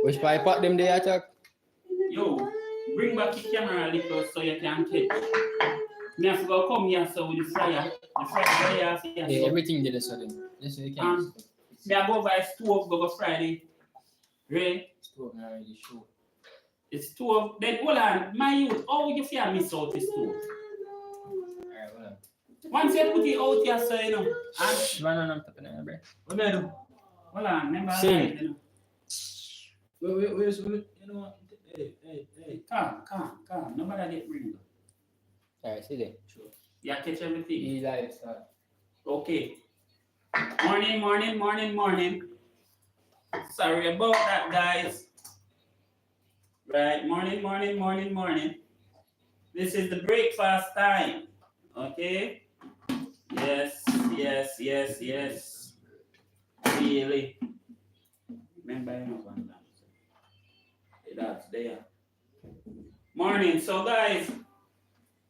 Which part put them there, Chuck? Yo, bring back the camera a little so you can catch. Me have to go come here so with the fryer. The fryer here. Yeah, everything did a sudden. Yes, you can. Me have go buy stove go Friday. Right? Stove already show. The stove. Then hold on, my youth, how would you feel miss out the stove? Alright, hold on. Once you put it out here, so you know. And Man, I'm tapping on, bro. what do I do? Hold on, remember Sing. I you know. Wait, you know what? Hey. Calm. Nobody get ring. Alright, see there. Sure. You catch everything. He live start. Okay. Morning. Sorry about that, guys. Right, morning. This is the breakfast time. Okay? Yes. Really. Remember, you know one time. That's there. Morning. So, guys,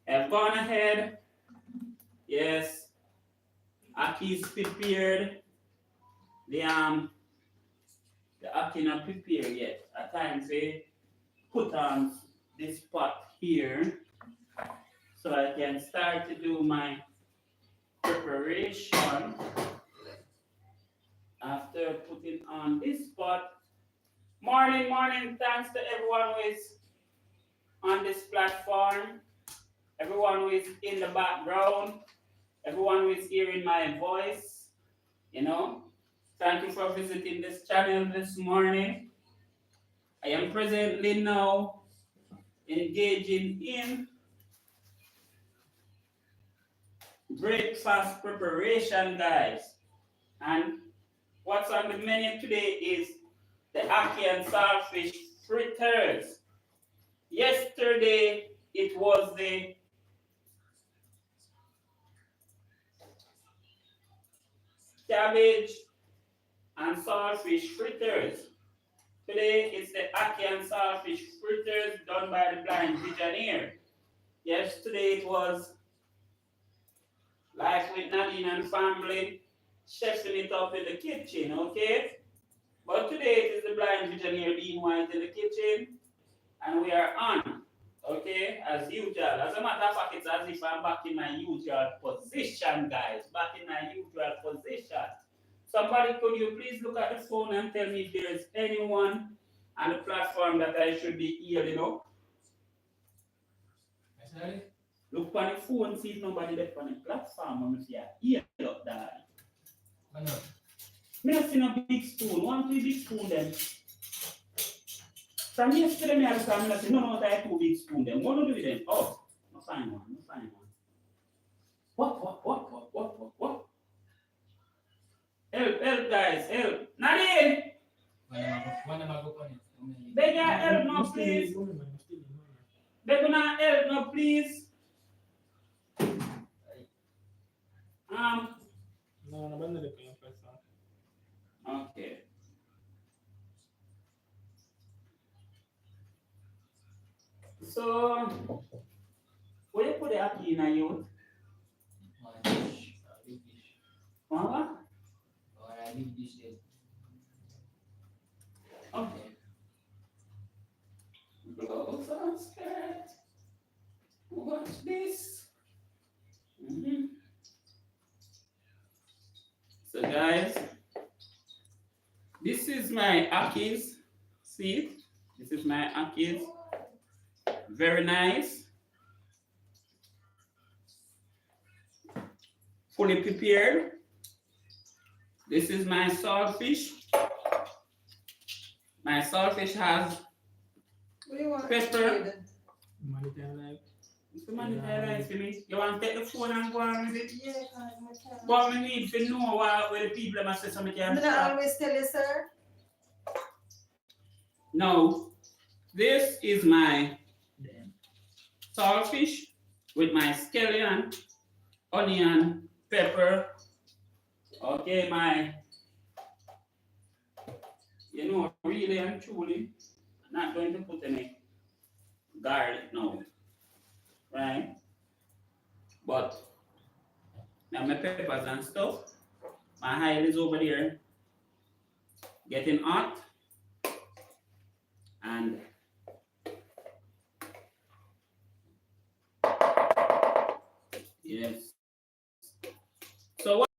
I've gone ahead. Yes. Ackee's prepared. The Ackee not prepared yet. At times they put on this pot here so I can start to do my preparation. After putting on this pot. Morning. Thanks to everyone who is on this platform. Everyone who is in the background. Everyone who is hearing my voice. You know. Thank you for visiting this channel this morning. I am presently now engaging in breakfast preparation, guys. And what's on the menu today is the Ackee and Saltfish Fritterz. Yesterday, it was the cabbage and saltfish fritters. Today it's the Ackee and Saltfish Fritterz done by the blind visioneer. Yesterday it was like with Nadine and family, chefing it up in the kitchen, okay? But today it is the blind visioneer being white in the kitchen, and we are on, okay? As usual. As a matter of fact, it's as if I'm back in my usual position, guys. Back in my usual position. Somebody, could you please look at the phone and tell me if there is anyone on the platform that I should be hearing up? Sorry? Look on the phone, see if nobody left on the platform. If you hear up there. I know. Me not seen a big spoon. One two big spoon then. From yesterday, me have come and say, no, I have two big spoon then. What do you do with them? Oh, no find one. What? Help, guys, help. Nadine! When am I going? Beg your help now, please. Beg your help now, please. Okay. So, where you put the Ackee in a youth? What? I leave this day. Okay. Gloves and skirt. Watch this. So guys, this is my Ackee's. See it? This is my Ackee's. Very nice. Fully prepared. This is my saltfish. My saltfish has pepper. It's the money that I like for me. You want to take the phone and go on with it? Yeah, What we need to know where the people must say something can I stop. always tell you, sir. Now, this is my saltfish with my scallion, onion, pepper. Okay, my, you know, really and truly, I'm not going to put any garlic now, right? But now my peppers and stuff, my oil is over there, getting hot. And yes. So what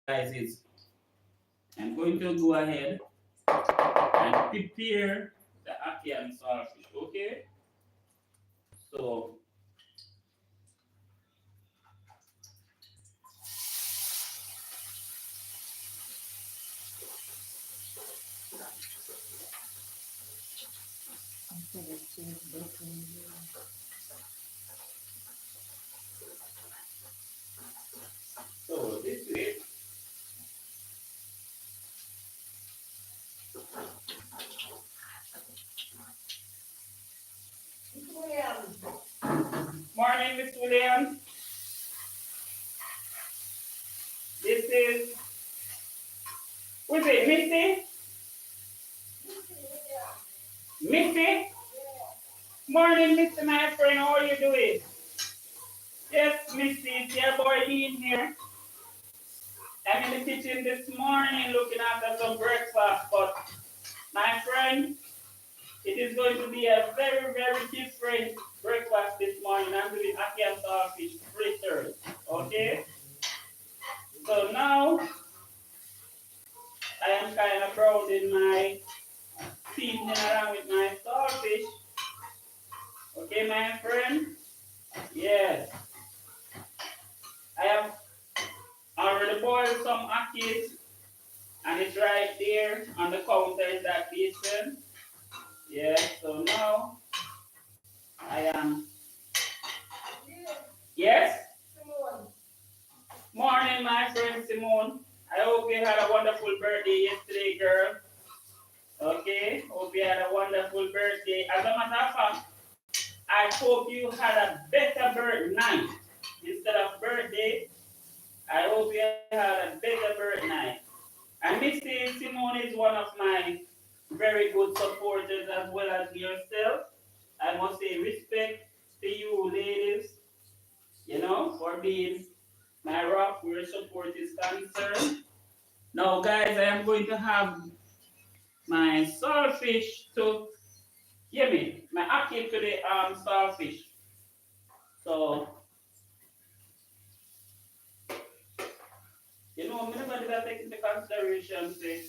guys is I'm going to go ahead and prepare the ackee and saltfish, okay? So this way. Morning, Miss Williams. This is, who's it, Missy? Missy? Morning, Missy, my friend. How are you doing? Yes, Missy, it's your boy Dean here. I'm in the kitchen this morning looking after some breakfast, but my friend, it is going to be a very, very different breakfast this morning. I'm doing Ackee and Saltfish Fritterz, okay? So now, I am kind of browning my seasoning around with my saltfish. Okay, my friend? Yes. I have already boiled some ackees, and it's right there on the counter is that basin. Yes, so now I am. Yes? Morning, my friend Simone. I hope you had a wonderful birthday yesterday, girl. Okay, hope you had a wonderful birthday. As a matter of fact, I hope you had a better birthday night instead of birthday. I hope you had a better birthday night. And Mrs. Simone is one of my very good supporters as well as yourself. I must say respect to you ladies, you know, for being my rock where support is concerned. Now guys, I am going to have my saltfish to, hear me, my ackee to the saltfish. So, you know, whenever did I take into consideration say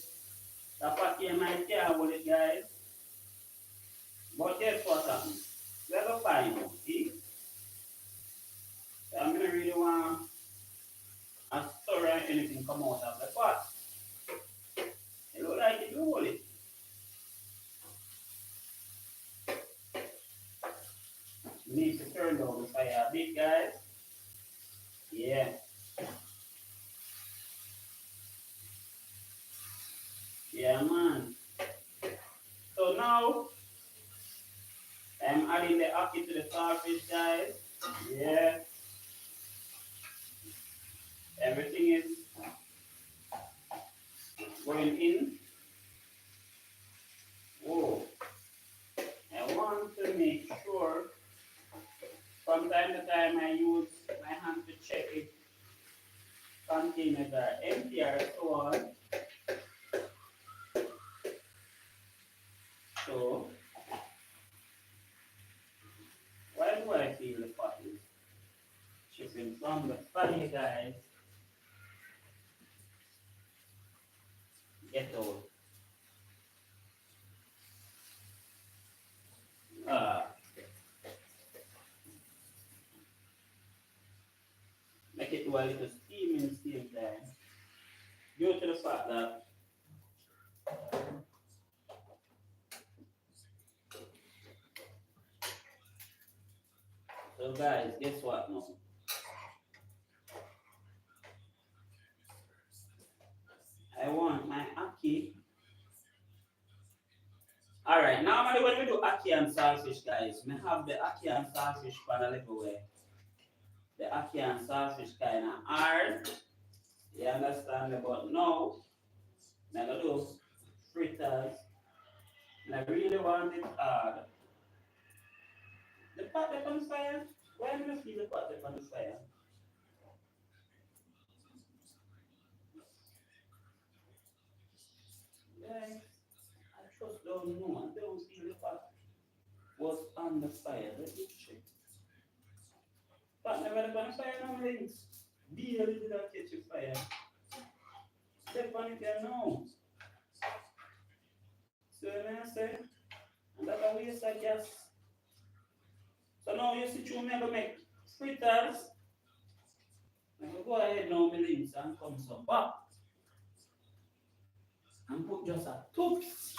the ackee might care with it guys. But guess what happened? We have to find out, see? So I'm gonna really want a story or anything come out of the pot. It look like it will hold it. We need to turn down the fire a bit guys. Yeah. Yeah man. So now I'm adding the ackee to the saltfish guys. Yeah. Everything is going in. Whoa. I want to make sure from time to time I use my hand to check if containers are empty or so on. So why do I feel the pot is chipping from the fire guys? Get out. Make it do a little steaming same time. Due to the fact that so guys, guess what now? I want my ackee. Alright, normally when we do ackee and saltfish guys, we have the ackee and saltfish pan a little way. The ackee and saltfish kind of hard. You understand me? But now, I'm going to do fritters. And I really want it hard. The pot up on fire? Why am I going to feel the pot up on the fire? Guys, I just don't know. I don't was on the fire. Let me check. But never on the fire no links. Barely did I catch a fire. Step on it there now. So when I say, and that a waste of gas. So now you see me go make fritters. I will go ahead now with links and come some back. And put just a toops.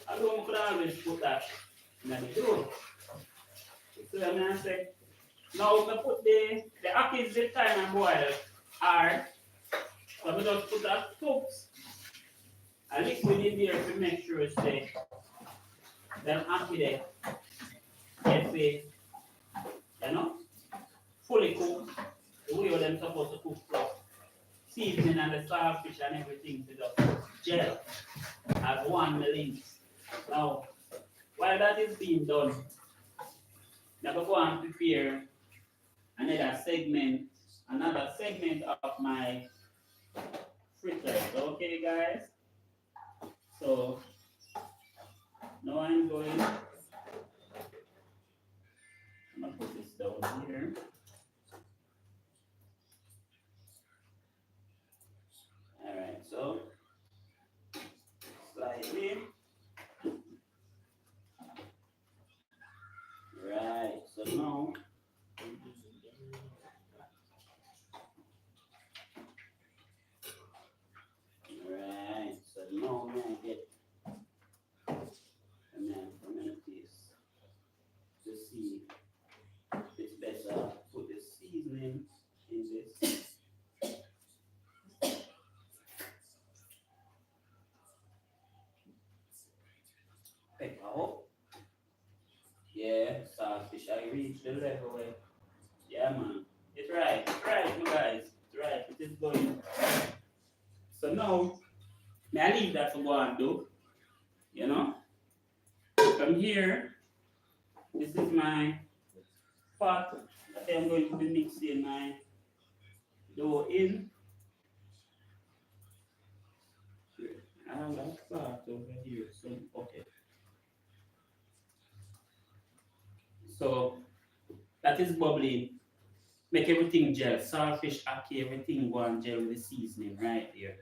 I don't could always put that in the door. So when I say, now we put the Ackee zip time and boil hard. So we just put a toops. A liquid in there to make sure it's there. Then Ackee there. Get it, you know, fully cooked. The way them supposed to cook stuff. Seasoning and the saltfish and everything to just gel as one link. Now, while that is being done, now go and prepare another segment of my fritters. Okay, guys? So, now I'm going to put this down here. Alright, so slightly. Right, so now right, so now I get a man from a piece to see if it's better put the seasoning in this. Pepper up. Yeah, saltfish. I reached the level where, yeah, man. It's right, you guys. It's right, it is going. So now, may I leave that for go and do, you know? From here, this is my pot that I'm going to be mixing my dough in. I have a pot over here, so okay. So that is bubbling. Make everything gel. Saltfish, Ackee, everything go and gel with the seasoning right here.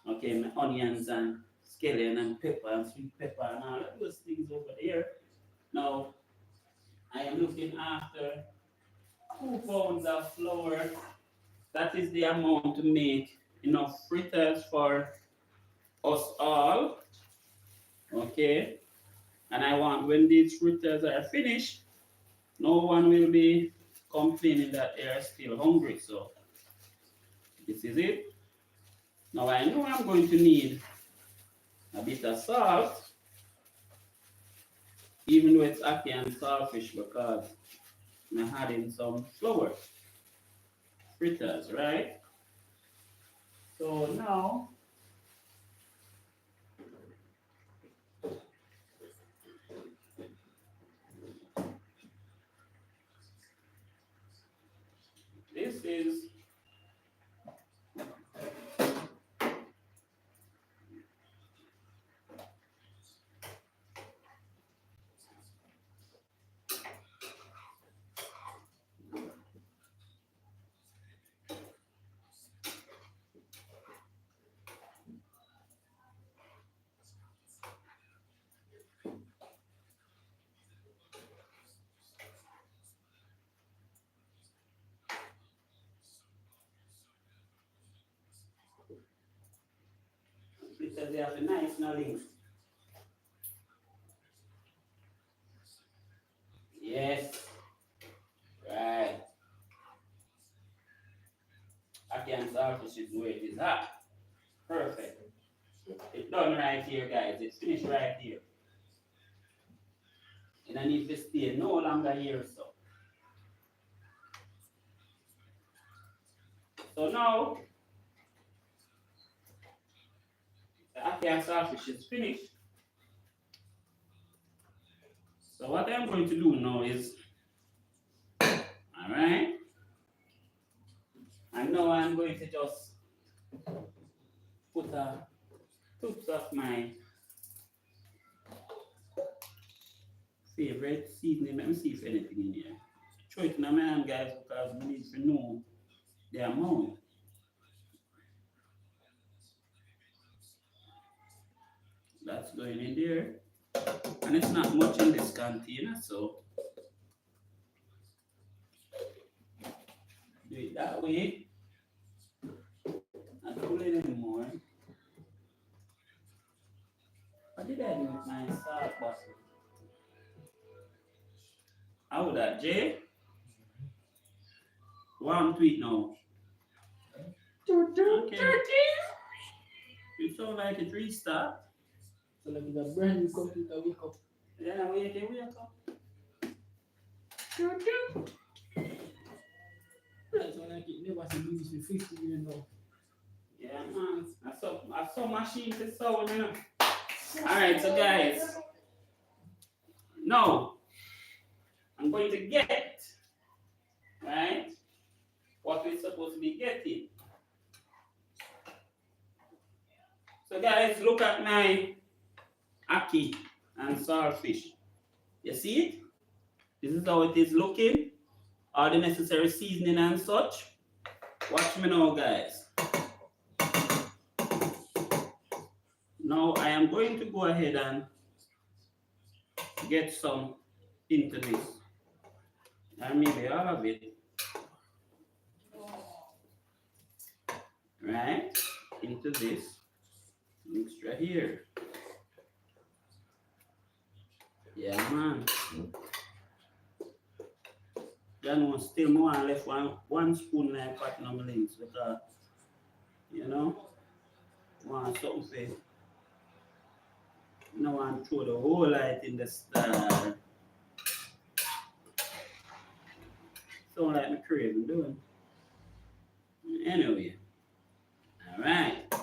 Okay, my onions and scallion and pepper and sweet pepper and all those things over there. Now, I am looking after 2 pounds of flour. That is the amount to make enough fritters for us all. Okay, and I want when these fritters are finished, no one will be complaining that they are still hungry. So, this is it. Now, I know I'm going to need a bit of salt, even though it's Ackee and Saltfish, because I'm adding some flour fritters, right? So now, this is fritters, they have a nice smelling. Yes, right. Ackee and Saltfish is where it is at. Perfect. It's done right here, guys. It's finished right here. And I need to stay no longer here, so. So now, the Ackee and Saltfish is finished. So what I'm going to do now is, alright, and now I'm going to just put a tooth of my favorite seasoning. Let me see if anything in here. Throw it in my hand, guys, because we need to know the amount. That's going in there. And it's not much in this container, so do it that way. Not pull it anymore. What did I do with my salt bottle? How would that, Jay? One tweet now. Okay. You sound like a restart. So like it's a brand new computer wake up. Yeah, wake up. That's when I get never seen this for 50 years now. Yeah, man. I saw machine to sound, you know. Alright, so guys. Now, I'm going to get, right, what we're supposed to be getting. So guys, look at my Ackee and Saltfish. You see it? This is how it is looking. All the necessary seasoning and such. Watch me now, guys. Now I am going to go ahead and get some into this. And maybe all of it. Right? Into this mixture here. Yeah, man. Then still more and left one spoon like platinum links because, you know, want something for, you know, want to throw the whole light in the star. Sound like me craving doing. Anyway, all right.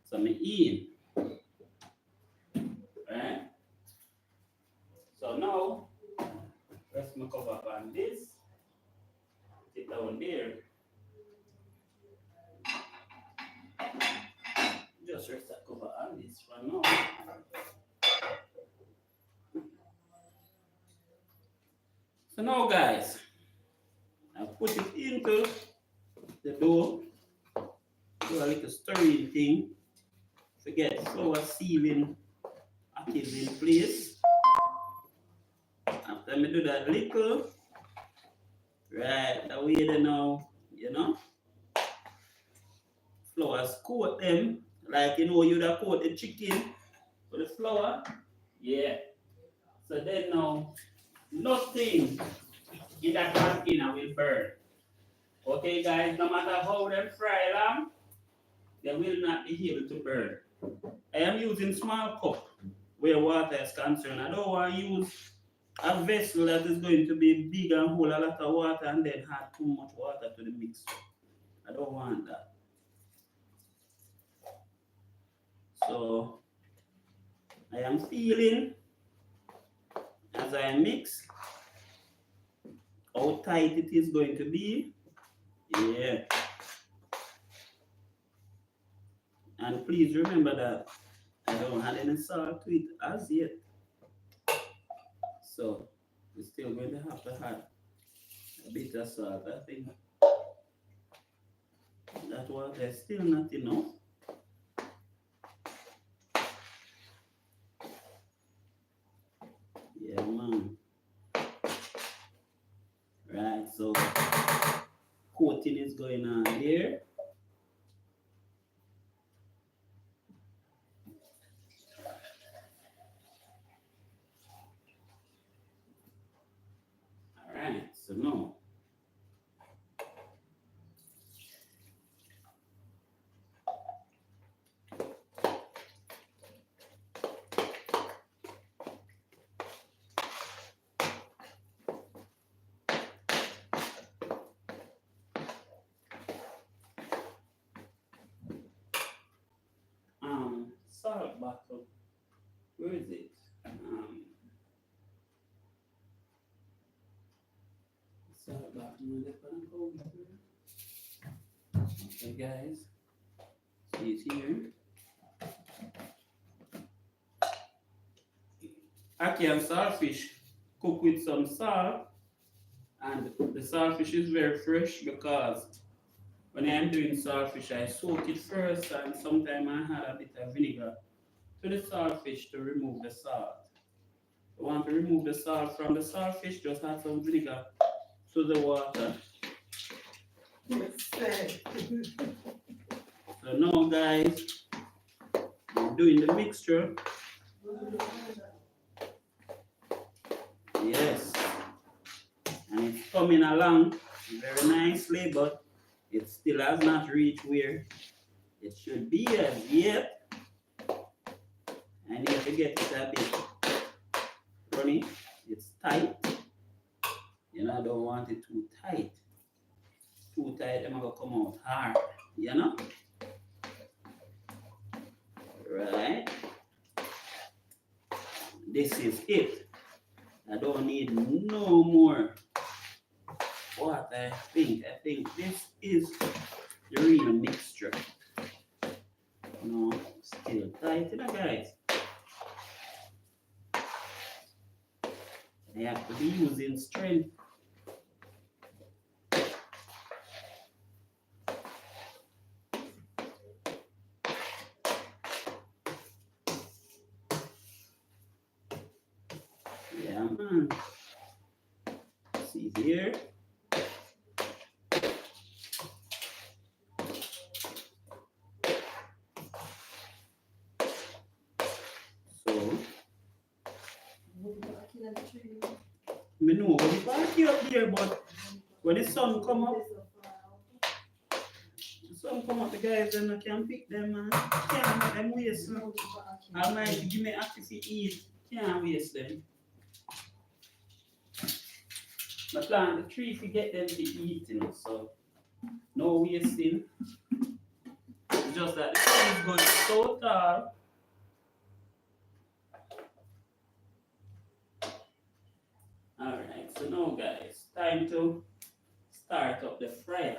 So me eating. Right. So now, rest my cover up on this. Put it down there. Just rest that cover on this for now. So now, guys, I put it into the dough. Do a little stirring thing. Forget flour sealing is in place. After I do that little, right, that way they now, you know, flours coat them, like you know you'd have coat the chicken with the flour. Yeah. So then now, nothing in that container will burn. Okay, guys, no matter how them fry lamb, they will not be able to burn. I am using small cup where water is concerned. I don't want to use a vessel that is going to be big and hold a lot of water and then add too much water to the mix. I don't want that. So I am feeling as I mix how tight it is going to be. Yeah. And please remember that I don't add any salt to it as yet. So we're still going to have to add a bit of salt. I think that water is still not enough. Yeah, man. Right, so coating is going on here. All right, so now salt bottle. Where is it? Salt bottle. Okay, guys. See it here. Ackee and saltfish cook with some salt, and the saltfish is very fresh because when I'm doing saltfish, I soak it first, and sometimes I add a bit of vinegar to the saltfish to remove the salt. You want to remove the salt from the saltfish, just add some vinegar to the water. So now, guys, I'm doing the mixture. Yes, and it's coming along very nicely, but it still has not reached where it should be as yet. I need to get it a bit runny. It's tight. You know, I don't want it too tight. Too tight, I'm gonna come out hard. You know? Right. This is it. I don't need no more water. I think this is the real mixture. No, still tight, you know, guys. I have to be using strength. Yeah, man. See here. So, I know we park it up there, but when the sun come up, the guys then I can pick them, man. Can't make them waste. I might give me active to eat. Can't waste them. I plant the tree to get them to eat, you know, so no wasting. It's just that the tree is going so tall. Alright, so now guys, time to start up the fryer.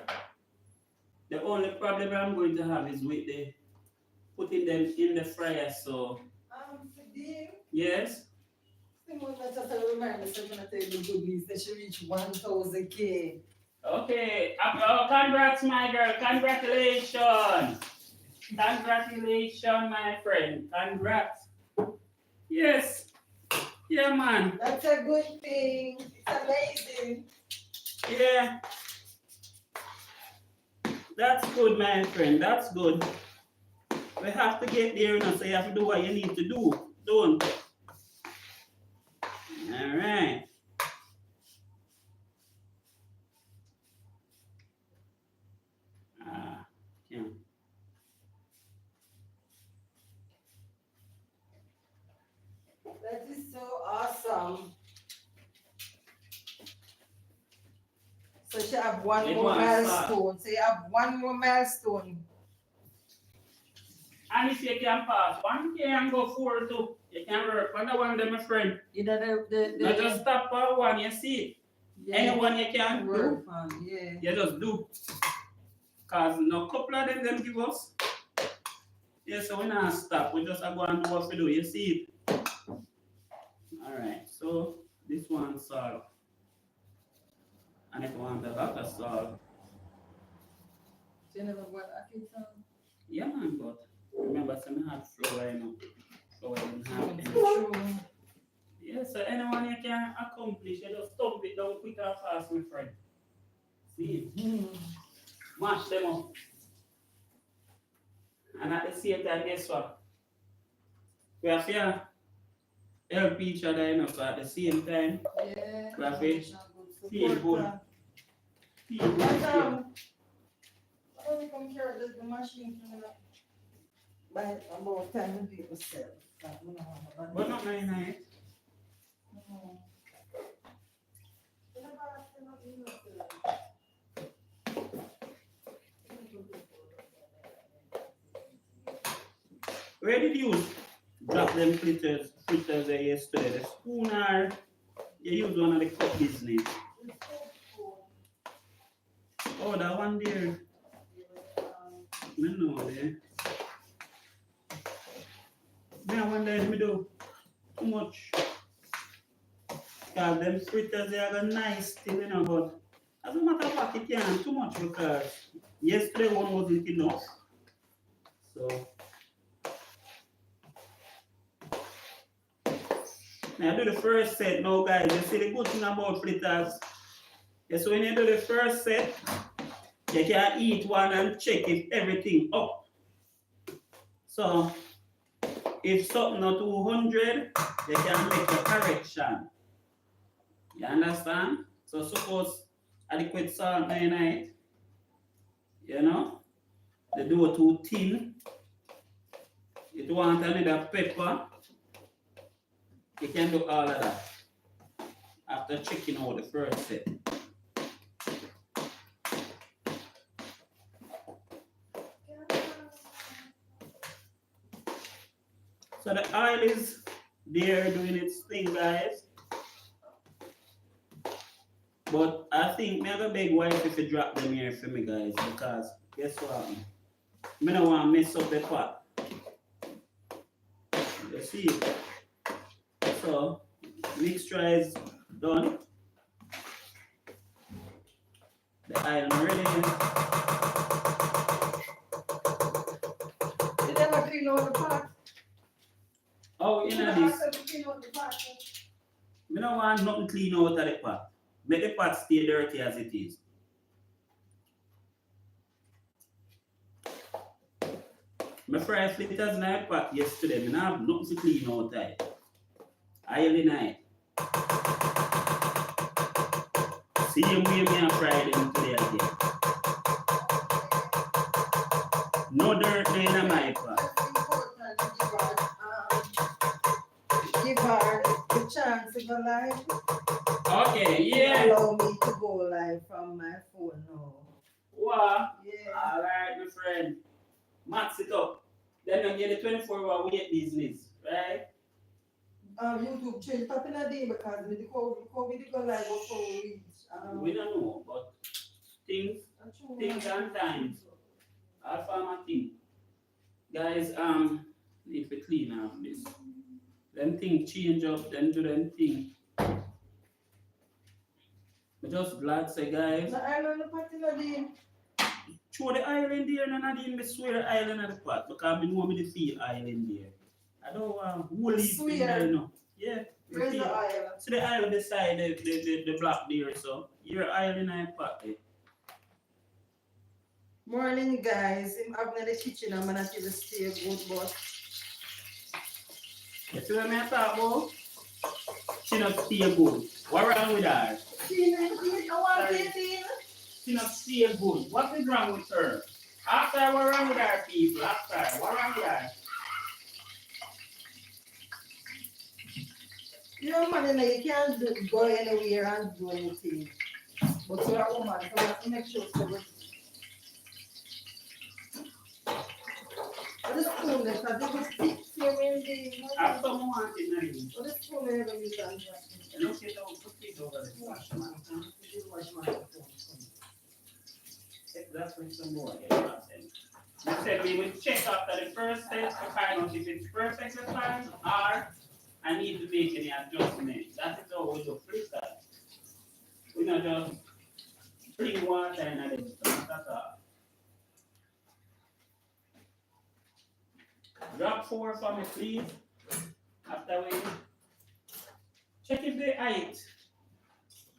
The only problem I'm going to have is with the putting them in the fryer, so yes. Okay, congrats, my girl. Congratulations. Congratulations, my friend. Congrats. Yes. Yeah, man. That's a good thing. It's amazing. Yeah. That's good, my friend. That's good. We have to get there, you know, so you have to do what you need to do. Don't. All right. Yeah. That is so awesome. So she have one more milestone. So you have one more milestone. And if you can pass, one can go forward too. You can work on the one, my friend. You know Not just stop for one, you see. yeah, Anyone you can work do, on, yeah. you just do. Because no couple of them give us. Yeah, so we not stop. We just are going to do what we do. You see it? Alright, so this one salt. And if you want a lot of salt. You never got Ackee salt? Yeah, man, but remember, some have flour, you know. Flour didn't have any. True. Yeah, so anyone you can accomplish, you just stomp it down quick and fast, my friend. See it? Mash them up. And at the same time, guess what? We have to help each other, you know, so at the same time, Yeah. we have to feel good. Feel good. Why don't you come carry the machine from that? By about time when people sell. But not very nice. Where did you drop them fritters there yesterday? The spoon or you use one of the cup business? Oh, that one there. I know there. I wonder if we do too much Because them fritters, they are nice still, you know, but as a matter of fact, it can't too much because yesterday one wasn't enough. So, now do the first set now, guys. You see the good thing about fritters. Yes, when you do the first set, you can eat one and check if everything up. So, if something not 200, you can make a correction. You understand? So suppose adequate salt in it, you know, the dough too thin. If you want another pepper, you can do all of that after checking out the first set. So the oil is there doing its thing, guys. But I think me have a big wife if you drop them here for me, guys, because guess what? I don't want to mess up the pot. You see? So, mixture is done. The oil ready. You never clean out the pot. Oh, you know this. Clean out the pot. I don't want nothing clean out of the pot. Make the pot stay dirty as it is. My fried fritters in the pot yesterday. I don't have nothing to clean out of it. Oil in it. Same way me and fried them today again. No dirt in my pot. Give her the chance to go live. Okay, yeah. Allow me to go live from my phone now. Wow. Yeah. Alright, my friend. Max it up. Then you get the 24-hour wait business, right? YouTube change up in a day because with the COVID go live for 4 weeks. We don't know, but things and times. All farmer thing. Guys, need to clean up this. Them things change up, then do them thing. But just glad say, guys. The island pot in a day. Throw the island there, and I didn't swear the island at the pot because I know me the feel island there. I don't want whole leaf in there, you know. Yeah. Where's the island? So the island beside the block there, so your island in the pot there. Morning, guys. I'm having the kitchen. I'm gonna give a stay good, but You see what I talk about? She not stay good. What wrong with her? I want to She not stay good. What is wrong with her? After what wrong with her, people? After what wrong with her? you know, man, you can't go anywhere and do anything. But you're a woman, so you have to make sure so good. What is spoon there? Because they will stick here when they... After I want it, now. What is spoon there when you can You look it over, put it over the wash man. That's what some more. You said we will check after the first set to find out if it's perfect time or I need to make any adjustment. That is how we do freestyle. We not just bring water and then that's all. Drop 4 for me, please. After we check if the height,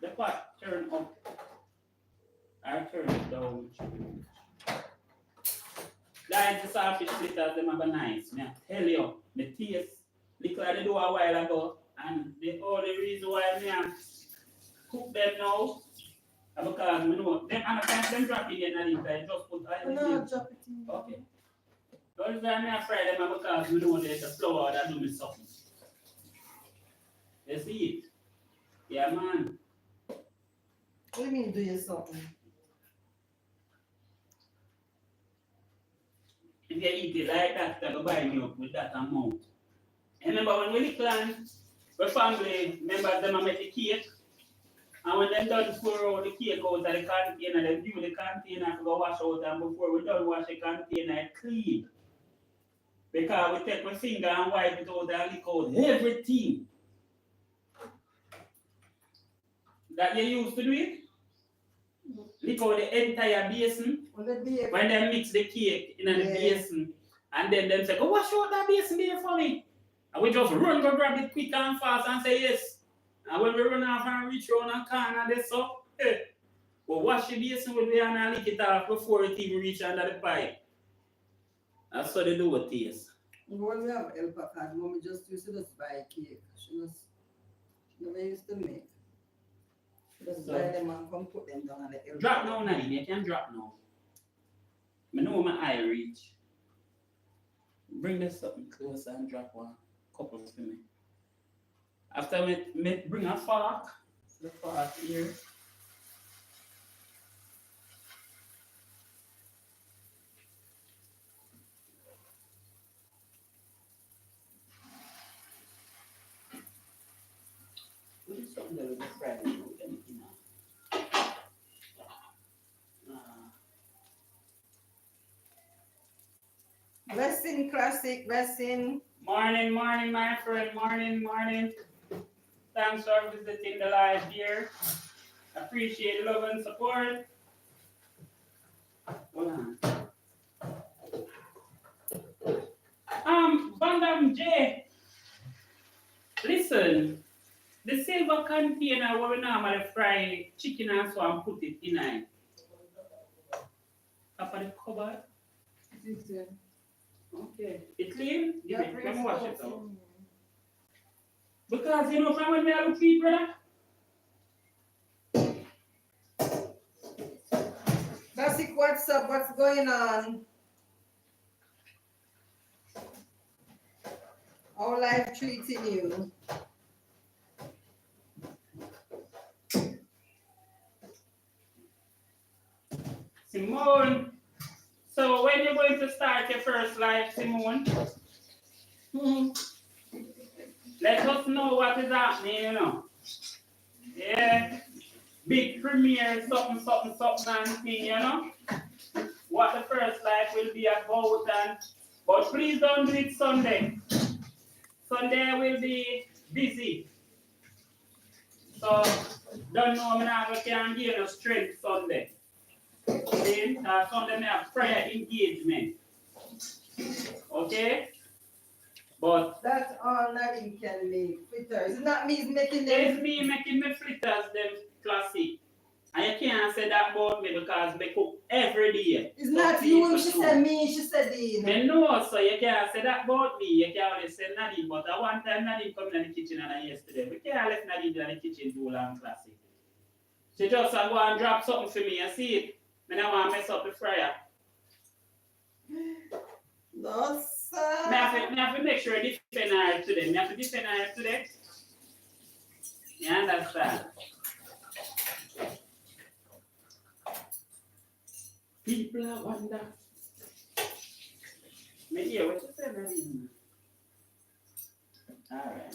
the pot turn up. I turn it down. Guys, the saltfish fritters, them are nice. I tell you, the taste, look like they do a while ago, and the only reason why I cook them now, is because we know them and them drop it in and I just put oil in No, them. drop it in. Okay. The only time I fry them is because we know there's a flour that do me something. You see it? Yeah, man. What do you mean, do you something? If you eat it like that, they'll buy me up with that amount. And remember when we little, our family members them make the cake, and when they done pour out the cake out of the container, they give the container to go wash out, and before we done wash the container, it clean. Because we take my finger and wipe it out and lick out everything. that you used to do it. Lick out the entire basin. When they mix the cake in the basin, and then them say, "Go wash out that basin there for me." And we just run, go grab it quick and fast and say yes. And when we run off and reach around a corner, they so, we wash the basin with the hand and lick it off before it even reach under the pipe. That's what they do with taste. When we have helper card, mommy just used to just buy cake. She never used to make. She just buy them and come put them down on the helper. Drop now, Nadine. You can drop now. I know my eye reach. Bring this something closer and drop one couple for me. After me bring a fork, the fork here. What is something that will be fried with anything now? Blessing classic, blessing. Morning, my friend. Morning. Thanks for visiting the live here. Appreciate love and support. Hold on. Bandam J. Listen, the silver container where we normally fry chicken and so and put it in it. Up on the cupboard. Okay. It's clean? Yeah, let me wash it out. Because you know from when I look for you, brother. That's it, what's up? What's going on? How life treating you? Simone. So when you're going to start your first live, Simone? Let us know what is happening, you know. Yeah. Big premiere, something and thing, you know. What the first live will be about, but please don't do it Sunday. Sunday will be busy. So don't know me now, we can give you strength Sunday. See, Sunday may have prayer engagement. Okay? But that's all Nadine can make. Fritters. It's not me making them. It's me making me fritters them classic. And you can't say that about me because I cook every day. It's not you, she said me, she said Dean. I know, so you can't say that about me. You can only say Nadine, but at one time Nadine come in the kitchen and yesterday. We can't let Nadine in the kitchen do long classic. She just go and drop something for me and see it. I don't want to mess up the fryer. No, sir. I have to make sure I defend her today. I have to defend her today. You understand? People are wonder. Me hear what you said, Nadine. Alright.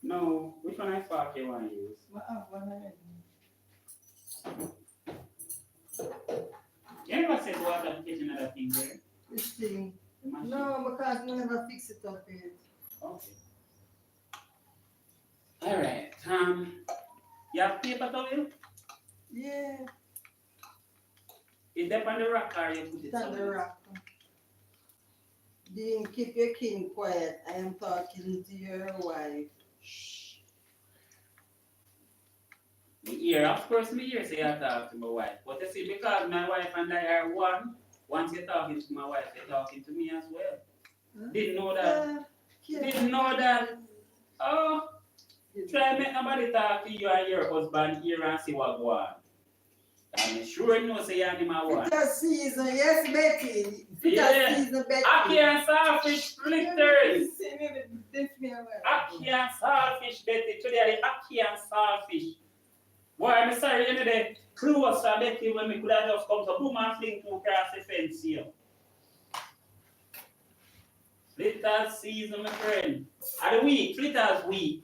No, which one I fork you want to use? You never said what application of that thing there? Which thing? No, because we never fix it up yet. Okay. Alright. You have paper towel? Yeah. Is that on the rack or you put it It's on the rack. Dean, keep your king quiet. I am talking to your wife. Shh. Me hear, of course, me hear say I talk to my wife. But you see, because my wife and I are one, once you're talking to my wife, you're talking to me as well. Huh? Didn't know that. Didn't know that. Oh, try to make nobody talk to you and your husband here and see what go on. I'm sure you know say you're my wife. Fritters season, yes, Betty. Yeah. Season, Betty. Ackee and Saltfish Fritterz. Ackee and Saltfish, Betty. Today, Ackee and Saltfish. Boy, I'm sorry, you know, the close to Betty when we could have just come to boom and fling two across the fence here. Fritterz season, my friend. At the week, Fritterz week.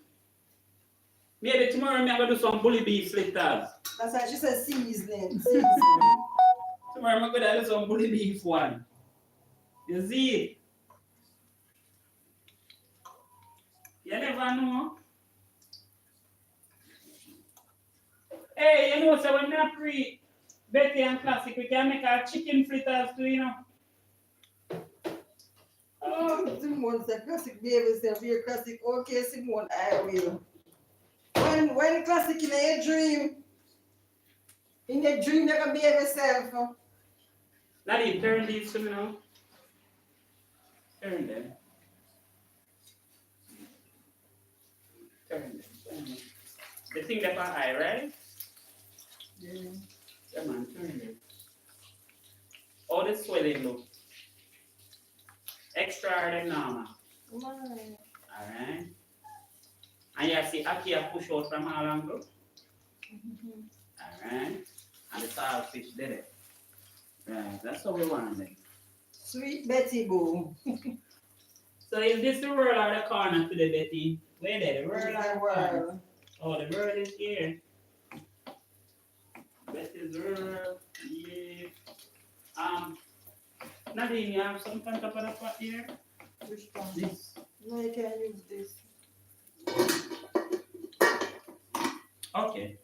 Maybe tomorrow I'm going to do some bully beef Fritterz. That's why she said seasoning. Tomorrow I'm going to do some bully beef one. You see? You never know. Hey, you know, so when I pre Betty and Classic, we can make our chicken fritters too, you know. Oh, Simone said classic baby self, your classic. Okay, Simone, I will. When classic in your dream, you can behave yourself. Nadine, turn these to me now. Turn them. Turn them. Turn them. The thing that I eye, right? Yeah. Come on, turn them. All the swelling look extra than normal. Why? Alright. And you see Ackee push out from all angles. Alright. And the saltfish did it. Right, that's what we want then. Sweet Betty boo. So is this the world or the corner to the Betty? Where there? The world or the corner? World. Oh, the world is here. Betty's world. Yeah. Nadine, you have some on top of the pot here? Which one? This. No, you can use this. Okay.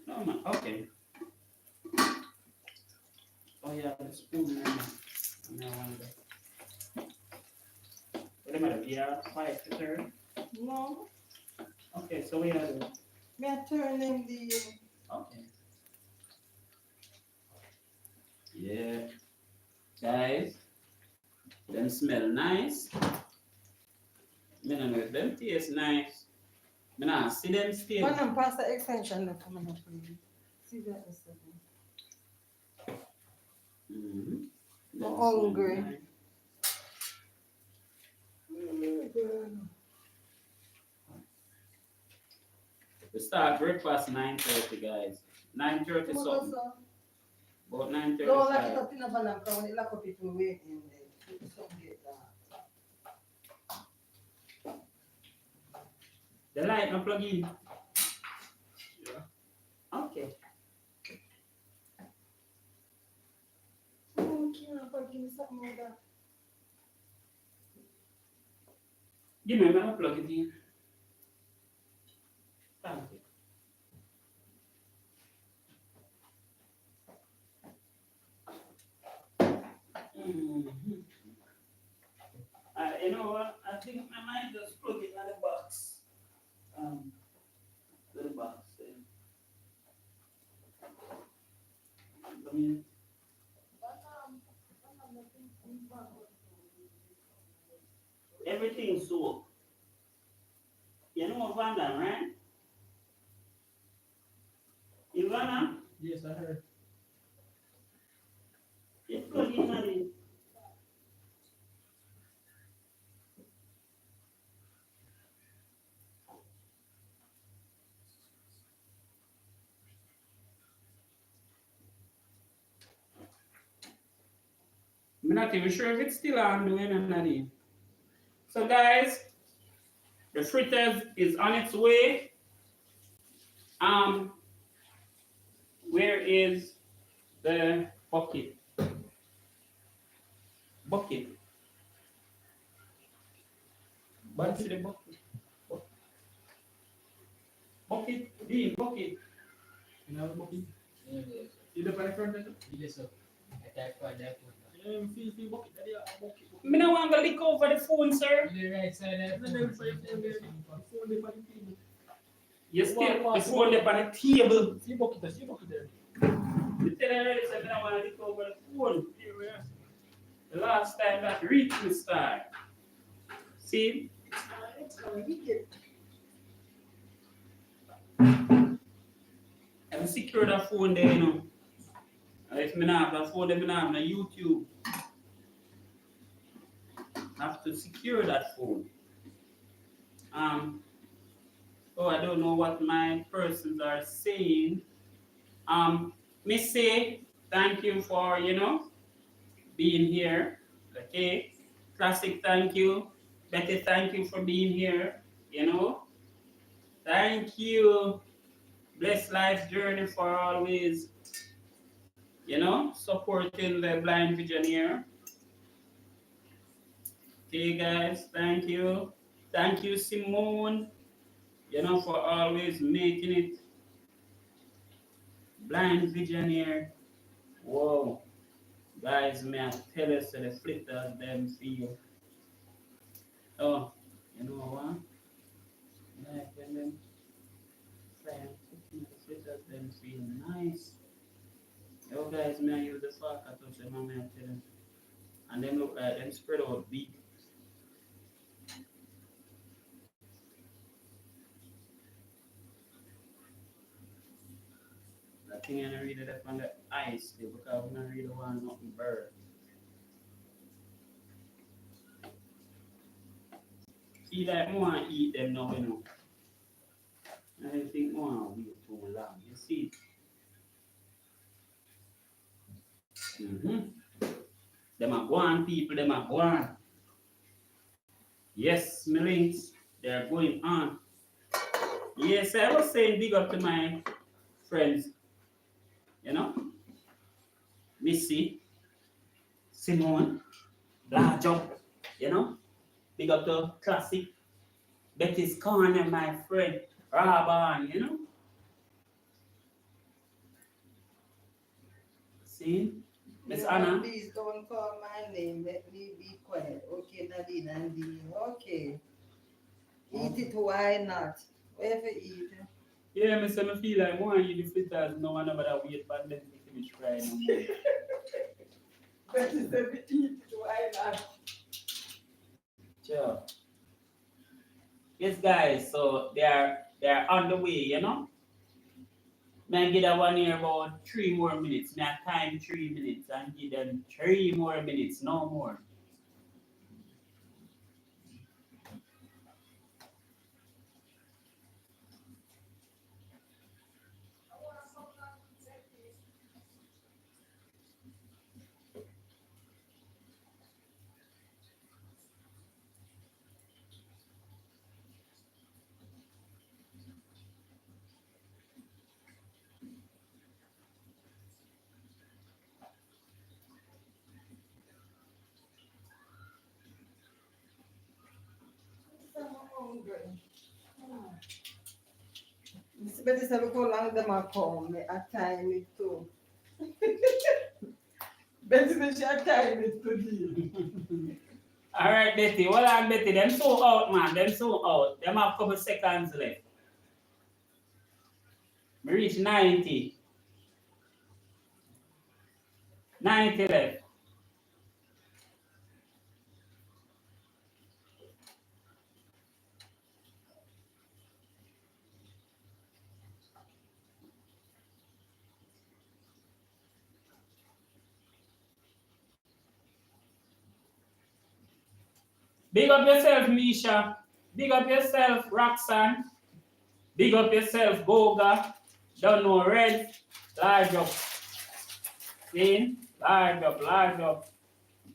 No man, okay. Oh yeah, the spoon there. And I want that. What am I? Yeah, 5 to 30. No, Okay, so we have. me are turning the. Okay. Yeah. Guys, them smell nice. Me no know if them taste nice. Me nah see them still. One and pass the extension left coming up for you. See that in a second. Mm-hmm. I'm hungry. Nice. We start breakfast 9:30, guys. 9:30 something. About 9:30. No, lock it up in a banana because when it lock up it will wait in there. So get that. The light no plug in. Yeah. Okay. Oh, can't give me something like that. Give me, I'm gonna plug it in. Thank you. Mm-hmm. You know what? I think I might just plug it in the box. The box. Come in. Everything soaked. You know Vanda, right? Ivana, Yes, I heard. you plug in money. I'm not even sure if it's still on doing or not. So guys, the fritters is on its way. Where is the bucket? Bucket. What's the bucket? Bucket. The bucket. You know, bucket. Yes, yes. You look at the front end? Yes, sir. Attack for that one. Feel bucket. That is a bucket. Me no want to lick over the phone, sir. The right side of And then for the phone, they put the table. You still the phone up on the table. See bucket there. You tell her already, so I don't want to lick over the phone. The last time that reached me start. See? It's gonna be it. I secure the phone there, you know. And if me not have the phone, then me not have no YouTube. I have to secure that phone. Oh, I don't know what my persons are saying. Me say thank you for, being here. Okay. Classic, thank you. Betty, thank you for being here. Thank you. Blessed Life Journey for always, supporting the blind visioneer. Okay, guys, thank you. Thank you, Simone, for always making it Blind Visionaire. Whoa. Guys, may I tell you, so the fritters them feel. Oh, you know what? Like when them fry cooking, the fritters them feel nice. Yo guys, may I use the fork to touch them, may I tell them. And then look like them spread out big. I think I read it up on the ice there because I really want nothing bird. Feel like I want to eat them now, you know. I don't think I want to wait too long. You see? Them are going people, them are going. Yes, my links, they're going on. Yes, I was saying big up to my friends, you know, Missy, Simone, Blajo, you know, big up to Classic, Betty's Corner, my friend, Raban, you know. See, Miss Anna. Please don't call my name. Let me be quiet. Okay, Nadine and Dean. Okay. Eat it, why not? Whatever eat. Yeah, I feel like more you the fritters no one about wait for them to finish frying. But it's a eat it, why not? Sure. Yes, guys, so they're on the way, you know. May I give that one here about 3 more minutes. May I time 3 minutes and give them 3 more minutes, no more. I'm hungry. But it's a look how long them are come. At time it too. But it's a time it too deal. All right, Betty. Hold on, Betty. Them so out, man. Them so out. Them have a couple seconds left. We reach 90. 90 left. Big up yourself, Misha. Big up yourself, Roxanne. Big up yourself, Goga. Don't know Red. Large up. See? Large up, large up.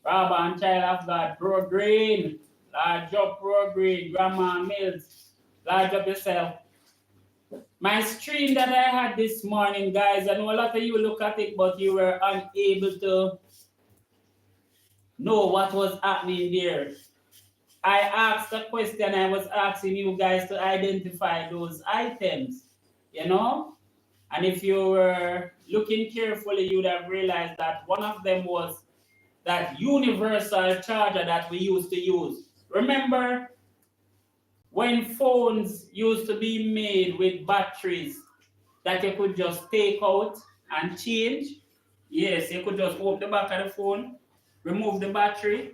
Rabba and Child of God, Pro Green. Large up, Pro Green. Grandma Mills. Large up yourself. My stream that I had this morning, guys, I know a lot of you look at it, but you were unable to know what was happening there. I asked a question, I was asking you guys to identify those items, you know? And if you were looking carefully, you would have realized that one of them was that universal charger that we used to use. Remember when phones used to be made with batteries that you could just take out and change? Yes, you could just open the back of the phone, remove the battery,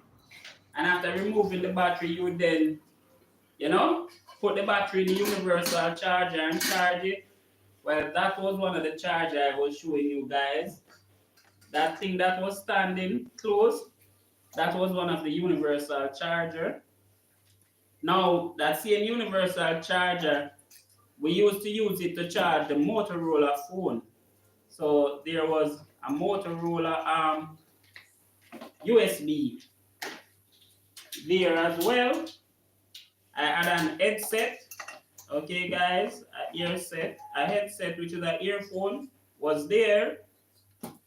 and after removing the battery, you would then, you know, put the battery in the universal charger and charge it. Well, that was one of the charger I was showing you guys. That thing that was standing close, that was one of the universal charger. Now, that same universal charger, we used to use it to charge the Motorola phone. So there was a Motorola USB there as well. I had an headset, okay guys, a headset which is an earphone was there.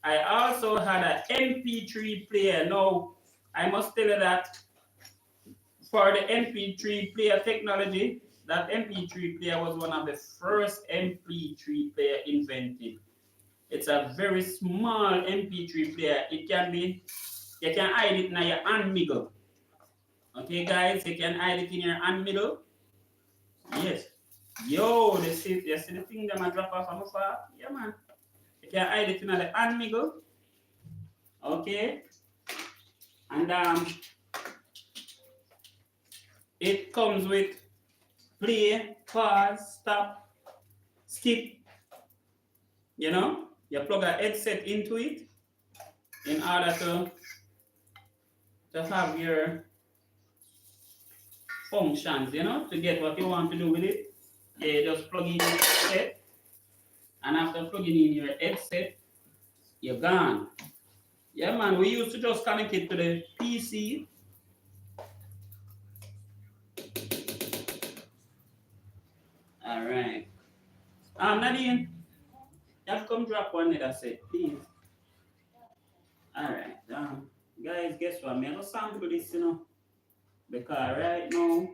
I also had an MP3 player. Now, I must tell you that for the MP3 player technology, that MP3 player was one of the first MP3 player invented. It's a very small MP3 player. It can be, you can hide it in your hand middle. Okay, guys, you can hide it in your hand middle. Yes. Yo, you see the thing that I drop off from afar? Yeah, man. You can hide it in the hand middle. Okay. And it comes with play, pause, stop, skip. You know, you plug a headset into it in order to have your functions, you know, to get what you want to do with it. Yeah, you just plug in your headset, and after plugging in your headset, you're gone. Yeah, man, we used to just connect it to the PC. All right. Nadine, you have to come drop one that I said, please. All right. Guys, guess what? I'm going to sample this, you know, because right now,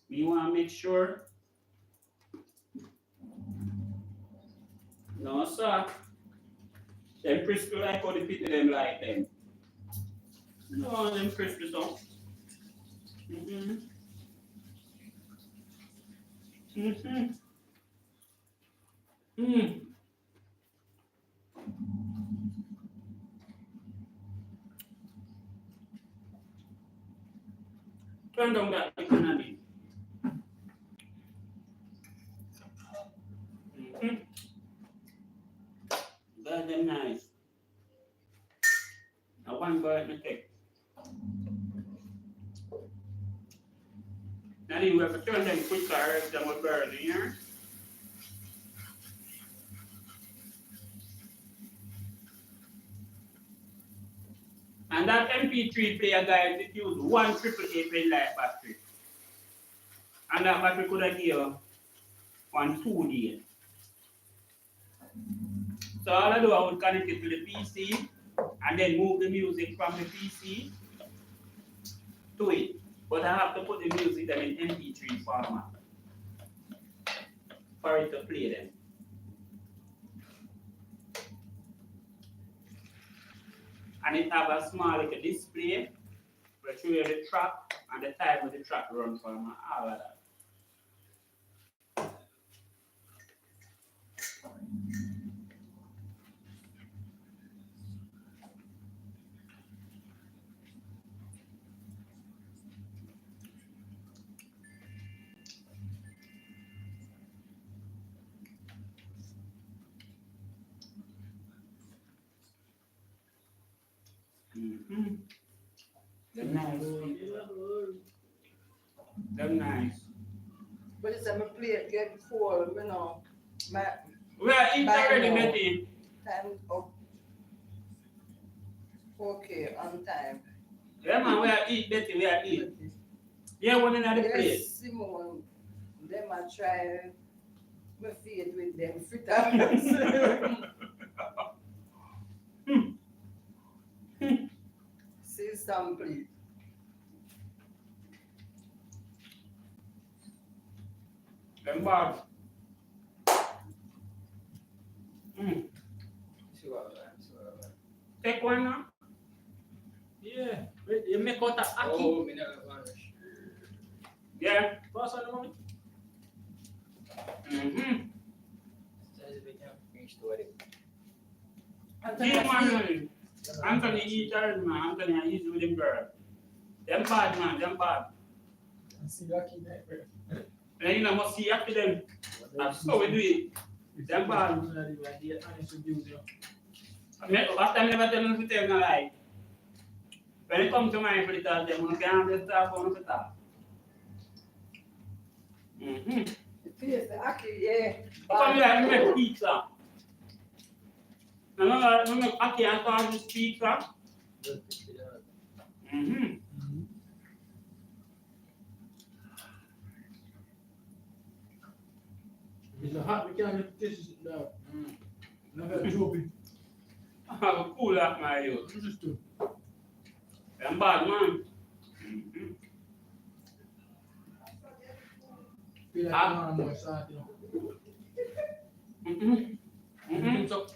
we want to make sure. No, sir. Them crispy like how the people them like them. No, them crispy so. Mm-hmm. Mm-hmm. Mm. Turn down that chicken and it. Mm-hmm. That's them nice. Now one bite me take. Now you have to turn them quicker if them will burn here. And that MP3 player, guys, it used one AAA pen light battery. And that battery could have give you 1 2 days. So all I do, I would connect it to the PC and then move the music from the PC to it. But I have to put the music then in MP3 format for it to play them. And it have a small little display where show you the track and the time of the track run from all of that. Mm-hmm. They're nice. They're nice. But it's a play it get full, you know. We are eating already, Betty. Time up. Okay, on time. Yeah, man, we are eat, Betty, we are eat. Yeah, one in the plate. Yes, Simone. Them I try my feed with them fritters. See some please. Them bad. Take one now. Yeah. Wait, you make out a Ackee. Oh, me not want to. Yeah. Pass on the moment. Mm-hmm. Anthony eat hard, man. Anthony, I eat with him, girl. Them bad, man. Them bad. See Ackee there. And you know, must see after them. That's how we do it. Them bad. After I never tell them to tell no lie. When it comes to my fritters, them I can't just talk on the top. Mm-hmm. Yes, the Ackee, yeah. Come here, we make pizza. Remember, we make Ackee and Saltfish pizza. Mm-hmm. It's a hot, we can't get this now. Never joking. Have a cool off my youth. Just do. Them bad, man. Mm-hmm. Feel like more and more start, you know. Mm-hmm. Mm-hmm. So,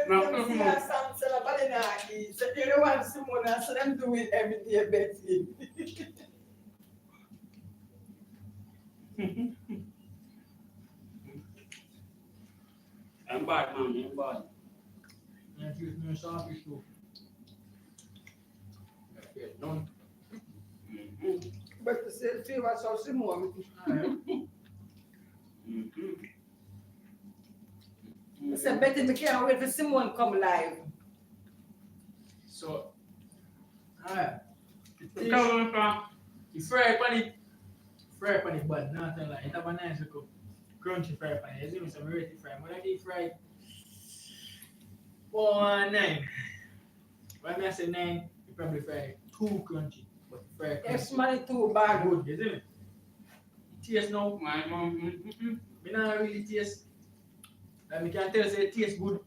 But see how some celebrity now eat. So you don't want someone else, so them do it every day, Betty. I'm bad, man. I'm bad. And you know, saltfish too. Okay, done. But the same feel was so similar. I said, Betty, we can't wait for someone come live. So, alright. Come on, You fry pan it, but not like it have a nice little crunchy fry pan. You see me some ready fry. When I keep fried, 9. When I say 9, you probably fry too crunchy, but fry crunchy. It's money too bad. Good, you see me? Taste now, my mom. me not really taste. Like me can tell say it tastes good,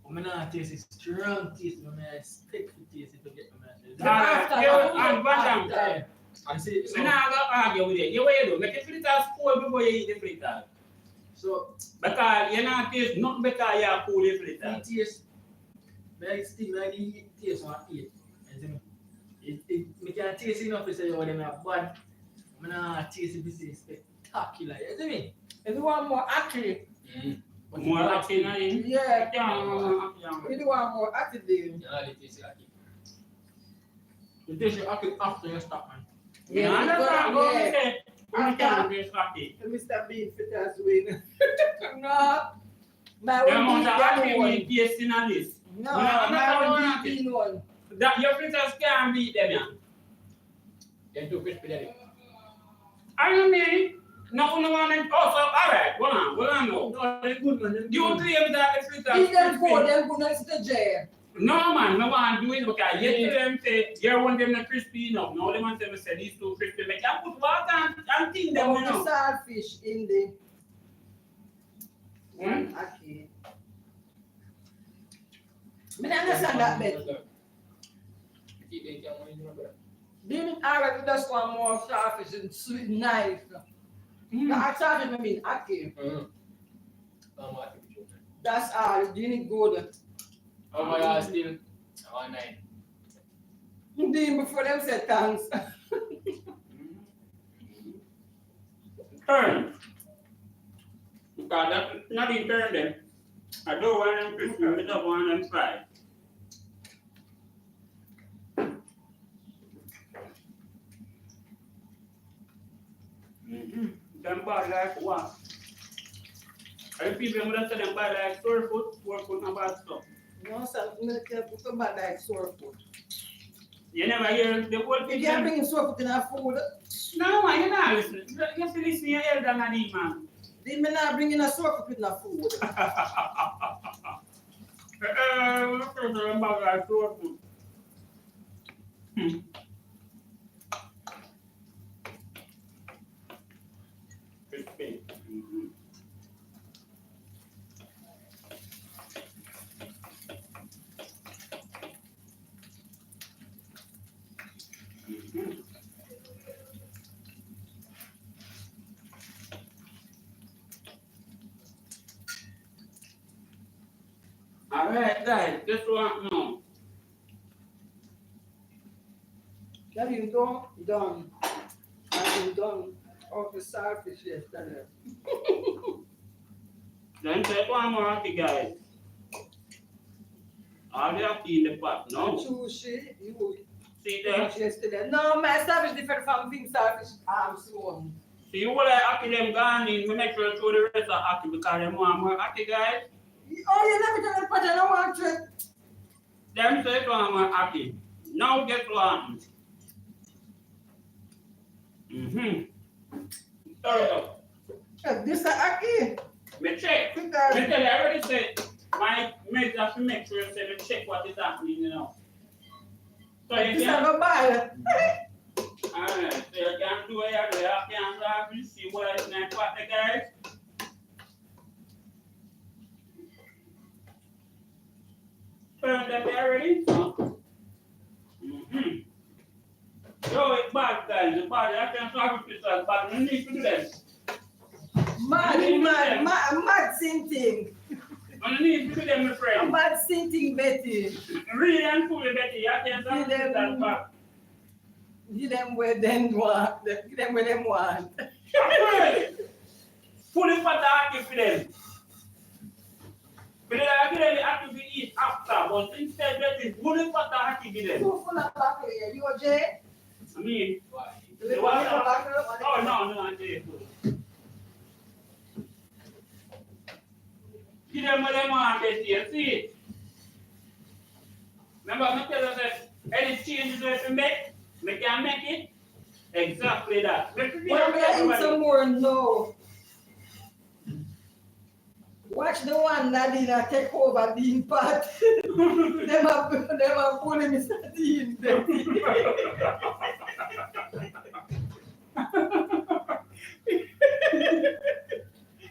but me not taste it strong taste. Me I expect to taste it to get me. I'm bad. Yeah. And see, So now I got argue with it. You way do make the fritters cool before you eat the fritters. so Because you not taste nothing better you cool the it fritters. tastes like still like it tastes one 8. You see me? Me can taste enough to say oh them are bad. Me not taste it to say spectacular. You see me? If you want more accurate, But More acting in it. yeah. Yeah. If you want more accurate, you taste your acid after you stop, man. Yeah, you that's what I'm going to yeah. say. I can't taste coffee. Mr. Bean Fritterz win. No. My The amount one of coffee bean we taste in this. No, I'm not my going one to bean one. That your fritters can't beat them, yeah. They're too crispy, daddy. I don't mean, no one and also, alright, go on, no. No, they're good, man. You claim that the fritters Eat them crispy. four, them good next to jail. No man, no one do it because you tell them say you want them not crispy enough. No, they want them to say these two crispy. Make you put water and thin them, Now you the know. saltfish in the Hmm? Ackee. Me don't understand that bit. Didn't already just want more saltfish and sweet nice. The saltfish I mean Ackee. That's all. Didn't go there. Oh my God, still. I want 9. Didn't before them said thanks. Turn. Because that's not in turn them. I don't want them crispy, I don't want them fried. Them bad like what? I people would have said them bad like 4 foot and bad stuff. No, sir, milk put some bad like sore food. You never hear the whole You thing. can't bring sore food in our food. No man, you're not listening. You have to listen to your elder than these man. Did me not bring in a sore food in our food? Crispy. Alright guys, guess what now? Have you done? Have you done of the saltfish yesterday? Then take one more happy guys. All the happy in the pot, no? Sushi, you See there? yesterday. No, my saltfish different from big saltfish. I'm small. See you will like happy them gone in, we make sure to throw the rest of happy because them want more happy guys. Oh, you never done a pot, I don't want to. Them say one more happy. Now guess what? Sorry though. This is Ackee. Me check. Me tell you, I already said my mates have to make sure say me check what is happening, you know. So you This is can a bad. alright, so you can do what you do, you can have to see what is in the pot the guys. Turn them already. Yo, it's bad guys, it's bad. I can't talk with yourself, but you need to do this. Mad same thing. Underneath to them, my I'm friend. bad sitting, Betty. Really and fully, Betty. You can't Give that them, back. give them where them want. Give them where them want. Fully fat active for them. But I give them the active to eat after, but instead Betty, fully fat active for them. Who full of back here? You or Jay? I mean, Why? Do they want to go back here? oh no, I'm Jay. Give them what they want, Betty, you see it? Remember, I tell you that any changes we make can make it. Exactly that. Well, we are in some more no. Watch the one that did not take over being part. Them are pulling Mr. Dean.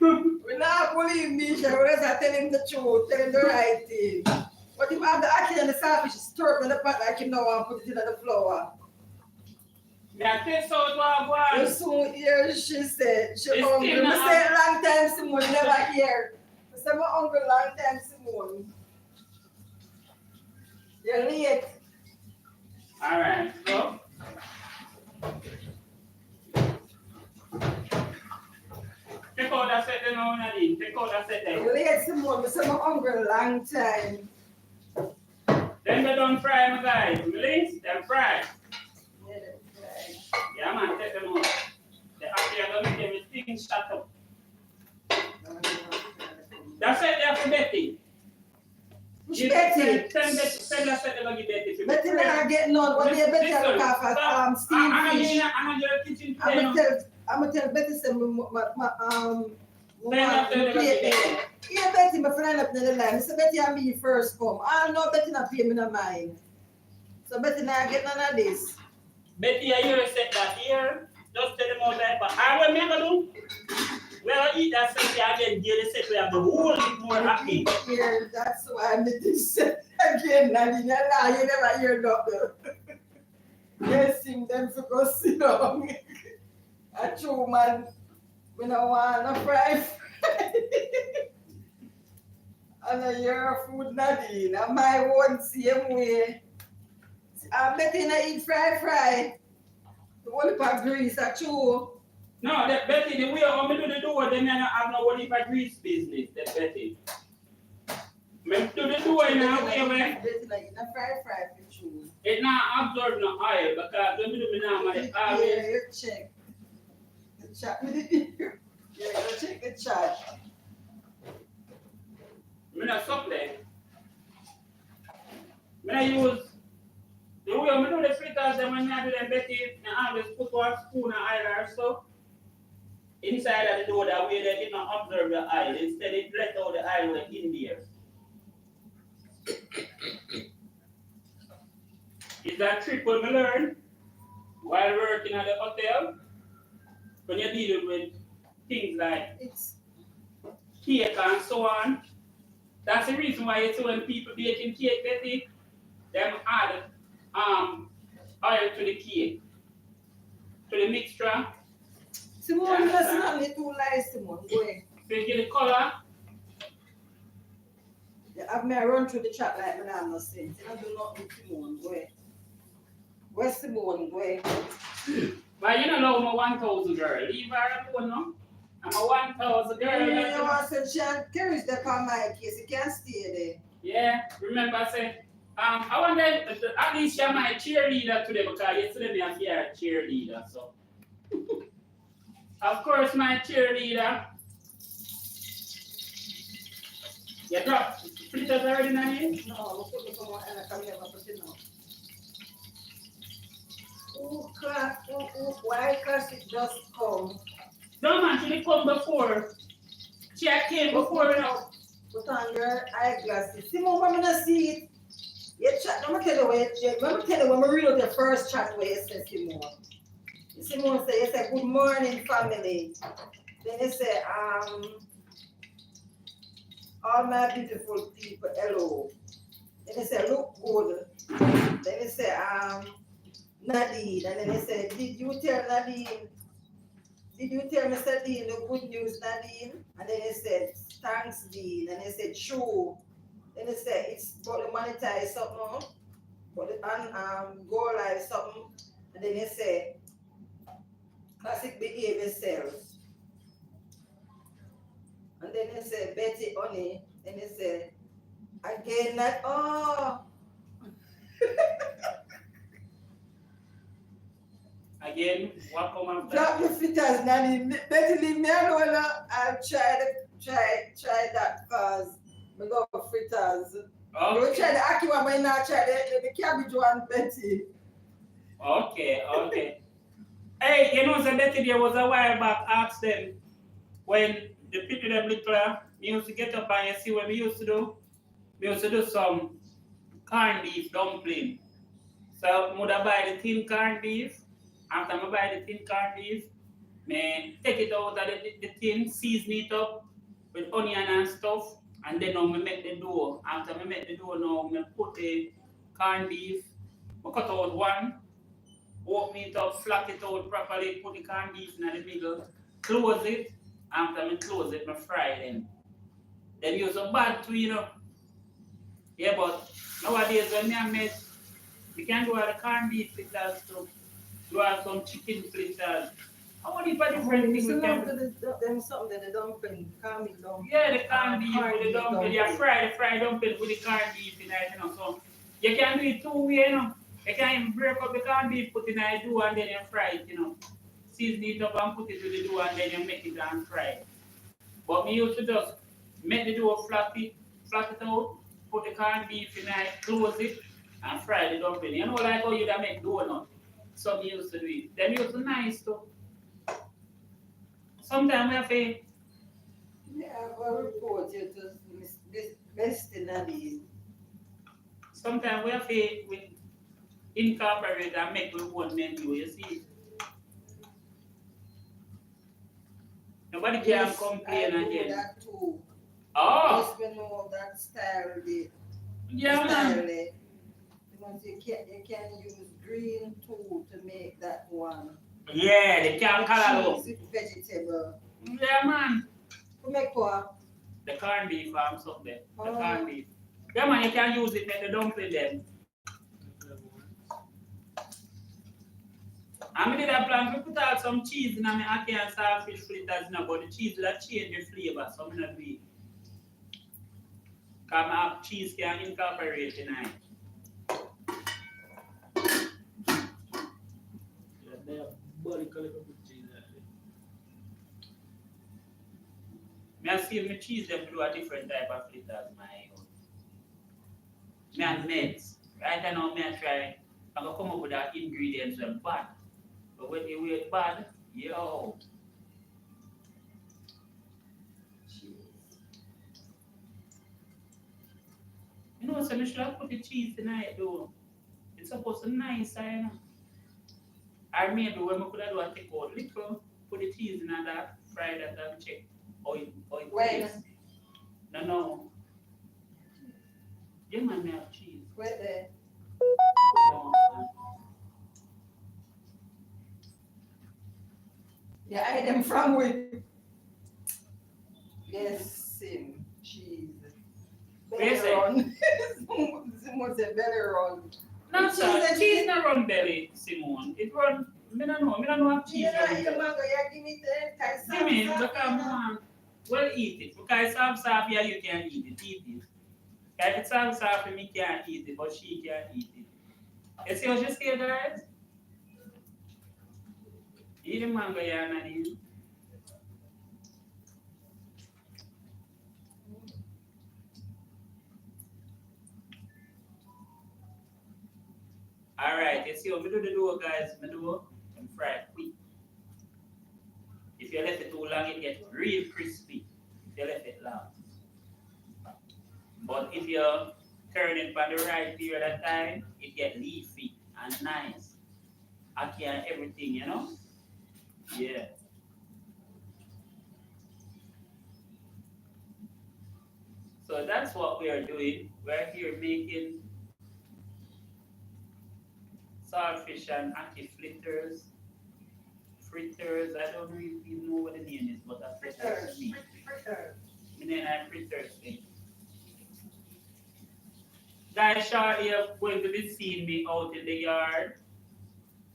We're not bullying Misha, we're just telling him the truth, telling him the right thing. But if I have the Ackee and the Saltfish stir in the pot like him now and put it in the flour. Yeah, this out what You one. soon hear she said, she It's hungry. still I not- say a long time Simone, never hear. I say I'm hungry long time Simone. You're late. Alright, so. Take out that set then now, Nadine. Take out that set there. You're late Simone, I say I'm hungry long time. Then they don't fry, my guys. Release, then fry. Yeah, that's right. Yeah, man, take them out. The after you're going to make everything shut up. That's it there for Betty. Which Betty? Send that set there for Betty. Betty not get none. What they Betty look after steamed I'm fish. in your kitchen today. I'm gonna tell Betty say Send that plate to there. Yeah, Betty, my friend up in the line. So Betty and me first come. I know Betty not pay me no mind. So Betty not get none of this. Betty, I hear set that here. Just tell them all that. But I will never do. Well, eat that set here again. Daily set we have the whole bit more happy. Here, that's why I made this again. Nadine, you lie, you never hear nothing. Yes, him them to go sit down. A true man, we don't want no fry. And your food, Nadine, and my one same way. I bet you not eat fry. The whole part grease, a true. No, that Betty, the way how me do the door, then I don't have no one if I grease business, that Betty. Me do the door in a way where Betty not eat no fry for true. it not absorb no oil because when me do me now, my Yeah, oil. you check. The chat. Yeah, you check the chat. Me not suck there. Me not use the way me do the fritters, then when I do them Betty, I always put one spoon of oil or so. Inside of the door, that way they did not observe the oil. Instead, it let out the oil went in there. It's that trick when we learn while working at the hotel. When you're dealing with things like It's cake and so on. That's the reason why you see when people baking cake, Betty, them add oil to the cake, to the mixture. Simone, that's not me too lies, Simone. Go ahead. So you get the color. You have me run through the chat like me not no sense. You don't do nothing with Simone. Go ahead. Where's Simone? Go ahead. But you don't know my 1,000 girl. Leave her alone, no? I'm a 1,000 girl. You want to say she carries that on my case. You can't stay there. Yeah, remember I said, I wonder at least you're my cheerleader today because yesterday me you're a cheerleader, so. Of course, my cheerleader. You dropped fritters already, Nani? No, we put it on and I come here and put it now. Oh, crap. Oh, why can't it just come? No, man, she didn't come before. She had came before now. Put on your eyeglasses. Simone, when I not see it, you chat. Let me tell you what let me tell you when we read out the first chat where you say Simone. Simone say, you say, good morning, family. Then you say, all my beautiful people, hello. Then you say, look good. Then you say, Nadine. And then you say, did you tell Nadine did you tell Mr. Dean the good news, Nadine? And then he said, thanks, Dean. And he said, true. Then he said, it's about the monetize something, but the go live something. And then he said, classic behavior sells. And then he said, Betty Honey. Then he said, again, that, oh. Again, what come after? Drop the fritters, Nanny. Betty, leave me alone. I'll try that because we go for fritters. Okay. You try the Ackee one, but not try the cabbage one, Betty. Okay. Hey, you know, so Betty, there was a while back, asked them when the people them little, we used to get up and you see what we used to do? We used to do some corned beef dumpling. So, would I buy the thin corned beef? After I buy the thin corned beef, me take it out of the tin, season it up with onion and stuff, and then now me make the dough. After I make the dough now, me put the corned beef, I cut out one, open it up, flat it out properly, put the corned beef in the middle, close it. After I close it, I fry them. Then use a bad too, you know. Yeah, but nowadays when I make, we can do all the corned beef fritters too. Do have some chicken fritters. How many different things we can do? Them something that they dumpling, corned beef dumpling. Yeah, the corned beef with the dumpling. You fry the fried dumpling with the corned beef in it, you know. So you can do it two ways, you know. You can even break up the corned beef, put it in the dough, and then you fry it, you know. Season it up and put it with the dough, and then you make it and fry it. But me used to just make the dough flat it out, put the corned beef in it, close it, and fry the dumpling. You know, like how you da make donut. Some used to do it. Them used to nice too. Sometimes we have to. Yeah, I will report you to best in Nadine. Sometimes we have to incorporate and make our own menu. You see. Nobody can complain I do again. that too. Oh. Yes, we know that style there. Yeah, man. Because you can use green too to make that one. Yeah, they can color Cheese with vegetable. Yeah, man. To make what? The corned beef farms up there. The corned beef. Yeah, man, you can use it, make the dumpling them. I did a plan to put out some cheese in my Ackee and Saltfish Fritterz, but the cheese will change the flavor, so I'm not doing it. Because my cheese can incorporate in it. I see my cheese them do a different type of fritters, my own. Me and mates. Right now, me I try. I'm gonna come up with that ingredients that bad. But when they weigh bad, yo. You know, so I should have put the cheese in it though. It's supposed to be nice, you know. I maybe when I could have do a take out little, put the cheese in that, fry that and check. Oil Wait. No. Yeah, man, have cheese. Wait there. Yeah, I them from with. Yes, same cheese. Better run. Someone said better run. No, sir. Cheese not run belly, Simone. It run. I don't know have cheese. Yeah, you mango, yeah, give me the Give me, because man, well eat it. Because it's soft, yeah, you can eat it. Eat it. If it's soft, me can't eat it, but she can eat it. You see what she say, guys? Eat the mango, yeah, Nadine. Alright, you see what we do the dough, guys? The dough and fry it quick. If you left it too long, it gets real crispy. If you left it long. But if you turn it by the right period of time, it gets leafy and nice. Ackee and everything, you know? Yeah. So that's what we are doing. We're here making saltfish and Ackee fritters, Fritterz. I don't really even know what the name is, but that's it. Fritterz. Me. Fritterz. My name is Fritterz. Guys, shortly are going to be seeing me out in the yard.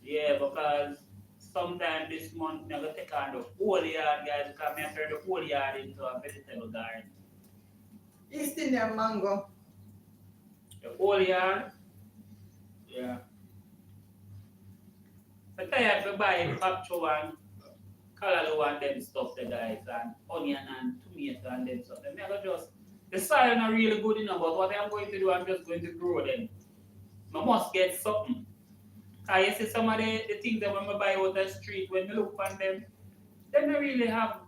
Yeah, because sometime this month I'm going to take on the whole yard, guys, because I turn the whole yard into a vegetable garden. East Indian mango. The whole yard. Yeah. I'm tired of buying capture and callaloo and them stuff, the guys, and onion and tomato and them stuff. I'm going to just, the soil not really good enough, but what I'm going to do, I'm just going to grow them. I must get something. I see some of the things that when I buy out the street, when I look on them, they don't really have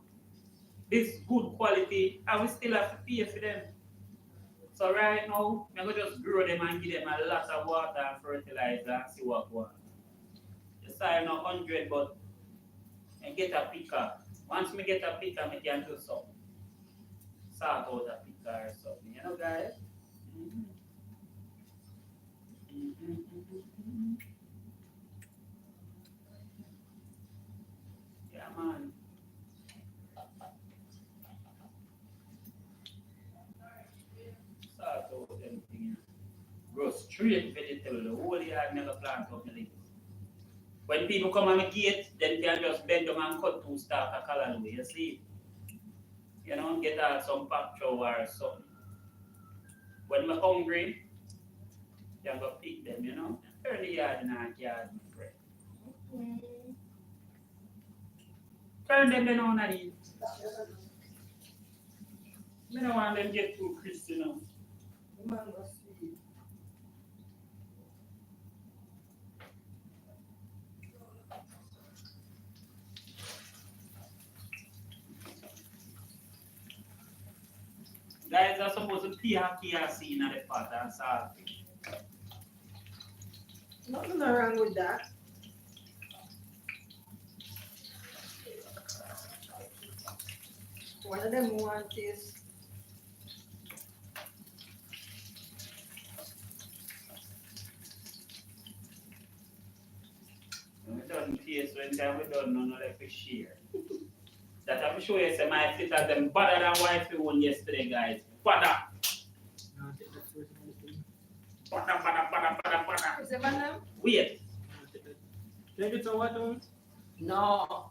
this good quality, and we still have to pay for them. So right now, I'm going to just grow them and give them a lot of water and fertilizer and see what goes. The soil not 100, but I get a picker. Once I get a picker, I can do something. Sort out a picker or something, you know, guys? Yeah, man. Sort out everything. Grow straight vegetable. The whole yard never plant up the leaves. When people come on the gate, then they can just bend them and cut two stalks of callaloo. You see? You know, get out some pack or something. When I'm hungry, you can go pick them, you know. Turn the yard in our yard, my friend. Turn them down on it. I don't want them to get too crispy, you know. Mango sweet. Guys are supposed to pee Ackee and seed in the pot and salt. Nothing wrong with that. One of them want is We don't taste when time we don't know like we share. That I'm sure you say my sisters them better than wife we won yesterday, guys. Better. Better. is it my name? Wait. Can I get some water? No.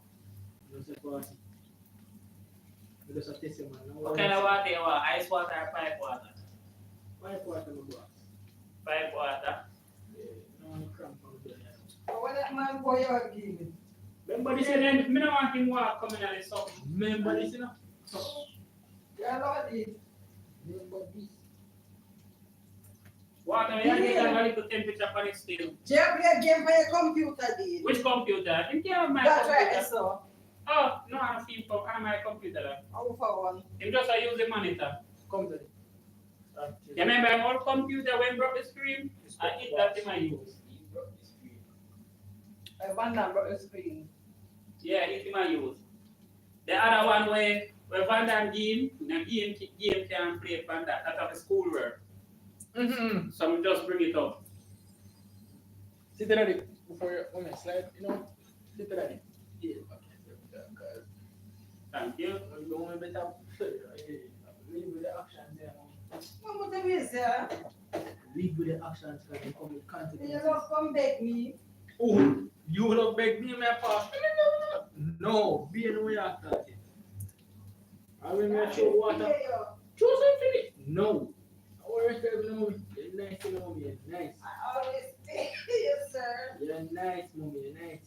No, c'est pas assez. Je dois sortir ce man. What kind of water you want? Ice water or pipe water? Pipe water no box. Pipe water. No cramp on the bed. But what that man boy you give me? Remember this and then I don't want him walk coming out of something. Remember this, you know? Yeah, Lord, it. Remember this. Water, you get a little temperature for it still. Jeff, play a game for your computer, dude. Which computer? I think you have my That's right, computer. so. Oh, no, I don't see for my computer. I'll for one. You just use the monitor. Come to it. You remember my old computer when broke the screen? I hit that in my use. I want that brought the screen. Yeah, it's in my use. The other one where Van Damme game can play Van Damme. That's of the schoolwork. Mm-hmm. So we just bring it up. Sit down it before you when I slide, you know? Sit down it. Yeah, okay. Thank you. I'm going better. Leave with the actions there. What the is there? Leave with the actions because they come with You consequences. don't come beg me. Oh, you will beg me, my past. No, be in way after it. I will make sure water. Choose something. No. I always tell you, no, you're nice, you know, you're nice. I always say yes, sir. You're nice, mommy, you're nice.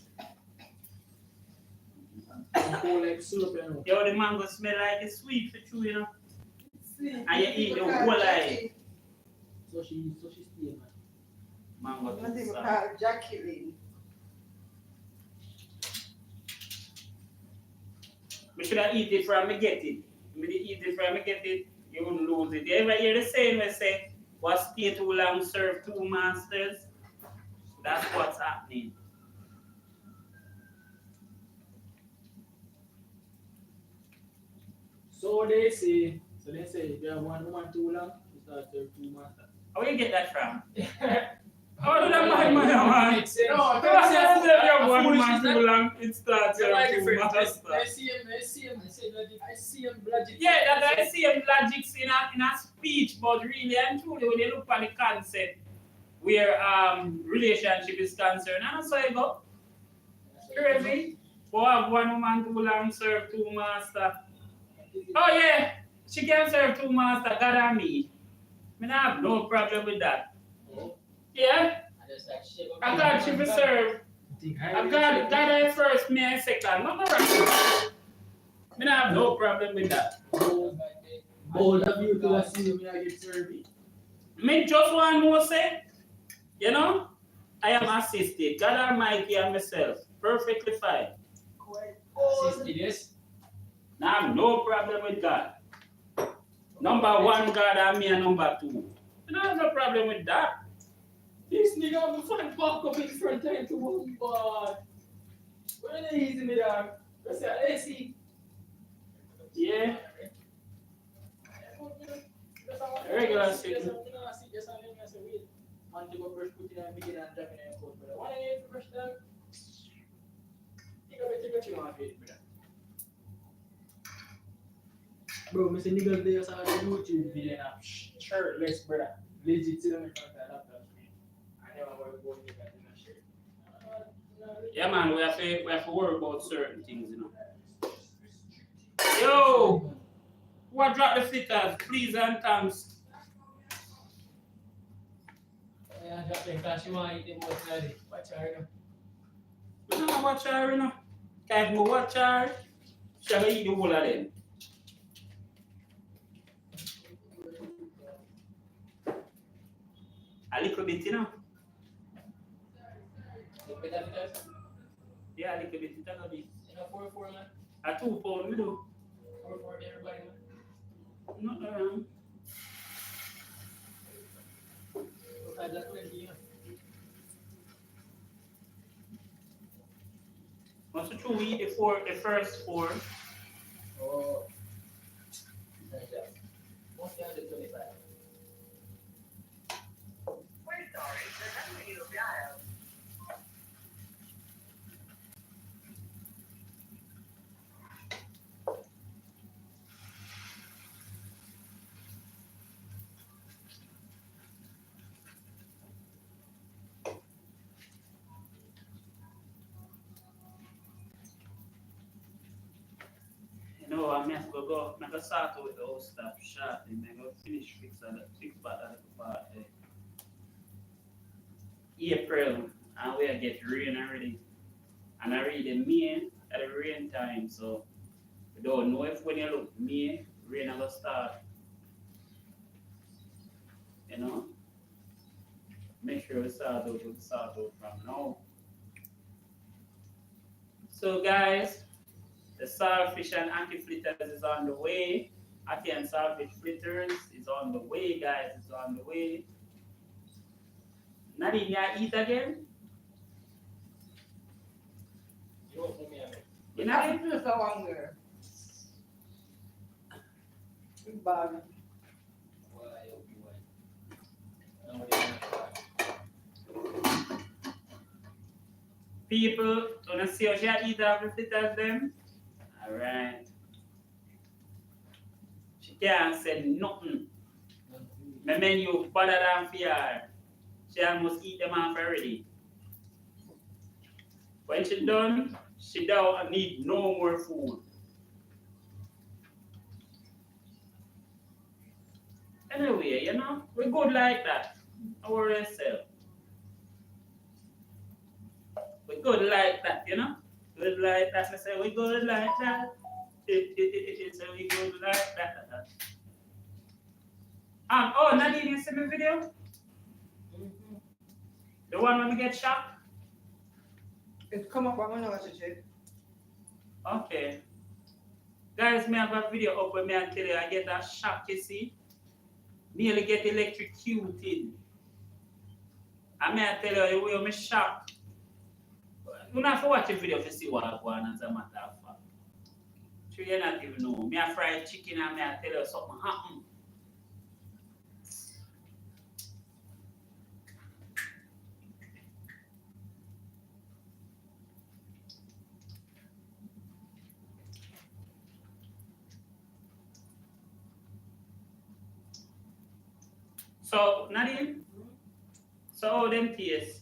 I'm cold like syrup, you know. Yo, the mango smell like it's sweet for you, you know. Sweet. And you eat the whole life. So she stay, man. Mango What do is you call Jacqueline? We should have eat it from me get it. When you eat it from me get it, you wouldn't lose it. You ever hear the saying we say, what stay too long serve two masters? That's what's happening. So they say, if you have one woman too long, you start to serve two masters. How you get that from? Oh, that man, man. No, I said, one man too long, it starts I master. see him, I see him logic. Yeah, that I see him logics in a speech, but really and truly, when you look at the concept where relationship is concerned, and that's how you go. Crazy. But have one woman too long serve two master. Oh yeah, she can serve two master, God and me. I have no problem with that. Yeah, I got you to serve. I got I first, me I second. No problem. I have no problem with that. Bold of you to see me I get served. Me just one more say, you know, I am assisted. God Almighty and myself, perfectly fine. Assisted, yes. Now I have no problem with God. Number one God and me and number two. I have no problem with that. This nigga have a fun back up in front time to one but when they easy me dog. I say, let's see. Yeah. Regular sick. Man to go brush put in and begin and drop in and coat, brother. Why you need to brush them? Take a chill on face, brother. Bro, Mr. Niggas there saw the YouTube video and shirtless, brother. Legit sit on the front of the laptop screen. I never want to go in that in a shirt. Yeah man, we have to worry about certain things, you know. Yo! What drop the flitters, please and thanks. Yeah, drop them because she want to eat them most of it. Watch her, you know. We don't watch her, you know. Can't go watch her. Shall we eat the whole of them? A little bit, you know. Yeah, a little bit, it's a bit. You know, 4-4, man. A 2 pound, we do. 4-4 to everybody, man. Not around. Okay, that's 20, you know. Once we eat the first 4. Oh. Like that. What's the other 25? We're sorry, the number you dialed. You know, I have to go, I can start with the whole stuff shortly, I go finish fix part of the part. April, and we get rain already. And I read the May at the rain time, so we don't know if when you look May, rain will start. You know? Make sure we start out from now. So guys, the saltfish and Ackee Fritterz is on the way. Ackee and Saltfish Fritterz is on the way, guys. It's on the way. Nadine, you eat again? You want for me, I mean. You know? I'm just so hungry. Big bag. Well, I hope you want. Nobody wants. People, wanna see how she eat Ackee Fritterz them? Alright. She can't say nothing. My menu better than for her. She almost eat them off already. When she done, she don't need no more food. Anyway, you know, we good like that. Don't worry yourself. We good like that, you know? Good like that. I say we good like that. So we good like that. Oh, Nadine, you see my video? The one when we get shot? It come up, I'm gonna watch it. Okay. Guys, me have a video up where me I tell you I get a shock, you see? Nearly get electrocuted. And me I tell you the way me shock. You don't have to watch the video to see what I want as a matter of fact. So you not even know. Me a fried chicken and me I tell you something happened. So, Nadine, so how them taste?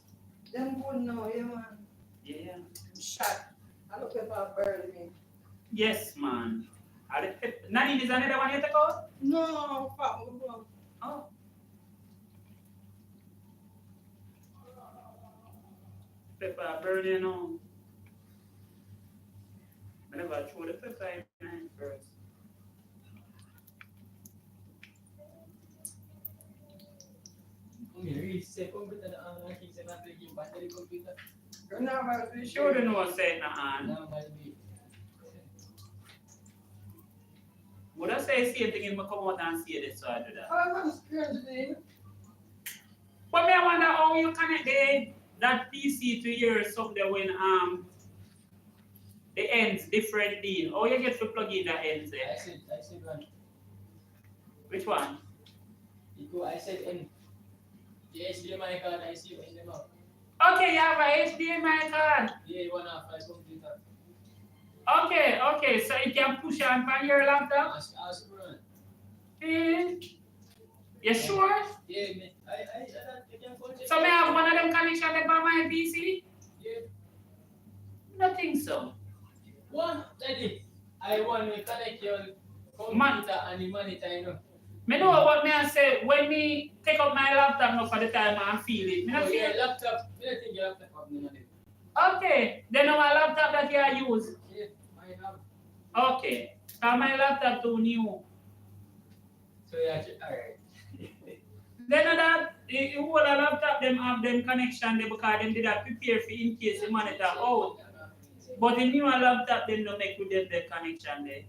Them good now, yeah, man. Yeah. Shot. I look at my bird, me. Yes, man. Nadine, is another one you take out? No, fuck, no. Oh. Pepper burning on. I never throw the pepper in first. Computer battery computer. You're not about to Sure don't know what's saying on. Now might be. Would I say same thing if I come out and see this so I do that? I'm scared today. But me I wonder how you connect that PC to your something when the ends different thing. How you get to plug in the ends there? I said one. Which one? I said N. The HDMI card I see in the mouth. Okay, you have a HDMI card. Yeah, one half I computer. Okay, so you can push on from your laptop? Ask Brian. You sure? Yeah, man. I can phone check. So may I have one of them connection on my PC? Yeah. Nothing so. One, Daddy. I want to connect your computer and the monitor, you know. Me know what me I say when me take up my laptop now for the time and feel it. Me not feel your it. laptop. I don't think your laptop have none of it. Okay, then my laptop that you use. Yeah, I have. Okay, so my laptop too new. So yeah, alright. Then that you hold a laptop, them have them connection there because them did that prepare for in case the monitor out. But the newer laptop them don't make with them the connection there.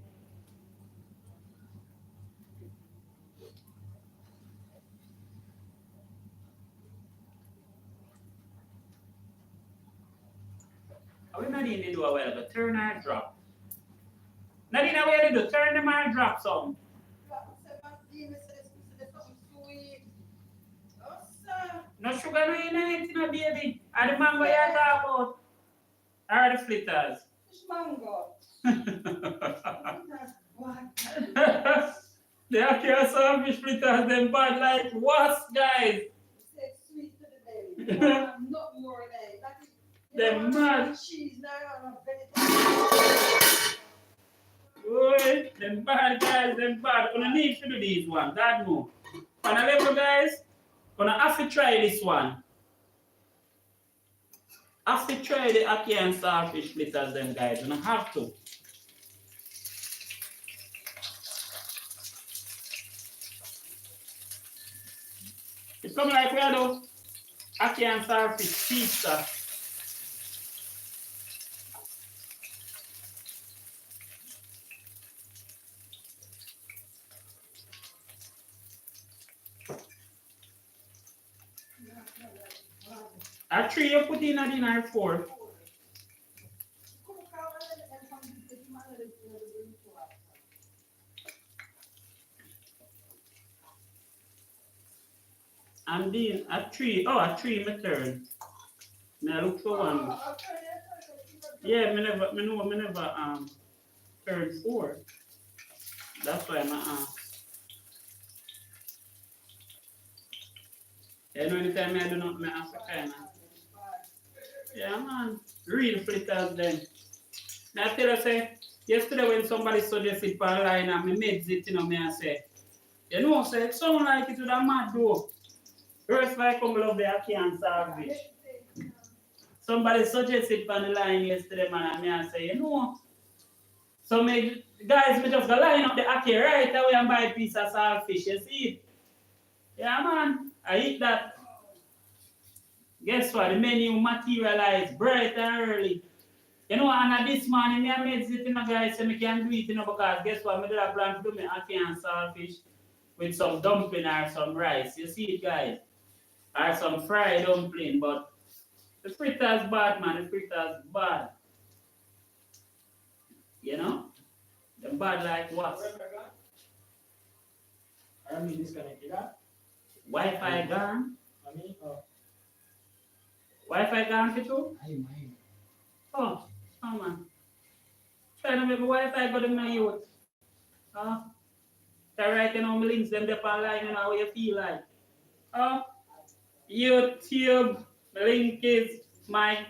Are we not in the do a while ago? Turn or drop? Nadine, how you do? Turn them or drop some? No sugar no in it, no baby. Are the mango you talk about? Or the fritters? Which mango? What? The Ackee And Saltfish Fritterz, them bad like wasp, guys. It's sweet to the belly. Not more than that. Them mad. Cheese now on a Boy, them bad guys, them bad. Gonna need to do these ones, that no. On a level, guys, gonna have to try this one. Have to try the Ackee And Saltfish Fritterz, them guys. Gonna have to. It's something like we do Ackee And Saltfish pizza. A 3 you put in a dinner 4. And then a 3, a 3 my turn. Now look for one. Yeah, me never turn 4. That's why I'm you know anytime I do not my African. Yeah man, real fritters then. Now I tell you say, yesterday when somebody suggested for line and me made it, you know, me I say, you know, say it sound like it would have mad though. First I come love the Ackee And Saltfish. Somebody suggested for the line yesterday, man, and me I say, you know. So me guys, me just go line up the Ackee right away and buy a piece of saltfish, you see? Yeah man, I eat that. Guess what? The menu materialized bright and early. You know, and this morning I made it, you know, guys, so I can do it, you know, because guess what? I did a plan to do my Ackee And Saltfish with some dumpling or some rice. You see it, guys? Or some fried dumpling, but the fritters bad, man. The fritters bad. You know? They're bad like what? I mean disconnected that. Wi-Fi gone? I mean, Wi-Fi gone for you? mine. Oh man. Trying to make my Wi-Fi go to my youth. Try writing on my links, them up online, you know how you feel like. YouTube link is my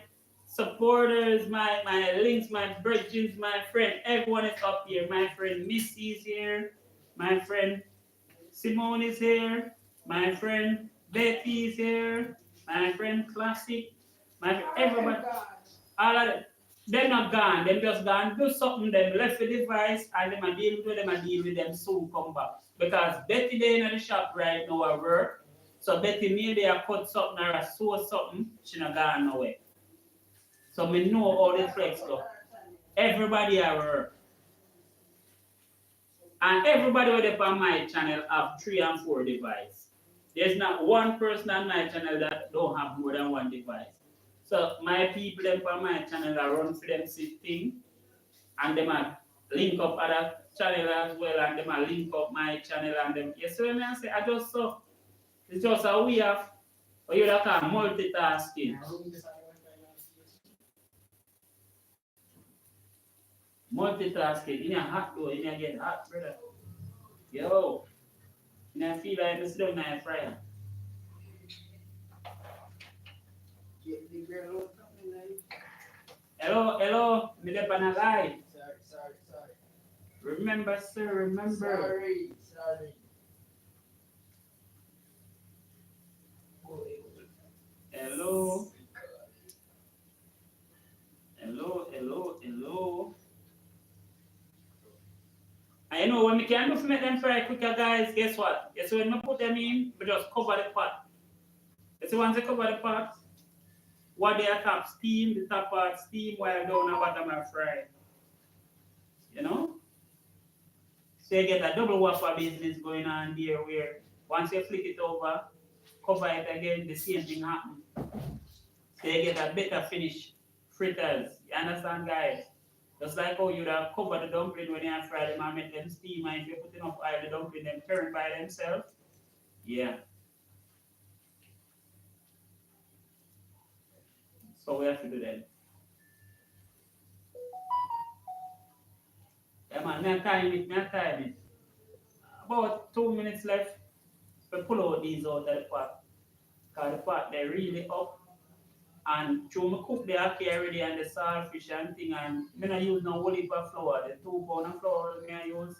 supporters, my links, my bridges, my friend. Everyone is up here. My friend Missy is here. My friend Simone is here. My friend Betty is here. My friend Classic. My friend, everybody. All of them. They're not gone. Them just gone do something. Them left the device and them a deal with them. A deal with them soon come back. Because Betty they in the shop right now at work. So Betty maybe I cut something or I sew something. She not gone nowhere. So me know all the flex go. Everybody at work. And everybody with on my channel have 3 and 4 devices. There's not one person on my channel that don't have more than 1 device. So my people them on my channel are run for them thing, and them are link up other channel as well, and them are link up my channel and them. Yes, so I say I just so it's just a way of or you that call multitasking. Multitasking in a hot door, in a get hot, brother. Yo, and I feel like it's still my fryer. Hello, me dey on a live. Sorry. Remember, sir, remember. Sorry. Hello. I know when we can do to make them fry quicker, guys, guess what? Guess when we put them in, we just cover the pot. You see once they cover the pot, what they are top steam, the top part steam while down the bottom are fried. You know? So you get a double waffle business going on there where once you flick it over, cover it again, the same thing happens. So you get a better finish fritters. You understand, guys? Just like how you'd have covered the dumpling when you have fried them and make them steam, and if you put enough oil, the dumpling them turn by themselves. Yeah. So we have to do that. Yeah, man, me time it. About 2 minutes left. We pull out these out of the pot. Because the pot, they're really up. And through me cook the ackee already and the saltfish and thing, and I don't use no whole heap of flour. The 2 pound of flour, I use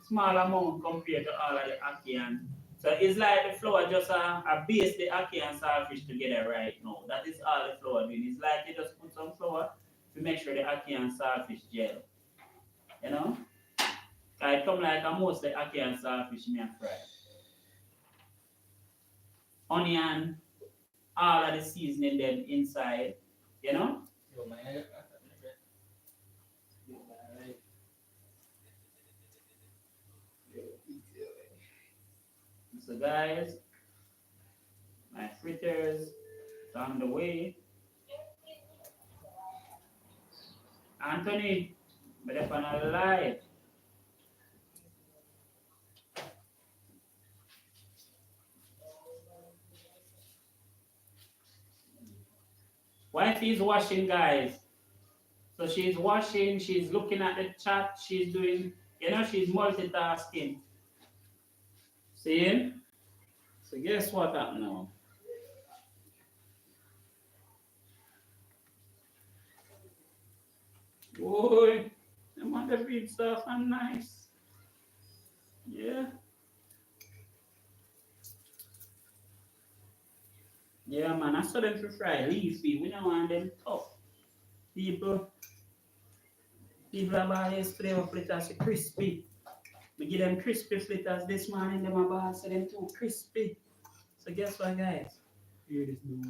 small amount compared to all of the ackee. And so it's like the flour just a base the ackee and saltfish together right now. That is all the flour doing. It's like you just put some flour to make sure the ackee and saltfish gel. You know? It come like a most the ackee and saltfish me fry. Onion, all of the seasoning them inside, you know? So guys, my fritters is on the way. Anthony, but if I'm not live. Wife is washing, guys. So she's washing, she's looking at the chat, she's doing, she's multitasking. See? So guess what happened now? Boy, the mother feed stuff and nice. Yeah. Yeah, man, I saw them to fry leafy. We don't want them tough. People about yesterday were fritters crispy. We give them crispy fritters this morning. Them about so them too crispy. So guess what, guys? Here is doing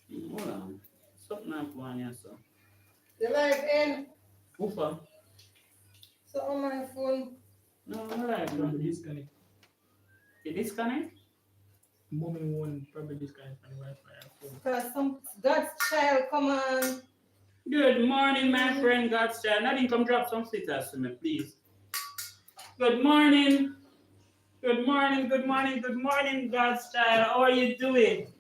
Hold on. Something I'm going here, so. The live end. Woofa. So on my phone. No, live. Probably disconnect. You disconnect? Mommy won't probably disconnect from the Wi-Fi. Because some God's child come on. Good morning, my friend God's child. Nadine, come drop some fritters to me, please. Good morning. Good morning, God's child. How are you doing?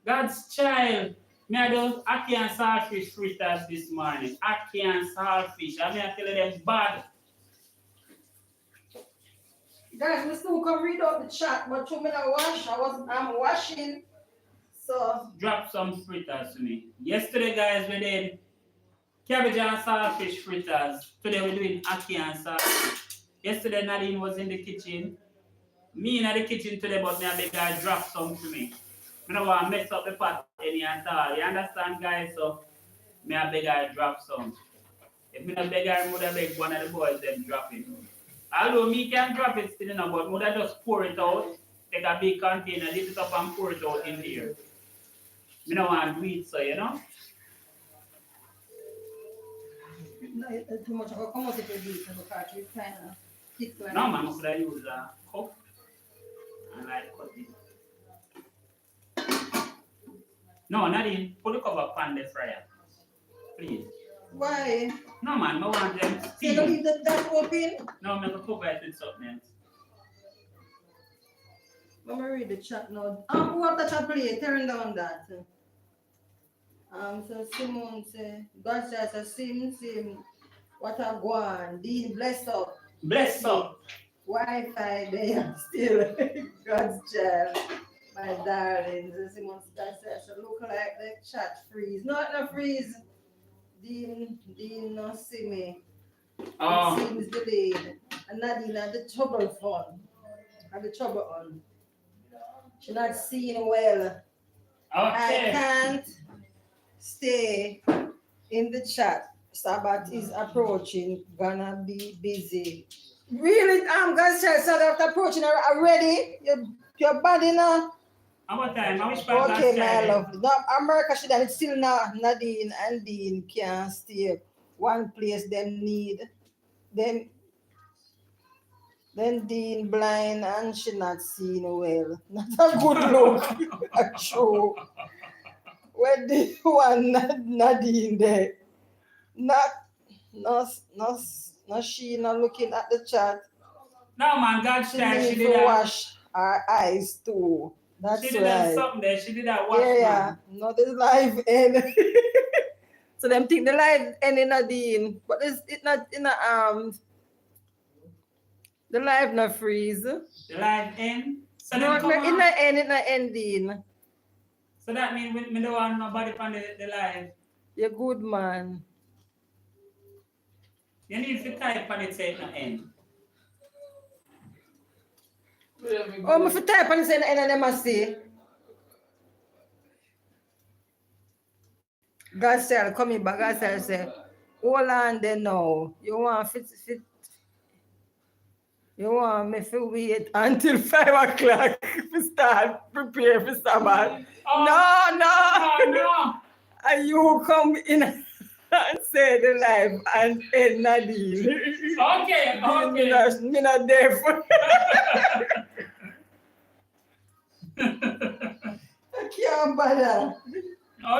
God's child. Me I do ackee and saltfish fritters this morning. Ackee and saltfish. I mean I tell them bad. Guys, we still come read out the chat, but you mean I wash? I'm washing. So Drop some fritters to me. Yesterday, guys, we did cabbage and saltfish fritters. Today, we're doing ackee and saltfish. Yesterday, Nadine was in the kitchen. Me in the kitchen today, but me a beg her drop some to me. I don't want to mess up the pot any at all. You understand, guys? So, me a beg her drop some. If me not beg her, I would beg one of the boys them drop it. Although me can drop it still, but would I just pour it out, take a big container, lift it up and pour it out in here. Me don't want to do it, so you know. no, it's too much. I'll come out with the beat because you kind of thick like No man, could I use a cup and I cut it. No, Nadine, put the cover on the fryer. Please. Why? No man, I want them You don't steam. leave that open? No, make a cover it with something else. Let me read the chat now. What the chat play? Turn down that. So Simon say, God says, Sim, what a go on. Dean, bless up. Bless up. Wi-Fi there still. God's child. My darling. So Simon God says, look like the chat freeze. Not no freeze. Dean no see me. Oh. It seems delayed. And Nadine had the trouble phone. Had the trouble on. She not seeing well. I Okay. can't stay in the chat. Sabbath is approaching. Gonna be busy. Really? I'm gonna say Sabbath approaching already. Your body now. How about time? I wish back Okay, my last love. No, America should have still now. Nadine and Dean can't stay one place. Them need. Then Dean blind and she not seeing well. Not a good look. True. Where the one Nadine there? No, she not looking at the chat. No man, God's She child, she need did to that. wash her eyes too. That's She did that right. something there. She did that wash Yeah. No, the live end. So them think the live end in Nadine, but it's not in the the live not freeze. The live end. So No, then come in on. the end, it's not ending. So that means we don't want nobody on the live. You're good man. You need to type on it say it no end. Oh, my type and say and I must say. God said, coming back, God said, say, hold on then now. You want fit. You want me to wait until 5 o'clock to start prepare for Sabbath. Oh, No. no. And you come in and say the live and end Nadine. Okay. Me not there for I can't bother.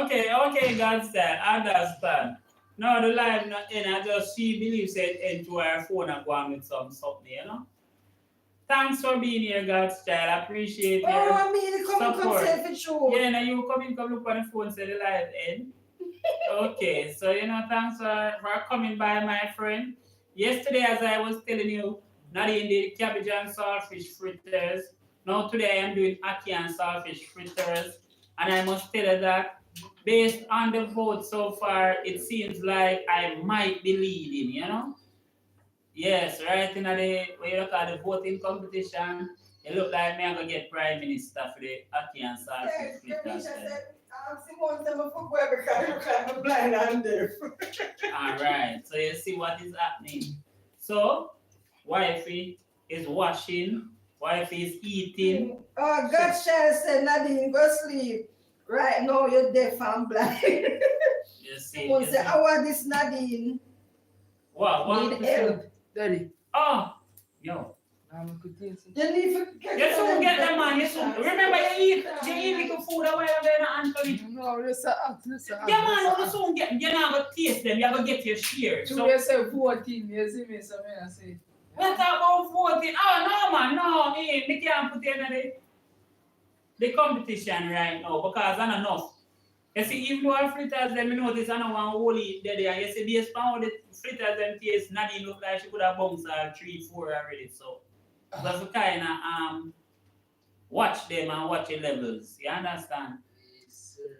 Okay, God's that. I understand. No, the live not end. I just she believes it into her phone and go on with something, you know. Thanks for being here, God's child. I appreciate you. Oh, I mean, come Support. say for sure. Yeah, now you come look on the phone, say the live end. Okay, so thanks for coming by, my friend. Yesterday, as I was telling you, Nadine did cabbage and saltfish fritters. Now today I am doing ackee and saltfish fritters. And I must tell you that based on the vote so far, it seems like I might be leading, you know? Yes, right in the when you look at the voting competition, it look like me I'm gonna get Prime Minister for the ackee and saltfish fritters. I'm blind and deaf. Alright, so you see what is happening. So, wifey is washing, wifey is eating. Oh, God shall say, Nadine, go sleep. Right now, you're deaf and blind. You see. Someone say, I want this Nadine. What? Need help. Daddy, Oh, yo. I'm cooking some. You need to You soon get them, man. You soon. Remember, you eat little food a while ago, Anthony. No, listen up. Yeah, man, you soon get. You're not gonna taste them. You're gonna get your share. To So, yourself 14, you see me, so I say. what about 14? Oh, no, man, no. Me can't put in the competition right now because I'm enough. You see, even though I fritters them, you notice I don't want to hold it there. And you see, based on how the fritters them taste, Nadine look like she could have bounced 3, 4 already. So, But we kind of watch them and watch the levels. You understand? Yes, sir.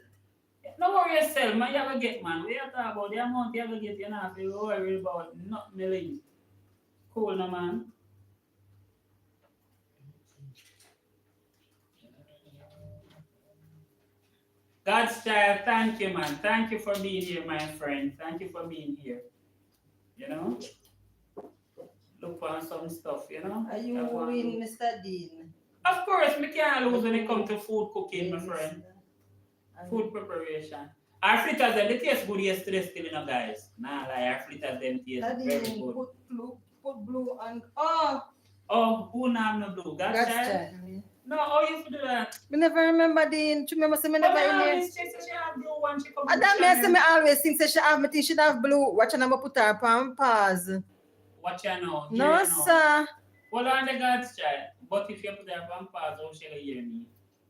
No worry yourself, man. You have to get, man. We are talking about the amount you have to get. You don't have to worry about not million. Cool, no, man. God's child, thank you, man. Thank you for being here, my friend. Thank you for being here. You know? Look for some stuff, you know? Are you in, Mr. Dean? Of course, me can't lose when it comes to food cooking, my friend. And Food preparation. Our fritters, them, they taste good yesterday still, you know, guys. Nah, like, our fritters, them taste Daddy, very good. put blue and Oh, who now no blue? God's God's child? child. No, how you do that? Me never remember Dean. You remember say me never in there. She said she have blue one, she come And that me say me always think say she have me think she have blue. Watch and I'ma put her on pause. Watch you know. No hear you know. sir. Well, on the God's child. But if you put her on pause, how she gonna hear me?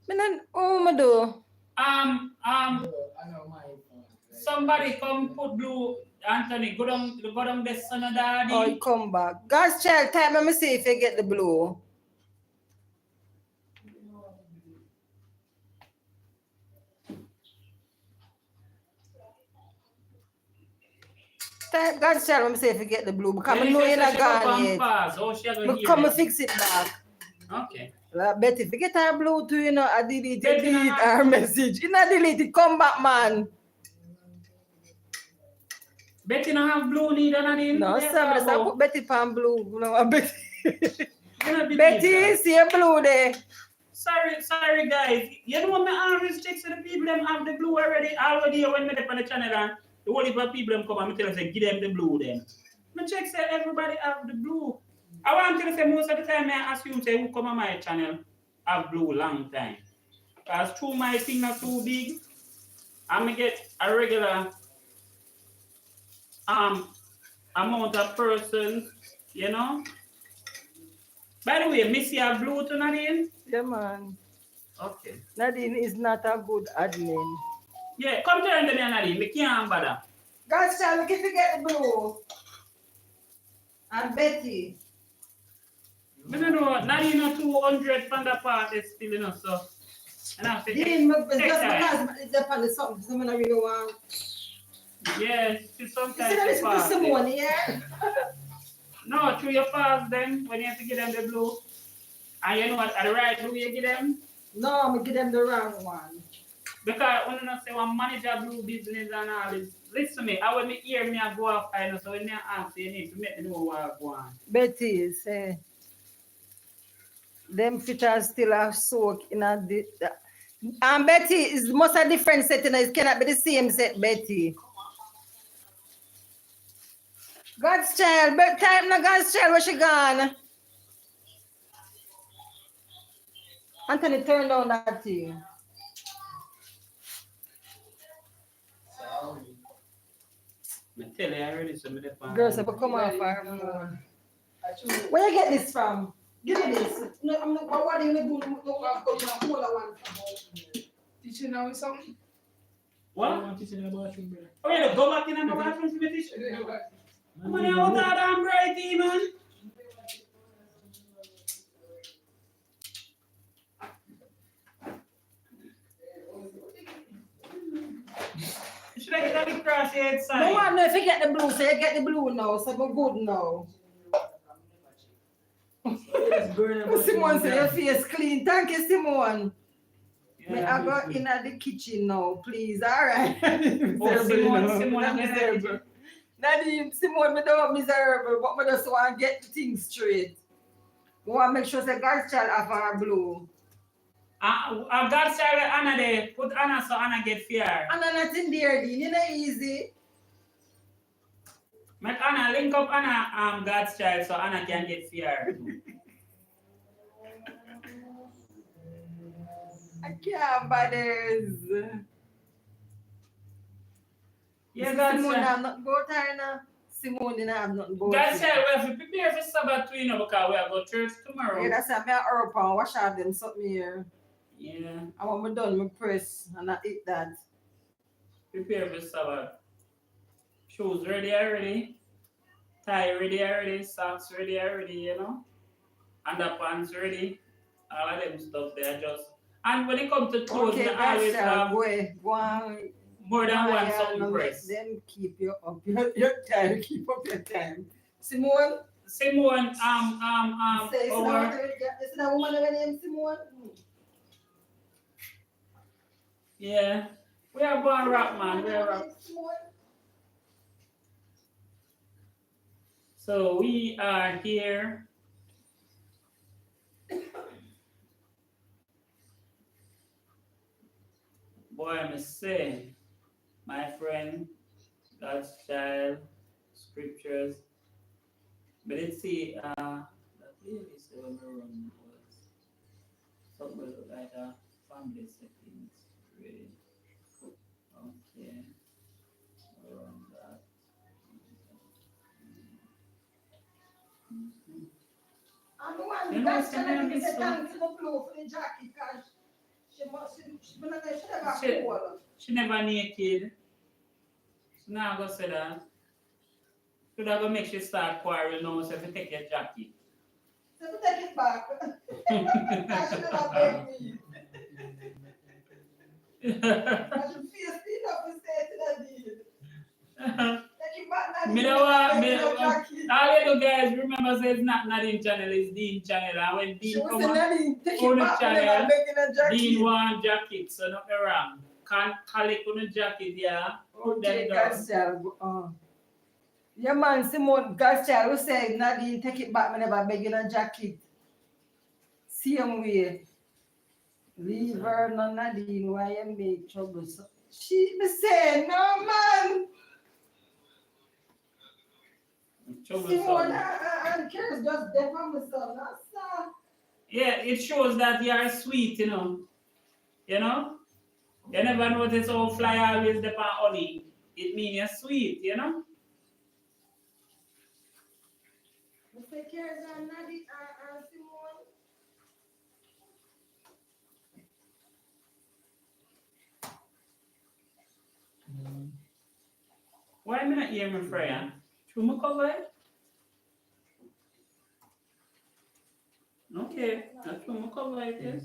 Me then me do. I know my phone. Somebody come put blue. Anthony, go down the son of daddy. Oh, you come back. God's child, time let me see if you get the blue. God's child, let me see if you get the blue. Because I know you're not gone yet. But come and fix it back. Okay. Betty, if you get her blue too, you know, I delete Betty, no, her message. You not delete it, come back, man. Betty no have blue neither, Nadine. No, Yes, sir, but I I'll put Betty pan blue. No, Betty. You know, Betty, see a blue there. Sorry, guys. You know what? I always check so the people them have the blue already when me on the channel and the whole heap of people them come and me tell us say give them the blue then. Me check say everybody have the blue. I want to say most of the time I assume say who come on my channel have blue long time. Because through my thing not too big, I'm gonna get a regular amount of persons, you know. By the way, Missy have blue to Nadine? Yeah, man. Okay. Nadine is not a good admin. Yeah, come turn to me, Nadine. Me can't bother. God's child, look if you get the blue. And Betty. I don't know, Nadine are 200 from the part is still, you know, so. And I have to Dean, just take time. because it's up on the something, someone I really want. Yeah, she You sometimes see that it's fast. some money, yeah? No, through your fast then, when you have to give them the blue. And you know what, at the right blue you give them? No, I'm give them the wrong one. Because when you say one manager blue business and all this, listen to me, I when me hear me I go off, I know, so when I ask you need to make me know what I go on. Betty, say, them fitters still have soak in a and Betty is most a different setting. It cannot be the same set, Betty. God's child, but time na God's child, where she gone? Anthony, turn down that thing. I tell you already, so me the fan. Girls have come off her phone. Where you get this from? Give me this. No, I'm not. What do you do? Teaching now is something? What? I'm teaching in the bathroom, brother. Oh yeah, go back in the bathroom to me teach. Man, you out that damn brighty, man. Should I get that across the head side? No one know if you get the blue, so you get the blue now, so I'm good now. Simone say your face clean. Thank you, Simone. I go in at the kitchen now, please. All right. Oh, Simone, Miserable. Nadine, Simone, me don't miserable, but me just want to get the things straight. I want to make sure the God's child have her blue. God's child Anna there. Put Anna so Anna get fear. Anna not in there, Dean. You know easy. Make Anna link up Anna God's child so Anna can get fear. I can't bothers. Yeah, God's Simone child. have nothing about her now. Simone didn't have nothing about God's her. child, we have to prepare for Sabbath too, you know, because we are going to church tomorrow. Yeah, that's why I herb and wash out them something here. Yeah, And when I'm done, I press and I eat that. prepare for Sabbath. Shoes ready already. Tie ready already. Socks ready already, you know. underpants ready. All of them stuff there just. And when it comes to clothes, Okay, I always that's have go on. more than one Yeah, something no, press. Then keep your up your time, keep up your time. Simone, Simone, say our it's a woman named Simone. yeah, we are born rap man, we are rap. So we are here. Boy, I must say, my friend, God's child, scriptures. But let's see, the playlist that we run was something like a family settings. Really. Okay. Run that. Mhm. And the one You know, that's some gonna of be this the one- thanks to the blue for the jacket because she never She- cool. She never naked. So now I'm gonna say that. Could I go make she start quarrel now so if you take your jacket? So we take it back. Because she never beg me. I should feel enough to say to the deal. Take it back now. Me know what, me Take know your what. jacket. All you guys remember say it's not Nadine channel, it's Dean channel. And when She Dean was come saying, on, Nadine, take on it the back. We channel, never begging a jacket. Dean want jacket, so not me wrong. Can't collect on the jacket, yeah. Put Okay, them down. God's child. Yeah, man, Simone, God's child, we say, Nadine, take it back. We never begging a jacket. Same way. Leave her, no Nadine, why you make trouble? So she be saying, no man. Trouble Simone son. and Kirst just deaf on my son. That's Yeah, it shows that you are sweet, you know. You know? You never notice how fly always depend on honey. It means you're sweet, you know? we say Kirst and Nadine and Simone. Why am I not hearing my prayer? Through my cover? Okay, that's through my cover it is.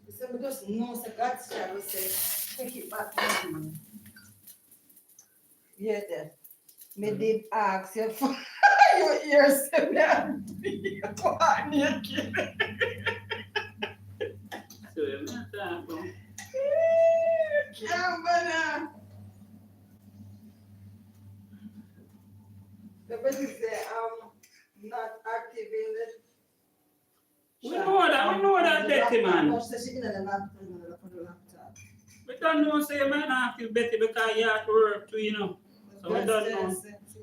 We say, we just know, say God's child, we say, take it back. Nadine. Yeah, there. Me did ask you for your ears to me and be one naked. So I'm not talking. Camera. The person say not active in the. We know that Betty man. No, she in the laptop. We don't know say man active Betty because you have to work too, you know. So we don't know.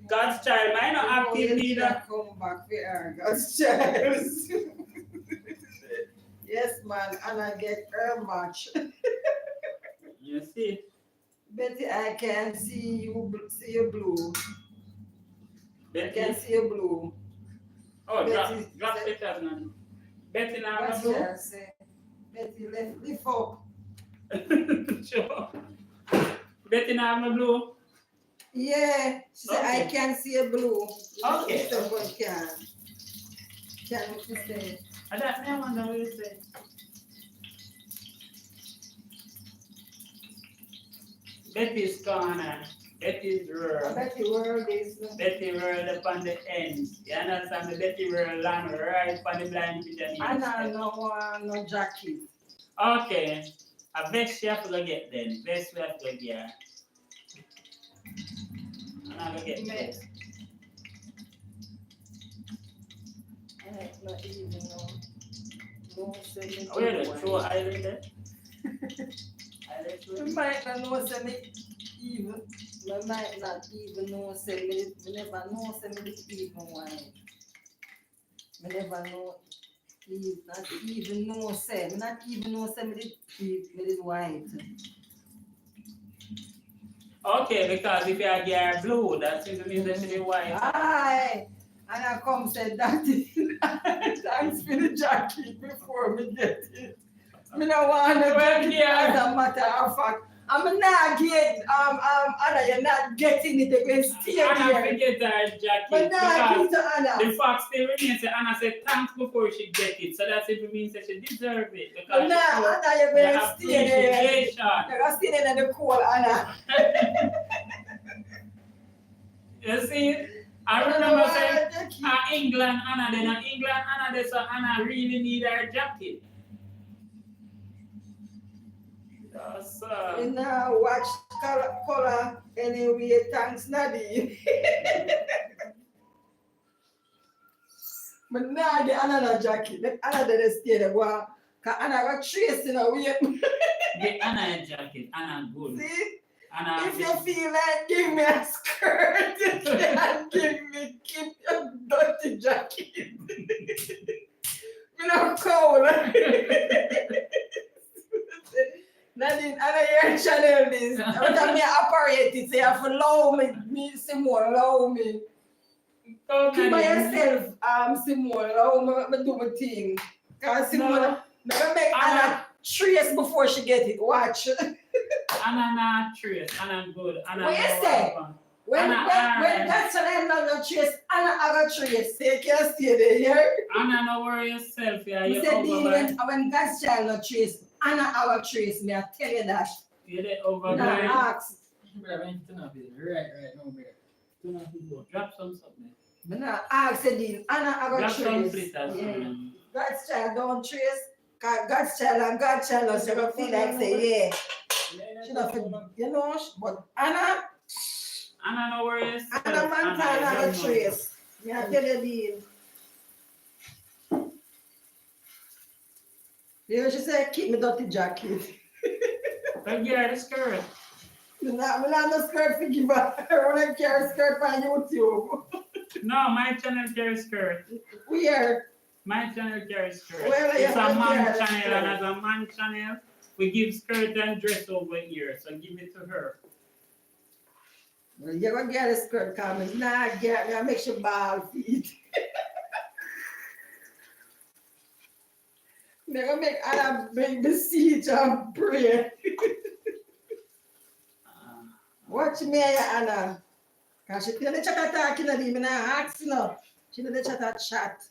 God's child, mine not active neither. Come back for her, God's child. Yes, man, and I get her match. You see? Betty, I can see you blue. I can Betty. see you blue. Oh, Betty, drop it as man. Betty now What's blue. her say? Betty, lift up. Sure. Betty now my blue. Yeah, she said, I Okay. can see a blue. Okay. Someone can. Can you say? And that name on the way say. Betty's corner. Betty's I world. bet the word is. Betty world upon the ends. You understand the Betty world land right upon the blind pigeon. I don't know no jacket. Okay. A vest you have to go get then. Vest we have to go get. And I'm gonna get vest. I don't even know. No, say Oh, yeah, the true island there. You might not know, say me even. You might not even know, say me. Me never know, say me even white. Me never know. Not even know, say. Me not even know, say me did white. Okay, because if you are gear blue, that seems to mean that she be white. Aye. And I come said that thanks for the jacket before me get it. Me no want to Well, get it yeah. as a matter of fact. I'm not get Anna, you're not getting it. They're going to stay Anna here. forget her jacket But now because give it to Anna. the fact still remains that Anna said thanks before she get it. So that simply means that she deserve it But because now she Anna, you're the going to stay there. appreciation. You're going to stay there in the cold, Anna. You see? I remember saying England Anna then England Anna then so Anna really need her jacket. Yes, You know, watch color anyway, thanks Nadine. But now the another jacket, the another they stay there, wow. Cause Anna got trace in a way. Get Anna a jacket, Anna good. See? Anna If you feel like give me a skirt, you can keep your dirty jacket. Me not cold. Nadine, I hear channel this. Every time me operate it, say you have to allow me, Simone, allow me. Keep by yourself, Simone, allow me do my thing. Cause Simone, never make Anna trace before she get it. Watch. Anna not trace, Anna good. Anna What you say? When that channel not no trace, Anna have a trace. So you can stay there, yeah? Anna no worry yourself, yeah. You You said over when God's child not trace, Anna have a trace. Me I tell you that. you there over Now there. ask. Brother, I'm turn off it. Right now, brother. Turn off it, bro. Drop some something. Me now ask Dean, Anna have a Drop some trace. fritters. Yeah. God's child don't trace. Cause God's child and God's child so don't feel like say yeah. She not feel, you know, but Anna Anna no worry yourself. Anna man Anna, you have a don't know. trace. Me I tell you Dean. Yeah, she said keep me dirty jacket. But yeah, the skirt. Me not no skirt for give her. I want to carry skirt on YouTube. No, my channel carries skirt. Where? My channel carries skirt. Well, It's yeah, a man yeah, channel, skirt. and as a man channel, we give skirt and dress over here. So give it to her. Well, you're gonna get a skirt coming. Nah, get me. I make sure ball feet. They're gonna make Anna bring the seat and pray. Watch me, Anna. Cause she didn't chat talking to me. Now ask no. She didn't chat.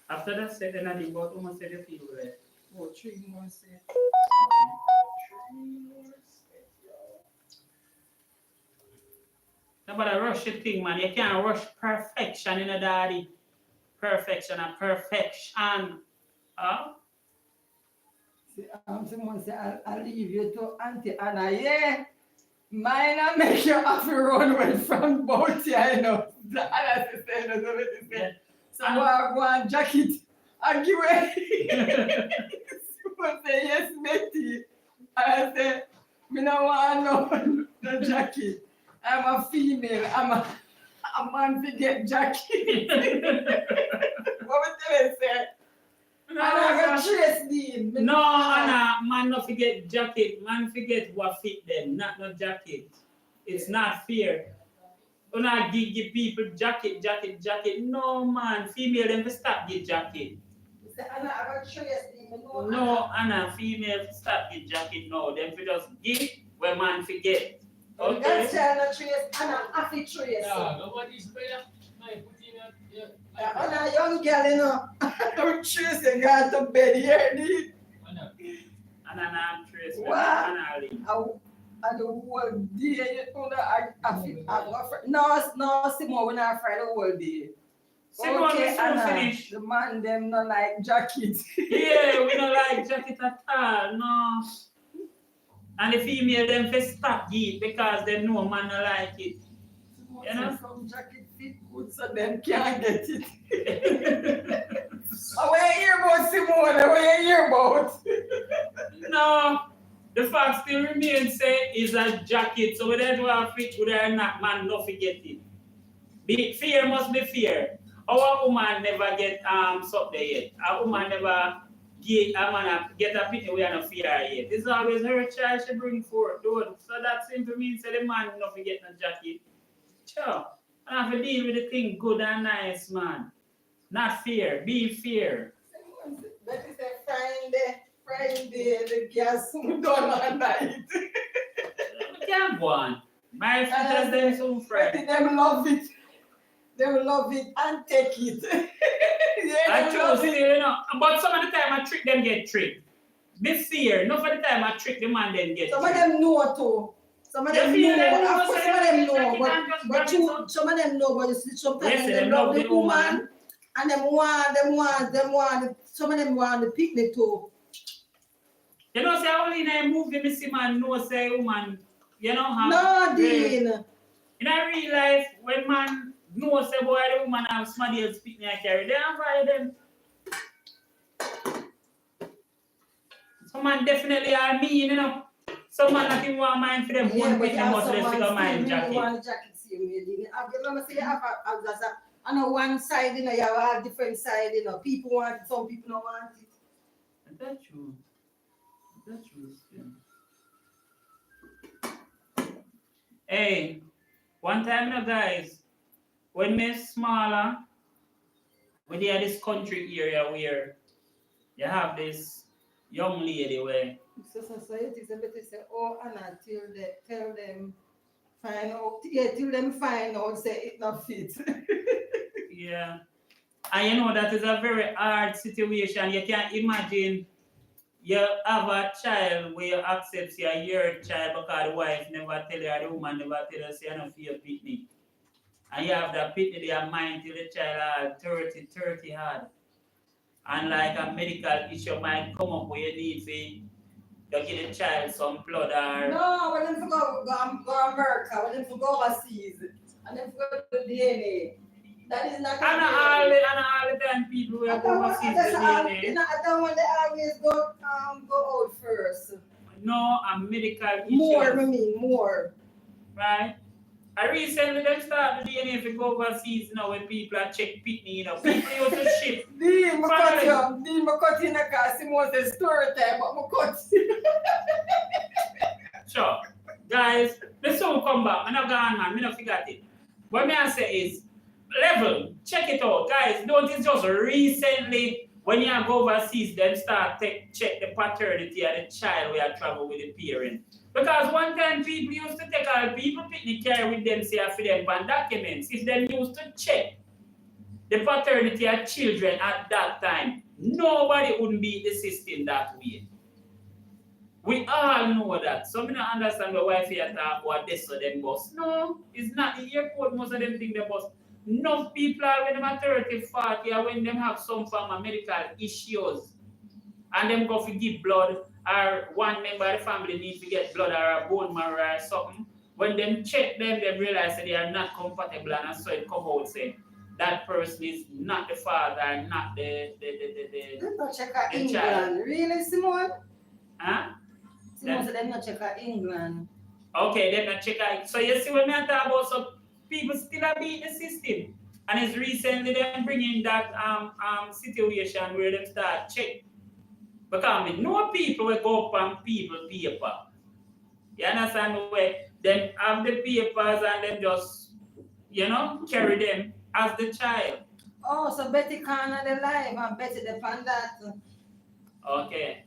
After that, said then I leave out almost said you feel right. Oh, 3 months. Nobody rush your thing, man. You can't rush perfection in a daddy. Perfection and perfection. Huh? Someone said, I'll leave you to Auntie Anna. Yeah. Mine I make you have to run away from both here, you know. The Anna said, no, so it is. So I want jacket. I give away. Someone say, yes, Betty. I said, me no want no jacket. I'm a female. I'm a man to get jacket. What would you say? And I got trace Dean. No, Anna, man not forget jacket. Man forget what fit them, not no jacket. It's not fair. You not give people jacket. No, man. Female, them stop get jacket. Anna, I got trace Dean. No, Anna, female stop get jacket. No, them for just give where man forget. Okay. That's child trace. Anna, I fit trace. Yeah, nobody's better. I put in a Anna, young girl, you know. Don't trace and go to bed here, Dean. Anna not trace. Wow. Anna leave. I the whole day, you know, I feel I'm afraid. No, Simone, we're not afraid the whole day. Simone, Okay, we soon Anna, finish. the man them not like jackets. Yeah, we don't like jacket at all, no. And the female them for stop it because they know man don't like it. You know? Some jacket fit good so them can't get it. What you hear about Simone? What you hear about? No, the fact still remains say is a jacket. So whether do a fit good or not, man, don't forget it. Fear must be fear. Our woman never get something yet. Our woman never get a pity we are not fear yet. It's always her child she bring forth, dude. So that simply means that the man not forget no jacket. Sure. I have to deal with the thing good and nice, man. Not fear, be fear. That is a fine Friday, the gas done all night. I can't go on. My fritters them so fried. Them love it. They will love it and take it. I they choose love still, it. you know. But some of the time I trick them get tricked. This year, not for the time I trick the man then get Some of tricked. them know too. Some of You them feel them know. know, Of course, so some of they them get know. tricked and just grab it But up. some of them know. But you see, sometimes Yes, they them love the woman. woman. And some of them want the picnic too. You know, say only in a movie, me see man know say woman, you know how. No, Dean. In a real life, when man know say boy the woman have somebody else picnic and carry, they invite them. Some man definitely are mean, you know. Some man not even want mind for them one but picnic you have must some left to man go still mind really jacket. want the jacket same way, Dean. I remember say you have on a one side, you know, you have a different side, you know. People want it, some people don't want it. That's true. That's true. Yeah. Hey, one time, you know, guys, when me smaller, when they had this country area where you have this young lady where So society is better say, oh, Anna, tell them, find out, yeah, till them find out, say it not fit. yeah. And you know that is a very hard situation. You can't imagine you have a child where you accept your child because the wife never tell you, or the woman never tell you, say you don't feel picnic. And you have that picnic in your mind till the child are 30 hard. And like a medical issue might come up where you need to give the child some blood or No, when them go America, when them go overseas, and them go to the DNA. That is not and all the time people will go overseas the DNA. I don't want they always go out first. No, a medical issue. More. Right? I recently them start the DNA if you go overseas now when people are check picnic, you know. People used to ship. Dean, I cut in the car, Simone says story time, but I cut. Sure. Guys, the song come back. I'm not gone, man. I not forget it. What I say is, level, check it out. Guys, notice just recently, when you go overseas, them start check the paternity of the child where you travel with the parent. Because one time people used to take all people picnic carry with them, say for them and documents. If they used to check the paternity of children at that time, nobody wouldn't beat the system that way. We all know that. So I don't understand the wife here talk about this or them bus. No, it's not the airport, most of them think the bus. Enough people are when them are 30, 40, or when them have some form of medical issues. And them go to give blood, or one member of the family needs to get blood or a bone marrow or something. When them check them, they realize that they are not compatible, and so it come out say that person is not the father, not the Not check out England. child. Really, Simone? Huh? Simone said them not check out England. Okay, then I check out. So you see when I talk about some people still are beating the system. And it's recently them bringing that situation where them start check. Because we know people will go up on people paper. You understand the way? Them have the papers and then just, you know, carry them as the child. Oh, so Betty Connor the live and Betty the that. Okay.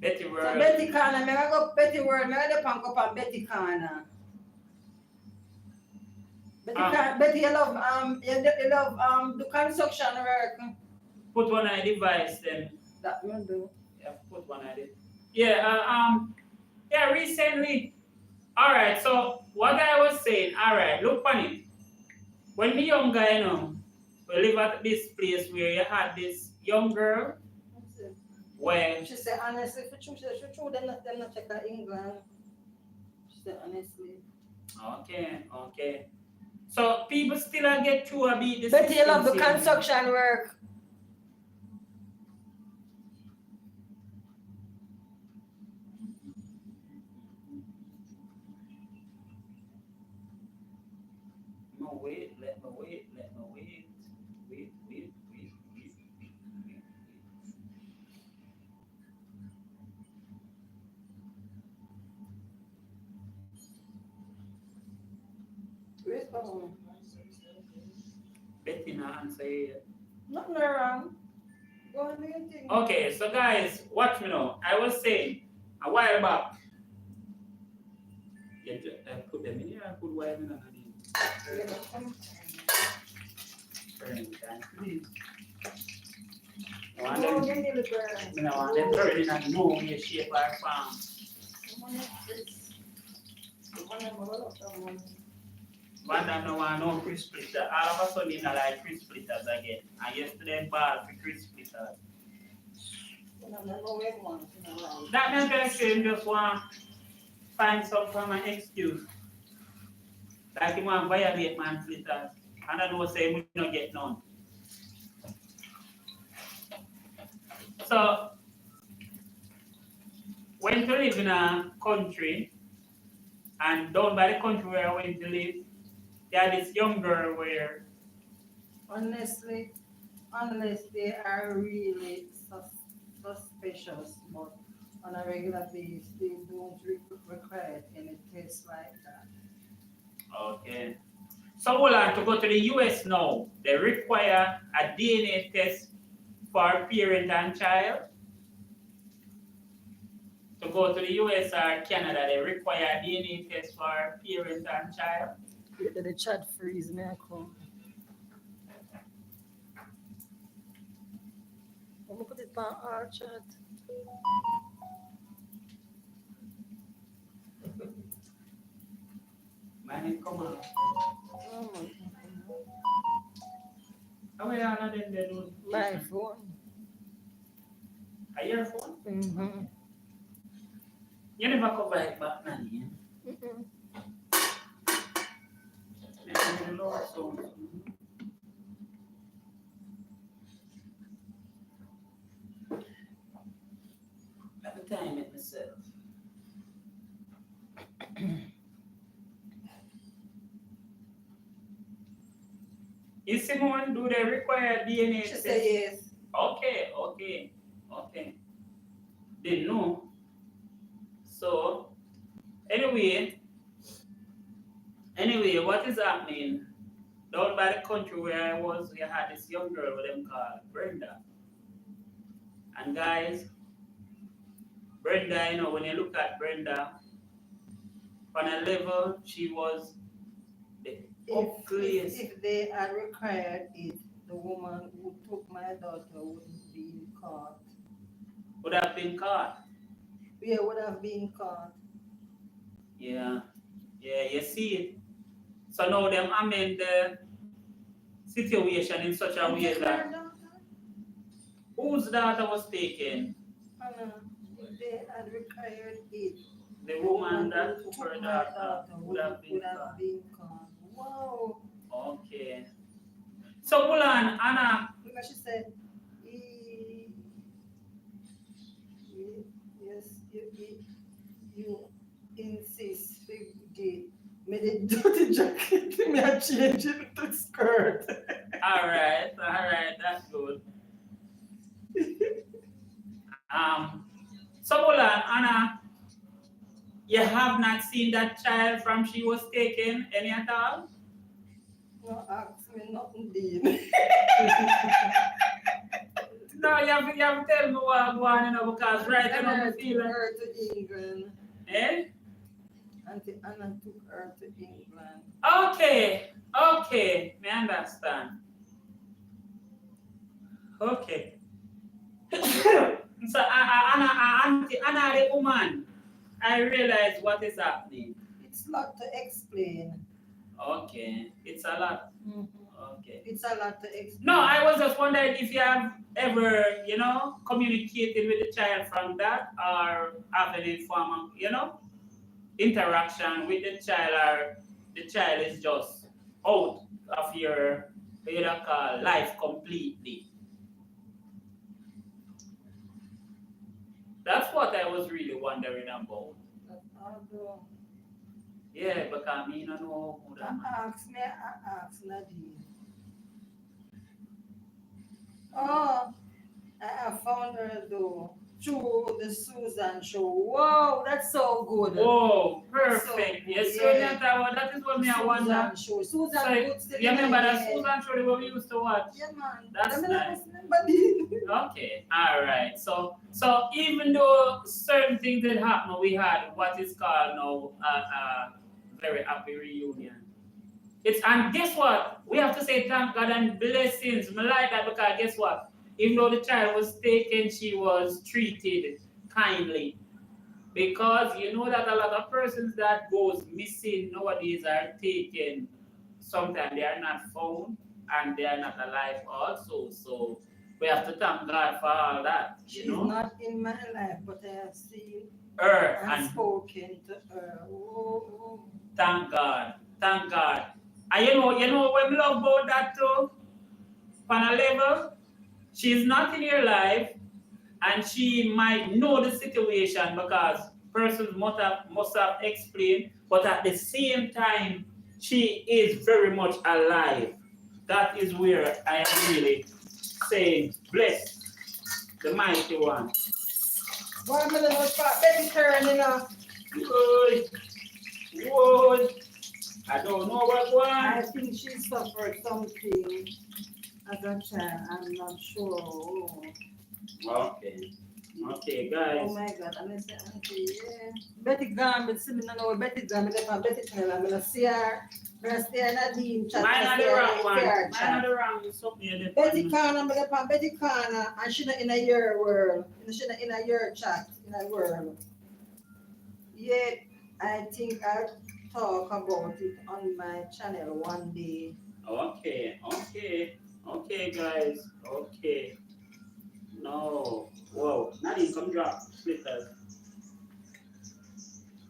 Betty So World. Betty Connor, me go Betty World, me go punk up on Betty Connor. Betty, you love the construction work. Put one on the device then. That you do. Yeah, put one on it. Yeah, recently. Alright, so what I was saying, alright, look on it. When the young guy, you know, we live at this place where you had this young girl where She said honestly, for true, them not check out England. She said honestly. Okay. So people still get through a bit this. Betty, you love the construction work. Let me wait. Betty not answer yet. Nothing wrong. Go on, do your thing. Okay, so guys, watch me now. I was saying a while back. Yeah, I put them in here. I put wire in and please. I want Oh, them. you need to burn. I want them burning and know me shape our farm. One no one no Chris splitter. All of a sudden, I like Chris splitters again. And yesterday, ball for Chris splitters. That means that you just want find some kind of excuse. Like you want to violate man splitters. And I know say we don't get none. So, when to live in a country, and down by the country where I went to live, there this young girl where Honestly, unless they are really suspicious, but on a regular basis, they don't require any tests like that. okay. So hold on, to go to the US now, they require a DNA test for parent and child. To go to the US or Canada, they require a DNA test for parent and child. The chat freeze, may I come? I'm gonna put it on our chat. Man, come on. Oh my God. How are all of them they do? My phone. A earphone? Mm-hmm. You never cover it back, Nanny. Mm-hmm. Let me time it myself. Is Simone, do they require DNA She test? said yes. Okay. Didn't know. So, anyway, what is happening? Down by the country where I was, we had this young girl with them called Brenda. And guys, Brenda, you know, when you look at Brenda, on a level, she was the ugliest. If they had required it, the woman who took my daughter wouldn't be caught. Would have been caught. Yeah, would have been caught. Yeah, you see it. So now them amend the situation in such a way that whose daughter was taken? If they had required it, The woman that took her my daughter would have been caught. caught. Wow. Okay. So hold on, Anna. Because she said, yes, you insist to me the dirty jacket, me a change it to skirt. All right, that's good. So hold on, Anna. You have not seen that child from she was taken any at all? No, ask me nothing, Dean. No, you have to tell me what going on, you know, because right And now I I took feel like, her to England. eh? Auntie Anna took her to England. Okay, me understand. Okay. So Auntie Anna, the woman, I realize what is happening. It's a lot to explain. Okay, it's a lot. Okay. It's a lot to explain. No, I was just wondering if you have ever, communicated with the child from that or have any form of, interaction with the child, or the child is just out of your life completely. That's what I was really wondering about. Yeah, because I mean, I know who that man. I asked Nadine. Oh, I found her though. through the Susan show. Wow, that's so good. Oh, perfect. So, Yes, so yeah. that is what me I wonder. Susan show. Susan So, good still you remember in my that head. Susan show that we used to watch? Yeah, man. That's I mean, nice. Remember Okay, all right. So even though certain things did happen, we had what is called now a very happy reunion. And guess what? We have to say thank God and blessings. I like that because guess what? Even though the child was taken, she was treated kindly. Because you know that a lot of persons that goes missing nowadays are taken. Sometimes they are not found and they are not alive also. So we have to thank God for all that. She's You know, not in my life, but I have seen her and and spoken to her. Oh, thank God, thank God. And you know what we love about that too. On a level, she's not in your life, and she might know the situation because persons must have explained, but at the same time, she is very much alive. That is where I am really saying, bless the mighty one. Why am I not baby turning off? Good, good. I don't know what I one. think she suffered something as a child. I'm not sure. Okay, okay, Oh guys. my God, I'm gonna say, auntie, yeah. Betty gone, but see me no know Betty gone, but if I'm Betty tell I'm gonna see her. Gonna stay in a dean chat. Mine are stay the in wrong a one. fair Mine chat. are the wrong something. Betty Corner, I'm gonna find Betty Corner, and she not in a your world. She not in a your chat, in a world. Yeah, I think I'll talk about it on my channel one day. Okay, guys. Okay. No. Whoa. Not even come drop. Flippers.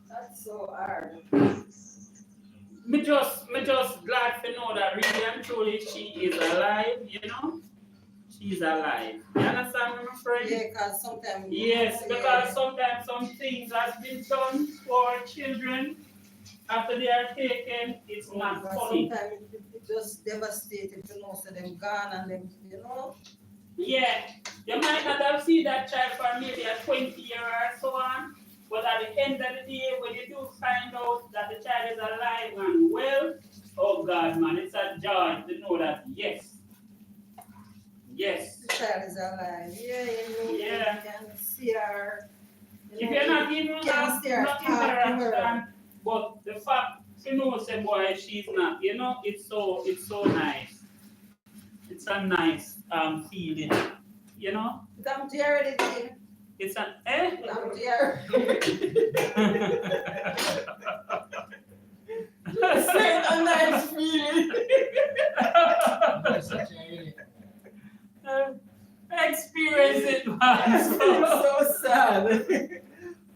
That's so hard. Me just glad to know that really and truly she is alive, you know? She's alive. You understand me, my friend? Yeah, because sometimes. Yes, because sometimes some things has been done for children after they are taken, it's not funny. Sometimes it just devastating to know so them gone and them, you know. Yeah, you might not have seen that child for maybe a 20 year or so on, but at the end of the day, when you do find out that the child is alive and well, oh God, man, it's a joy to know that yes, The child is alive. Yeah, you know, Yeah. you can see her. if you're not even Can't see her, not talk to her. interaction, but the fact you know, say boy, she's not, you know, it's so nice. It's a nice feeling, you know. Come to her already. It's an Come to her. Say a nice feeling. That's such a Experience it, man. So sad.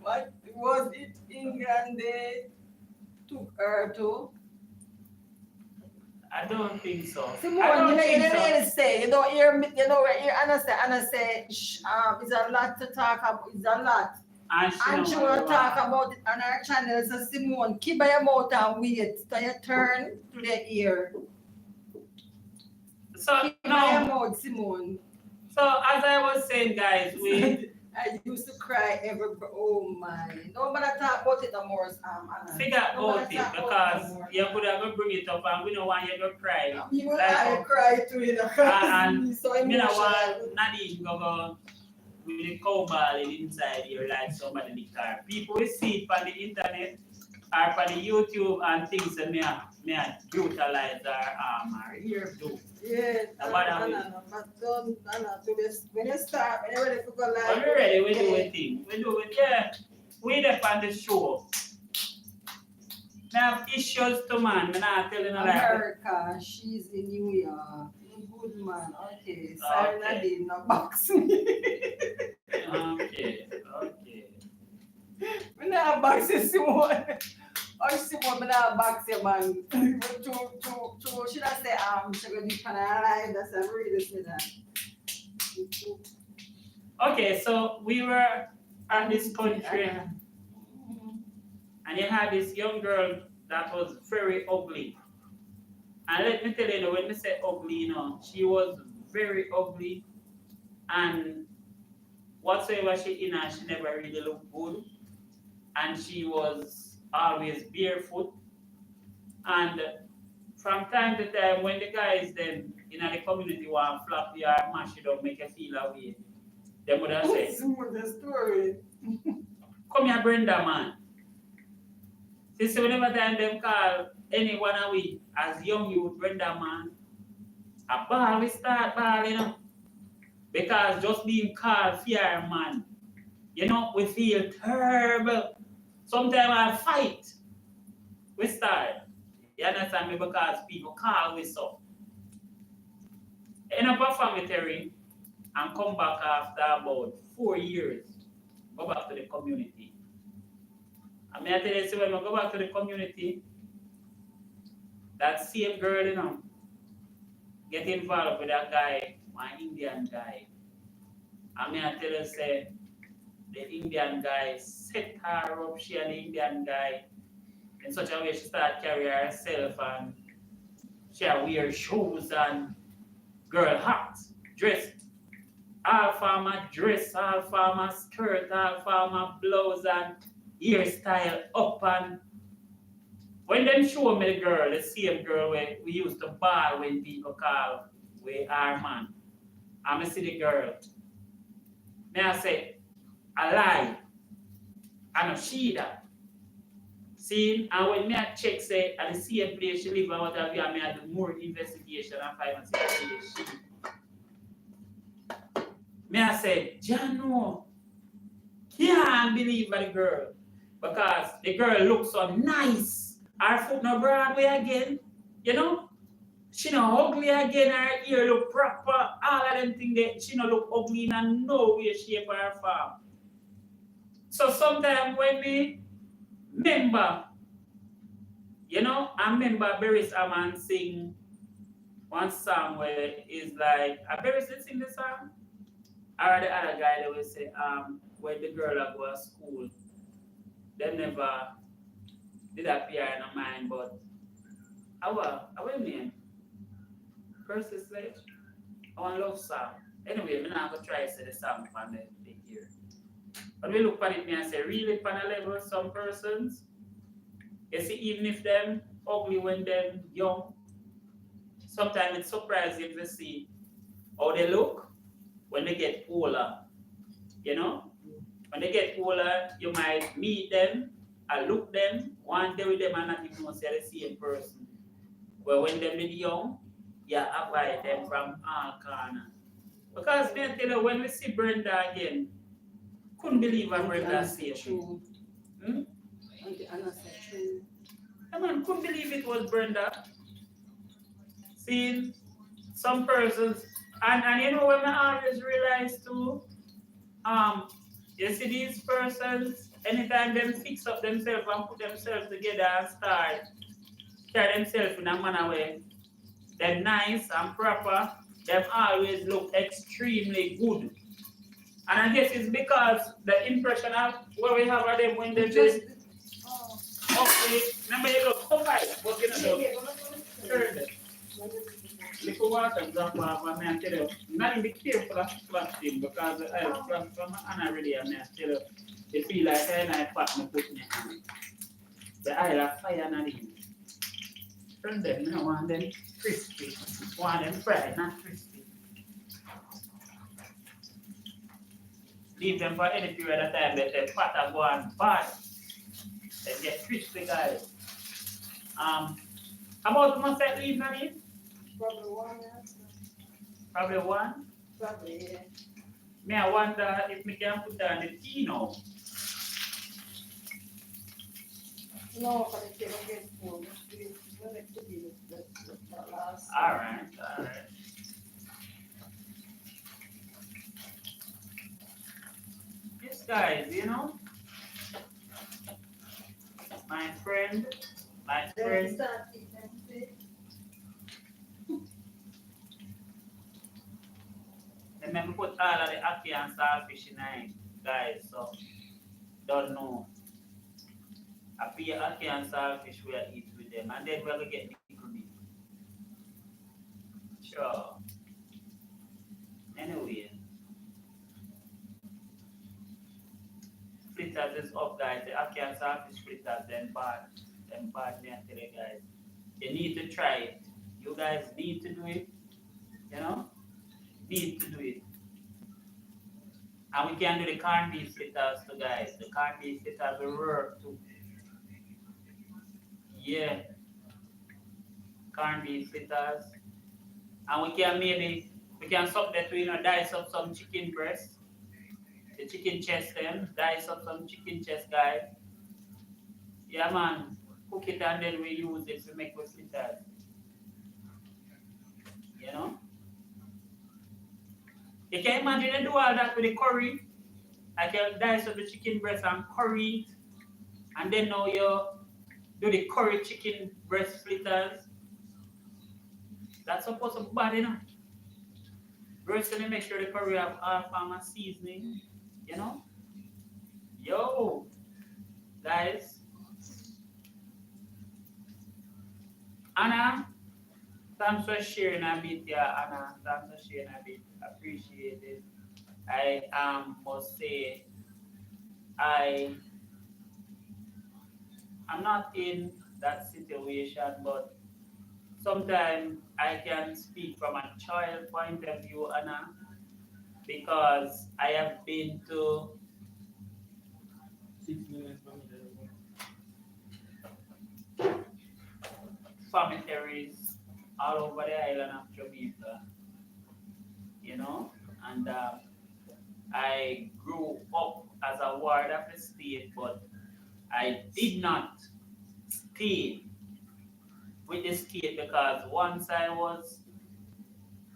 What was it England they took her to? I don't think so. Simone, I don't think so. really say, you don't hear me, you know, Anna say, it's a lot to talk about, it's a lot. And she will talk about it on her channel. So Simone, keep your mouth and wait till you turn to the ear. So Keep your now, mouth, Simone. so as I was saying, guys, we I used to cry oh my. Nobody talk about it no more, Anna. figure out Nobody it talk about because no more. you could have to bring it up and we don't want you to cry. You will Like, I cry too, you know. and So you know emotional. what? Nadine go with the cowball inside here like somebody in the car. People will see it on the internet or on the YouTube and things that may brutalize our ear too. Yeah, Anna, but don't, Anna, to this, when you start, when you're ready to go live. When we're ready, we do a thing. We do it, yeah. We there on the show. I have issues to man, I'm not telling you that. America, she's in New York. Good man, okay. Sorry, Okay. Nadine, not box me. Okay. When I box you, Simone. Or Simone, when I box you, man. Should I say, she's going to be kind of alive? That's a really say that. Okay, so we were at this country and you had this young girl that was very ugly. And let me tell you, when we say ugly, you know, she was very ugly. And whatsoever she in her, she never really looked good. And she was always barefoot. And from time to time, when the guys then in the community want to flap you or mash it up, make you feel away, they would have said, the story. come here, Brenda, man. See, whenever time them call any one of we as young youth, Brenda, man, a ball we start ball, you know. Because just being called fear, man, you know, we feel terrible. Sometimes I fight. We start. You understand me? Because people call we so. End up a family and come back after about 4 years. Go back to the community. I mean, I tell you, when I go back to the community, that same girl, you know, get involved with that guy, my Indian guy. I mean, I tell you, say, the Indian guy set her up, she and the Indian guy, in such a way she started carrying herself and she wear shoes and girl hats, dress, all farmer dress, all farmer skirt, all farmer blouse and hairstyle up. And when them show me the girl, the same girl we used to ball when people call we our man, and I see the girl, may I say, a lie, and a she that. See, and when me I check say at the same place she live and what have you, I may do more investigation and find and see she. Me I say, Jano, can't believe the girl. Because the girl looks so nice. Her foot no Broadway again, you know? She no ugly again, her ear look proper, all of them things that she no look ugly in no way, shape or form. So sometimes when me remember, you know, I remember Beres Aman sing one song where it's like, Beres did sing the song? Or the other guy that will say, when the girl go to school, they never did appear in her mind, but our name, Percy Sledge, our love song. Anyway, I'm not going to try to say the song from the year. But we look at it and say, really, on a level, some persons, you see, even if them ugly when they're young, sometimes it's surprising to see how they look when they get older. You know? When they get older, you might meet them, and look them, one day with them and not even say the same person. But when they're young, you avoid them from all corners. Because me tell you, when we see Brenda again, couldn't believe what Brenda said. I man couldn't believe it was Brenda. Seeing some persons, and you know when I always realize too, you see these persons, anytime them fix up themselves and put themselves together and start carry themselves in a manner where they're nice and proper, they always look extremely good. And I guess it's because the impression of what we have of them when they just okay, remember you look so right, but you know, turn them. Little water drop off, and I tell you, not be careful of plastic because from Anna really, I tell you, they feel like I pot me put in your hand. The eye of fire not in. Turn them, you know, want them crispy, want them fried, not crispy. Leave them for any period of time, let the butter go on bad. They get crispy, guys. About must I leave, Nadine? Probably one, yeah. Probably one. Probably, yeah. Me, I wonder if we can put down the tea now. No, but it's going to get full. All right. Yes, guys, you know, my friend. Let me put all of the Ackee and Saltfish in it, guys, so don't know. I feel Ackee and Saltfish we'll eat with them, and then we'll get nickel meat. Sure. Anyway, is up, guys. The Ackee And Saltfish Fritterz, them bad, me I tell you guys. You need to try it. You guys need to do it. You know, need to do it. And we can do the corned beef fritters too, guys. The corned beef fritters will work too. Yeah, corned beef fritters. And we can sub that to, dice up some chicken breast, the chicken chest them, dice up some chicken chest, guys. Yeah, man. Cook it and then we use it to make the fritters. You know? You can imagine you do all that with the curry. I can dice up the chicken breast and curry it. And then now you do the curry chicken breast fritters. That's supposed to be bad, First, let me make sure the curry have all form of seasoning. You know? Yo, guys. Anna, thanks for sharing a bit, yeah, Anna. Thanks for sharing a bit. Appreciate it. I must say, I'm not in that situation, but sometimes I can speak from a child point of view, Anna, because I have been to 6 million family. cemeteries all over the island of Jamaica, and I grew up as a ward of the state, but I did not stay with the state because once I was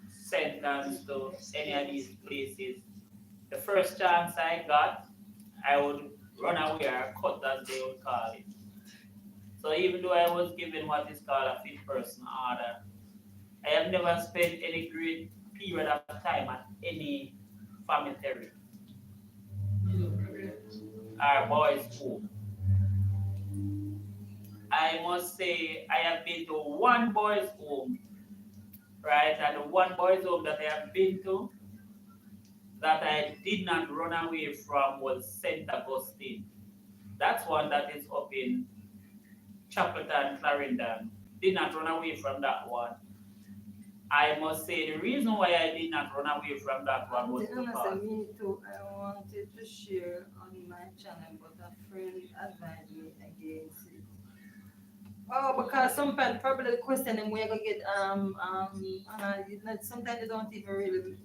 sentenced to any of these places, the first chance I got, I would run away or cut as they would call it. So even though I was given what is called a fit person order, I have never spent any great period of time at any cemetery or boys' home. I must say I have been to one boys' home, right? And the one boys' home that I have been to that I did not run away from was St. Augustine. That's one that is up in Chapelton, Clarendon. Did not run away from that one. I must say the reason why I did not run away from that one was because I wanted to share on my channel, but a friend advised me against it. Oh, because sometimes probably the question them we're gonna get sometimes they don't even really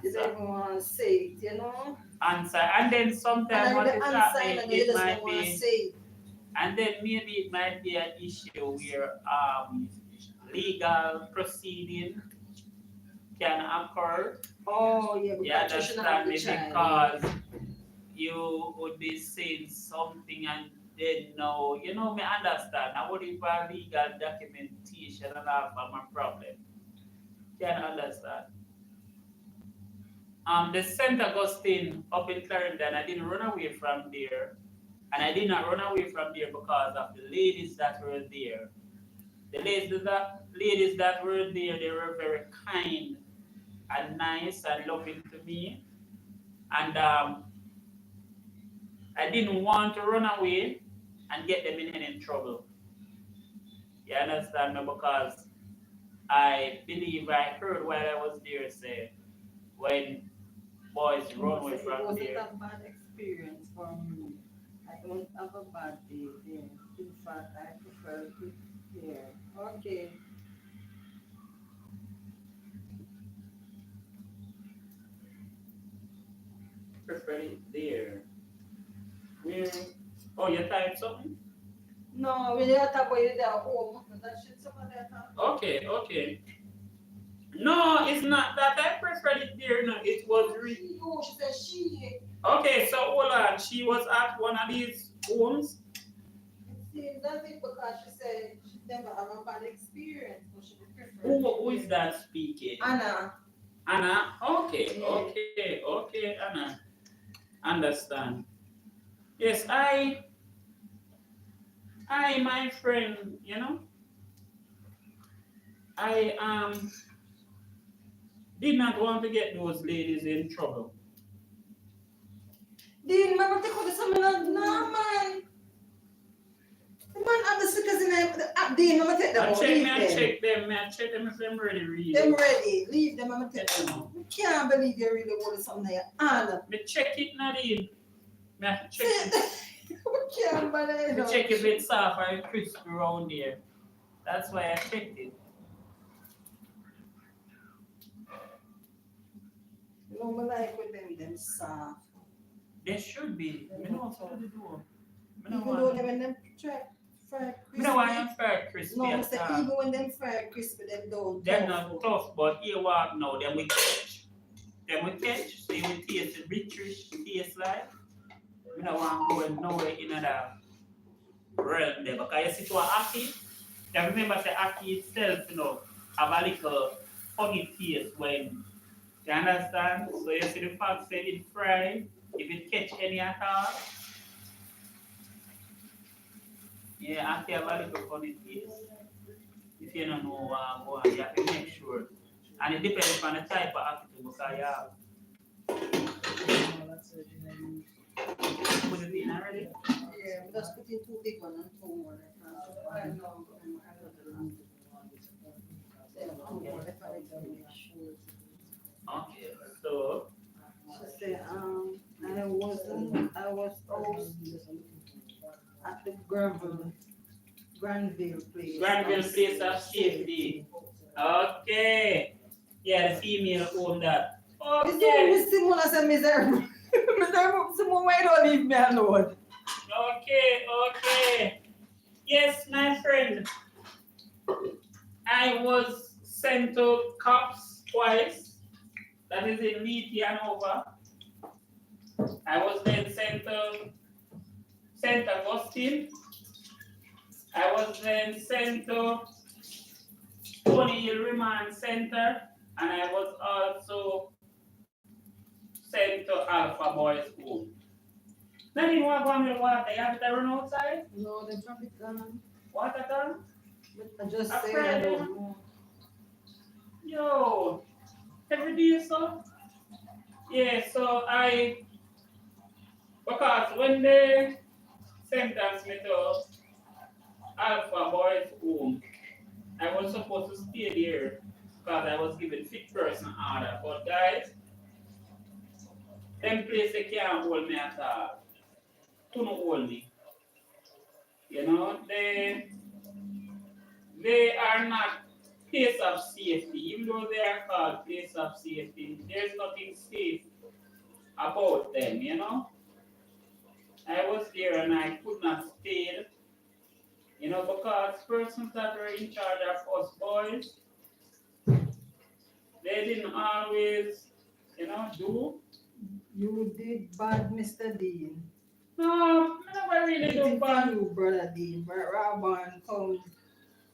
they don't even want to say it, Answer, and then sometimes what is happening, it might be, say. and then maybe it might be an issue where legal proceeding can occur. Oh yeah, You understand me? Because you would be saying something and then no, me understand. I would if a legal documentation and have a problem. Can understand. The St. Augustine up in Clarendon, I didn't run away from there. And I did not run away from there because of the ladies that were there. The ladies that were there, they were very kind and nice and loving to me. And I didn't want to run away and get them in any trouble. You understand me? Because I believe I heard while I was there say, when boys run away from there. It wasn't a bad experience for me. I don't have a bad day there. In fact, I prefer it here. Okay. Prefer it there. Where? Oh, you type something? No, we didn't talk about it at home. That shit somebody talk. Okay. No, it's not that I preferred it there. No, it was She said she. Okay, so hold on. She was at one of these homes. It seems that it because she said she never had a bad experience, but she prefer. Who is that speaking? Anna. Anna? Okay, Yeah. Anna. Understand. Yes, I, my friend, I did not want to get those ladies in trouble. Dean, remember take out the summer? No, man. The man have the stickers in them. Dean, I'm take them out. Leave them. Check them if I'm ready to read. Them ready. Leave them, I'm take them out. I can't believe you really want something there. Anna. Me check it, Nadine. Me have to check it. I can't believe Me it. check if it's soft or crispy around there. That's why I checked it. No, I like with them soft. There should be. Me know how to do. Me Even know though why. when them fried crispy. Me know why I'm fried crispy. No, I and say soft. even when them fried crispy, them don't. They're not tough, but here what now? Then we catch. So you will taste the rich taste like. We don't want to go nowhere in another realm there. Because you see to Ackee, you remember the Ackee itself, have a little funny taste when you understand. So you see the fact that it fry, if it catch any at all. Yeah, Ackee have a little funny taste. If you don't know what you have to make sure. And it depends on the type of Ackee because you have. Put it in already? Yeah, we just put in 2 big ones and 2 more. Okay, so She said, I was out at the Granville place. Granville place of safety. Okay. Yeah, the female own that. Okay. Simona said, miserable. Simona, why don't leave me alone? Okay. Yes, my friend. I was sent to cops twice. That is in Leeds, Hanover. I was then sent to St. Augustine. I was then sent to Tony Hill Remand Center, and I was also sent to Alpha Boys School. Now you want to go with the water? You have to run outside? No, the traffic gone. Water gone? I just A say I Friday? don't know. Yo, every day, so? Yeah, so because when they sentenced me to Alpha Boys Home, I was supposed to stay there because I was given fit person order. But guys, them place they can't hold me at all. Couldn't hold me. They are not place of safety. Even though they are called place of safety, there's nothing safe about them. I was there and I could not stay, because persons that were in charge of us boys, they didn't always, do. You did bad, Mr. Dean. No, I never really do bad. You, brother Dean. Raban, come.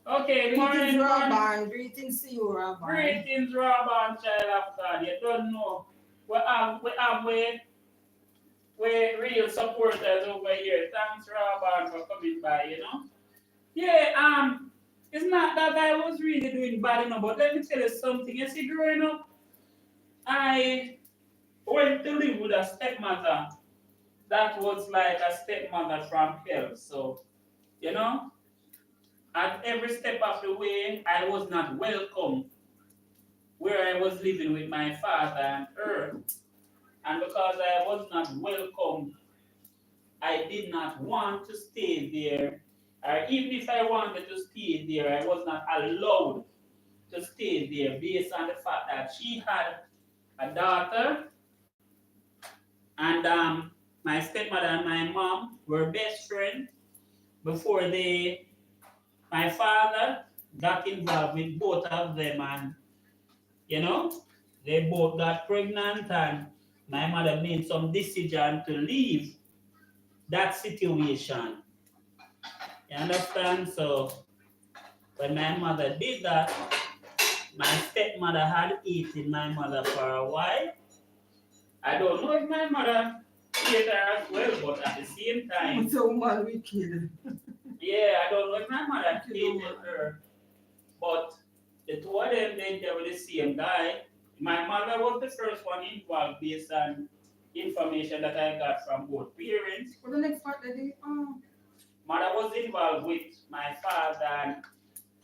Okay, good morning. Greetings, Raban. Greetings to you, Raban. Greetings, Raban, child of God. You don't know. We have real supporters over here. Thanks, Raban, for coming by, Yeah, it's not that I was really doing bad, but let me tell you something. You see, growing up, I went to live with a stepmother that was like a stepmother from hell. So, at every step of the way, I was not welcome where I was living with my father and her. And because I was not welcome, I did not want to stay there. Or even if I wanted to stay there, I was not allowed to stay there based on the fact that she had a daughter, and my stepmother and my mom were best friends before my father got involved with both of them, and they both got pregnant, and my mother made some decision to leave that situation. You understand? So when my mother did that, my stepmother had eaten my mother for a while. I don't know if my mother ate her as well, but at the same time, So man, we kidding. yeah, I don't know if my mother hated her, but the two of them, they were the same guy. My mother was the first one involved based on, information that I got from both parents. For the next part, Daddy, Mother was involved with my father, and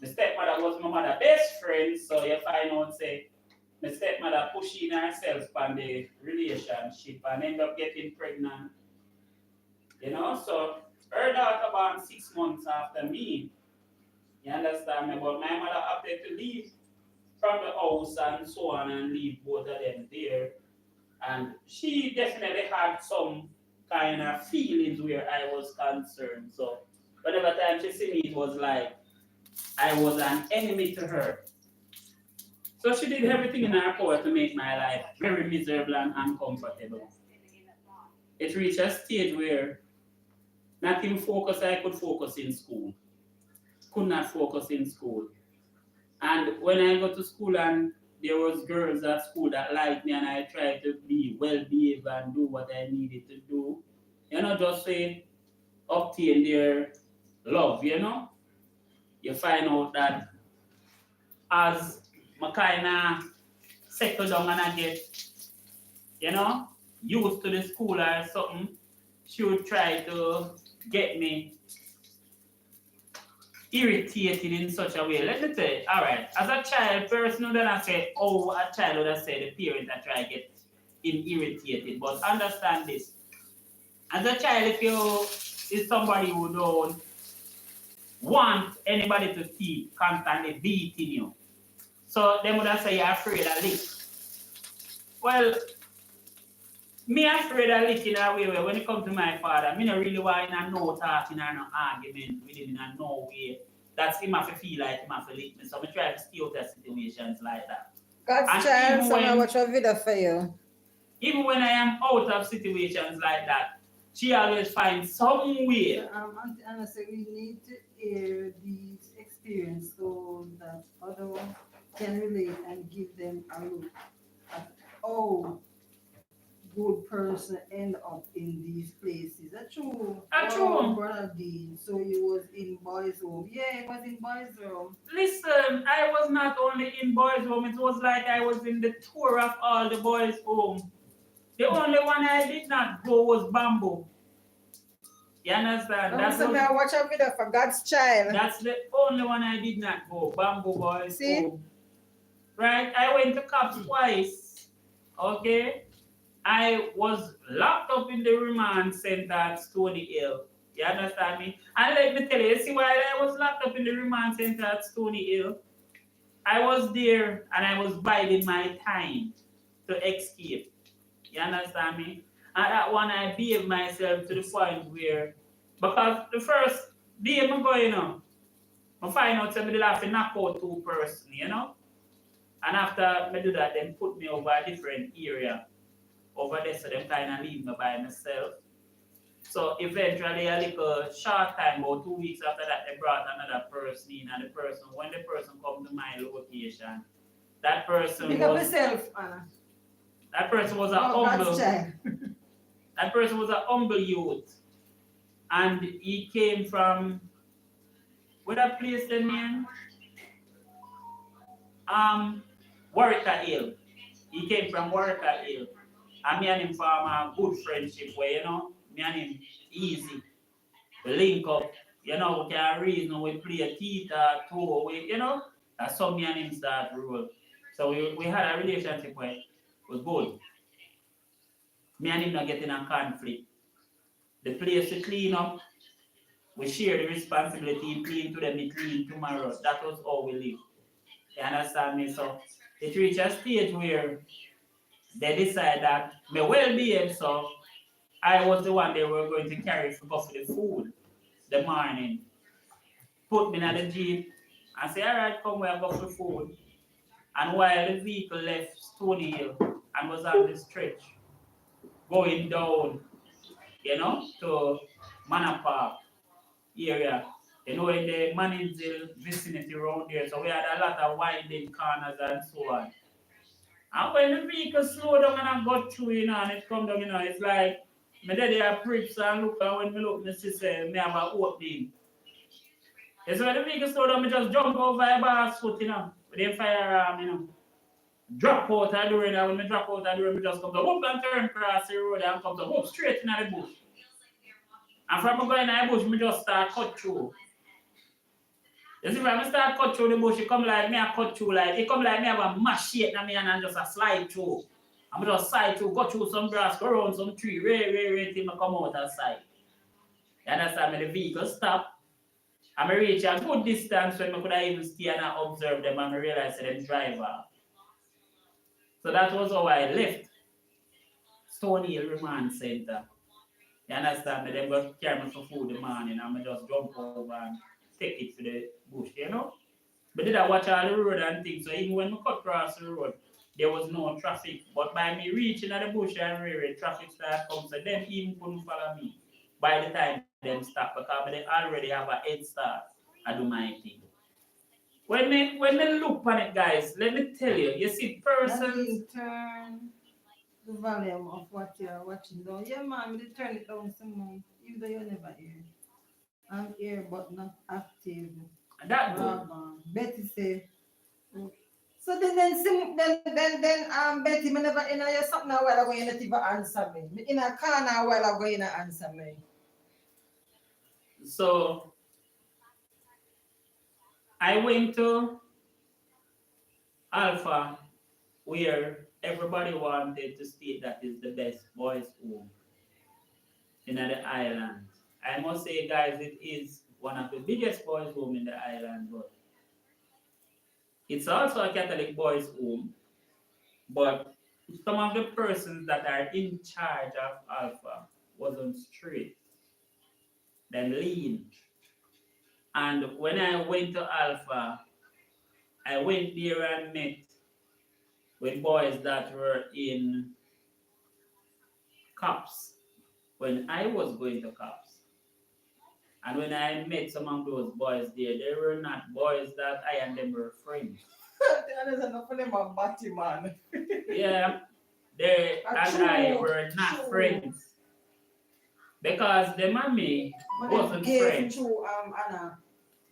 the stepmother was my mother's best friend. So you find out, say, my stepmother pushing herself on the relationship and end up getting pregnant. So her daughter born 6 months after me. You understand me? But my mother opted to leave from the house and so on and leave both of them there. And she definitely had some kind of feelings where I was concerned. So whenever time she see me, it was like I was an enemy to her. So she did everything in her power to make my life very miserable and uncomfortable. It reached a stage where nothing focus, I could focus in school. Could not focus in school. And when I go to school and there was girls at school that liked me and I tried to be well behaved and do what I needed to do, just say obtain their love, You find out that as I kind of settle down and I get, used to the school or something, she would try to get me irritated in such a way. Let me tell you, all right, as a child, person then I say, oh, a child would have said the parent that try to get him irritated. But understand this. As a child, if you is somebody who don't want anybody to keep constantly beating you, so they would have say you're afraid of lick. Well, me afraid of lick in a way where when it comes to my father, me not really want in no talking or no argument with him in no way. That's him have to feel like him have to lick me. So I try to stay out of situations like that. God's child, so I watch a video for you. Even when I am out of situations like that, she always finds some way. Auntie Anna said we need to hear these experiences so that others can relate and give them a look at good person end up in these places. That's true. That's true. Brother Dean. So you was in boys' home. Yeah, it was in boys' home. Listen, I was not only in boys' home, it was like I was in the tour of all the boys' home. The only one I did not go was Bamboo. You understand? That's what I watch a video for God's child. That's the only one I did not go. Bamboo boys' home. Right? I went to cops twice. Okay? I was locked up in the remand center at Stony Hill. You understand me? And let me tell you, see why I was locked up in the remand center at Stony Hill? I was there and I was biding my time to escape. You understand me? And that one I behaved myself to the point where, because the first day I'm going, I find out somebody have to knock out 2 persons, And after I do that, then put me over a different area. Over there, so them kind of leave me by myself. So eventually, a little short time, about 2 weeks after that, they brought another person in, and when the person come to my location, that person Pick up yourself, Anna. That person was a humble. That person was a humble youth, and he came from where that place the name? Warwicker Hill. He came from Warwicker Hill. And me and him form a good friendship where, me and him easy. We link up, we can reason, we play theater, tour, that's how me and him start roll. So we had a relationship where it was good. Me and him not getting a conflict. The place to clean up, we share the responsibility, clean today, me clean tomorrow. That was how we live. You understand me? So it reached a stage where they decided that me well behaved, so I was the one they were going to carry to go for the food the morning. Put me in the jeep and say, all right, come we'll go for food. And while the vehicle left Stony Hill and was on the stretch, going down, to Manor Park area, in the Manningsville vicinity around there. So we had a lot of winding corners and so on. And when the vehicle slow down and I got through, and it come down, it's like, my daddy have prips and look, and when me look, me see, me have an opening. And so when the vehicle slow down, me just jump over a bar's foot, with the firearm, drop out of the road, and when I drop out of the road, I just come to whoop and turn across the road and come to whoop straight in the bush. And from going in the bush, I just start cut through. You see, when I start cut through the bush, it come like me, I cut through like, it come like me have a machete in me and just a slide through. I'm just slide through, go through some grass, go around some tree, right, till I come out and side. You understand me? The vehicle stop. And I reach a good distance when I could even stay and observe them and I realize that them drive off. So that was how I left Stony Hill Remand Center. You understand me? They go carry me for food in the morning and I just jump over and take it to the bush, you know? But did I watch all the road and things, so even when I cut across the road, there was no traffic. But by me reaching at the bush and railway, traffic started coming, so them even couldn't follow me by the time them stop because they already have a head start. I do my thing. When they look on it, guys, let me tell you, you see persons. Turn the volume of what you're watching down. Yeah, man, we turn it down some more, even though you never hear. I'm here but not active. That good. Betty say. So then Betty, me never in your something a while ago you not even answer me. Me in a car now a while ago you not answer me. So I went to Alpha where everybody wanted to state that is the best boys' home in the island. I must say, guys, it is one of the biggest boys' home in the island, but it's also a Catholic boys' home. But some of the persons that are in charge of Alpha wasn't straight, them lean. And when I went to Alpha, I went there and met with boys that were in COPS when I was going to COPS. And when I met some of those boys there, they were not boys that I and them were friends. There's enough of them a batty man. Yeah, they and I were not friends. Because them and me wasn't friends. Anna.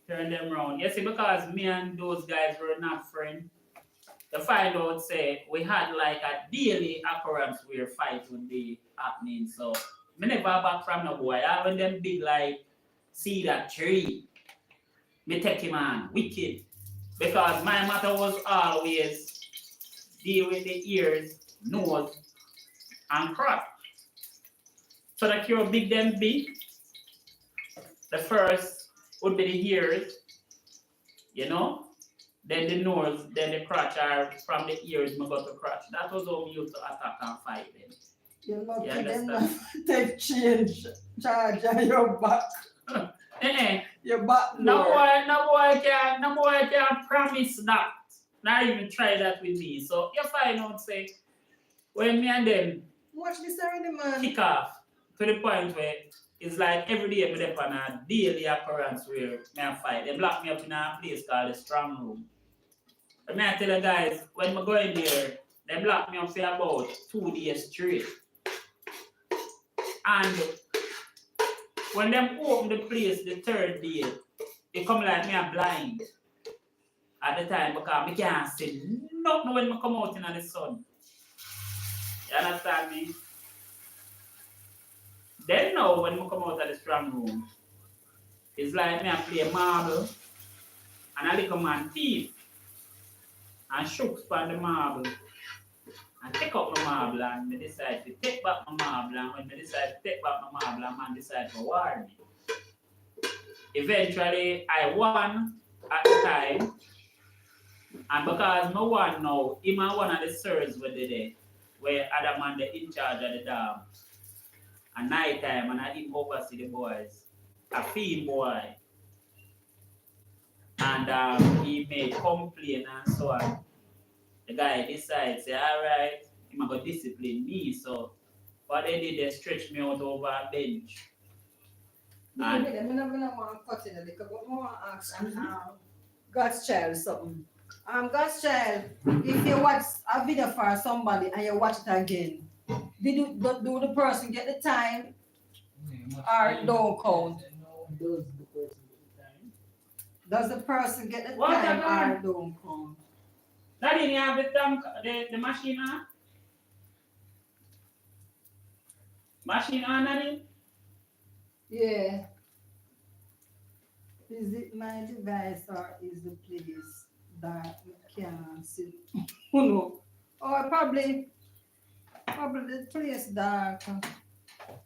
Turn them around. You see, because me and those guys were not friends, to find out, say, we had like a daily occurrence where fight would be happening. So, me never back from no boy. I when them big like, see that tree, me take him on, wicked. Because my mother was always deal with the ears, nose, and crotch. So that you're big them big. The first would be the ears, you know? Then the nose, then the crotch, are from the ears, me go to crotch. That was how we used to attack and fight them. You're not You them understand? take change, charge on your back. Your back. No boy can promise that. Not even try that with me. So you find out, say, when me and them Watch this already, man. kick off to the point where it's like every day me on a daily occurrence where me I fight. They lock me up in a place called the strong room. But me I tell the guys, when I go in there, they block me up for about 2 days straight. And when them open the place the third day, it come like me a blind at the time because I can't see nothing when I come out in the sun. You understand me? Then now when I come out of the strong room, it's like me I play marble and a little man thief and shooks on the marble and take up my marble and me decide to take back my marble, and when me decide to take back my marble, and man decide to war me. Eventually I won at the time, and because I won now, him and one of the sirs were there, where other man they in charge of the dam. At night time and I didn't oversee the boys, a fiend boy. And he made complaint and so on. The guy decides, say, all right, he's going to discipline me. So what they did, they stretched me out over a bench. I don't want to cut in because I want to ask God's child something. God's child, if you watch a video for somebody and you watch it again, do the person get the time or don't count? Does the person get the time or don't count? Nadine, you have the machine on? Machine on, Nadine? Yeah. Is it my device or is the place that we can see? Who know? Or probably the place dark.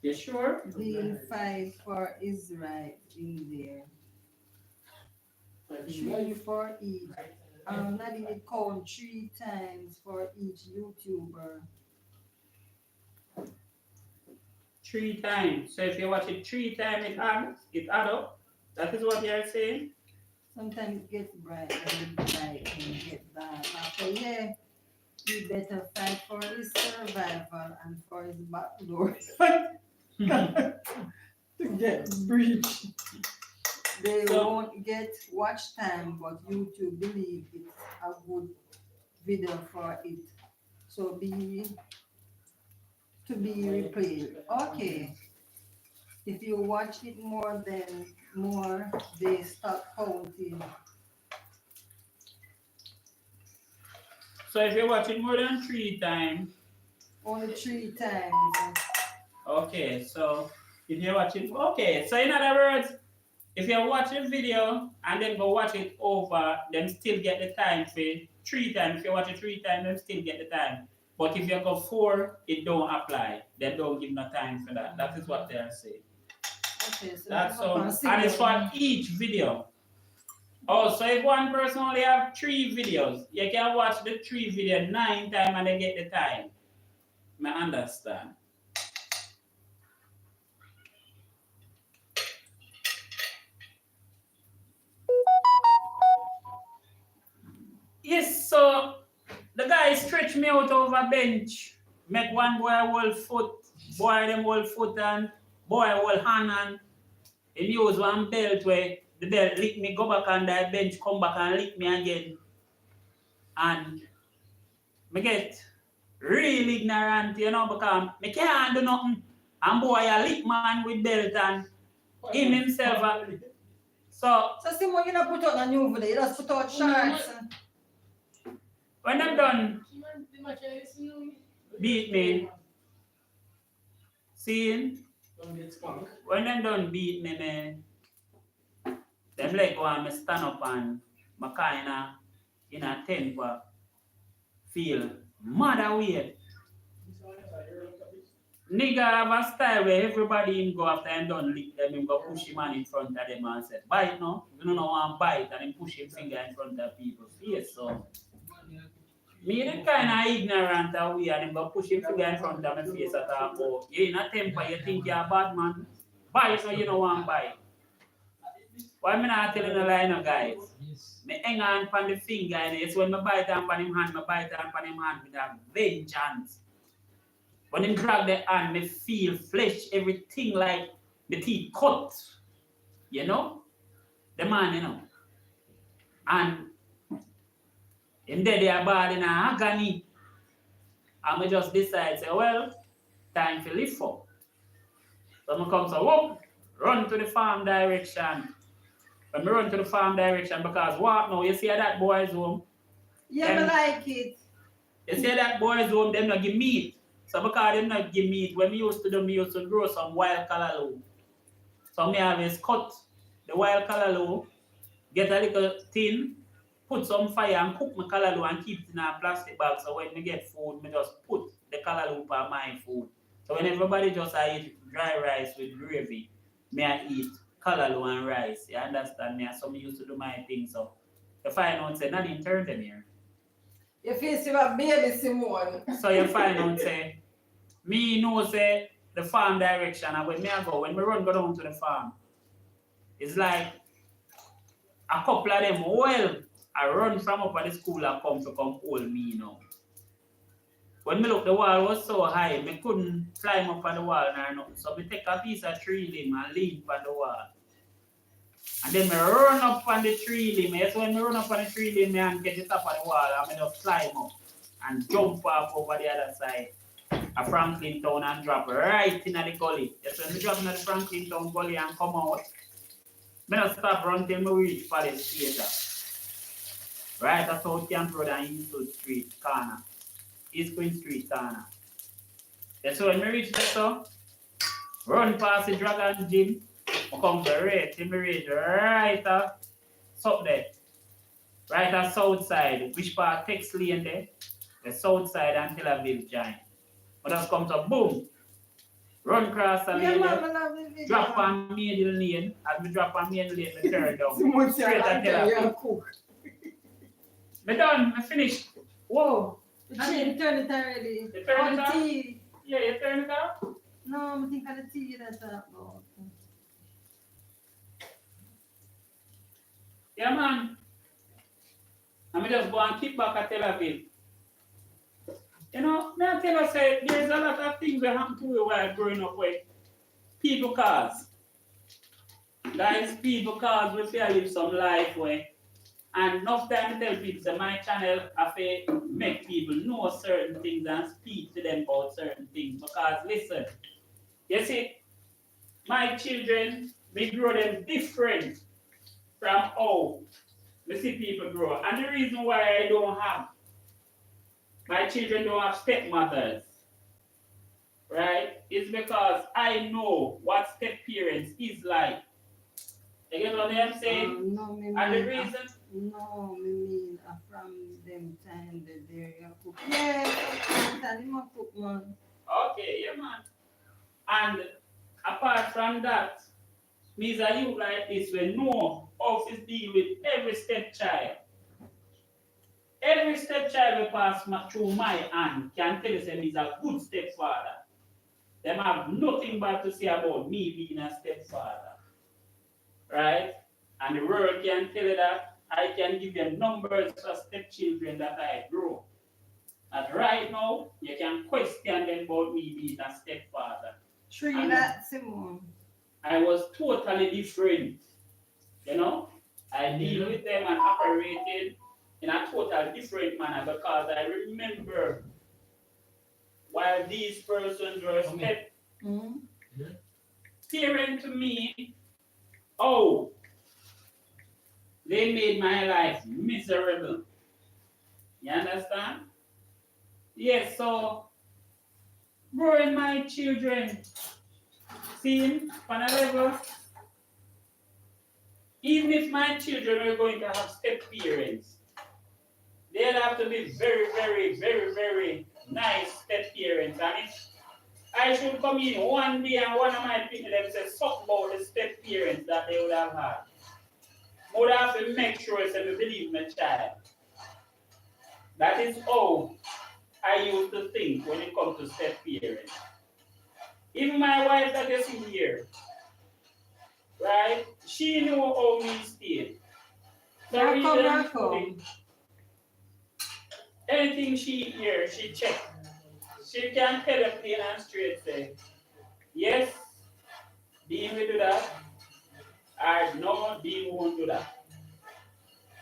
You sure? The 5 is right in there. 3 for each. Not even count 3 times for each YouTuber. 3 times. So if you watch it 3 times, it add up. That is what you are saying? Sometimes it gets bright and bright and get dark. After yeah, you better fight for his survival and for his backdoor to get breached. They won't get watch time, but YouTube believe it's a good video for it. So to be replayed. Okay. If you watch it more than more, they stop counting. So if you watch it more than 3 times, Only 3 times. okay, so if you watch it, okay, so in other words, if you watch a video and then go watch it over, then still get the time for 3 times. If you watch it 3 times, then still get the time. But if you go 4, it don't apply. They don't give no time for that. That is what they are saying. Okay, so That's so, and it's for each video. Oh, so if one person only have 3 videos, you can watch the 3 video 9 times and they get the time. I understand. Yes, so the guy stretched me out over bench, make one boy hold foot, boy them hold foot and boy hold hand and he use one belt where the belt lick me, go back on that bench, come back and lick me again. And me get real ignorant, you know, because me can't do nothing. And boy a lick man with belt and him himself. So Simon, you don't put out a new video, you just put out shorts. when I'm done beat me, see, when I'm done beat me, man, them leg go and me stand up and my kinda in a temper feel mad weird. Nigga have a style where everybody him go after him done lick them, him go push him in front of them and say, bite no, you don't know one bite and him push him finger in front of people's face. So me the kind of ignorant and weird, him go push him finger in front of my face and talk about, you in a temper, you think you're a bad man. Bite so you know one bite. Why me not telling a lie no guys? Me hang on pan the finger and it's when me bite on pan him hand, me bite on pan him hand with a vengeance. When him drag the hand, me feel flesh, everything like the teeth cut. You know? The man, you know. And him dead there bad in a agony. And me just decide, say, well, time to lift up. So I come, so whoop, run to the farm direction. When I run to the farm direction, because what now, you see that boy's home? Yeah, them, I like it. You see that boy's home, them not give meat. So because them not give meat, when we used to do, we used to grow some wild callaloo. So me always cut the wild callaloo, get a little tin, put some fire and cook my callaloo and keep it in a plastic bag. So when we get food, me just put the callaloo on my food. So when everybody just eat dry rice with gravy, me I eat callaloo and rice. You understand me? So me used to do my thing. So you find out say nothing turn them here. You feel you have baby Simone. So you find out say me know say the farm direction and when me I go, when we go down to the farm, it's like a couple of them well I run from up at the school and come hold me now. When me look the wall was so high, me couldn't climb up on the wall or nothing. So me take a piece of tree limb and lean on the wall. And then me run up on the tree limb. Yes, when me run up on the tree limb, and get the top of the wall and me just climb up and jump off over the other side of Franklin Town and drop right in the gully. Yes, when me drop in the Franklin Town gully and come out, me just stop run till me reach Palace Theatre. Right at South Camp Road and Eastwood Street corner. East Queen Street corner. That's when I reach there, so run past the Dragon Gym. I come to right, me reach right up there. Right at south side, which part takes lane there? The south side and Tel Aviv join. But just come to boom, run across the lane, drop on middle lane. As me drop on middle lane, me turn down. Straight at Tel Aviv. Me done, me finished. Whoa. You turn it already. You turn it On off? tea. Yeah, you turn it off? No, I think of the tea that's about. Yeah, man. And me just go and kick back at Tel Aviv. You know, me I tell you, say, there's a lot of things that happen to me while growing up with people cars. Guys, people cars we feel live some life way. And enough time I tell people that my channel have to make people know certain things and speak to them about certain things. Because listen, you see, my children, we grow them different from how we see people grow. And the reason why I don't have, my children don't have stepmothers, right, is because I know what step parents is like. You get what I'm saying? No, me And the mean, reason, no, me mean from them time that they're cook. Yeah, sometimes they cook, man. okay, yeah, man. And apart from that, me as a youth like this will know how to deal with every stepchild. Every stepchild will pass through my hand can tell us he's a good stepfather. Them have nothing bad to say about me being a stepfather. Right? And the world can tell you that. I can give them numbers for stepchildren that I grow. And right now, you can question them about me being a stepfather. Tree that, Simone. I was totally different. You know? I deal with them and operated in a totally different manner because I remember while these persons were step parent to me, oh, they made my life miserable. You understand? Yes, so growing my children, seeing on a level, even if my children are going to have step parents, they'll have to be very, very, very, very nice step parents. And if I should come in one day and one of my people them say something about the step parents that they would have had, I would have to make sure that they believe my child. That is how I used to think when it comes to step parents. Even my wife that you see here, right? She knew how we stayed. So really, anything she hears, she checks. She can tell you plain and straight, say, yes, Dean will do that, or no, Dean won't do that.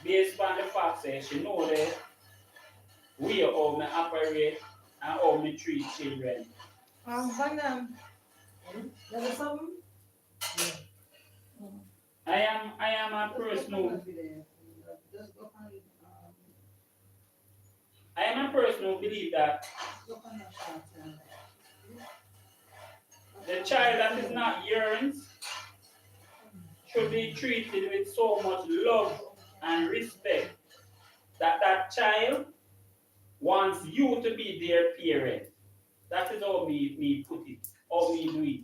Based on the fact that she know the way how I operate and how I treat children. Bangam. There's something? I am a person who believe that the child that is not yours should be treated with so much love and respect that that child wants you to be their parent. That is how me put it, how me do it.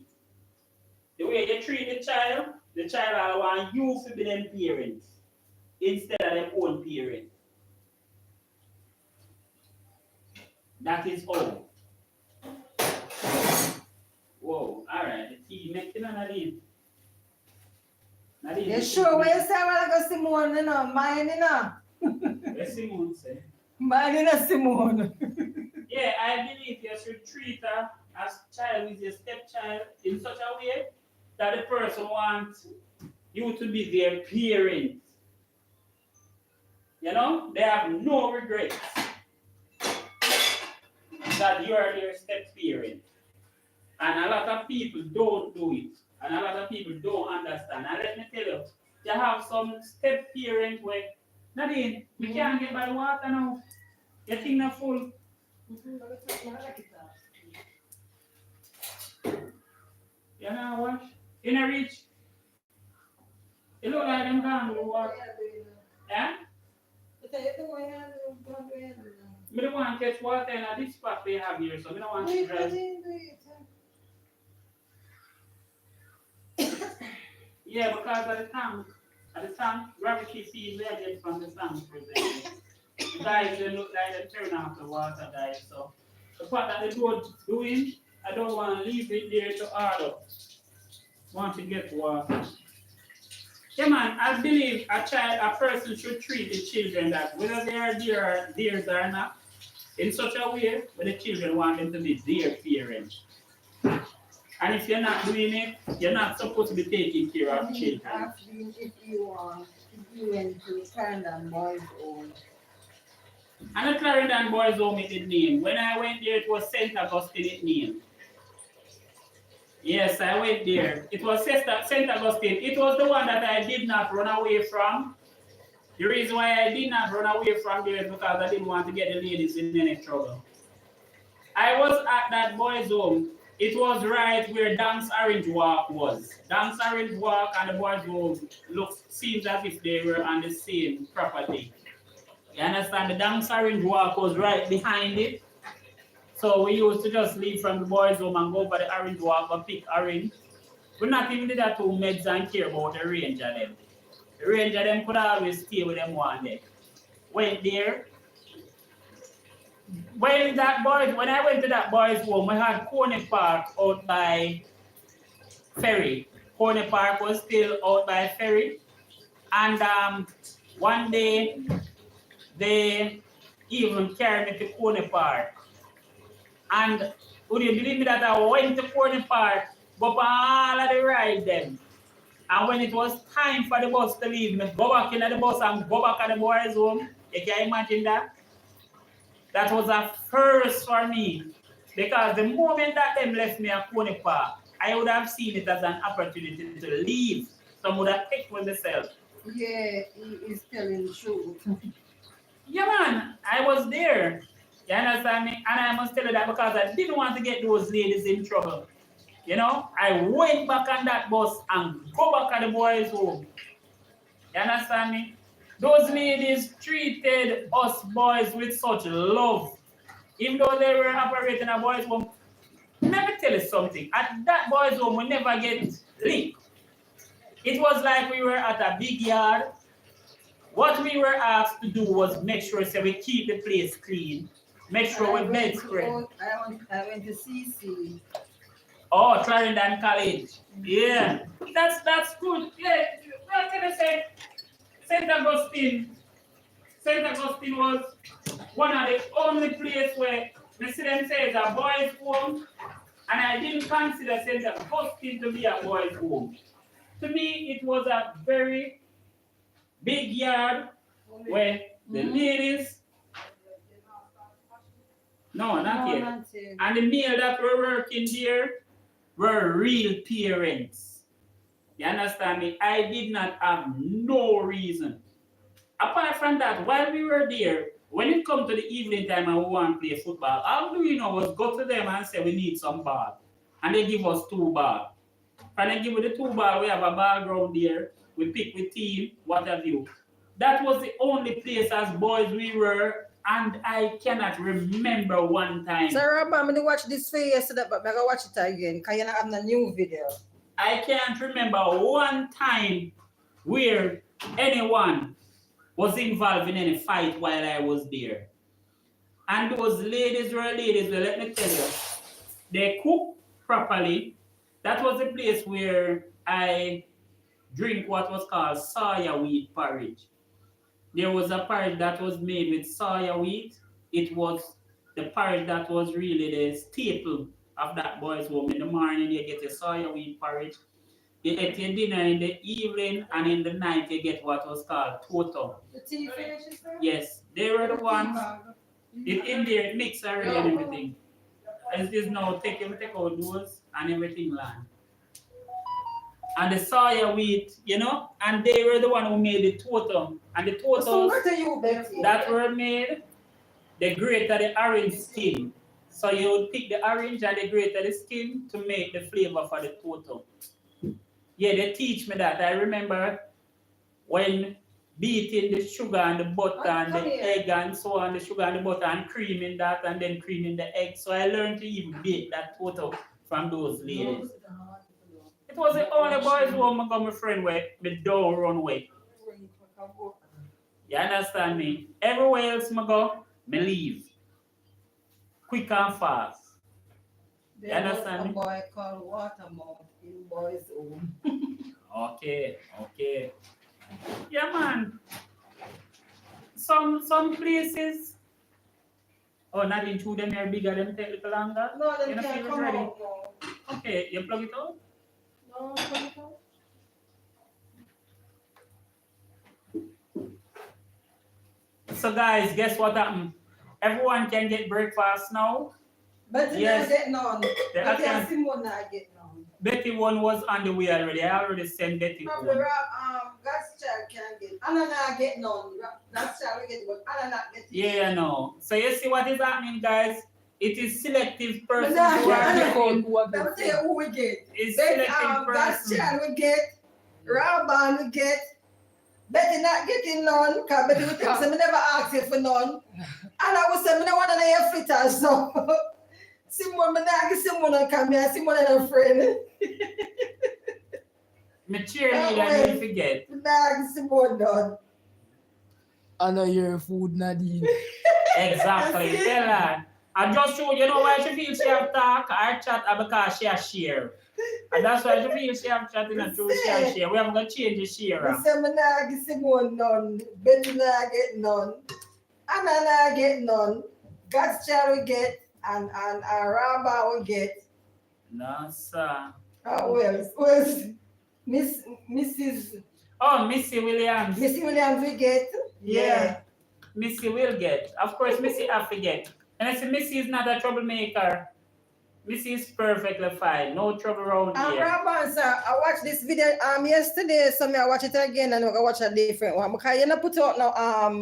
The way you treat the child will want you to be them parents instead of their own parents. That is all. Whoa, alright, the tea making on that. You sure what you say about like Simone, you know, mine, you know? What Simone say? Mine, you know, Simone. Yeah, I believe you should treat her as child with your stepchild in such a way that the person wants you to be their parent. You know, they have no regrets that you are their step parent. And a lot of people don't do it. And a lot of people don't understand. And let me tell you, you have some step parents where Nadine, we can't get by the water now. Your thing not full. You know what? You know reach. You look like them gone with the water. Yeah? We don't want to catch water in this spot we have here, so we don't want to drive. Yeah, because of the tank. At the tank, gravity field we are getting from the tank, for example. The guys, they look like they turn off the water, guys. So the part that they doing, I don't want to leave it there to order. Want to get water. Yeah, man, I believe a person should treat the children that whether they are theirs or not, in such a way where the children want them to be their parents. And if you're not doing it, you're not supposed to be taking care of children. Asking if you went to Clarendon Boys Home. And the Clarendon Boys Home it name. When I went there, it was St. Augustine it name. Yes, I went there. It was St. Augustine. It was the one that I did not run away from. The reason why I did not run away from there is because I didn't want to get the ladies in any trouble. I was at that boys' home. It was right where Dan's Orange Walk was. Dan's Orange Walk and the boys' home seems as if they were on the same property. You understand? The Dan's Orange Walk was right behind it. So we used to just leave from the boys' home and go for the Orange Walk and pick orange. We not even did that to meds and care about the range of them. The range of them could always stay with them one day. Went there. When I went to that boys' home, we had Coney Park out by Ferry. Coney Park was still out by Ferry. And one day, they even carried me to Coney Park. And would you believe me that I went to Coney Park, go up all of the ride them. And when it was time for the bus to leave me, go back in the bus and go back at the boys' home. You can imagine that? That was a first for me. Because the moment that them left me at Coney Park, I would have seen it as an opportunity to leave. Some would have picked with themselves. Yeah, he is telling the truth. Yeah, man, I was there. You understand me? And I must tell you that because I didn't want to get those ladies in trouble. You know, I went back on that bus and go back at the boys' home. You understand me? Those ladies treated us boys with such love. Even though they were operating a boys' home. Let me tell you something. At that boys' home, we never get licked. It was like we were at a big yard. What we were asked to do was make sure so we keep the place clean. Make sure we bed spread. I went to CC. Oh, Clarendon College. Yeah. That's good. Yeah. What can I say? St. Augustine was one of the only places where the student says a boys' home, and I didn't consider St. Augustine to be a boys' home. To me, it was a very big yard where the ladies, no, not yet, and the male that were working there were real parents. You understand me? I did not have no reason. Apart from that, while we were there, when it comes to the evening time and we want to play football, all we know was go to them and say we need some ball. And they give us 2 balls. And they give us the 2 balls, we have a ball ground there, we pick with team, what have you. That was the only place as boys we were, and I cannot remember one time. Sarah, I'm going to watch this for yesterday, but I'm going to watch it again because you don't have the new video. I can't remember one time where anyone was involved in any fight while I was there. And those ladies were ladies, well, let me tell you, they cook properly. That was the place where I drink what was called soya wheat porridge. There was a porridge that was made with soya wheat. It was the porridge that was really the staple of that boys' home. In the morning, you get your soya wheat porridge. You ate your dinner in the evening, and in the night, you get what was called toto. The tea finishes, sir? Yes, they were the ones. It in there, mix already and everything. As this now, take out those and everything land. and the soya wheat, you know, and they were the one who made the totem. And the So totals what are you, Betty? that were made, they grated the orange skin. So you would pick the orange and they grated the skin to make the flavor for the totem. Yeah, they teach me that. I remember when beating the sugar and the butter and the egg and so on, the sugar and the butter and creaming that and then creaming the egg. So I learned to even bake that totem from those ladies. It was the only boys home I got my friend with the door run away. You understand me? Everywhere else I go, me leave. Quick and fast. You understand me? A boy called Watermouth in boys' home. Okay. Yeah, man. Some places. Oh, not in two them are bigger, them take a little longer. No, You them know, can't feel it come ready? out now. Okay, you plug it out? No, plug it out. So guys, guess what happened? Everyone can get breakfast now. But Yes. not get none. The But Ackee- Simone not get none. Betty one was on the way already. I already sent Betty Probably one. God's child can't get. Anna not get none. God's child will get, but Anna not get. Yeah, no. So you see what is happening, guys? It is selective persons But who are yeah, getting. Let me tell you who we get. It's Then selective God's persons. child we get. Rabban we get. Betty not getting none, because Betty will tell me never ask you for none. And I will say, I don't want to know your fritters, so. Simone, I not give Simone come here, Simone and a friend. My cheerleader, don't forget. I not give Simone none. I know your food, Nadine. Exactly. Tell her. I just show you know why she feels she have talk or chat because she has share. And that's why she feels she have chat in a true she have share. We haven't got to change the share. I say, I not give Simone none. Betty not get none. Anna not get none. God's child will get. And Rabba will get. No, sir. Who else? Mrs. Oh, Missy Williams. Missy Williams will get. Yeah. Missy will get. Of course, Missy have to get. And I say Missy is not a troublemaker. Missy is perfectly fine. No trouble around here. Rabba, sir, I watched this video yesterday, so I watch it again and I'm gonna watch a different one. Because you don't put out now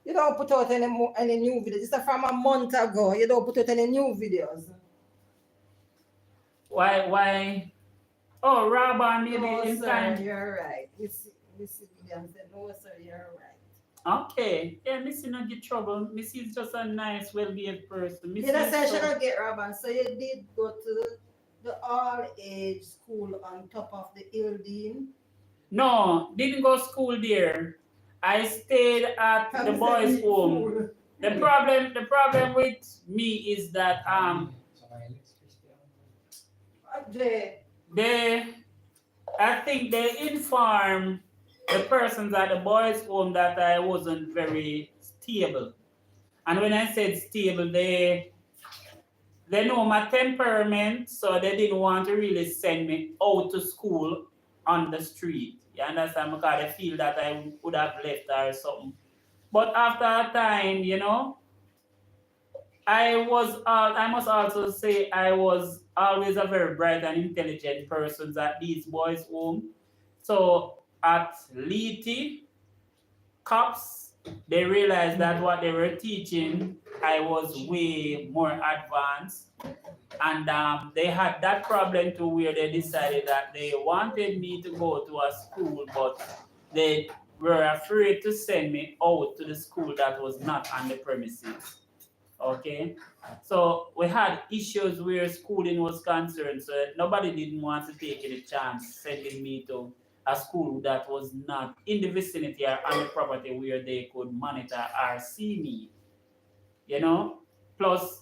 you don't put out any new videos. This is from a month ago. You don't put out any new videos. Why? Oh, Rabba maybe No, in sir, time. you're right. Missy Williams said, no, sir, you're right. Okay. Yeah, Missy not get trouble. Missy is just a nice, well-behaved person. Missy You don't say is she so- don't get Rabban. So you did go to the all-age school on top of the Ildeen. No, didn't go school there. I stayed at the boys' home. The problem with me is that I think they inform the persons at the boys' home that I wasn't very stable. And when I said stable, they know my temperament, so they didn't want to really send me out to school on the street. You understand? Because they feel that I would have left or something. But after a time, you know, I must also say I was always a very bright and intelligent person at these boys' home. So at Liti, cops, they realized that what they were teaching, I was way more advanced. And they had that problem to where they decided that they wanted me to go to a school, but they were afraid to send me out to the school that was not on the premises. Okay, so we had issues where schooling was concerned, so nobody didn't want to take any chance sending me to a school that was not in the vicinity or on the property where they could monitor or see me. You know, plus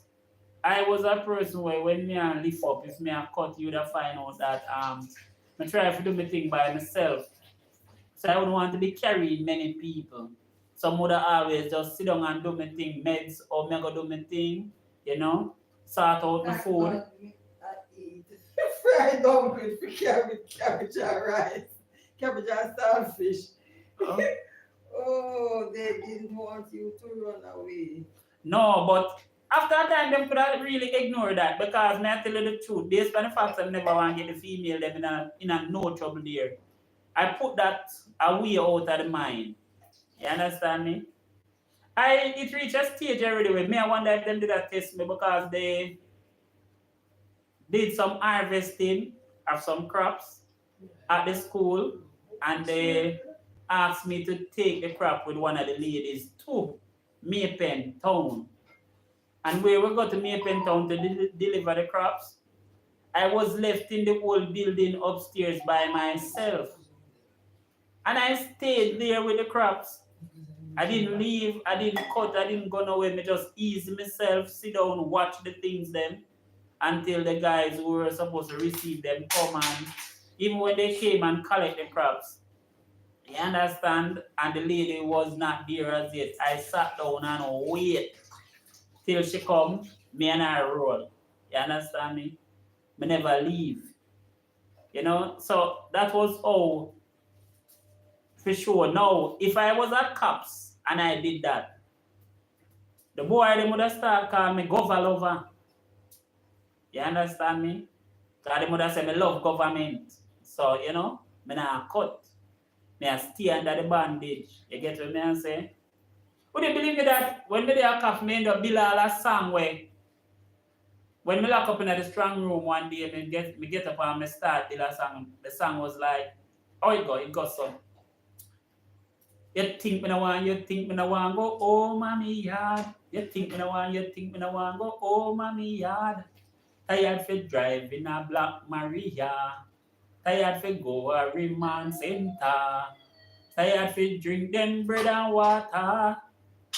I was a person where when me and lift up, if me and cut, you would find out that I try to do my thing by myself. So I would want to be carrying many people. Some would always just sit down and do my thing, meds or me go do my thing, you know, sort out my food. I eat fried dumpling for cabbage and rice, cabbage and saltfish. Oh. Oh, they didn't want you to run away. No, but of after a time, them could have really ignored that because me I tell you the truth, based on the fact I never want to get the female them in a no trouble there. I put that away out of the mind. You understand me? It reached a stage already where me I wonder if them did that test me because they did some harvesting of some crops at the school and they asked me to take the crop with one of the ladies to Maypen Town. And where we got to Maypen Town to deliver the crops, I was left in the old building upstairs by myself. And I stayed there with the crops. I didn't leave, I didn't cut, I didn't go nowhere. I just ease myself, sit down, watch the things them until the guys who were supposed to receive them come and even when they came and collect the crops. You understand? And the lady was not there as yet. I sat down and wait till she come, me and I roll. You understand me? Me never leave. You know? So that was all for sure. Now, if I was at cops and I did that, the boy they would have started calling me Gova lover. You understand me? Because they would have said me love government. So, you know, me not cut. Me I stay under the bandage. You get what me say? Would you believe me that when me there cough, me end up build all a song where when me lock up in the strong room one day, me get up and me start build a song. The song was like, how it go? It goes so. You think me no want, go, oh mommy yard. You think me no want, go, oh mommy yard. Tired for driving a Black Maria. Tired for go a remand center. Tired for drink them bread and water.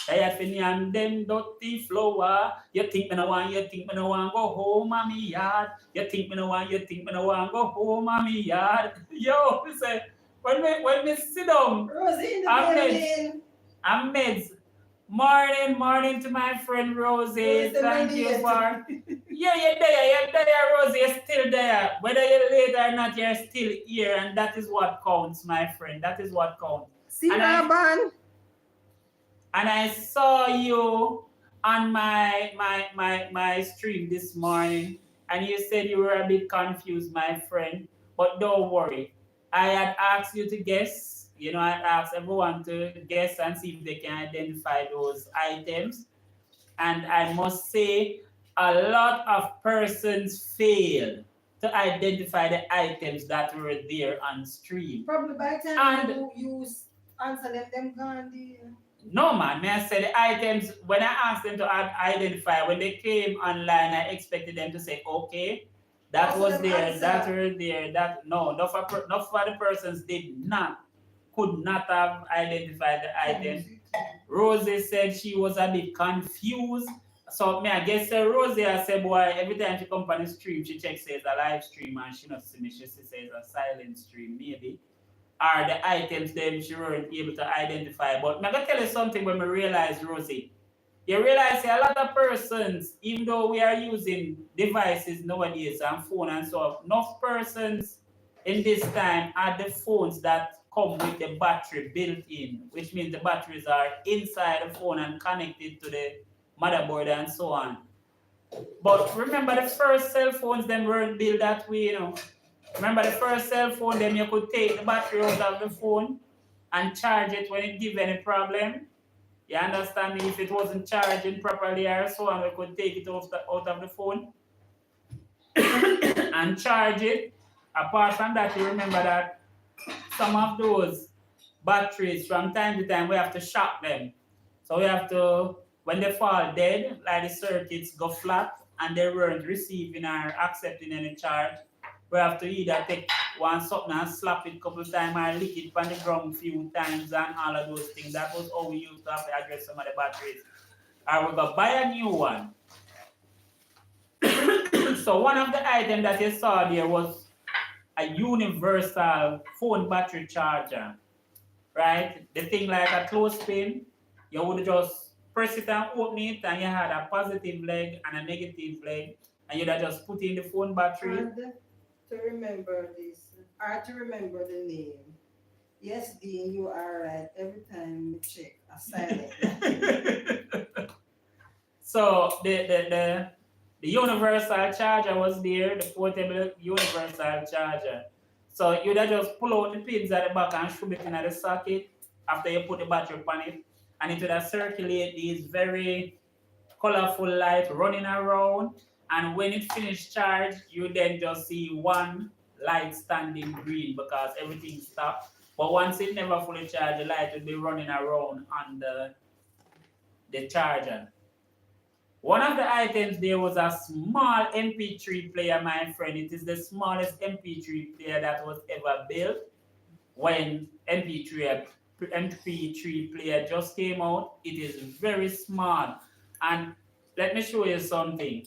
Tired for nyan them dirty flour. You think me no want, go home mommy yard. You think me no want, go home mommy yard. Yo, me say, when me sit down, Rosie in the building. I'm meds. Morning to my friend Rosie. Thank you for. Yeah, you're there, Rosie. You're still there. Whether you're late or not, you're still here, and that is what counts, my friend. That is what counts. See Raban. And I saw you on my stream this morning, and you said you were a bit confused, my friend. But don't worry. I had asked you to guess. You know, I asked everyone to guess and see if they can identify those items. And I must say, a lot of persons fail to identify the items that were there on stream. Probably by the time you answer them gone there. No, man. May I say the items, when I asked them to identify, when they came online, I expected them to say, okay, that was there, that were there, that, no, not for the persons could not have identified the items. Rosie said she was a bit confused. So I guess Rosie, I said, boy, every time she comes on the stream, she checks says a live stream and she not see me, she says a silent stream, maybe. Or the items them she weren't able to identify. But I'm gonna tell you something when I realize, Rosie. You realize a lot of persons, even though we are using devices nowadays and phone and so on, enough persons in this time are the phones that come with the battery built in, which means the batteries are inside the phone and connected to the motherboard and so on. But remember the first cell phones, them weren't built that way, you know. Remember the first cell phone, then you could take the battery out of the phone and charge it when it give any problem. You understand me? If it wasn't charging properly or so on, we could take it out of the phone and charge it. Apart from that, you remember that some of those batteries, from time to time, we have to shock them. So we have to, when they fall dead, like the circuits go flat and they weren't receiving or accepting any charge, we have to either take something and slap it a couple of times or lick it on the ground a few times and all of those things. That was how we used to have to address some of the batteries. Or we go buy a new one. So one of the items that you saw there was a universal phone battery charger, right? The thing like a clothespin, you would just press it and open it and you had a positive leg and a negative leg and you'd just put in the phone battery. And to remember this, or to remember the name. Yes, Dean, you are right. Every time we check a silent. So the universal charger was there, the portable universal charger. So you just pull out the pins at the back and shove it in the socket after you put the battery on it, and it will circulate these very colorful light running around. And when it finished charge, you then just see one light standing green because everything stopped. But once it never fully charged, the light will be running around on the charger. One of the items there was a small MP3 player, my friend. It is the smallest MP3 player that was ever built when MP3 player just came out. It is very small. And let me show you something.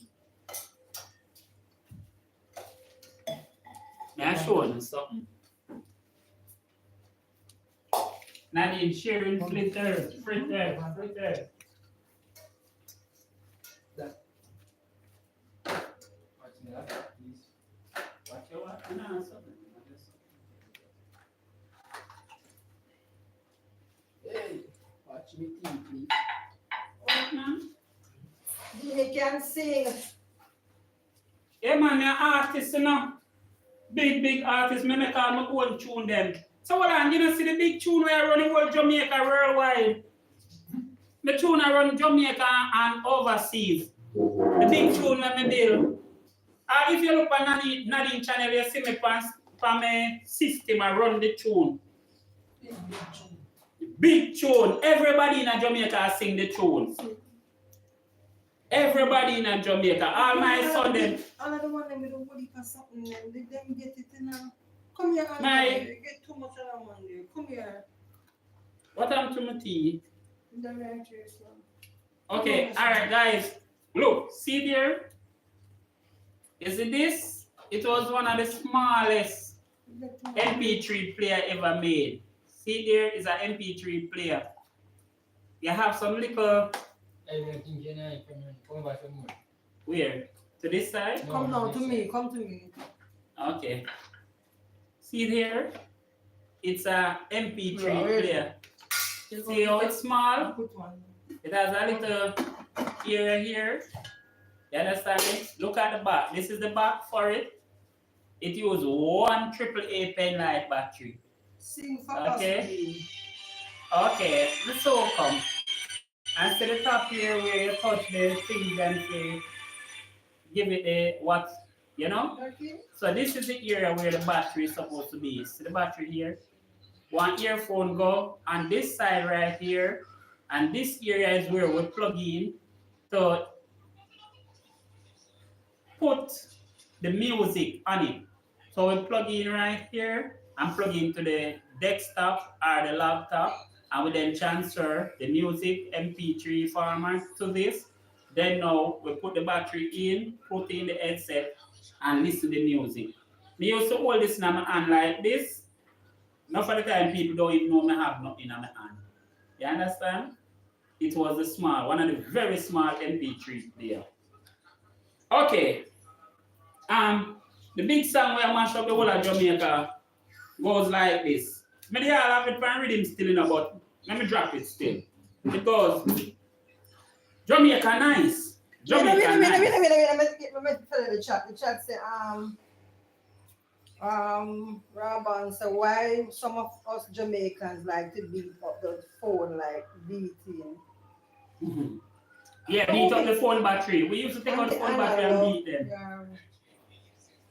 May I show you something? Nadine, sharing Fritterz. Watch me that, please. Watch your watch. No, something. Hey, watch me please. What, man? He can sing. Yeah, man, me an artist, you know. Big artist. Me make all my own tune them. So what I'm gonna see the big tune where I run the whole Jamaica worldwide. The tune I run Jamaica and overseas. The big tune let me build. If you look at Nadine channel, you see me from my system I run the tune. Big tune. Everybody in Jamaica sing the tune. Everybody in Jamaica. All my son them. All of the one them with the woody or something, them get it in a. Come here, My- you get too much of that one there. Come here. What happened to my tea? The right here, son. Okay, alright guys. Look, see there? You see this? It was one of the smallest You get too much. MP3 player ever made. See there is an MP3 player. You have some little Everything can I come back for more. where? To this side? No, Come now this to me, come to me. Okay. See there? It's a MP3 Yeah, player. See how it's small? Put one. It has a little area here. You understand it? Look at the back. This is the back for it. It uses one AAA pen light battery. Sing for Okay. us, please. Okay, let's all come. And to the top here where you touch the things and say, give it the what, you know? Okay. So this is the area where the battery is supposed to be. See the battery here? One earphone go on this side right here. And this area is where we plug in to put the music on it. So we plug in right here and plug into the desktop or the laptop, and we then transfer the music MP3 format to this. Then now we put the battery in, put in the headset, and listen to the music. Me used to hold this in my hand like this. Enough of the time people don't even know I have nothing in my hand. You understand? It was a small, one of the very small MP3 there. Okay. The big song where I mash up the whole of Jamaica goes like this. Maybe I'll have it for rhythm still in but let me drop it still. It goes Jamaica nice. Jamaica nice. Wait. Let me tell you the chat. The chat say, Raban, so why some of us Jamaicans like to beat up the phone like beating? Mm-hmm. Yeah, beat up the phone battery. We used to take out the phone battery and beat them.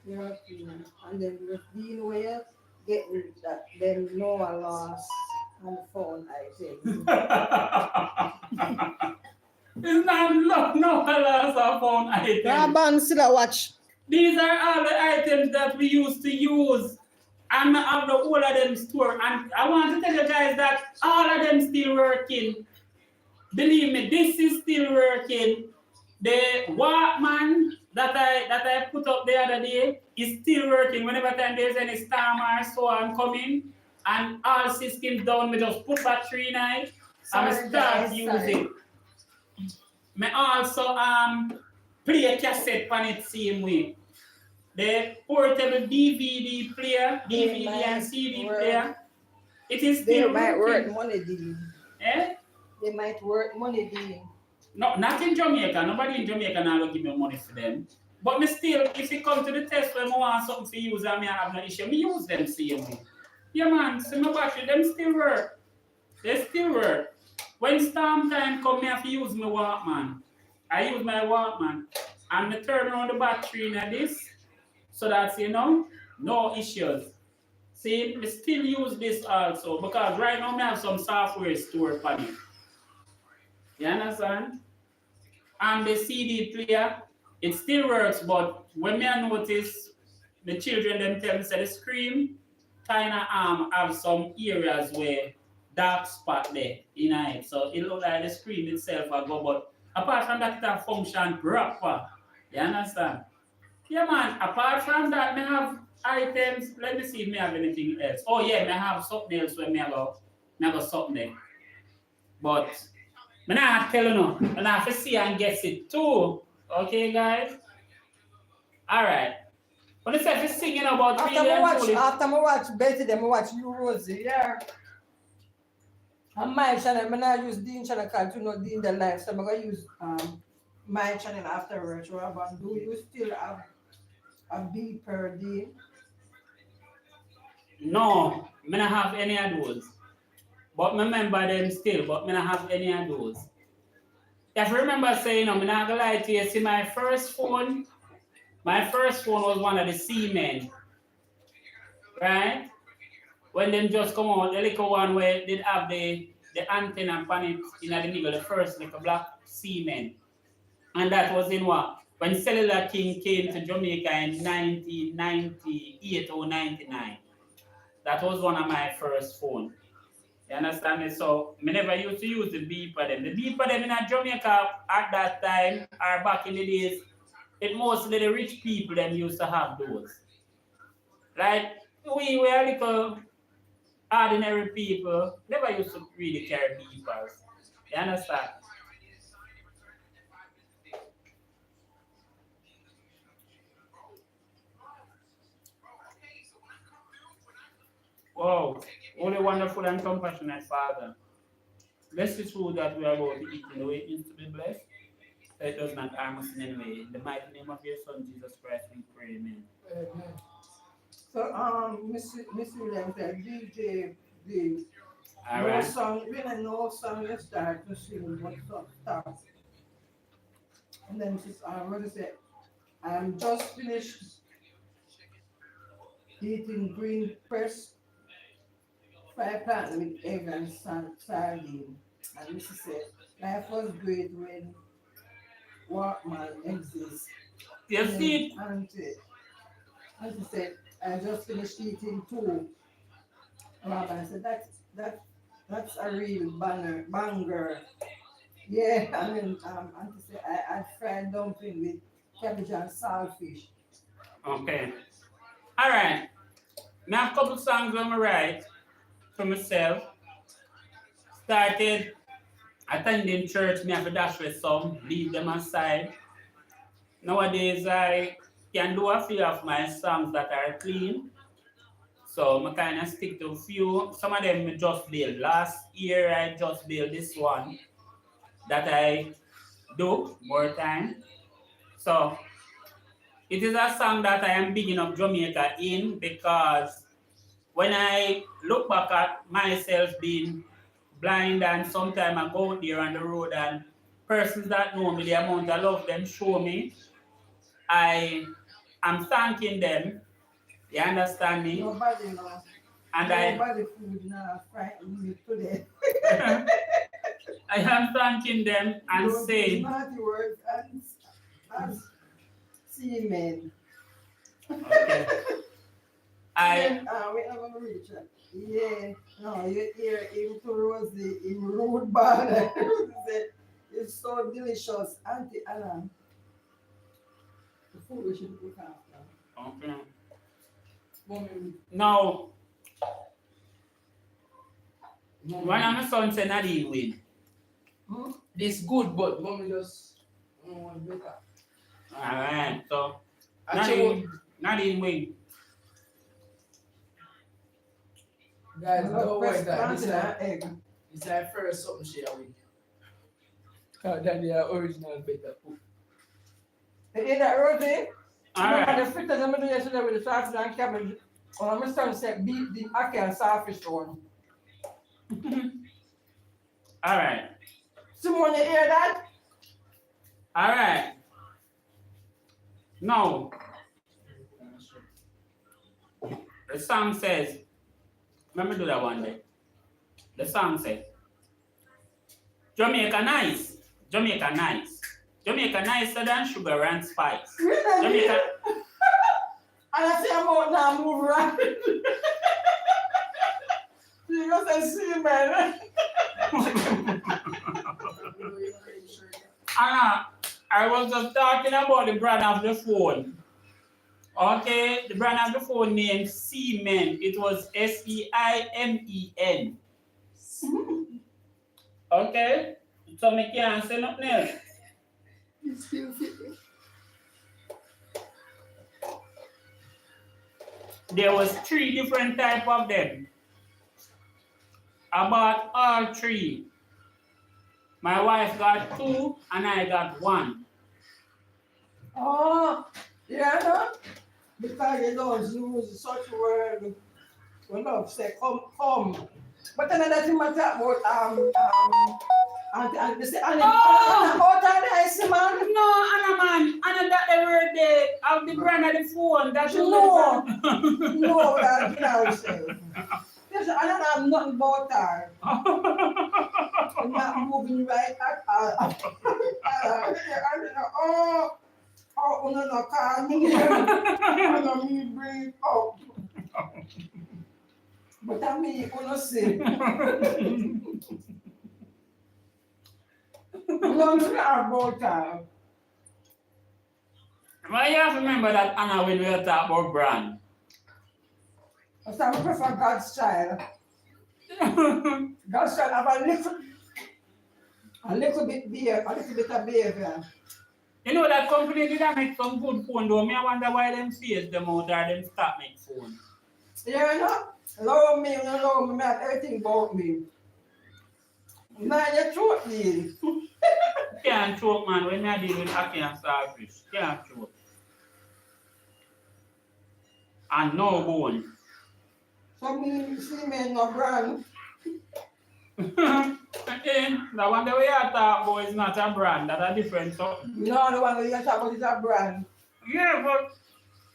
European. And then with being where getting that then no one lost on the phone item. It's not no loss of phone items. Raban still watch. These are all the items that we used to use. And I have the whole of them store. And I want to tell you guys that all of them still working. Believe me, this is still working. The Walkman that I put up the other day is still working. Whenever time there's any storm or so on coming, and all systems down, we just put battery in it and we start using. I also play a cassette on it same way. The portable DVD player, DVD and CD player, it is They still might work working. money deal. Eh? They might work money deal. No, not in Jamaica. Nobody in Jamaica now will give me money for them. But me still, if you come to the test when I want something to use and me have no issue, me use them same way. Yeah man, see my battery, them still work. They still work. When storm time come, me have to use my Walkman. I use my Walkman. And me turn on the battery in this, so that, no issues. See, me still use this also, because right now me have some software stored on it. You understand? And the CD player, it still works, but when me I notice the children them tell me say the screen kind of have some areas where dark spot there in it. So it look like the screen itself will go, but apart from that, it function proper. You understand? Yeah man, apart from that, me have items. Let me see if me have anything else. Oh yeah, me have something else where me have something there. But I not tell you no. I have to see and guess it too. Okay, guys? Alright. When you say if you're singing about After I watch Betty, then I watch you Rosie, yeah. And my channel, I not use Dean channel because you know Dean the live, so I'm gonna use my channel afterwards. Do you still have a beat per day? No, I don't have any of those. But I remember them still, but I don't have any of those. If you remember saying, I'm not gonna lie to you, see my first phone was one of the Siemens, right? When them just come out, the little one where they have the antenna on it in the middle, the first little black Siemens. And that was in what? When Cellular King came to Jamaica in 1998 or 99. That was one of my first phones. You understand me? So I never used to use the beeper them. The beeper them in Jamaica at that time, or back in the days, it mostly the rich people them used to have those. Like we were little ordinary people, never used to really carry beepers. You understand? Wow, only wonderful and compassionate Father. Bless this food that we are about to eat in the way it is to be blessed. It does not harm us in any way. In the mighty name of your Son, Jesus Christ, we pray, amen. Amen. So, Miss Williams said, DJ, the no song, when I know song, you start to sing, what stop. And then she's, what is it? I'm just finished eating green press fry pan with egg and sardine. And Mrs. said, life was great when Walkman exists. You see? Auntie said, I just finished eating too. Rabbi said, that's a real banger. Yeah, I mean, Auntie said, I had fried dumpling with cabbage and saltfish. Okay. All right. Now, a couple songs on my right for myself. Started attending church, me have to dash with some, leave them aside. Nowadays, I can do a few of my songs that are clean. So I kind of stick to a few. Some of them I just build. Last year, I just built this one that I do more time. So it is a song that I am bigging up Jamaica in, because when I look back at myself being blind and sometimes I go out there on the road and persons that know me, the amount of love them show me, I am thanking them. You understand me? Nobody knows. And nobody food now frighten me today. I am thanking them and saying, naughty words and semen. Okay. We have a reach. Yeah, no, you hear him to Rosie in road bar. It's so delicious. Auntie Anna. The food we should look after. Okay. Mommy. Now, one of my sons said Nadine win. This good, but mommy just want better. Alright, so Nadine win. Guys, don't worry that egg. it's our first something share with. Then the original better food. You hear that, Rosie? Alright. The fritters I'm doing yesterday with the sausage and cabbage. When my son said beat the Ackee and Saltfish one. Alright. Simone, you hear that? Alright. Now, the song says, let me do that one day. The song says, Jamaica nice, Jamaica nice. Jamaica nicer than sugar and spice. Jamaica. And I say I'm out now, move right. You go say, see, man. Anna, I was just talking about the brand of the phone. Okay, the brand of the phone named Seamen. It was SEIMEN. Okay, so me can't say nothing else. There was 3 different type of them. I bought all 3. My wife got 2 and I got 1. Oh, yeah, no? Because you don't use such word. We love say come. But then that you matter about and they say Anna out of the ice man. No, Anna man, Anna that the word there of the brand of the phone. That's No. No, that you know say. Yes, I don't have nothing about her. I'm not moving right at all. Oh, no, call me. I don't mean bring up. But I mean, you wanna say. Long about her. But you have to remember that Anna when we were talking about brand. So I prefer God's child. God's child have a little bit beer, a little bit of behavior. You know that company did make some good phone though. Me I wonder why them face them out or them stop make phone. Yeah, you know? Love me, not everything about me. Now you choke me. Can't choke man when I deal with Ackee and Saltfish. Can't choke. And no bone. So me, see me no brand. Again, the one that we are talking about is not a brand, that's a different something. No, the one that you talk about is a brand. Yeah, but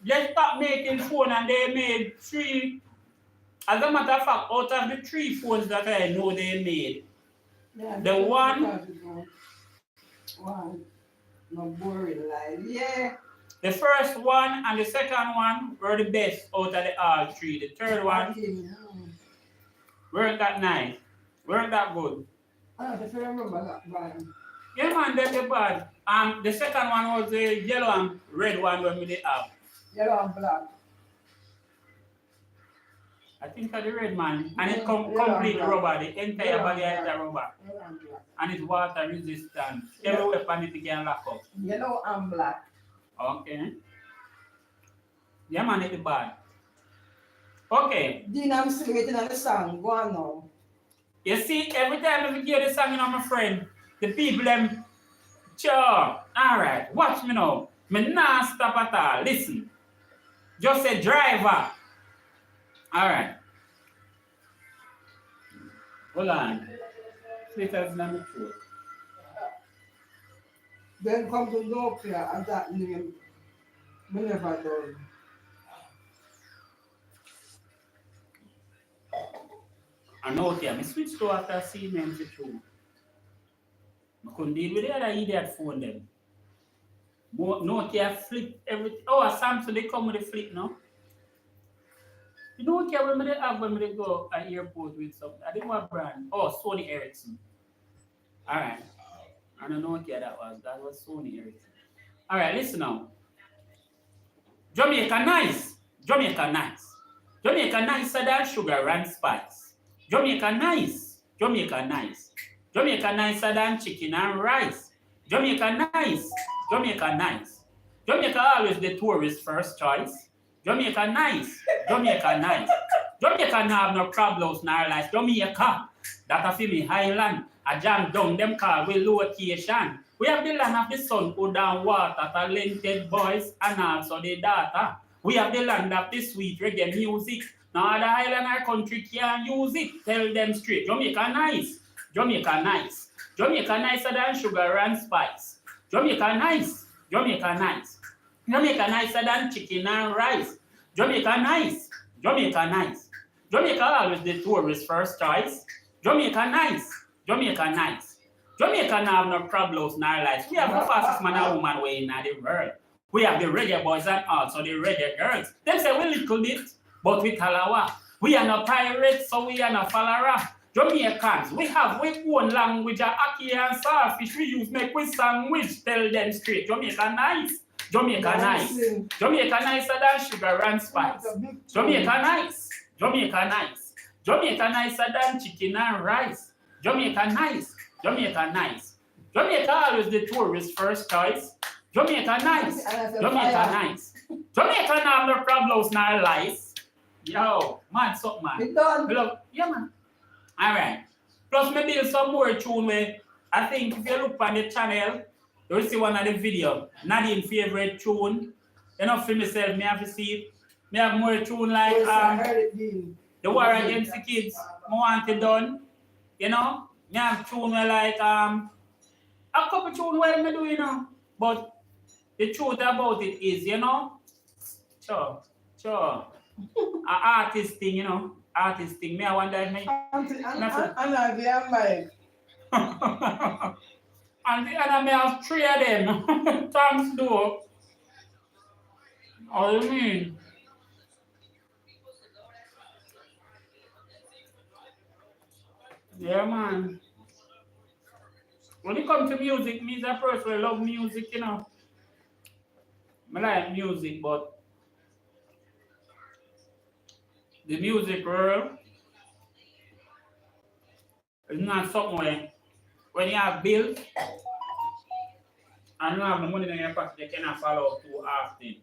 they stopped making phone and they made 3. As a matter of fact, out of the 3 phones that I know they made, Yeah, the one, no boring life. Yeah. the first one and the second one were the best out of the all 3. The third one weren't that nice, weren't that good. I don't remember that brand. Yeah man, they're bad. The second one was the yellow and red one when we did have. Yellow and black. I think for the red man, and it Yeah, complete yeah. rubber, the entire Yeah, body is yeah. a rubber, Yellow and black. and it's water resistant. Yeah. Every weapon it can lock up. Yellow and black. Okay. Yeah man, it's bad. Okay. Dean, I'm still waiting on the song. Go on now. You see, every time I hear the song, you know, my friend, the people them, sure. Alright, watch me now. Me not stop at all. Listen. Just say driver. Alright. Hold on. Fritterz number 2. Then come to Nokia and that name. Me never done. And okay, I switched to after Siemens too. I couldn't deal with the other idiot phone them. Nokia flip everything. Oh, a Samsung, they come with a flip now. You know Nokia when they have when they go at airport with something. I didn't want brand. Oh, Sony Ericsson. Alright. I don't know Nokia that was. That was Sony Ericsson. Alright, listen now. Jamaica nice. Jamaica nice. Jamaica nicer than sugar and spice. Jamaica nice. Jamaica nice. Jamaica nicer than chicken and rice. Jamaica nice. Jamaica nice. Jamaica always the tourist first choice. Jamaica nice. Jamaica nice. Jamaica no have no problems nor life. Jamaica, that a feel me highland. A jam down them call with location. We have the land of the sun, wood and water, talented boys and also the data. We have the land of the sweet reggae music. Now the island or country can't use it. Tell them straight. Jamaica nice. Jamaica nice. Jamaica nicer than sugar and spice. Jamaica nice. Jamaica nice. Jamaica nicer than chicken and rice. Jamaica nice. Jamaica nice. Jamaica always the tourist first choice. Jamaica nice. Jamaica nice. Jamaica now have no problems in our lives. We have the fastest man and woman way in the world. We have the reggae boys and also the reggae girls. They say we little bit, but we talawa. We are not pirates, so we are not follower. Jamaicans, we have we own language, Ackee and Saltfish. We use make we sandwich. Tell them straight. Jamaica nice. Jamaica nice. Jamaica nicer than sugar and spice. Jamaica nice. Jamaica nice. Jamaica nicer than chicken and rice. Jamaica nice. Jamaica nice. Jamaica always the tourist first choice. Jamaica nice. Jamaica nice. Jamaica now have no problems in our lives. Yo, man, something man. It done. Yeah, man. Alright. Plus, maybe some more tune where I think if you look on the channel, you will see one of the video. Nadine's favorite tune. You know, for myself, me have to see it. Me have more tune like the war against the kids. I want it done. You know? Me have tune where like a couple tune where me do, you know. But the truth about it is, you know, sure. An artist thing, you know. Artist thing. Me I wonder if me. And the mic. And the other may have 3 of them. Thanks, though. What do you mean? Yeah, man. When it comes to music, me as a person, I love music, you know. I like music, but the music world is not something where when you have bills and you have the money in your pocket, you cannot follow too often.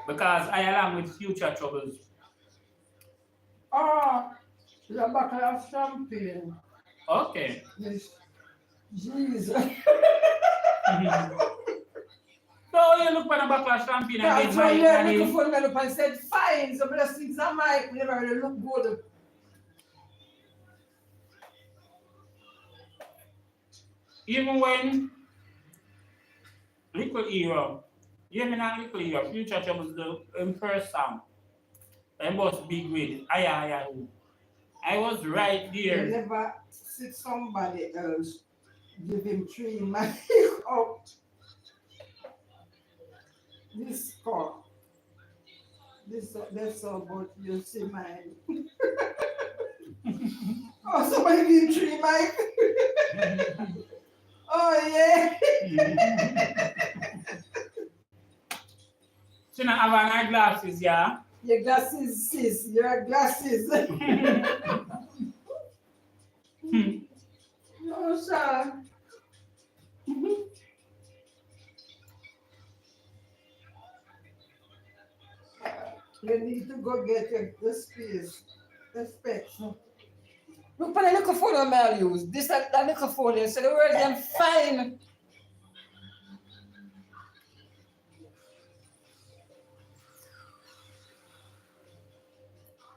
Because I along with future troubles. Oh, the bottle of champagne. Okay. Yes. Jesus. So you look for the bottle of champagne and That's get why my you money. look for me up and said, fine, so the things are mic never really look good. Even when Little Hero, even not Little Hero, future troubles the first song. I was big with Aya. I was right You there. never see somebody else give him 3 mic up. This car. That's all but you see mine. Oh, somebody give him 3 mic. Oh yeah. She not have an eyeglasses, yeah? Your glasses, sis. Your glasses. No, sir. You need to go get the space, the specs. Look for the little phone I use. This that little phone, so the words them fine.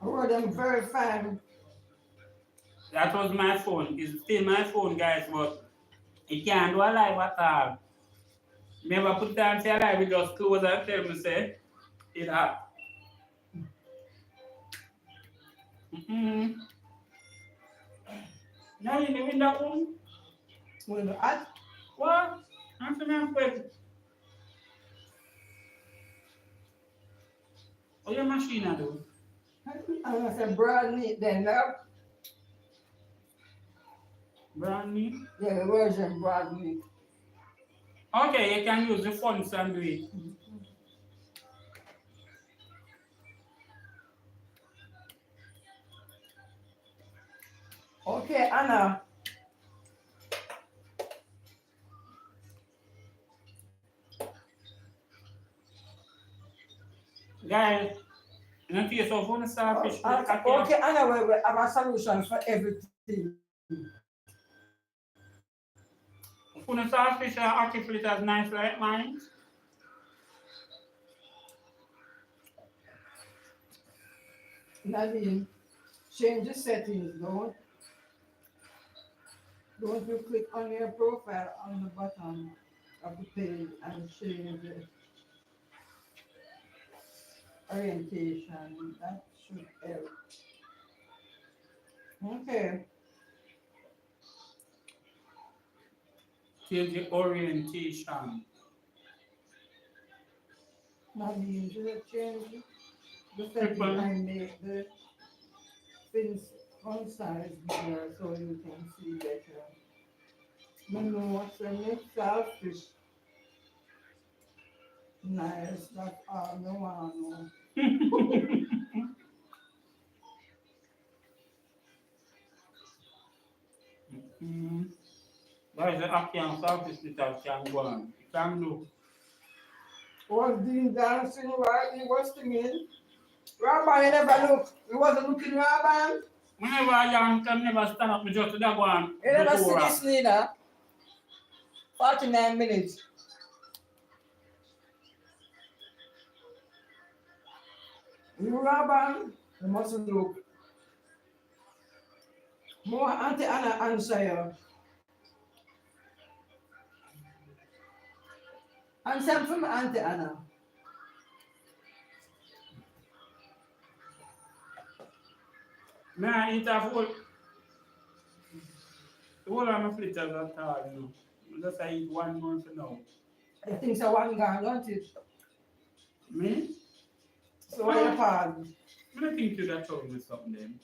The word them very fine. That was my phone. It's still my phone, guys, but it can't do a live at all. Never put down say live, we just close and tell me say it hot. Now you living that one? Well, I What? I'm saying quick. What your machine do? said brand new then now. Brand new? Yeah, the version brand new. Okay, you can use the fonts and do it. Okay, Anna. Guys, You know, taste of one starfish. Okay, anyway, we have a solution for everything. One starfish are Ackee Fritterz nice like mine. Nadine, change the settings. Don't you click on your profile on the bottom of the page and change the orientation. That should help. Okay. Change the orientation. Nadine, just change the setting Triple. and make the fins on size bigger so you can see better. No, no, what's the next selfish? Nice, that's all no one. That is the Ackee and Saltfish Fritterz can go on. Can do. Was Dean dancing while he was singing? Rabbi, you never look. He wasn't looking, Rabbi. Whenever I young can never stand up, me just to that one. You never see this leader. 49 minutes. You Rabbi, you mustn't look. More Auntie Anna answer you. Answer from Auntie Anna. Me I eat a full. The whole of my fritters at all, you know. Just I eat one more for now. I think so one gone, don't it? Me? So why you pause? I don't think you that told me something then.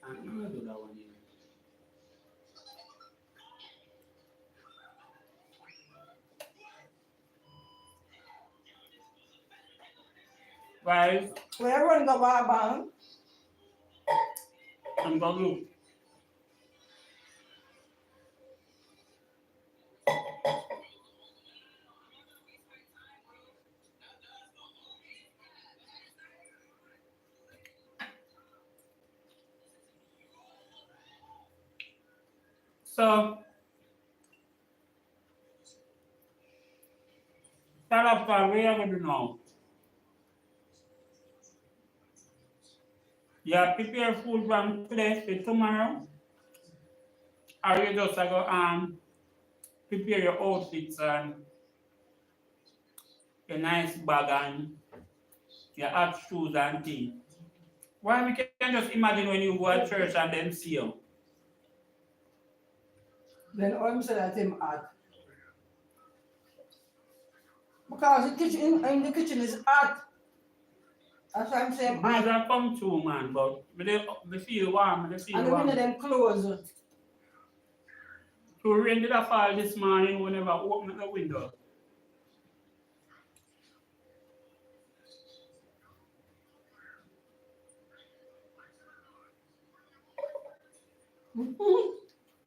I'm gonna do that one here. Guys, Where everyone go Rabbi? I'm gonna look. So, start off what we are going to do now. You prepare food from today to tomorrow, or you just go prepare your outfits and your nice bag and your hot shoes and things. Why we can just imagine when you go to church and them see you. Then I'm saying that him hot. Because in the kitchen is hot. That's why I'm saying Breeze hot. are come too, man, but they feel warm, they feel And the warm. window them closed. So rain did fall this morning whenever I open the window.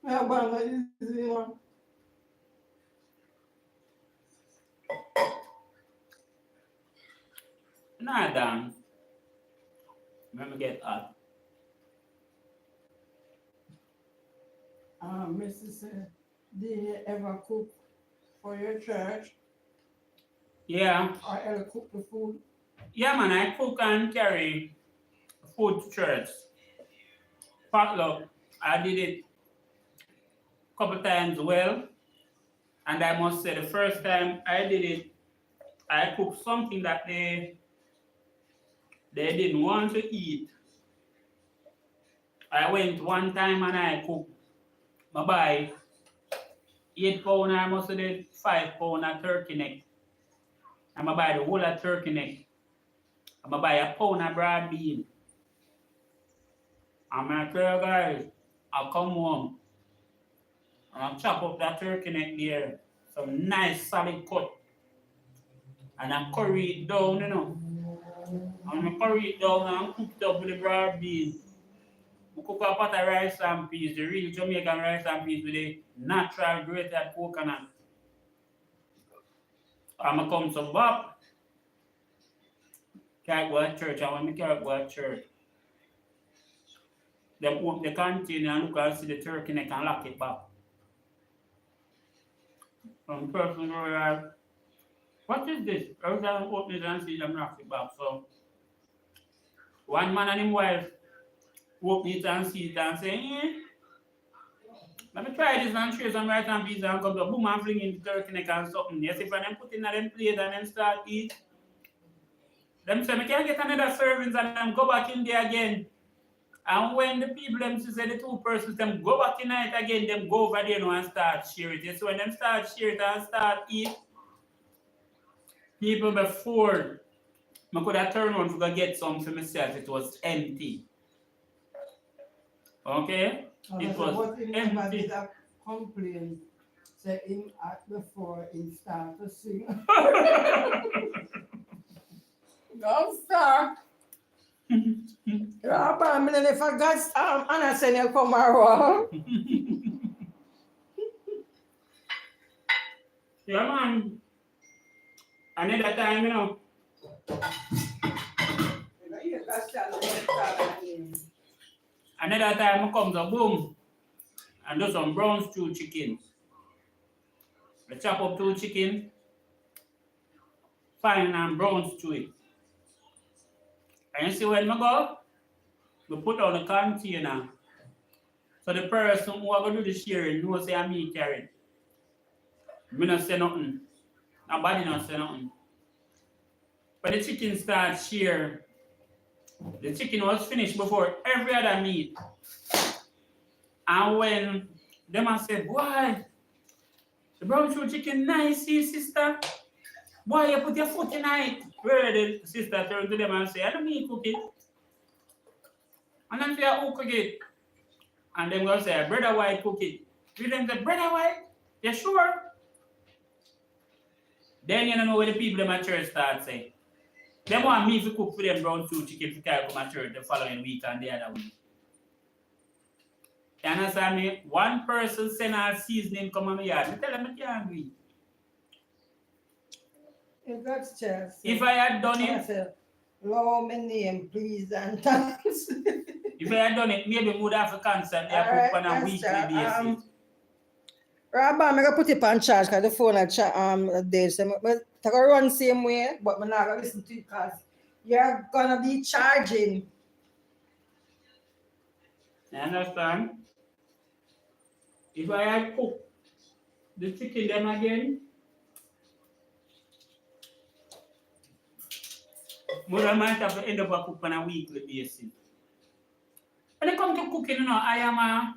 Yeah, but easy one. Nah, damn. Let me get hot. Mrs. Did you ever cook for your church Yeah. or ever cook the food? Yeah, man, I cook and carry food to church. Potluck, I did it a couple times well, and I must say the first time I did it, I cooked something that they didn't want to eat. I went one time and I cooked. I buy 8 pound, I must have did 5 pound of turkey neck. I'm buy the whole of turkey neck. I'm buy a pound of broad bean. I'm like, "Girl, guys, I'll come home and I'll chop up that turkey neck there. Some nice solid cut. And I curry it down, you know. And I curry it down and cook it up with the broad bean. I cook a pot of rice and peas, the real Jamaican rice and peas with the natural grated coconut. I'm come to Bob. Can't go to church. I want me to go to church. They open the container and look and see the turkey neck and lock it back. Some person go like, what is this? Every time I open it and see them lock it back. So one man and his wife open it and see it and say, let me try this and share some rice and peas and come to boom and fling in the turkey neck and something. Yes, if I them put in them plate and them start eat, them say, I can't get another servings and them go back in there again. And when the people them say the two persons them go back in it again, them go over there now and start share it. So when them start share it and start eat, people before I could have turned on to go get some for myself, it was empty. Okay? It was empty. Complain, say him at before he start to sing. Don't start. Yeah, but I mean, if I got Anna saying you come around. Yeah, man. Another time, you know. Another time I come to boom and do some brown stew chicken. I chop up 2 chicken, fine and brown stew it. And you see when I go, we put on the container. So the person who are going to do the sharing knows say I'm me carrying. Me not say nothing. Nobody not say nothing. But the chicken start share. The chicken was finished before every other meat. And when them a say, boy, the brown stew chicken nice, see, sister. Boy, you put your foot in it. Where the sister turn to them and say, I don't mean cook it. And then say, who cook it? And them go say, brother white cook it. You them say, brother white? You sure? Then you don't know where the people in my church start saying. They want me to cook for them brown stew chicken to carry to my church the following week and the other week. You understand me? One person send our seasoning come on my yard. I tell them I can't do it. If that's chance. If I had done I it, said, Lord, my name, please, and thanks. if I had done it, maybe we would have a concert there Alright, cook on a that's weekly fair. basis. Rabbi, I'm gonna put it on charge because the phone at there. So I'm gonna run same way, but I'm not gonna listen to it because you're gonna be charging. You understand? If I had cooked the chicken them again, I might have to end up a cook on a weekly basis. When it comes to cooking, you know, I am a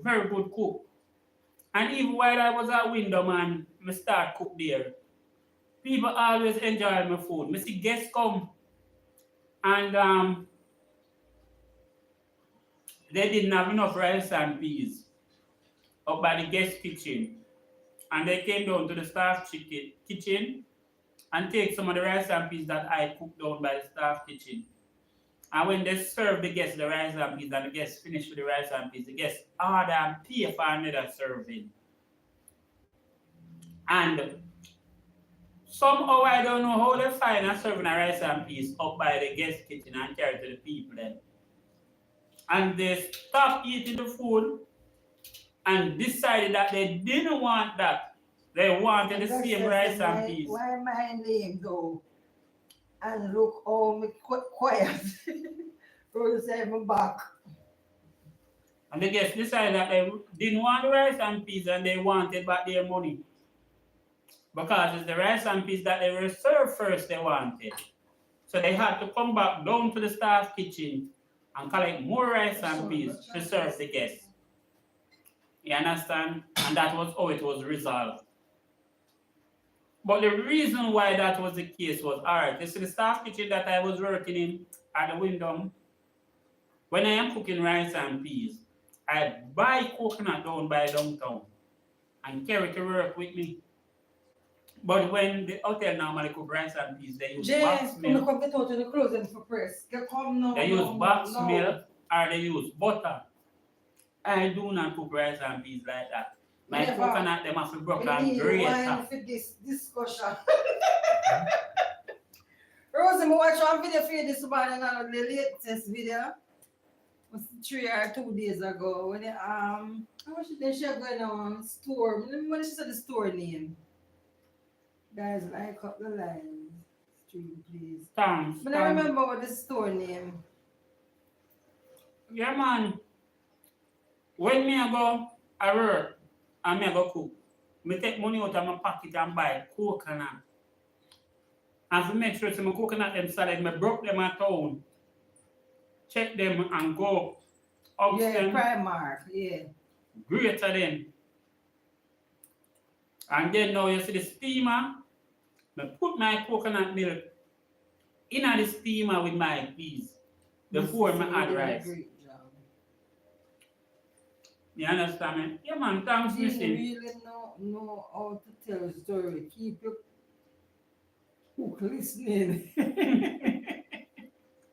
very good cook. And even while I was at Windham I start cook there, people always enjoy my food. I see guests come and they didn't have enough rice and peas up by the guest kitchen. And they came down to the staff kitchen and take some of the rice and peas that I cooked down by the staff kitchen. And when they serve the guests the rice and peas and the guests finish with the rice and peas, the guests order and pay for another serving. And somehow I don't know how they find a serving a rice and peas up by the guest kitchen and carry to the people then. And they stopped eating the food and decided that they didn't want that. They wanted the same rice and peas. Why my name though? And look how me quiet. Roll the back. And the guests decided that they didn't want the rice and peas and they wanted back their money. Because it's the rice and peas that they were served first they wanted. So they had to come back down to the staff kitchen and collect more rice and peas to serve the guests. You understand? And that was how it was resolved. But the reason why that was the case was, alright, this is the staff kitchen that I was working in at the Windham. When I am cooking rice and peas, I buy coconut down by downtown and carry to work with me. But when the hotel normally cook rice and peas, they use box milk. Come get out to the closing for press. They use box milk or they use butter. I do not cook rice and peas like that. My Never. coconut, them have to broke We and need great. wine for this discussion. Rosie, I watched one video for you this morning, the latest video. Was 3 or 2 days ago. When how much did she going on store? What did she say the store name? Guys, like up the line. Stream, please. Thanks. But I remember what the store name. Yeah, man. When me I go I work and me I go cook, me take money out of my pocket and buy coconut. And to make sure my coconut them solid, me broke them at town. Check them and go up Yeah, them Primark, yeah. greater them. And then now you see the steamer, me put my coconut milk in the steamer with my peas before me add rice. Great job. You understand me? Yeah man, thanks You missing. really know how to tell a story. Keep your hook listening.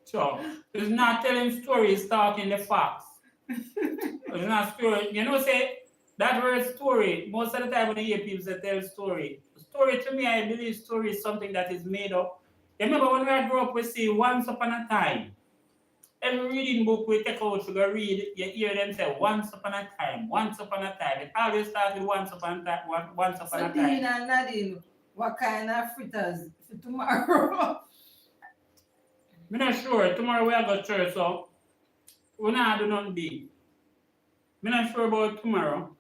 So it's not telling stories, talking the facts. It's not story. You know, say that word story, most of the time when you hear people say tell story. Story to me, I believe story is something that is made up. You remember when we grew up, we say once upon a time. Every reading book we take out to go read, you hear them say once upon a time, once upon a time. It always starts with once upon a time, once upon So a Dean time. and Nadine, what kind of fritters for tomorrow? I'm not sure. Tomorrow we are going to church, so we're not doing nothing big. I'm not sure about tomorrow.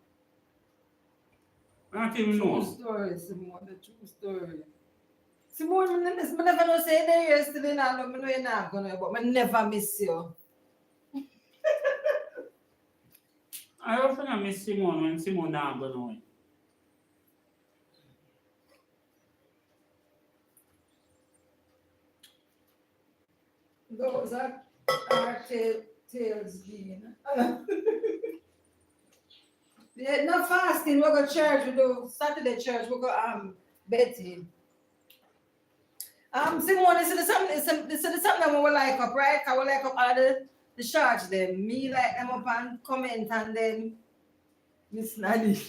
I don't even True know. story, Simone, the true story. Simone, I never know say there yesterday, I know you're not gonna, but I never miss you. I often miss Simone when Simone not going on. Those are tails being. Yeah, not fasting, we go church, we do Saturday church, we go Betty. Simone, this is something that we like up, right? I will like up all the shots them. Me like them up and comment and then Miss Nadine.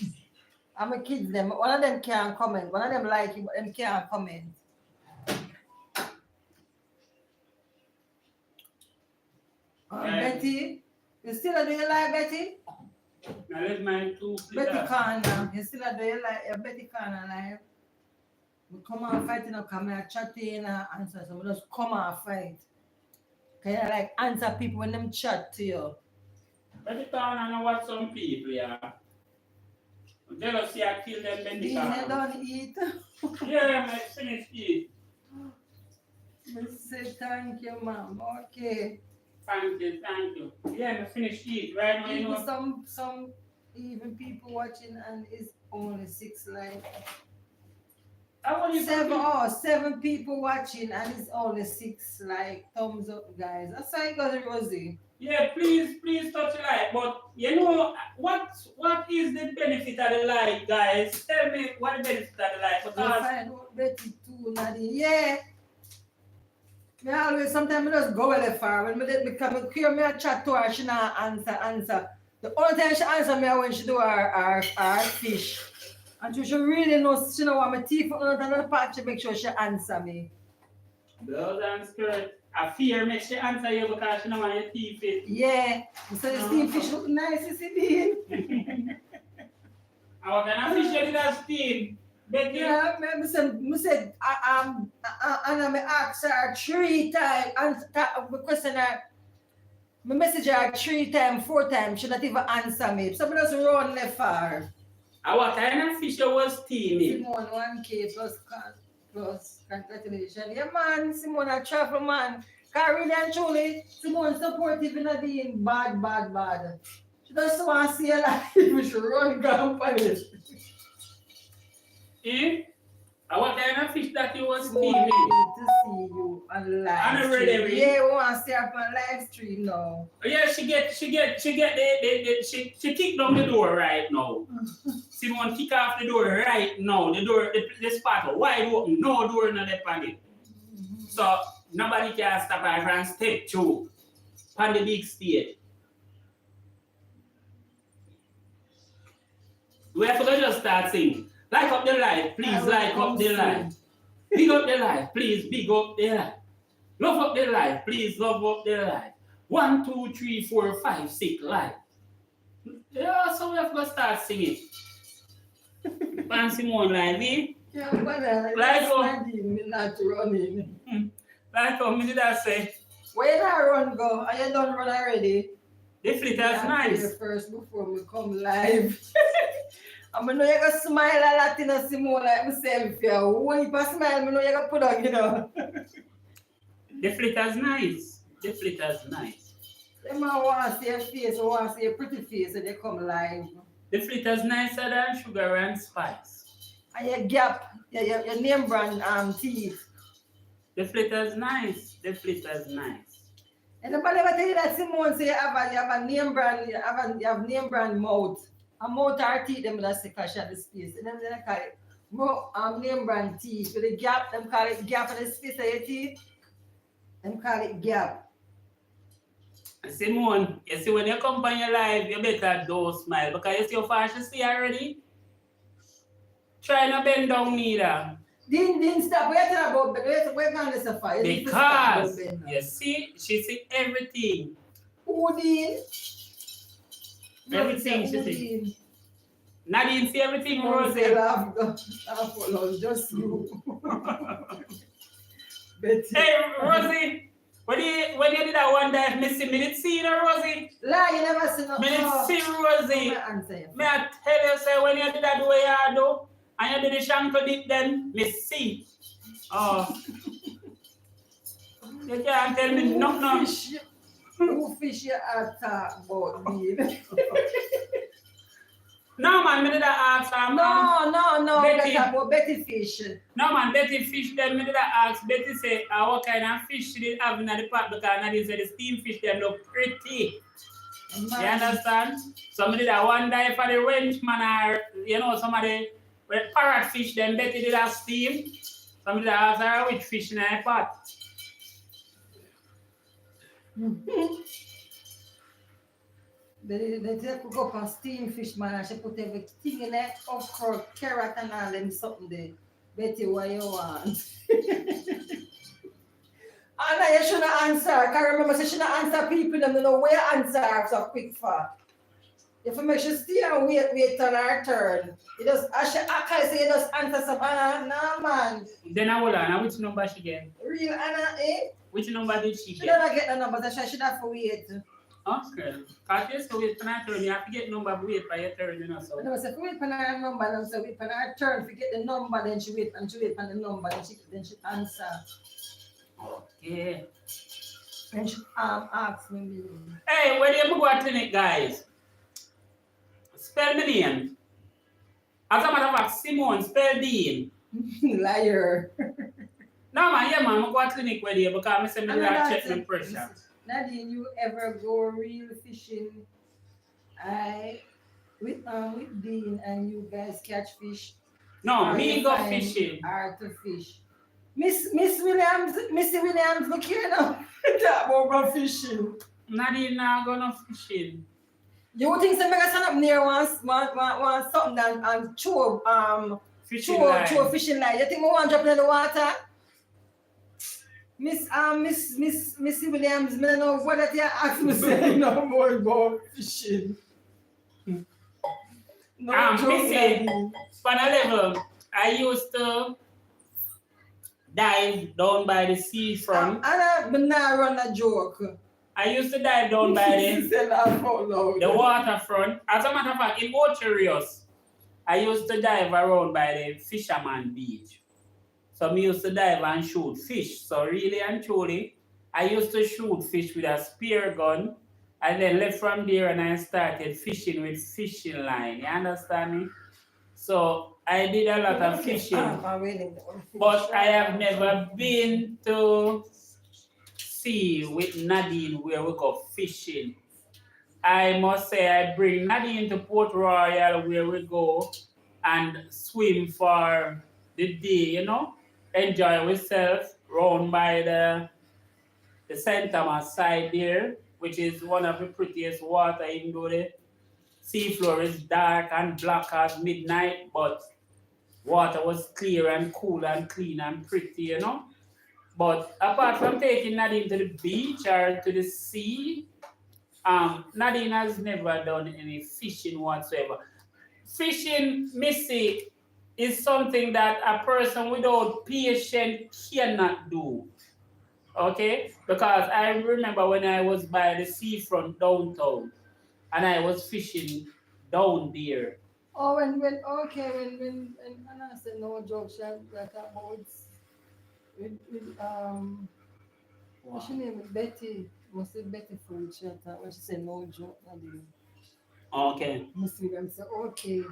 I'm a kids them. One of them can't comment. One of them like it, but them can't comment. Betty, you still do you like Betty? I let my two Betty Corner, you still do you like Betty Corner live? We come and fight, come here chatting and answer. So we just come and fight. Can you like answer people when them chat to you? But you can't know what some people, yeah. Jealousy, I kill them when they You can't. don't eat. Yeah, I finish eat. I say thank you, ma'am. Okay. Thank you. Yeah, I finish eat. Right now, you Even know. some even people watching and it's only 6 likes. I want you 7 people watching and it's only 6 like thumbs up, guys. That's how it goes, Rosie. Yeah, please touch the like. But you know what is the benefit of the like, guys? Tell me what the benefit of the like. You Because find out Betty too, Nadine. Yeah. Me always sometimes I just go really far. When me come here, me a chat to her, she not answer. The only time she answer me is when she do her fish. And she really knows she know what my teeth for another part, she make sure she answer me. blood and spirit, I fear makes she answer you because she know want your teeth it. Yeah. So the steam fish look nice, you see, Dean? I was gonna fish you with a steam. Betty. Yeah, me said, and I asked her 3 times, and question her, me message her 3 times, 4 times, she not even answer me. So I just run left for her. What kind of fish you was steaming? Simone 1K plus congratulations. Yeah man, Simone a travel man. Cause really and truly, Simone supportive in being bad. She just want to see her life, she run down for it. Eh? What kind of fish that you was Simone steaming? need to see you on live On the stream. radio. Yeah, we want to see her on live stream now. Yeah, she kicked down the door right now. Simone kick off the door right now. The spot wide open, no door in the panic. So nobody can stop her and step through on the big stage. We have to just start singing. Like up the light, please like up the light. Big up the light, please big up the light. Love up the light, please love up the light. 1, 2, 3, 4, 5, 6 light. Yeah, so we have to start singing. Fancy more live, eh? Yeah, but Like me not running. Like how me did I say? Where did I run go? Are you done run already? The Fritterz nice. First before we come live. I know you gonna smile a lot in a Simone like myself. When you smile, I know you gonna put on, you know. The Fritterz nice. The Fritterz nice. Them man want to see your face, want to see your pretty face when they come live. The Fritterz nicer than sugar and spice. And your gap, your name brand teeth. The Fritterz nice. The Fritterz nice. And nobody ever tell you that Simone say you have a name brand, you have name brand mouth. A mouth or teeth, them that's the cash at the space. And then they call it name brand teeth. With the gap, them call it gap in the space of your teeth. Them call it gap. Simone, you see when you come on your live, you better don't smile because you see your fashion see already. Try not bend down neither. Didn't stop. We're talking about we're going to suffer. Because you see, she see everything. Who did? Everything she see. Nadine see everything, Rosie. Just you. Betty. Hey, Rosie, when you did that one day, me did see you, Rosie? Lie, you never see no. Me did see Rosie. Me I tell you, say, when you did that the way you do, and you did the shankle dip then, me see. Oh. You can't tell me nothing. Who fish you are talk about me? No man, me did ask her. No, Betty. that's about Betty fish. No man, Betty fish then me did ask Betty say what kind of fish she did have in the pot because Nadine said the steam fish them look pretty. You understand? So me did a one day for the wrench man or you know somebody with parrot fish then Betty did a steam. So me did ask her which fish in the pot. They cook up a steam fish man and she put everything in it, okra, carrot and all them something there. Betty, what you want? Anna, you shouldn't answer. I can't remember, so you shouldn't answer people, them don't know where you answer so quick for. You have to make sure stay and wait on our turn. You just, I say you just answer some Anna, nah man. Then I will Anna, which number she get? Real Anna, eh? Which number did she She get? don't get the number, so she should have to wait. Okay. Because you still wait for her turn, you have to get number wait for your turn, you know. So. No, so wait for her number, and so wait for her turn, forget the number, then she wait for the number, then she answer. Okay. And she ask me. Hey, where do you go to clinic, guys? Spell my name. As a matter of fact, Simone, spell Dean. Liar. No man, yeah man, I go to clinic with you because I say me check my pressure. Nadine, you ever go real fishing? With Dean and you guys catch fish? No, me go fishing. Art to fish. Missy Williams, look here now. Talk about go fishing. Nadine now go no fishing. You think some gonna stand up near one something and throw Fishing line. Fishing line. You think we want to drop in the water? Missy Williams, me know what that you ask me say no more about fishing. No, Missy, on a level, I used to dive down by the seafront. I not run a joke. I used to dive down by the waterfront. As a matter of fact, in Ocherios, I used to dive around by the fisherman beach. So me used to dive and shoot fish. So really and truly, I used to shoot fish with a spear gun and then left from there and I started fishing with fishing line. You understand me? So I did a lot of fishing. But I have never been to sea with Nadine where we go fishing. I must say I bring Nadine to Port Royal where we go and swim for the day, you know, enjoy ourselves round by the St. Thomas side there, which is one of the prettiest water, even though the seafloor is dark and black as midnight, but water was clear and cool and clean and pretty, you know. But apart from taking Nadine to the beach or to the sea, Nadine has never done any fishing whatsoever. Fishing, Missy, is something that a person without patience cannot do. Okay? Because I remember when I was by the seafront downtown and I was fishing down there. Oh, when and I said no joke, she had like about with what's her name? Betty. Must say Betty Fritterz. She had when she said no joke, Nadine. Okay. You see them say okay.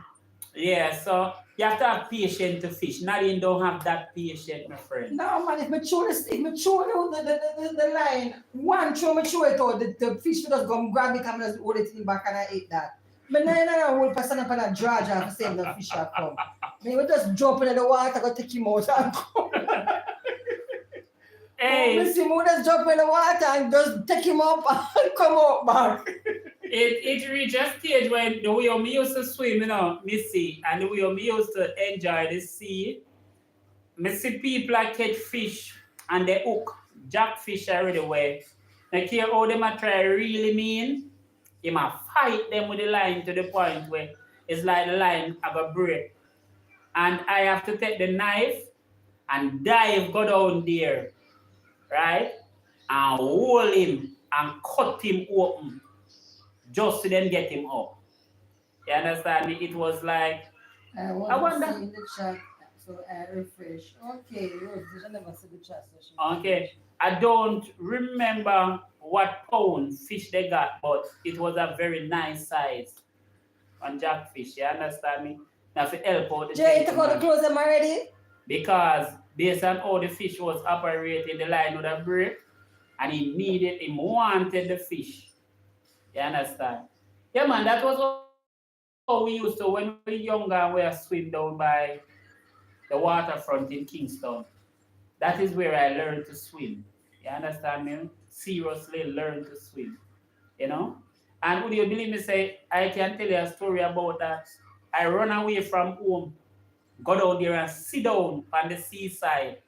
Yeah, so you have to have patience to fish. Nadine don't have that patience, my friend. No man, if me throw the line, one throw me throw it out, the fish will just come grab it and just hold it in back and I eat that. But now I hold person up on a dredge and save the fish have come. Me will just jump in the water, go take him out and come. Hey, Me see me just jump in the water and just take him up and come out back. it reached a stage when the way me used to swim, you know, Missy, and the way me used to enjoy the sea. Me see people that catch fish and they hook jackfish already way. Now care how them a try really mean, you might fight them with the line to the point where it's like the line have a break. And I have to take the knife and dive, go down there, right? And hold him and cut him open just to then get him up. You understand me? It was like, I I want wonder- to see in the chat, so I refresh. Okay, Rose, I never see the chat session. okay, I don't remember what pound fish they got, but it was a very nice size on jackfish. You understand me? Now, to help out the Jay, you took out the gentleman, clothes them already? because based on how the fish was operating, the line would have break, and he wanted the fish. You understand? Yeah, man, that was how we used to when we were younger and we swim down by the waterfront in Kingston. That is where I learned to swim. You understand me? Seriously learned to swim. You know? And would you believe me say, I can tell you a story about that. I run away from home, go down there and sit down on the seaside,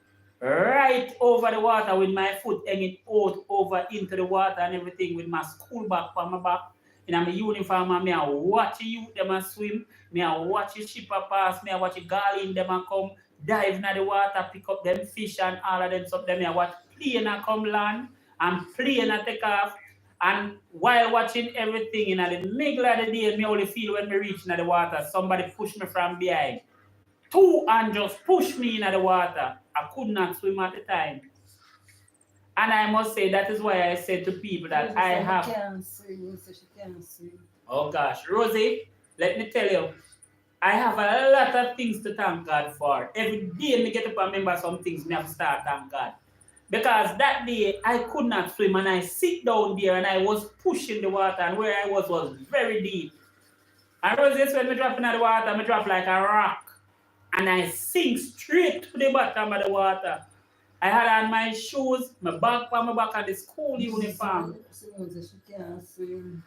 right over the water with my foot hanging out over into the water and everything with my school bag on my back. In my uniform, and me I watch the youth them and swim, me I watch the shipper pass, me I watch the garland them and come dive in the water, pick up them fish and all of them stuff. Them me I watch plane and come land and plane and take off. And while watching everything in the middle of the day, me only feel when me reach in the water, somebody push me from behind. Two and just push me in the water. I could not swim at the time. And I must say that is why I said to people that I have. She can't swim. She can't swim. Oh gosh, Rosie, let me tell you, I have a lot of things to thank God for. Every day me get up and remember some things me have to start thank God. Because that day I could not swim and I sit down there and I was pushing the water and where I was very deep. And Rosie, when me drop in the water, me drop like a rock. And I sink straight to the bottom of the water. I had on my shoes, my back on my back and the school uniform. She can't swim.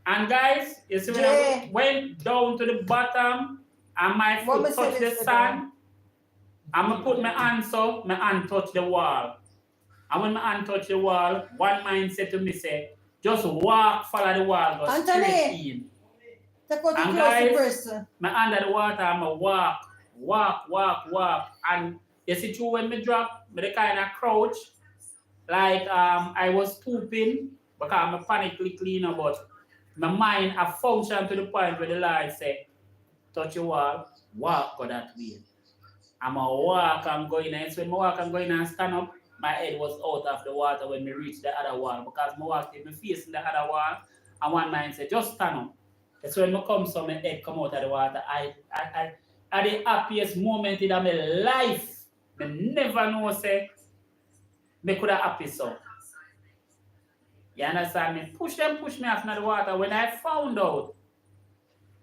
And guys, you see when I went down to the bottom and my What foot me touched say the this sand, and I put my hand so, my hand touched the wall. And when my hand touched the wall, one mind said to me, say, just walk, follow the wall, go Anthony. straight in. Take out the And clothes guys, person. My under the water, I'm a walk. And you see, too, when me drop, me the kind of crouch, like I was stooping, because I'm a panically cleaner, but my mind have functioned to the point where the Lord say, touch your wall, walk go that way. I'm a walk, I'm going, and when I walk, I'm going and stand up, my head was out of the water when we reached the other wall, because my walk my face in the other wall, and one mind said, just stand up. That's when I come, so my head come out of the water. I the happiest moment in my life. I never know say me could have happy so. You understand me? Push me off in the water. When I found out,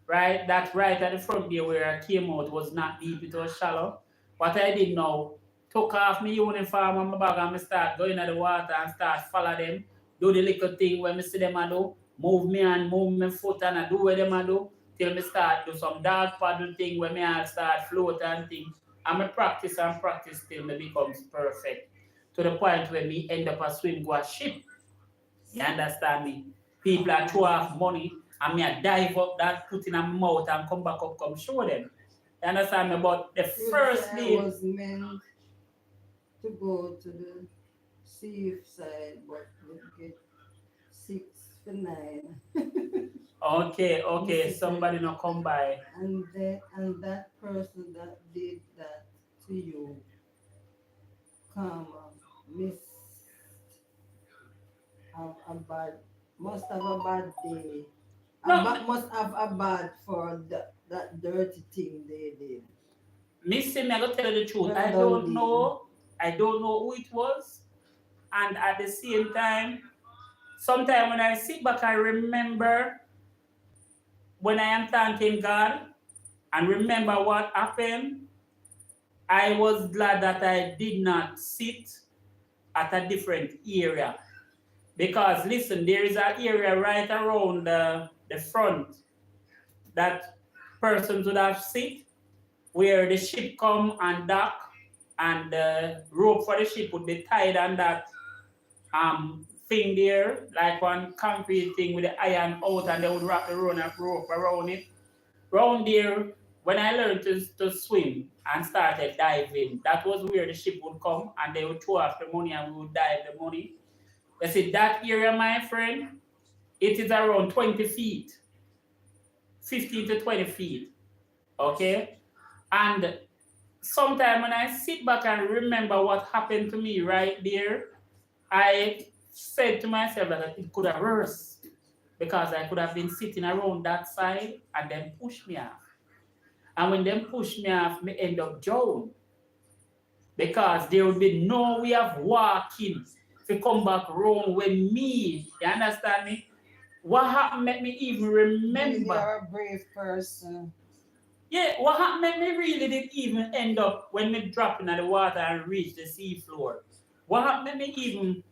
right, that right at the front there where I came out was not deep, it was shallow. What I did now, took off my uniform on my bag and I start going in the water and start follow them, do the little thing when I see them I do, move me and move my foot and I do what them I do till me start do some dog paddle thing where me I start float and thing. And I practice and practice till me becomes perfect. To the point where me end up a swim go a ship. You understand me? People are throw off money and me I dive up that, put in a mouth and come back up, come show them. You understand me? But the first I day was meant to go to the safe side, but we get 6 for 9. Okay, somebody not come by. And that person that did that to you, karma, must have a bad day. No. Must have a bad for that dirty thing they did. Missy, me I gotta tell you the truth. Well I done, don't Dean. know. I don't know who it was. And at the same time, sometimes when I sit back, I remember when I am thanking God and remember what happened. I was glad that I did not sit at a different area. Because listen, there is an area right around the front that persons would have sit where the ship come and dock and the rope for the ship would be tied on that thing there, like one concrete thing with the iron out and they would wrap the rope around it. Round there, when I learned to swim and started diving, that was where the ship would come and they would throw off the money and we would dive the money. You see, that area, my friend, it is around 20 feet, 15 to 20 feet, okay? And sometimes when I sit back and remember what happened to me right there, I said to myself that it could have worse because I could have been sitting around that side and then push me off. And when them push me off, me end up drown because there would be no way of walking to come back round with me. You understand me? What happened made me even remember. You're a brave person. Yeah, what happened made me really didn't even end up when me dropping at the water and reach the sea floor. What happened made me even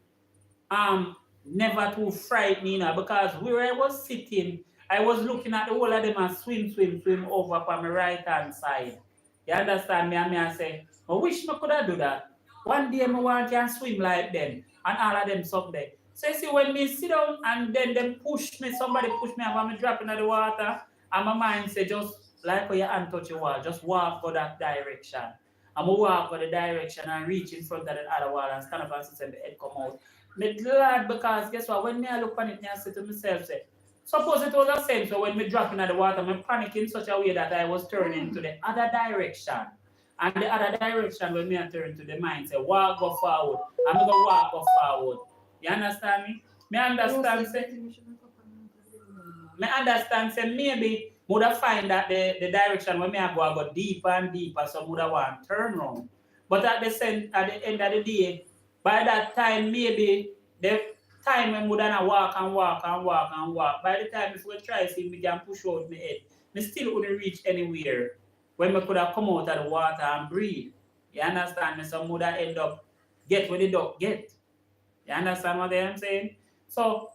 never too frightened, because where I was sitting, I was looking at the whole of them and swim over on my right hand side. You understand me? And me I say, I wish I could have do that. One day I want to swim like them and all of them someday. So you see when me sit down and then them push me, somebody push me and me dropping at the water, and my mind say just like when your hand touch your wall, just walk for that direction. I'm going to walk for the direction and reach in front of the other wall and stand up and see the head come out. Me glad because guess what? When me I look on it, I say to myself, say, suppose it was the same. So when me dropping at the water, me panic in such a way that I was turning to the other direction. And the other direction when me I turn to the mind, say, walk go forward. I'm going to walk go forward. You understand me? Me understand, say maybe would have find that the direction where me I go deeper and deeper, so would have want to turn around. But at the end of the day, by that time, maybe the time I would have walk. By the time if we try to see me can push out my head, me still wouldn't reach anywhere when me could have come out of the water and breathe. You understand me? So would have end up get where the duck get. You understand what I'm saying? So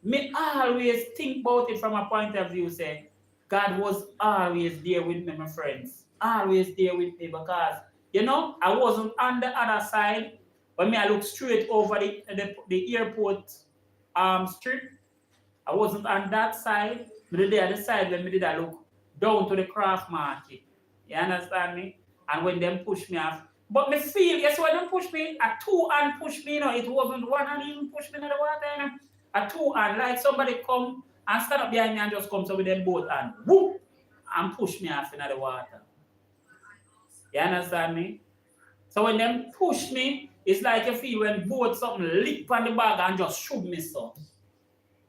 me always think about it from a point of view, say, God was always there with me, my friends. Always there with me because, you know, I wasn't on the other side. When me I look straight over the airport strip, I wasn't on that side. Me did the other side when me did I look down to the craft market. You understand me? And when them push me off. But me feel, guess what them push me? A two hand push me, you know, it wasn't one hand even push me in the water, you know. A two hand, like somebody come and stand up behind me and just come so with them both and whoop and push me off in the water. You understand me? So when them push me, it's like you feel when both something lick on the bag and just shoot me so.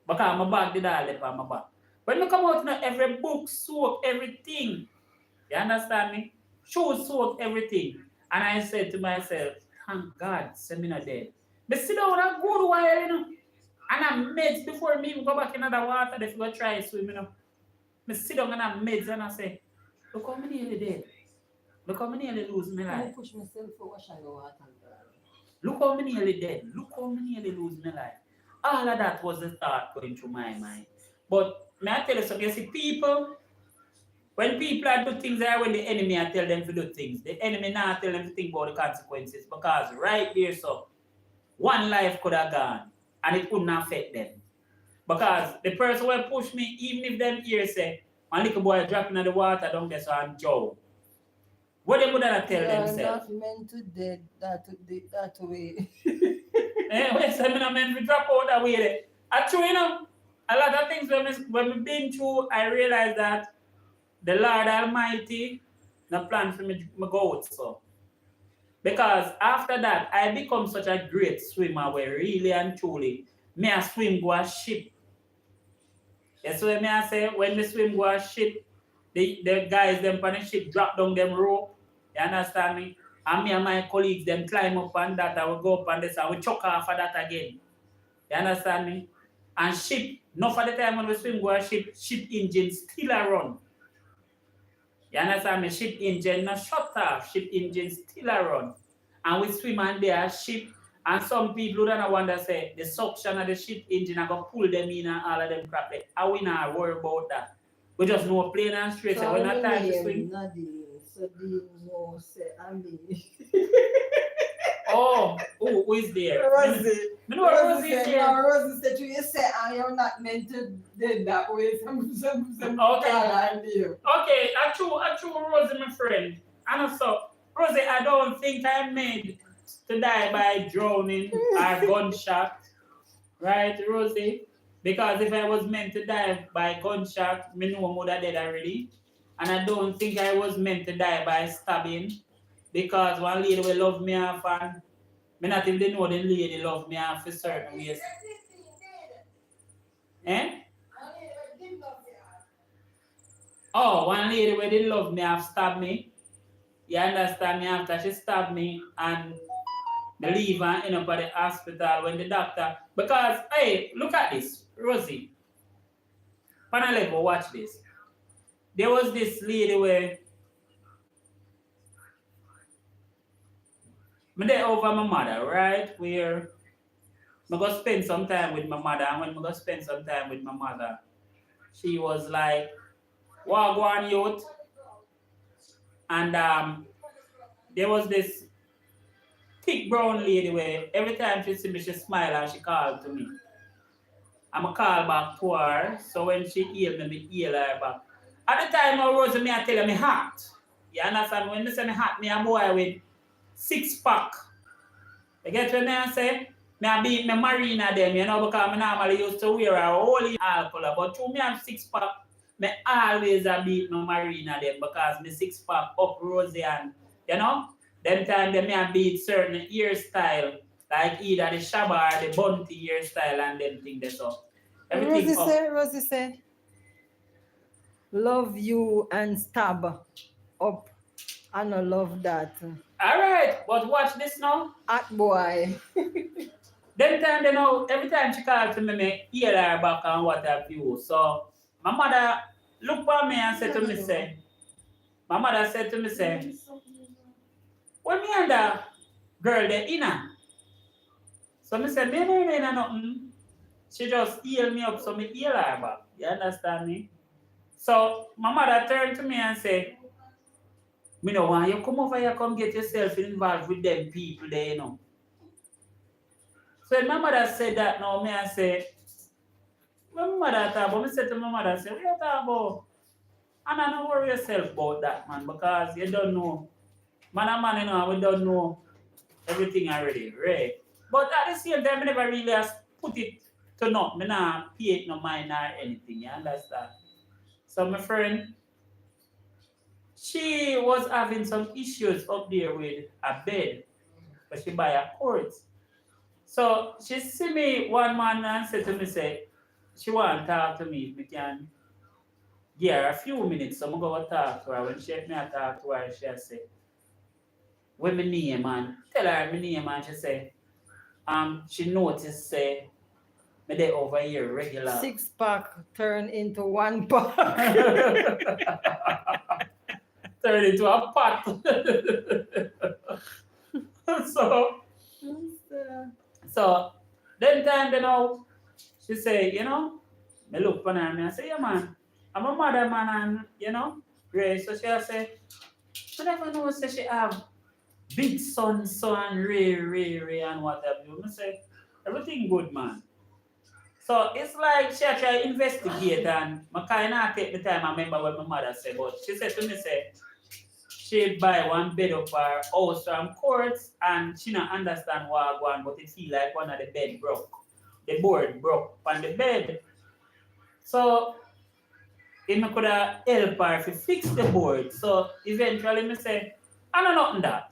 Because my bag did all lip on my back. When I come out, you know, every book soak, everything. You understand me? Shoes soak, everything. And I said to myself, thank God, send me not dead. But sit down a good while, you know. And I'm meds before me even go back in the water if you try to swim, you know. I sit down and I'm meds and I say, look how many nearly dead. Look how many nearly lose my life. I push myself for wash and go water. Look how many nearly dead. Look how many nearly lose my life. All of that was the thought going through my mind. But may I tell you something? You see, people, when people are do things, are when the enemy are tell them to do things. The enemy now tell them to think about the consequences because right there, so one life could have gone and it wouldn't affect them. Because the person will push me, even if them ear say, my little boy dropping in the water down there so I'm Joe. What they would have tell You're themselves? not meant to dead that way. When say I'm not meant to drop out that way there. Actually, you know, a lot of things when we've been through, I realize that the Lord Almighty the plan for me to go out so. Because after that, I become such a great swimmer where really and truly, me I swim go a ship. That's why me I say when me swim go a ship, the guys them on the ship drop down them rope. You understand me? And me and my colleagues them climb up on that and we go up on this and we chuck off of that again. You understand me? And ship, not for the time when we swim go a ship engine still a run. You understand me? Ship engine not shut off, ship engine still a run. And we swim on there ship and some people don't wonder say the suction of the ship engine are gonna pull them in and all of them crap. How we not worry about that? We just know plain and straight. So we're not time to swim. Nadine, so Dean no say I mean. Oh, who is there? Rosie. Me know Rosie is said, there. no, Rosie said you say you're not meant to dead that way. Some Okay. idea. Okay, I true Rosie, my friend. And also, Rosie, I don't think I'm made to die by drowning or gunshot. Right, Rosie? Because if I was meant to die by gunshot, me know I would have dead already. And I don't think I was meant to die by stabbing. Because one lady will love me off and me not even know the lady love me off for certain ways. Eh? Oh, one lady who didn't love me have stabbed me. You understand me? After she stabbed me and the leave her end up at the hospital when the doctor. Because, hey, look at this, Rosie. Panalevo, watch this. There was this lady where me there over my mother, right? Where I go spend some time with my mother, and when I go spend some time with my mother, she was like, Wagwan youth. And there was this thick brown lady where every time she see me, she smile and she called to me. I'm a call back to her, so when she heal me, me heal her back. At the time I was me, I tell her me hot. You understand? When me say me hot, me a boy with 6-pack. You get what I say? Me a beat me marina them, you know, because I normally used to wear a whole alcohol, but to me have 6-pack. Me always a beat my marina them because me 6-pack up Rosie and you know, them time they me a beat certain hairstyle like either the shabba or the bunty hairstyle and them thing they so. Everything Rosie say, love you and stab up. I don't love that. Alright, but watch this now. At boy. Them time they know every time she calls to me hear her back and what have you. So my mother look for me and said to me, say, my mother said to me, say, when me and the girl they inna. So me said, me no inna nothing. She just heal me up so me heal her back. You understand me? So my mother turned to me and said, me no want you come over here, come get yourself involved with them people there, you know. So my mother said that now, me I say, when my mother talk about, me said to my mother, say, what you talk about? And I don't worry yourself about that, man, because you don't know. Man and man, you know, we don't know everything already, right? But at the same time, I never really has put it to nothing. I not pay it no mind or anything, you understand? So my friend, she was having some issues up there with a bed, but she buy a cord. So she see me one man and said to me, say, she want to talk to me if we can give her a few minutes. So I'm going to talk to her. When she let me talk to her, she say, what my name and tell her my name and she say, she noticed say me there over here regular. 6-pack turn into 1-pack. Turn into a pot. So then time you know she say, you know, me look for her and I say, yeah man, I'm a mother man and you know, Ray. So she say, I never know say she have big son Ray and what have you. I say, everything good man. So it's like she try to investigate and I kind of take the time I remember what my mother said, but she said to me say she buy one bed of her house from courts and she not understand what I want, but it feel like one of the bed broke. The board broke on the bed. So if I could have help her to fix the board. So eventually I say, I know nothing that.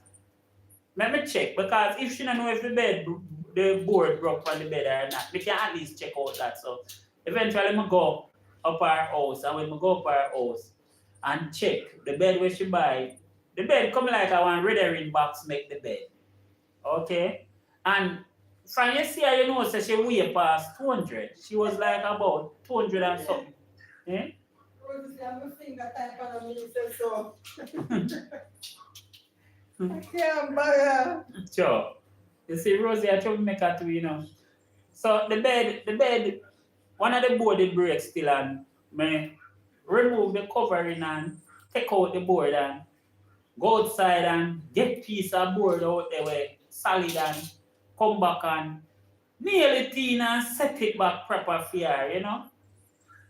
Let me check because if she don't know if the board broke on the bed or not, we can at least check out that. So eventually I go up her house and when I go up her house and check the bed where she buy, the bed come like a one rendering box make the bed. Okay? And from you see her, you know, so she weigh past 200. She was like about 200 and something. Eh? I'm a finger type on me, so. I can't buy her. Sure. You see, Rosie, I troublemaker too, you know. So the bed, one of the board it breaks still and me remove the covering and take out the board and go outside and get piece of board out there where solid and come back and nail it in and set it back proper for her, you know.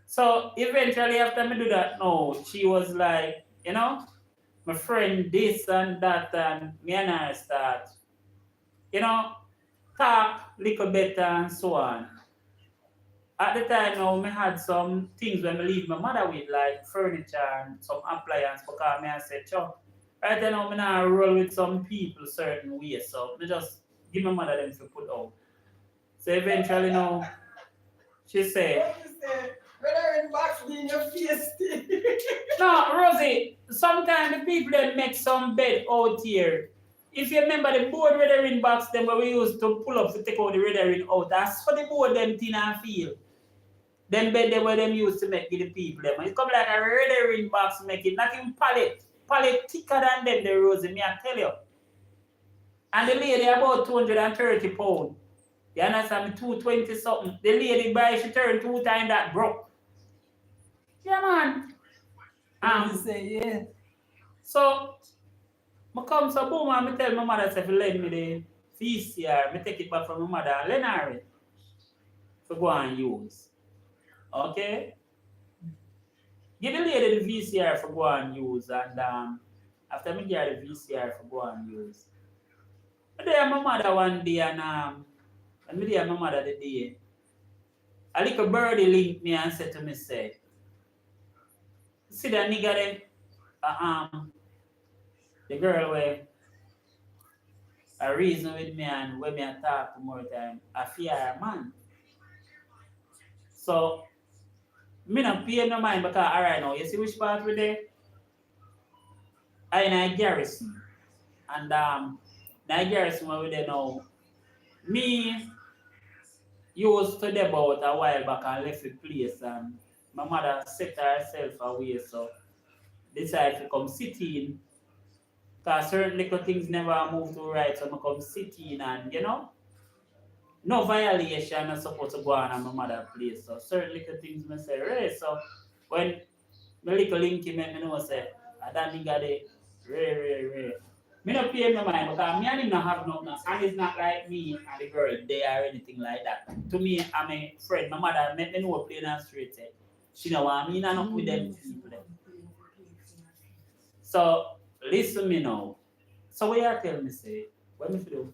So eventually after me do that no, she was like, you know, my friend this and that and me and her start, you know, talk little better and so on. At the time now, I had some things when I leave my mother with, like furniture and some appliance, because I said, sure, right now I now roll with some people certain ways, so I just give my mother them to put out. So eventually now, she said, Whether in box in your face. no, Rosie, sometimes the people that make some bed out here, if you remember the board weathering box them where we used to pull up to take out the weathering out, that's for the board them thin and feel. Them bed they where them used to make give the people them. It come like a weathering box make it, not even pallet. Pallet thicker than them, the Rosie, me I tell you. And the lady about 230 pounds. You understand me? 220 something. The lady buy she turned 2 times that broke. Yeah man. Say yeah. So I come so boom and I tell my mother say lend me the VCR. I take it back from my mother and lend her it. To go and use. Okay? Give the lady the VCR for go and use and after me get the VCR for go and use. I there my mother one day and me there my mother the day. A little birdie linked me and said to me say, see that nigga there? The girl where a reason with me and when me I talk more time, I fear her man. So me not pay no mind because alright now, you see which part we there? I in a garrison. And the garrison where we there now, me used to them out a while back and left the place and my mother set herself away so decided to come sit in. Because certain little things never move to right, so I come sit in and you know, no violation is supposed to go on at my mother's place. So certain little things I say, right. So when my little linky make me know say, I don't nigga there, Ray. Me not pay my mind because me and him not have nothing. And it's not like me and the girl there or anything like that. To me, I'm a friend. My mother make me know plain and straight. She know want me not with them people. So listen me now. So what you tell me say? What me do?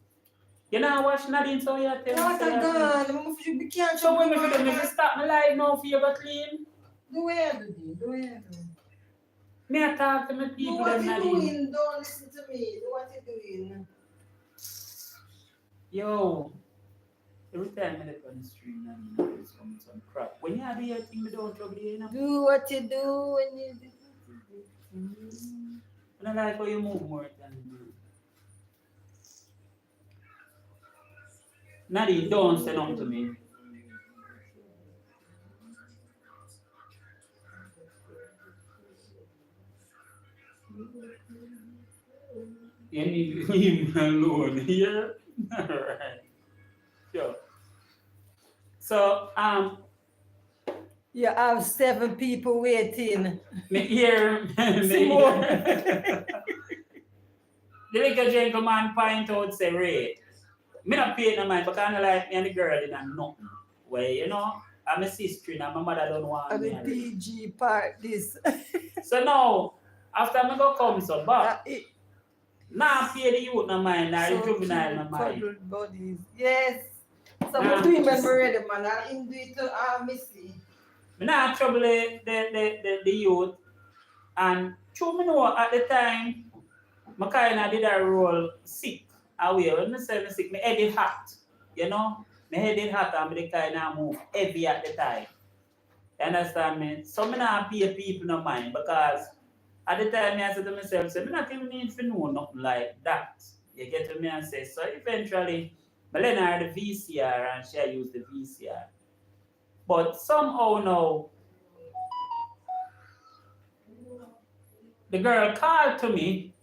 You know wash nothing so you tell me What say. a gun. We can't So when me do? Me start my life now for you go clean. Do everything. Do everything. Me I talk to my Do people what them you're nothing. doing. Don't listen to me. Do what you're doing. Yo, every time I look on the street and there's some crap. When you do your thing, me don't trouble you, you know. Do what you do when you do. And I like how you move more than me. Nadine, don't say nothing to me. You need to leave me alone, yeah? Alright. Sure. So You have 7 people waiting. me hear Simone. the little gentleman point out say Ray. Me not pay no mind, but kind of like me and the girl in a nothing. Where you know, I'm a sister and my mother don't want And me. the already. PG part, this. So now, after me go come so back, It- now pay the youth no mind, or the so juvenile no cute, mind. cuddled bodies. Yes. So Nah. I'm doing when we're ready, man. I'll do it to Missy. Me not trouble the youth, and true me know at the time, I kind of did a roll sick away. When I say me sick, my head is hot, you know. My head is hot and me kind of move heavy at the time. You understand me? So me not pay people no mind because at the time I said to myself, say, me not even need to know nothing like that. You get to me and say, so eventually, I lend her the VCR and she used the VCR. But somehow now, the girl called to me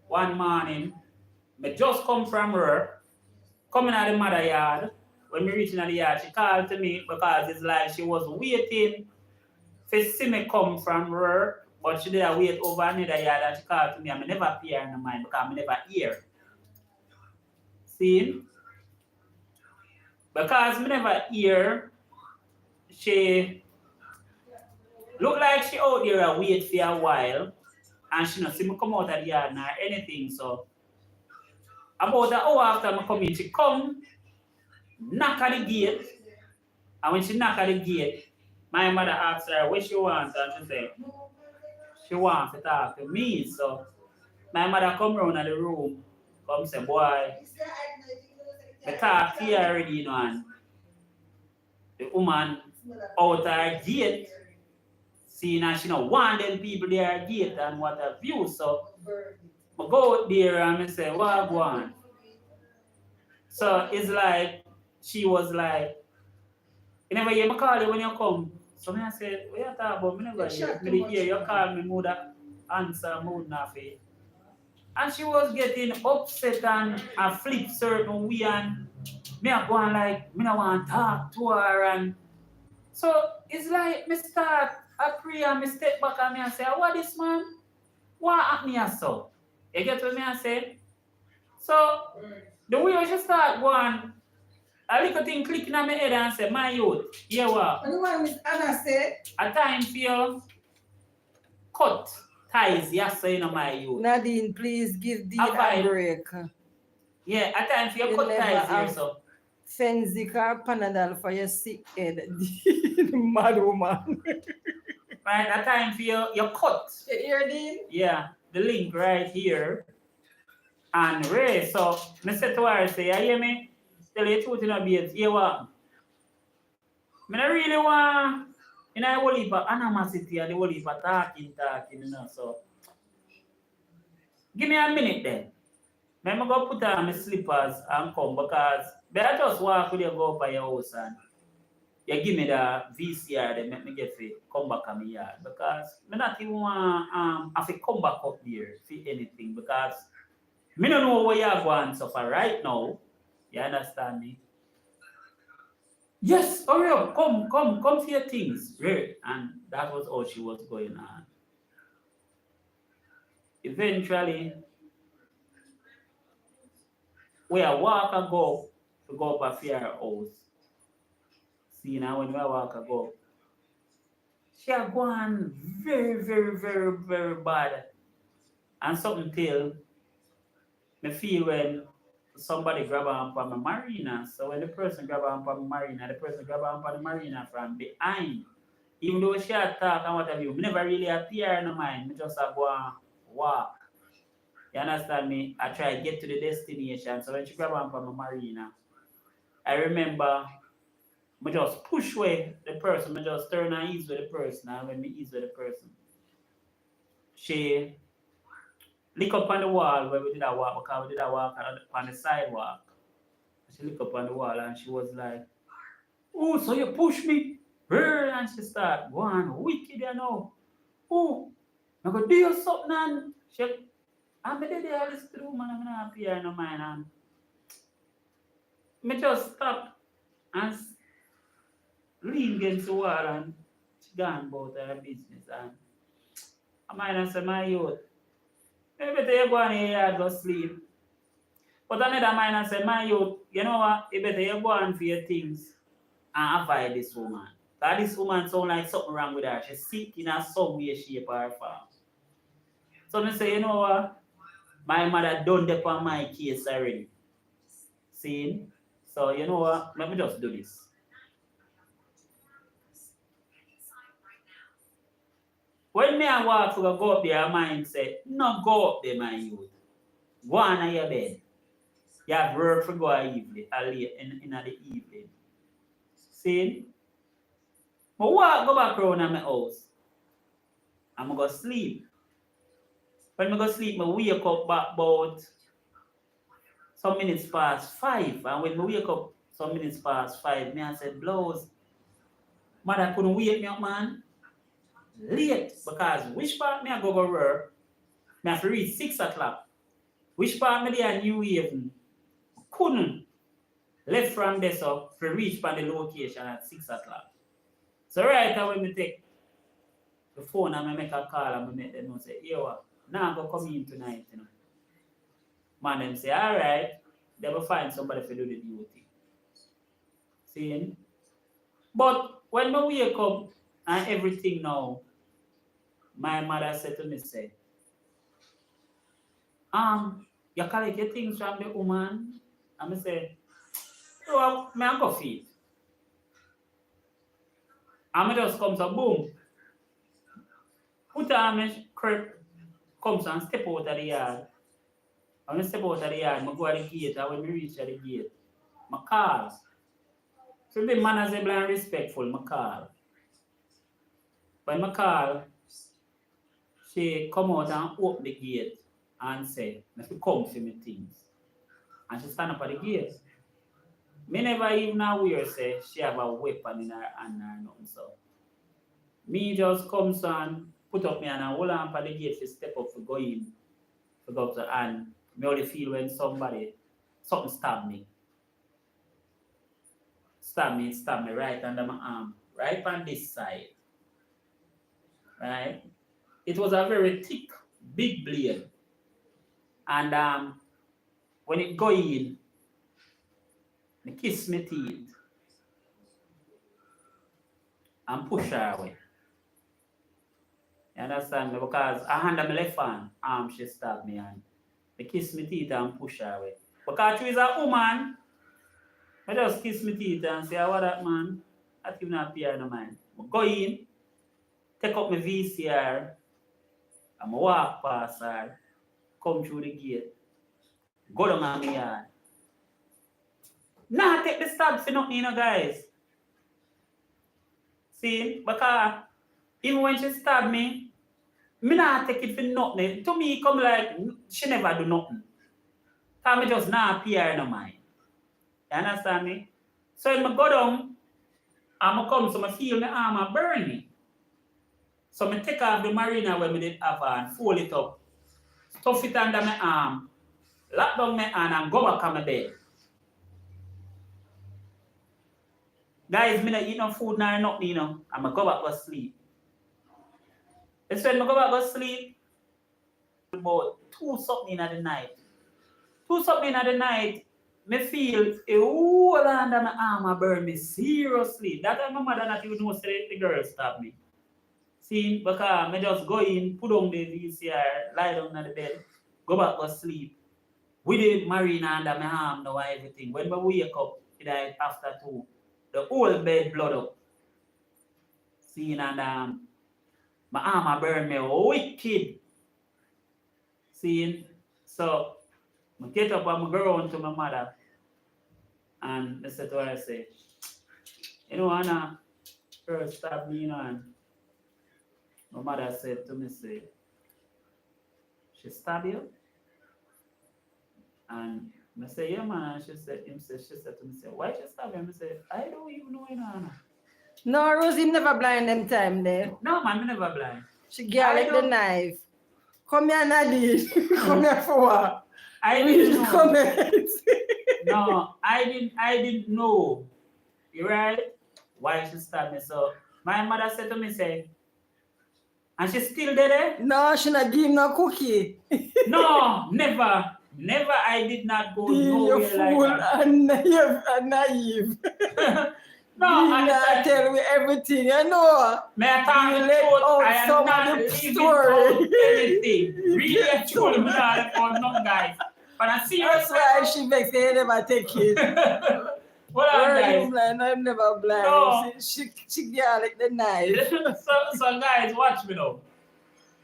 one morning. Me just come from her, coming out the mother yard. When me reaching at the yard, she called to me because it's like she was waiting for see me come from her, but she did wait over another yard and she called to me and I never pay her no mind because I never hear. See? Because I never hear, she look like she out there and wait for a while and she not see me come out of the yard nor anything. So about an hour after I come in, she come, knock at the gate, and when she knock at the gate, my mother asked her what she wants and she said, she wants to talk to me. So my mother come round at the room, come say, boy, the talk here already, you know, and the woman out her gate, seeing as she don't want them people there gate and what have you. So I go out there and I say, what go on? So it's like, she was like, you never hear me call you when you come. So I said, what you talk about? I never hear. Me hear you call me, mood answer, mood not faith. And she was getting upset and flip certain way and me a go on like, me no want to talk to her and so it's like me start I pray and me step back and me and say, what this man? What happened here so? You get what me I say? So the way I should start going, a little thing clicking on my head and say, my youth, yeah what? And the one Miss Anna said, A time for you cut ties, yes, so you know my youth. Nadine, please give Dean A vibe. a break. Yeah, a time for you You cut never ties here, have- so. Fenzik or Panadol for your sick head. Dean, mad woman. Right, a time for you cut. You hear, Dean? Yeah, the link right here. And Ray, so I said to her, say, you hear me? Tell you the truth in a bit, hear what? I don't really want, you know, the whole heap of animosity and the whole heap of talking, you know, so. Give me a minute then. I'm go put on my slippers and come because I just walk with you go up by your house and you give me the VCR then make me get to come back on my yard because I not even want have to come back up there for anything because I don't know where you're going so far right now. You understand me? Yes, hurry up, come for your things. Right. And that was all she was going on. Eventually, we walk and go to go up a fair house. See now when we walk and go. She are going very bad. And something till me feel when somebody grab on from my marina. So when the person grab on from my marina, the person grab on from the marina from behind. Even though she had talk and what have you, me never really appear in mind. Me just go and walk. You understand me? I try to get to the destination. So when she grab on from my marina, I remember I just push away the person, I just turn and ease with the person, and when me ease with the person, she lick up on the wall where we did a walk, because we did a walk on the sidewalk. She lick up on the wall and she was like, oh, so you push me? And she start going wicked, you know. Oh, I go do you something and she, I'm there, listen to the woman, I'm not happy in no mind, and me just stop and lean against the wall and she gone about her business. And I might say, my youth, maybe you go on here and go sleep. But another man say, my youth, you know what? You better you go on for your things and avoid this woman. Because this woman sound like something wrong with her. She's sick in some way, shape, or form. So I say, you know what? My mother done that on my case already. See? So you know what? Let me just do this. When me and walk to go up there, mind say, no go up there, my youth. Go on your bed. You have work for go evening, in the evening. See? But walk go back around my house. I'm going to sleep. When I go sleep, I wake up back about some minutes past 5. And when I wake up some minutes past 5, I said, blows. Mother couldn't wake me up, man. Late. Because which part me I go work? I have to reach 6 o'clock. Which part me there New Haven? Couldn't. Left from there so to reach by the location at 6 o'clock. So right away me take the phone and I make a call and I make them know say, yo, now go come in tonight, you know. Man them say, all right, they will find somebody to do the duty. See? But when I wake up and everything now, my mother said to me, say, you collect your things from the woman? And I say, oh, I go feed. And I just come to boom. Put on my crib, comes and step out of the yard. When I step out of the yard, I go to the gate, and when I reach at the gate, I call. So be manageable and respectful, I call. When I call, she come out and open the gate and say, "Let me come for me things." And she stand up at the gate. Me never even aware say she have a weapon in her hand or nothing. So me just comes and put up me and hold on at the gate to step up for go in, for go up to and me only feel when something stab me. Stab me right under my arm, right on this side. Right? It was a very thick, big blade. And when it go in, it kiss my teeth and push her away. You understand me? Because I hand on my left arm she stabbed me and they kiss my teeth and push her away. Because she is a woman, I just kiss my teeth and say, what that man? That even not appear in my mind. I go in, take up my VCR, and I walk past her, come through the gate, go down on my yard. Nah, take the stab for nothing, you know, guys. See, because even when she stabbed me not take it for nothing. To me, come like, she never do nothing. Because me just not appear in her mind. You understand me? So when I go down, I come, so I feel my arm burn me. So I take off the marina when I did have and fold it up, stuff it under my arm, lock down my hand and go back on my bed. Guys, me not eat no food nor nothing, you know, and I go back to sleep. It's when I go back to sleep, about 2 something in the night. 2 something in the night, me feel a whole under my arm burn me seriously. That time my mother not even know the girl stabbed me. See, because I just go in, put on the VCR, lie down on the bed, go back to sleep. With the marina under my arm now and everything. When I wake up, it died after 2. The whole bed blood up. See, and my arm burn me wicked. See, so I get up and I go on to my mother. And I said to her, I say, you know, Anna, first stab me, you know, and my mother said to me, say, she stabbed you? And I say, yeah, man. And she said to me, say, why she stab you? I said, I don't even know, you know, Anna. No, Rosie never blind them time there. No, man, me never blind. She got like the knife. Come here, Nadine. Come here for what? I didn't know. Comment. No, I didn't know. You right? why she stabbed me. So my mother said to me, say, and she's still there? No, she not give him no cookie. No, never. Never I did not go Dean, you nowhere fool like that. and naive. No, Dean, at the I time, tell me everything, you know. may I tell You the let truth, out I am some not of the leaving story. out anything. Really and truly, me not let out none, guys. But I'm serious. That's why she makes me never take it. Hold on, Where you guys. blind? I'm never blind. No. She get like the knife. So guys, watch me now.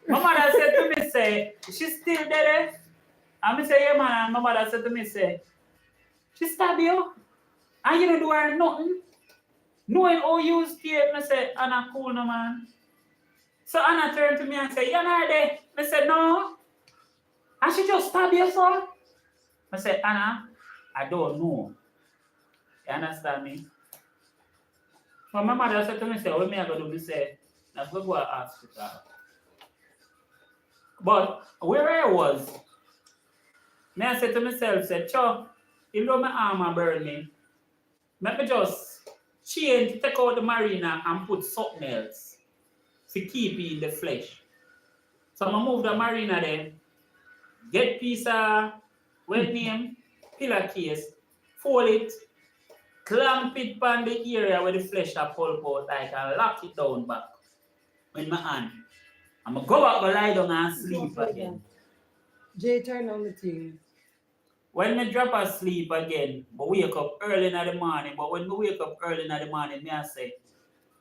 My mother said to me, say, she's still there. And me say, yeah, man. And my mother said to me, say, she stabbed you. And you don't do her nothing. Knowing how you scared, I said, Anna, cool, no, man. So Anna turned to me and said, you're not there. I said, no. And she just stabbed you, son. I said, Anna, I don't know. You understand me? So my mother said to me, say, what me I going to do? Me say, let's go to the hospital. But where I was, me I said to myself, said, Cho, even though my arm burn me, let me just change, take out the marina and put something else to keep it in the flesh. So I move the marina then, get piece of well name, pillowcase, fold it, clamp it on the area where the flesh are pulp out like and lock it down back with my hand. I'm going to go back, go lie down and sleep again. Jay, turn on the thing. When me drop asleep again, but wake up early in the morning, but when me wake up early in the morning, me I say,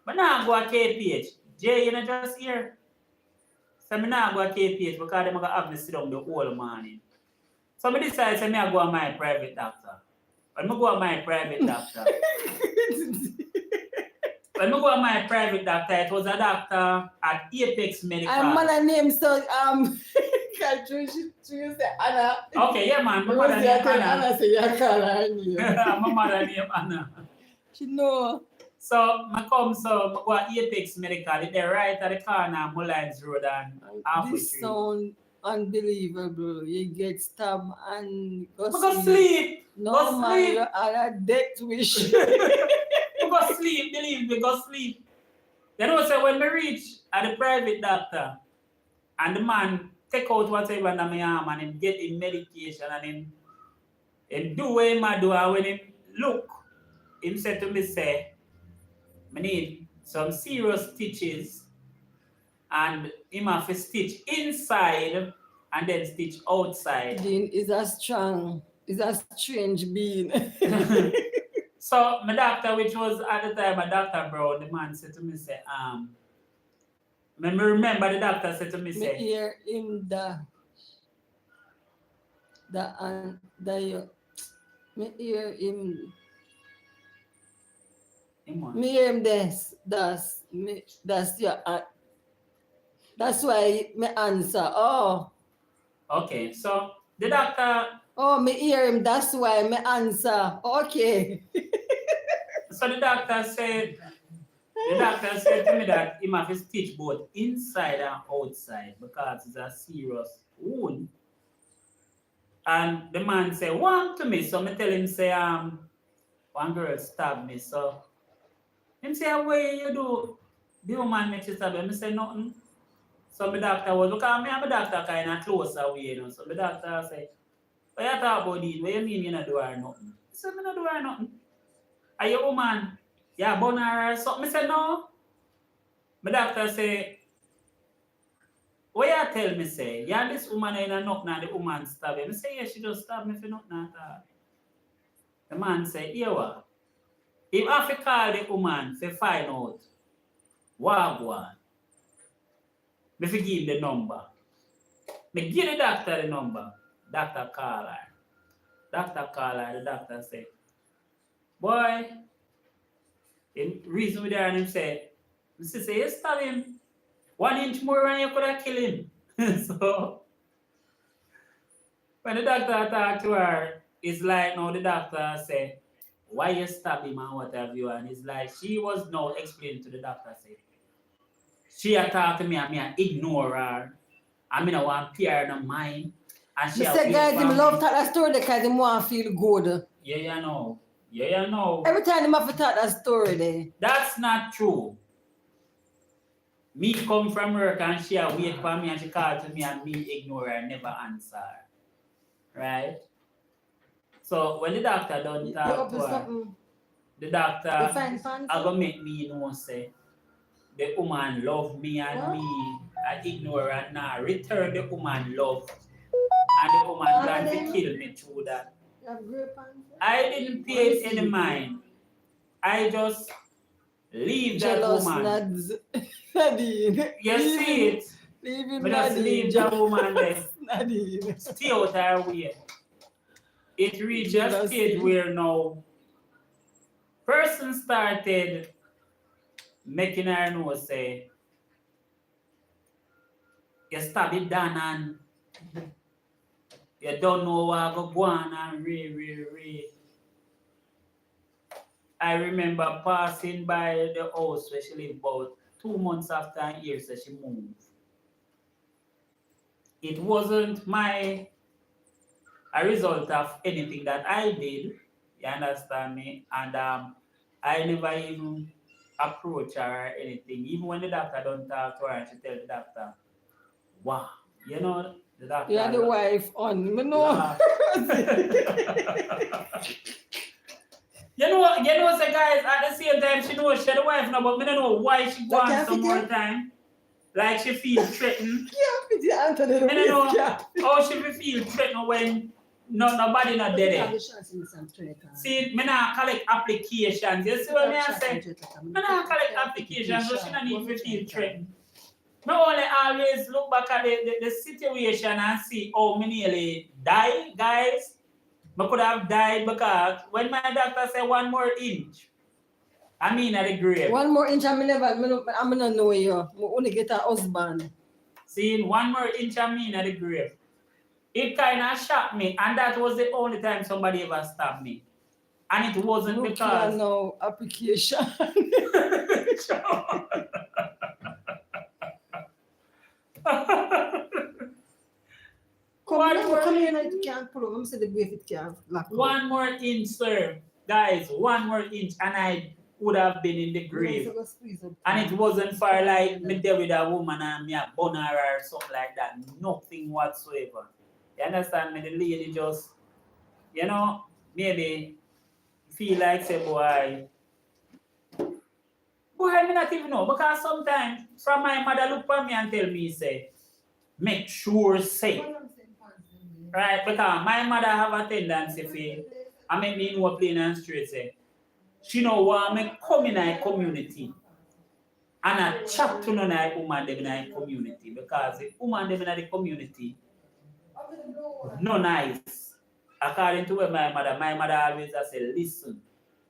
but now go to KPH. Jay, you know just here. So me now go to KPH because they're going to have me sit down the whole morning. So me decide say me I go to my private doctor. When I go to my private doctor, it was a doctor at Apex Medical. I'm mother name so she say Anna. Okay, yeah man, my Because mother you name tell Anna. Anna say you call her name. My mother name Anna. She know. So I come so I go to Apex Medical. They're right at the corner, Mullines Road and halfway This through. sound unbelievable. You get stabbed and I go sleep. No Go man, sleep. you are a death wish. I go sleep, believe me, go sleep. You know, so when we reach at the private doctor and the man take out whatever under my arm and him get him medication and him do what him a do, and when him look, him said to me, say, I need some serious stitches and him have to stitch inside and then stitch outside. Dean is a strange being. So my doctor, which was at the time a Dr. Brown, the man said to me, say, me remember the doctor said to me, Me say, hear him me hear him. Me hear him that's your that's why me answer. Oh. Okay, so the doctor. Oh, me hear him. That's why me answer. Okay. So the doctor said to me that he must stitch both inside and outside because it's a serious wound. And the man said, "One to me." So me tell him, say, one girl stabbed me. So him say, "What you do? The woman makes you stab me." I say nothing. So my doctor was because me and my doctor kind of close away, you know. So my doctor say, what you talk about it? What you mean you not do her nothing? I said, I not do her nothing. Are you woman? You born her or something? I said, no. My doctor say, what you tell me say? You and this woman ain't nothing and the woman stab him. I say, yeah, she just stabbed me for nothing at all. The man say, here what? If I have to call the woman to find out what one, me fi give him the number. Me give the doctor the number. Doctor call her. The doctor say, boy, in reason with her and him say, Mr. say, you stab him 1 inch more and you could have killed him. So, when the doctor talk to her, it's like now the doctor say, why you stab him and what have you? And it's like, she was now explaining to the doctor, say, she talk to me and me and ignore her. I mean, I want to pay her no mind. And she say, guys, him love that story because him want to feel good. Yeah, you know. Yeah, you know. Every time them have to tell that story there. That's not true. Me come from work and she a wait for me and she call to me and me ignore her and never answer. Right? So when the doctor done You talk up to to her, something? the You doctor find fancy? I go make me know say the woman love me and What? me. I ignore her and now return the woman love. And the woman plan to kill me through that. You have great pants? I didn't pay it any mind. I just leave that Jealous woman. Nads. Nadine. You see it? Leave him, But just Nadine. leave that woman there. Nadine. Stay out her way. It reached a Jealousy. stage where now person started making her know say you stab it down and you don't know what go on and re. I remember passing by the house where she lived about 2 months after a year so she moved. It wasn't a result of anything that I did, you understand me? And I never even approach her or anything. Even when the doctor don't talk to her and she tell the doctor, wow, you know, the doctor. You are the wife on. Me know. You know, say guys, at the same time, she knows she's the wife now, but I don't know why she wants some more time. Like she feels threatened. I don't know how she feel threatened when nobody not dead. See, me not collect applications. You see what I say? Me not collect applications, so she don't need to feel threatened. Me only always look back at the situation and see how me nearly die, guys. I could have died because when my doctor said 1 more inch, I mean at the grave. 1 more inch, I'm not know you. I only get a husband. See, 1 more inch, I mean at the grave. It kind of shocked me, and that was the only time somebody ever stabbed me. And it wasn't because. No application. Come here, you can't pull up. I'm saying the grave it can't lock up. 1 more inch, sir. Guys, 1 more inch, and I would have been in the grave. And it wasn't for like me there with a woman and me a bun her or something like that. Nothing whatsoever. You understand me? The lady just, you know, maybe feel like say, boy, I may not even know. Because sometimes from my mother look for me and tell me, say, make sure say. Right? Because my mother have a tendency for, I make me know plain and straight say, she know want me come in a community and I chat to none of woman them in a community because the woman them in the community no nice. According to what my mother always say, listen,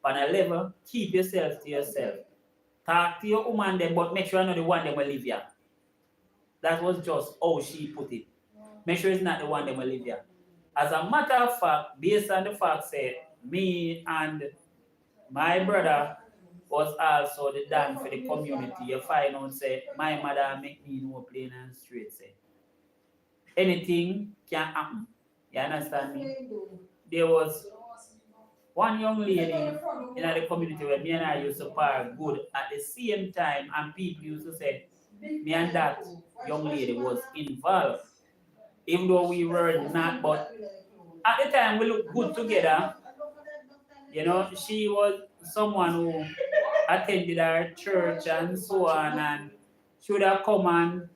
on a level, keep yourself to yourself. Talk to your woman them, but make sure you're not the one them will live here. That was just how she put it. Make sure it's not the one them will live here. As a matter of fact, based on the fact say, me and my brother was also the dad for the community. You find out say my mother make me know plain and straight say anything can happen. You understand me? There was one young lady in the community where me and I used to park good at the same time, and people used to say me and that young lady was involved. Even though we were not, but at the time we looked good together. You know, she was someone who attended our church and so on, and she would have come and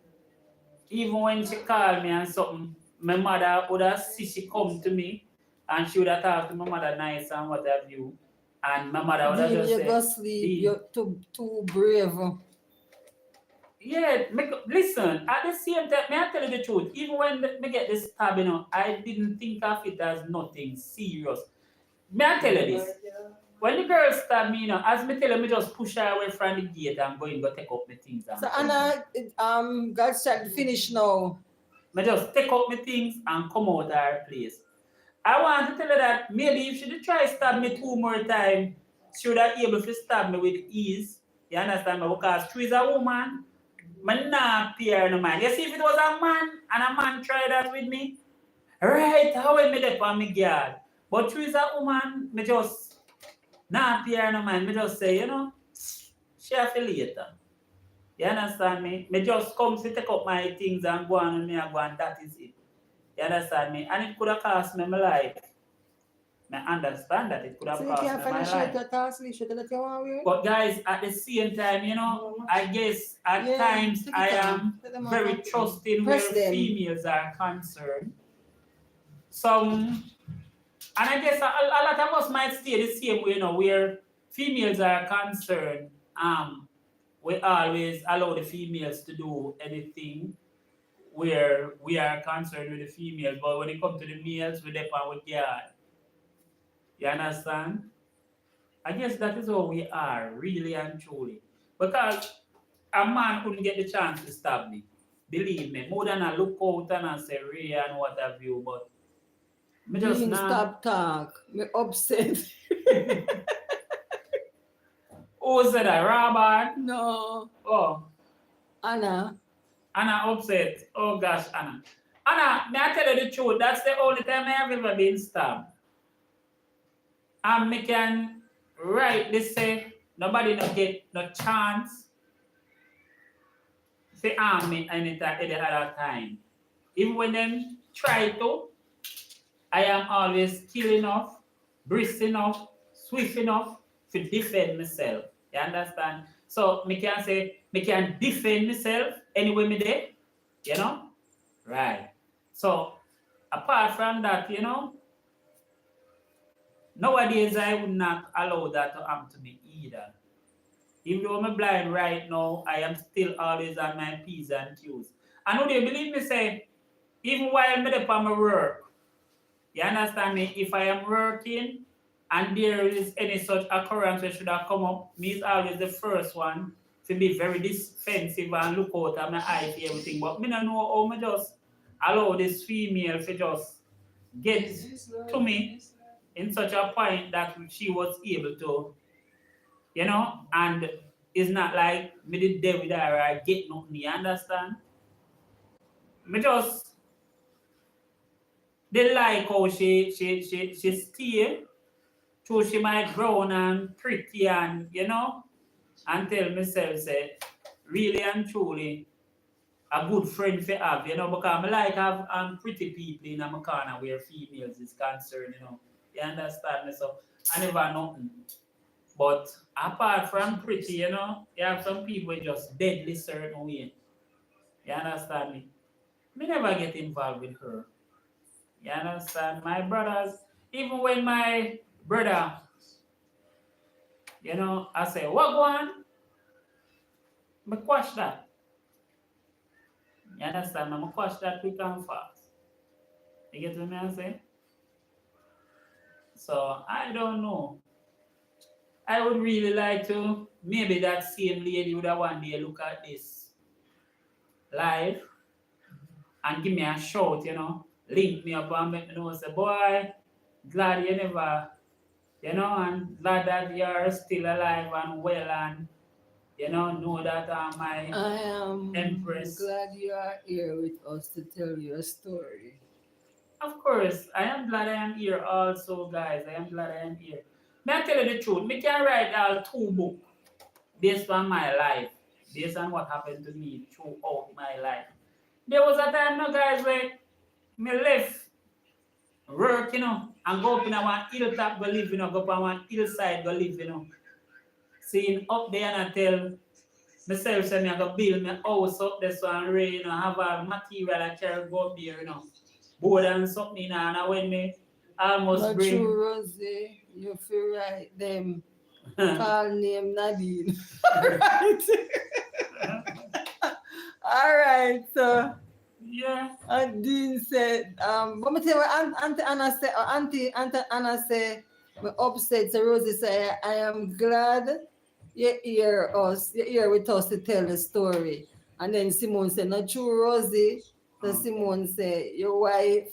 even when she called me and something, my mother would have see she come to me and she would have talked to my mother nice and what have you. And my mother would have just said, go sleep, you're too brave. Yeah, listen, at the same time, may I tell you the truth, even when me get this stab, you know, I didn't think of it as nothing serious. May I tell you this? When the girl stabbed me, you know, as me tell her, me just push her away from the gate and go take up my things. So Anna, God start finish now. Me just take up my things and come out of her place. I want to tell her that maybe if she did try stab me 2 more times, she would have able to stab me with ease. You understand me? Because she is a woman, me not appear no man. You see, if it was a man and a man tried that with me, right, how will me dep on me guard? But she is a woman, me just Not here no man. Me just say, you know, share for later. You understand me? Me just come to take up my things and go on and me and go and that is it. You understand me? And it could have cost me my life. I understand that it could have So you cost can't me find my a shirt life. or task shirt that you want to wear? But guys, at the same time, you know, I guess at Yeah, times take it I down. am Take them very off. trusting Press where them. females are concerned. Some, and I guess a lot of us might stay the same way, you know, where females are concerned. We always allow the females to do anything where we are concerned with the females, but when it comes to the males, we depend with God. You understand? I guess that is how we are, really and truly. Because a man couldn't get the chance to stab me. Believe me, more than I look out and I say, Ray and what have you, but me just Dean, now. stop talk. Me upset. Who said that? Robert? No. Oh, Anna. Anna upset. Oh gosh, Anna. Anna, may I tell you the truth? That's the only time I have ever been stabbed. And me can rightly say nobody no get no chance to harm me any other time. Even when them try to, I am always skilled enough, brisk enough, swift enough to defend myself. You understand? So me can say me can defend myself anyway me there, you know? Right. So apart from that, you know, nowadays I would not allow that to happen to me either. Even though I'm blind right now, I am still always on my P's and Q's. And would you believe me say, even while I'm on my work, you understand me? If I am working and there is any such occurrence that should have come up, me is always the first one to be very defensive and look out at my eye for everything. But me don't know how me just allow this female to just get to me in such a point that she was able to, you know, and it's not like me did there with her or I get nothing, you understand? Me just they like how she stay, so she might grown and pretty and you know, and tell myself say, really and truly a good friend for have, you know, because I like have pretty people in my corner where females is concerned, you know. You understand me? So I never nothing. But apart from pretty, you know, you have some people just deadly certain way. You understand me? Me never get involved with her. You understand? My brothers, even when my brother, you know, I say, what go on? Me quash that. You understand? I'm quash that quick and fast. You get what I say? So I don't know. I would really like to, maybe that same lady would have one day look at this live and give me a shout, you know, link me up and make me know, say, boy, glad you never, you know, and glad that you're still alive and well and, you know that my I am Empress. glad you are here with us to tell your story. Of course, I am glad I am here also, guys. I am glad I am here. May I tell you the truth? Me can write all 2 books based on my life, based on what happened to me throughout my life. There was a time, no guys, where me left work, you know, and go up in a one hilltop go live, you know, go up on one hillside go live, you know. Seeing up there and I tell myself, say me I go build my house up there so and rain, you know, have a material I carry go up there, you know. Board and something, you know, and when me almost Not bring. true, Rosie. You feel right them. Call name Nadine. All right, so Yeah. and Dean said, but me tell you, Auntie Anna said, Auntie Anna said, me upset. So Rosie said, I am glad you hear with us to tell the story. And then Simone said, not true, Rosie. So Simone said, your wife,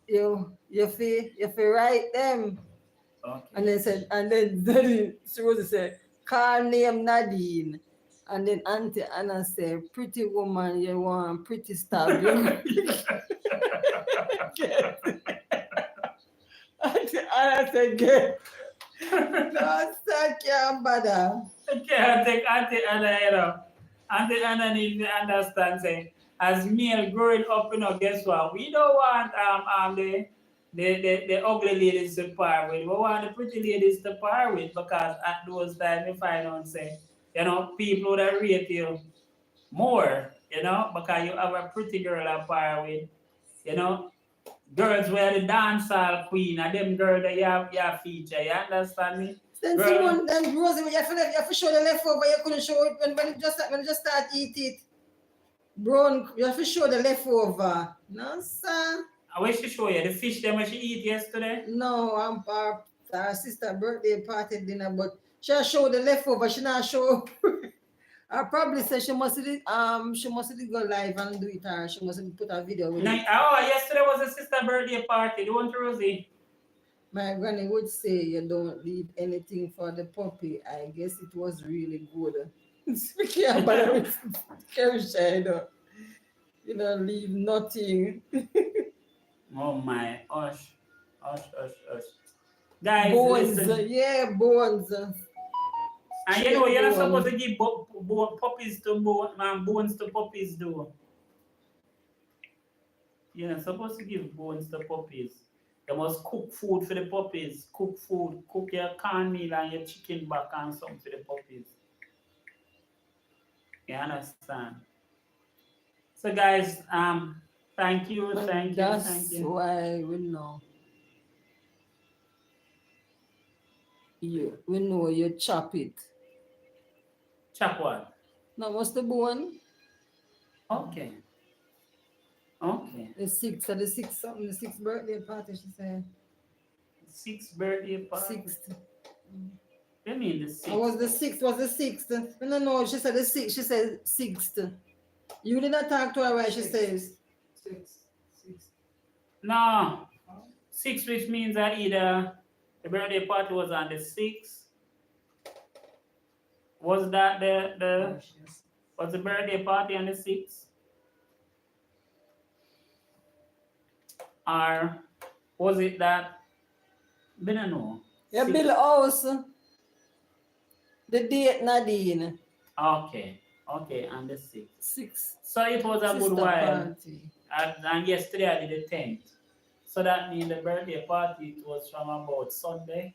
you feel right them. Okay. And then Rosie said, call name Nadine. And then Auntie Anna said, pretty woman, you want pretty stab. Auntie Anna said, get No, sir, can't bother. Okay, I think Auntie Anna, you know, Auntie Anna need to understand, say, as male growing up, you know, guess what? We don't want the ugly ladies to par with. We want the pretty ladies to par with because at those times we find out, say, you know, people that rate you more, you know, because you have a pretty girl to par with, you know. Girls were the dancehall queen, and them girls that you have feature, you understand me? Then Girl. Simone and Rosie, you have to show the leftover. You couldn't show it when you just start eat it. Brown, you have to show the leftover. No, sir. I wish to show you the fish them when she eat yesterday. No, our sister birthday party dinner, but she show the leftover. She not show. I probably said she must go live and do it, or she must put a video with it. Yesterday was a sister birthday party. The one to Rosie. My granny would say you don't leave anything for the puppy. I guess it was really good. Speaking about it, you don't leave nothing. Oh my, hush. Guys, Bones, listen. yeah, bones. And you know, you're not supposed to give puppies to bones to puppies, though. You're not supposed to give bones to puppies. You must cook food for the puppies. Cook food. Cook your cornmeal and your chicken back and something for the puppies. You understand? So guys, thank you. That's why we know. We know you chop it. Chop what? Now what's the bone? Okay. The sixth birthday party, she said. Sixth birthday party? Sixth. I mean the sixth. Was the sixth? No, she said the sixth. She said sixth. You did not talk to her right, she says. Six. No. Six, which means that either the birthday party was on the 6th. Was that was the birthday party on the 6th? Or was it that? I don't know. Yeah, Bill House. The date Nadine. Okay, on the 6th. 6th. So it was a good Sister while. party. And yesterday I did the 10th. So that means the birthday party it was from about Sunday.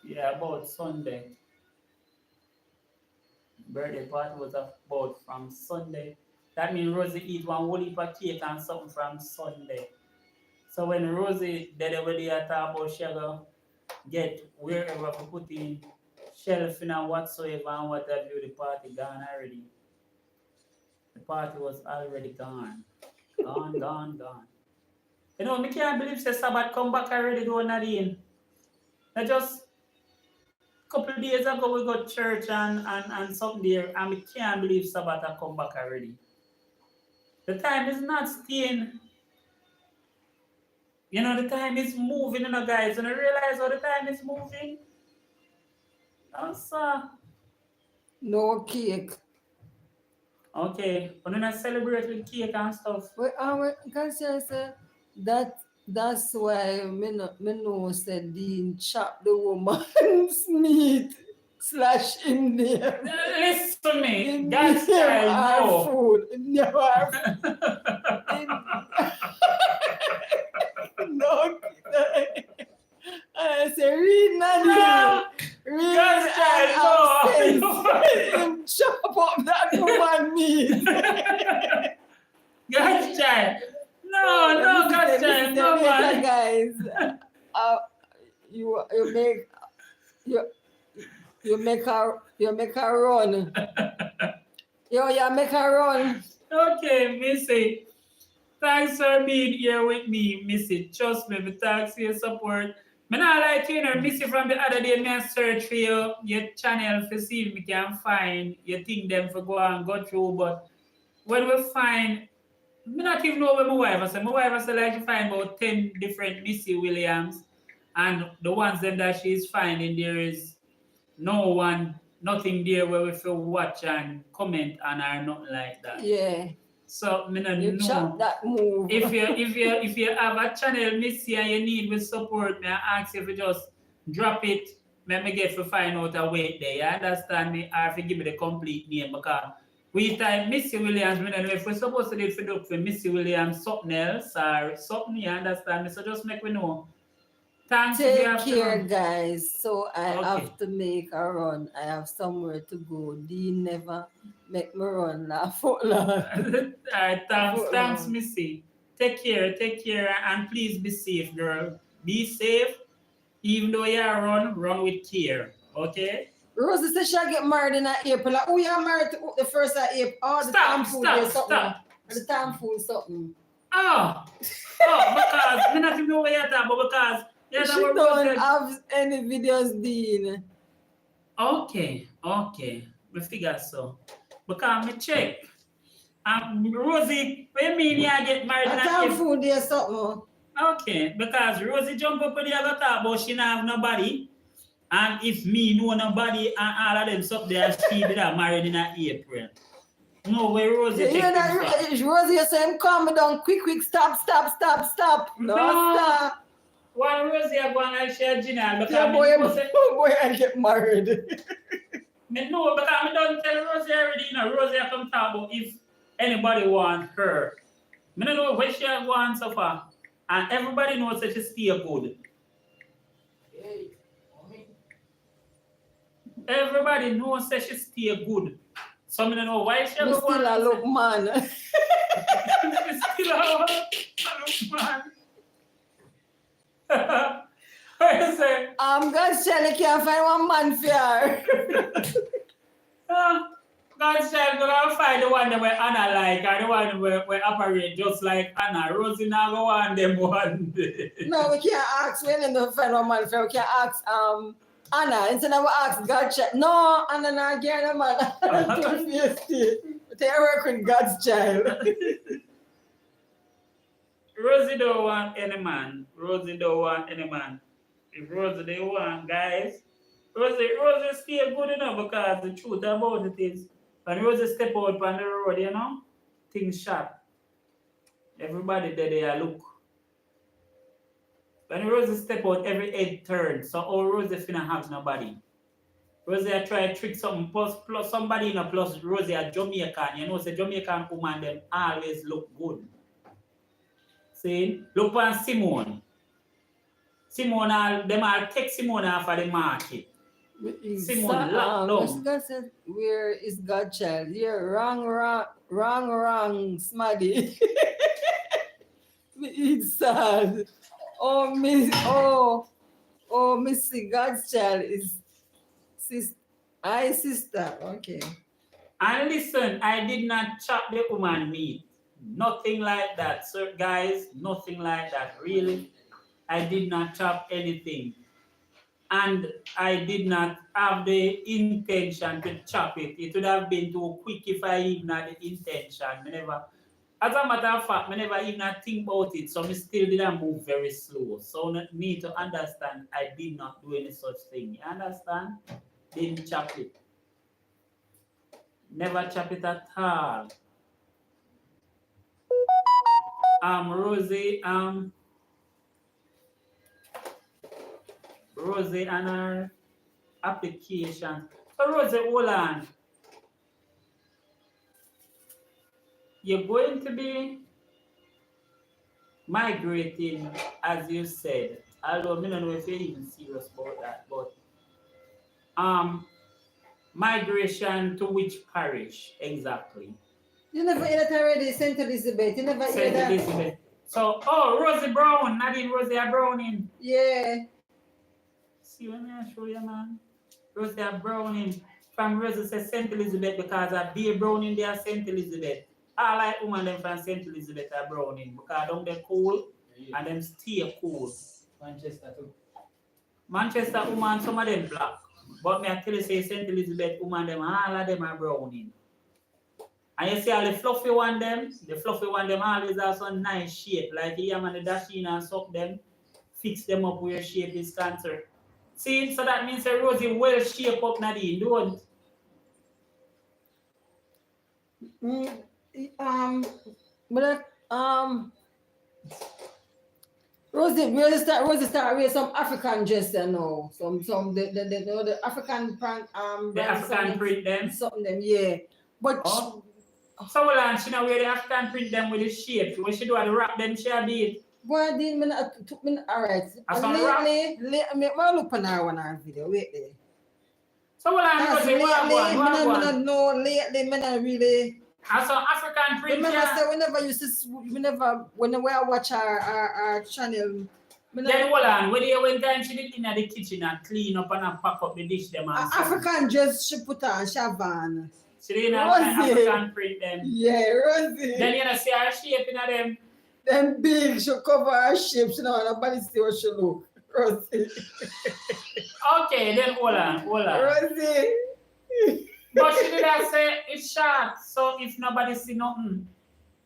Yeah, about Sunday. Birthday party was about from Sunday. That means Rosie eat one whole heap of cake and something from Sunday. So when Rosie did everybody talk about she go get wherever we put in shelf and whatsoever and what have you, the party gone already. The party was already gone. Gone. You know, I can't believe say Sabbath come back already though, Nadine. Now just a couple of days ago we got church and something there, and I can't believe Sabbath have come back already. The time is not staying. You know, the time is moving, you know, guys. And I realize how the time is moving. Also. No cake. Okay, we're not celebrate with cake and stuff. But conscious that's why me know said Dean chop the woman's meat / in there. Listen to me, In God's there are child, food. In there are no. I say read no. Read God's child, no. Chop up that woman meat. God's child. No, God's child, no man. Guys, you make her run. You make her run. Okay, Missy. Thanks for being here with me, Missy. Trust me, thanks for your support. I not like you know, Missy from the other day, I search for your channel to see if we can find your thing them for go through, but when we find I not even know where my wife said. My wife said like she find about 10 different Missy Williams, and the ones them that she's finding there is nothing there where we feel watch and comment on or nothing like that. Yeah. So I don't You know. chop that move. If you have a channel Missy and you need with support, me I ask you to just drop it. Let me get to find out a weight there. You understand me? Or if you give me the complete name because we time Missy Williams, I don't know if we're supposed to do it for Missy Williams, something else or something, you understand me? So just make me know. Thanks if you Take have to care, run. guys. So I Okay. have to make a run. I have somewhere to go. Dean never make me run laugh out loud. Alright, thanks, Foot thanks, long. Missy. Take care, and please be safe, girl. Be safe. Even though you run with care. Okay? Rosie said she'll get married in April. Like, who you married to the first of April? Oh, the time food there something. The time food something. Oh, because me not even know where you're talking about because you're She talking about don't Rosie. have any videos, Dean. Okay. We figure so. Because me check. Rosie, what you mean you get married The in time April? food there something. Okay, because Rosie jump up and they go talk about she not have nobody. And if me know nobody and all of them stuff there, she did have married in April. No way, Rosie. You hear that? Rosie, you say, calm down, quick, stop. No. Don't stop. Why Rosie are going like she a Gina? Because Yeah, me boy, know say- boy, I get married. me know because I don't tell Rosie already, you know, Rosie come talk about if anybody want her. I don't know where she want so far. And everybody knows that she stay good. Everybody knows that she stay good. So I don't know why she Me ever still a look man. She still a look man. What you say? God's child can't find one man for her. God's child gonna find the one that where Anna like or the one where operate just like Anna. Rosie now go on them one day. No, we can't ask when they find one man for her. We can't ask Anna. Instead of ask God's child. No, Anna not get a man. Don't be a state. They work with God's child. Rosie don't want any man. If Rosie they want, guys, Rosie stay good enough because the truth about it is when Rosie step out on the road, you know, things sharp. Everybody there look. When Rosie step out, every head turn. So all Rosie finna have nobody. Rosie I try to trick something plus somebody in a plus Rosie a Jamaican. You know, say Jamaican woman them always look good. See, look on Simone. Them all take Simone off of the market. Simone locked down. God said, where is God's child? You're wrong, Smaddy. It's sad. Oh, Missy, God's child is sister. Okay. And listen, I did not chop the woman meat. Nothing like that, sir, guys. Nothing like that. Really, I did not chop anything. And I did not have the intention to chop it. It would have been too quick if I even had the intention. As a matter of fact, I never even think about it. So I still didn't move very slow. So I need to understand I did not do any such thing. You understand? Didn't chop it. Never chop it at all. Rosie and her application. So Rosie, hold on. You're going to be migrating, as you said. Although I don't know if you're even serious about that, but migration to which parish exactly? You never hear that already, St. Elizabeth. You never hear St. that. Elizabeth. So, Rosie Brown, not in Rosie Browning. Yeah. See when I show you, man. Rosie Browning. From Rosie says St. Elizabeth because I be Browning there, St. Elizabeth. I like women them from St. Elizabeth are Browning because them they cool and them stay cool. Manchester too. Manchester woman, some of them black. But me I tell you say St. Elizabeth woman them, all of them are Browning. And you see all the fluffy one them always have some nice shape. Like the yam and the dasheen and suck them, fix them up where shape is concerned. See, so that means that Rosie well shape up Nadine, don't? But Rosie start wear some African dress you know. Some the African brand The brand African something, print them. something them, yeah. But Oh. So well, and she now wear the African print them with the shape. When she do the wrap them, she a beat. boy did me alright. I saw the wrap. Lately, me look on her video, wait there. So well, and Cause Rosie, lately, lately, me not really. I saw African print. Remember, Yeah. say whenever I watch our channel. Then hold on, when time she did in the kitchen and clean up and pack up the dish them and African dress she put on, Shavan. she didn't have Rosie. African print them. Yeah, Rosie. Then you know see her shape in them. Them big, she cover her shape, she know nobody see how she look. Rosie. Okay, then hold on. Rosie. But she did not say it's short, so if nobody see nothing.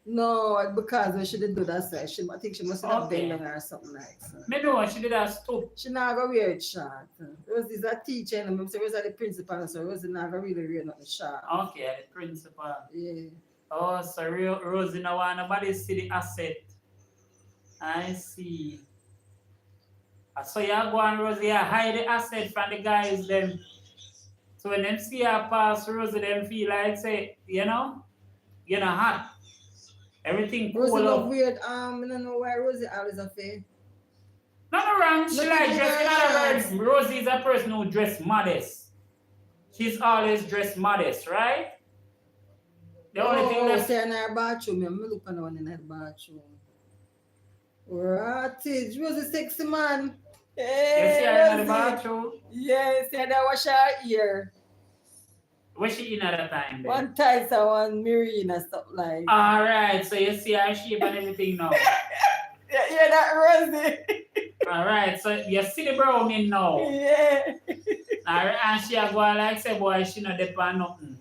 No, because when she did do that, so I think she must have Okay. been or something like that. Maybe when she did that stoop. She not gonna wear it short. Rosie's a teacher, and I'm saying Rosie the principal, so Rosie not gonna really wear nothing short. Okay, the principal. Yeah. Oh, so Rosie now want nobody see the asset. I see. So you go and Rosie, you hide the asset from the guys them. So when them see her pass Rosie, them feel like say, you're not hot. Everything Rosie cool look up. weird. I don't know why Rosie always a face. Nothing wrong. She Nothing like dress. In other wrong. words, Rosie is a person who dress modest. She's always dressed modest, right? The only thing that's say in her bathroom, I'm looking on in her bathroom. Right, Rosie sexy man. you Hey, see her in the Rosie. bathroom. Yes, and I wash her ear. Where she in at that time then? One time, so one Marine and stuff like. Alright, so you see her shape and everything now. Yeah, that Rosie. Alright, so you see the browning now. Yeah. Alright, and she a go like say, boy, she not depend nothing.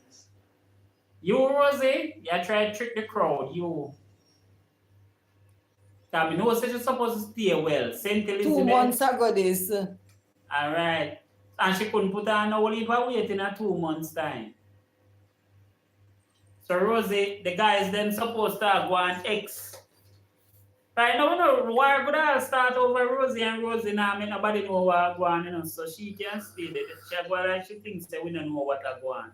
You, Rosie, you try to trick the crowd, you. Cause me know say she's supposed to stay well. Saint Elizabeth. 2 months ago, this. Alright. And she couldn't put on no leave of weight in a 2 months' time. So Rosie, the guys then supposed to go and X. Right now, we know why would I start over Rosie and Rosie now, I nobody know what go on, you know, so she can stay there. She go like she thinks that we don't know what go on.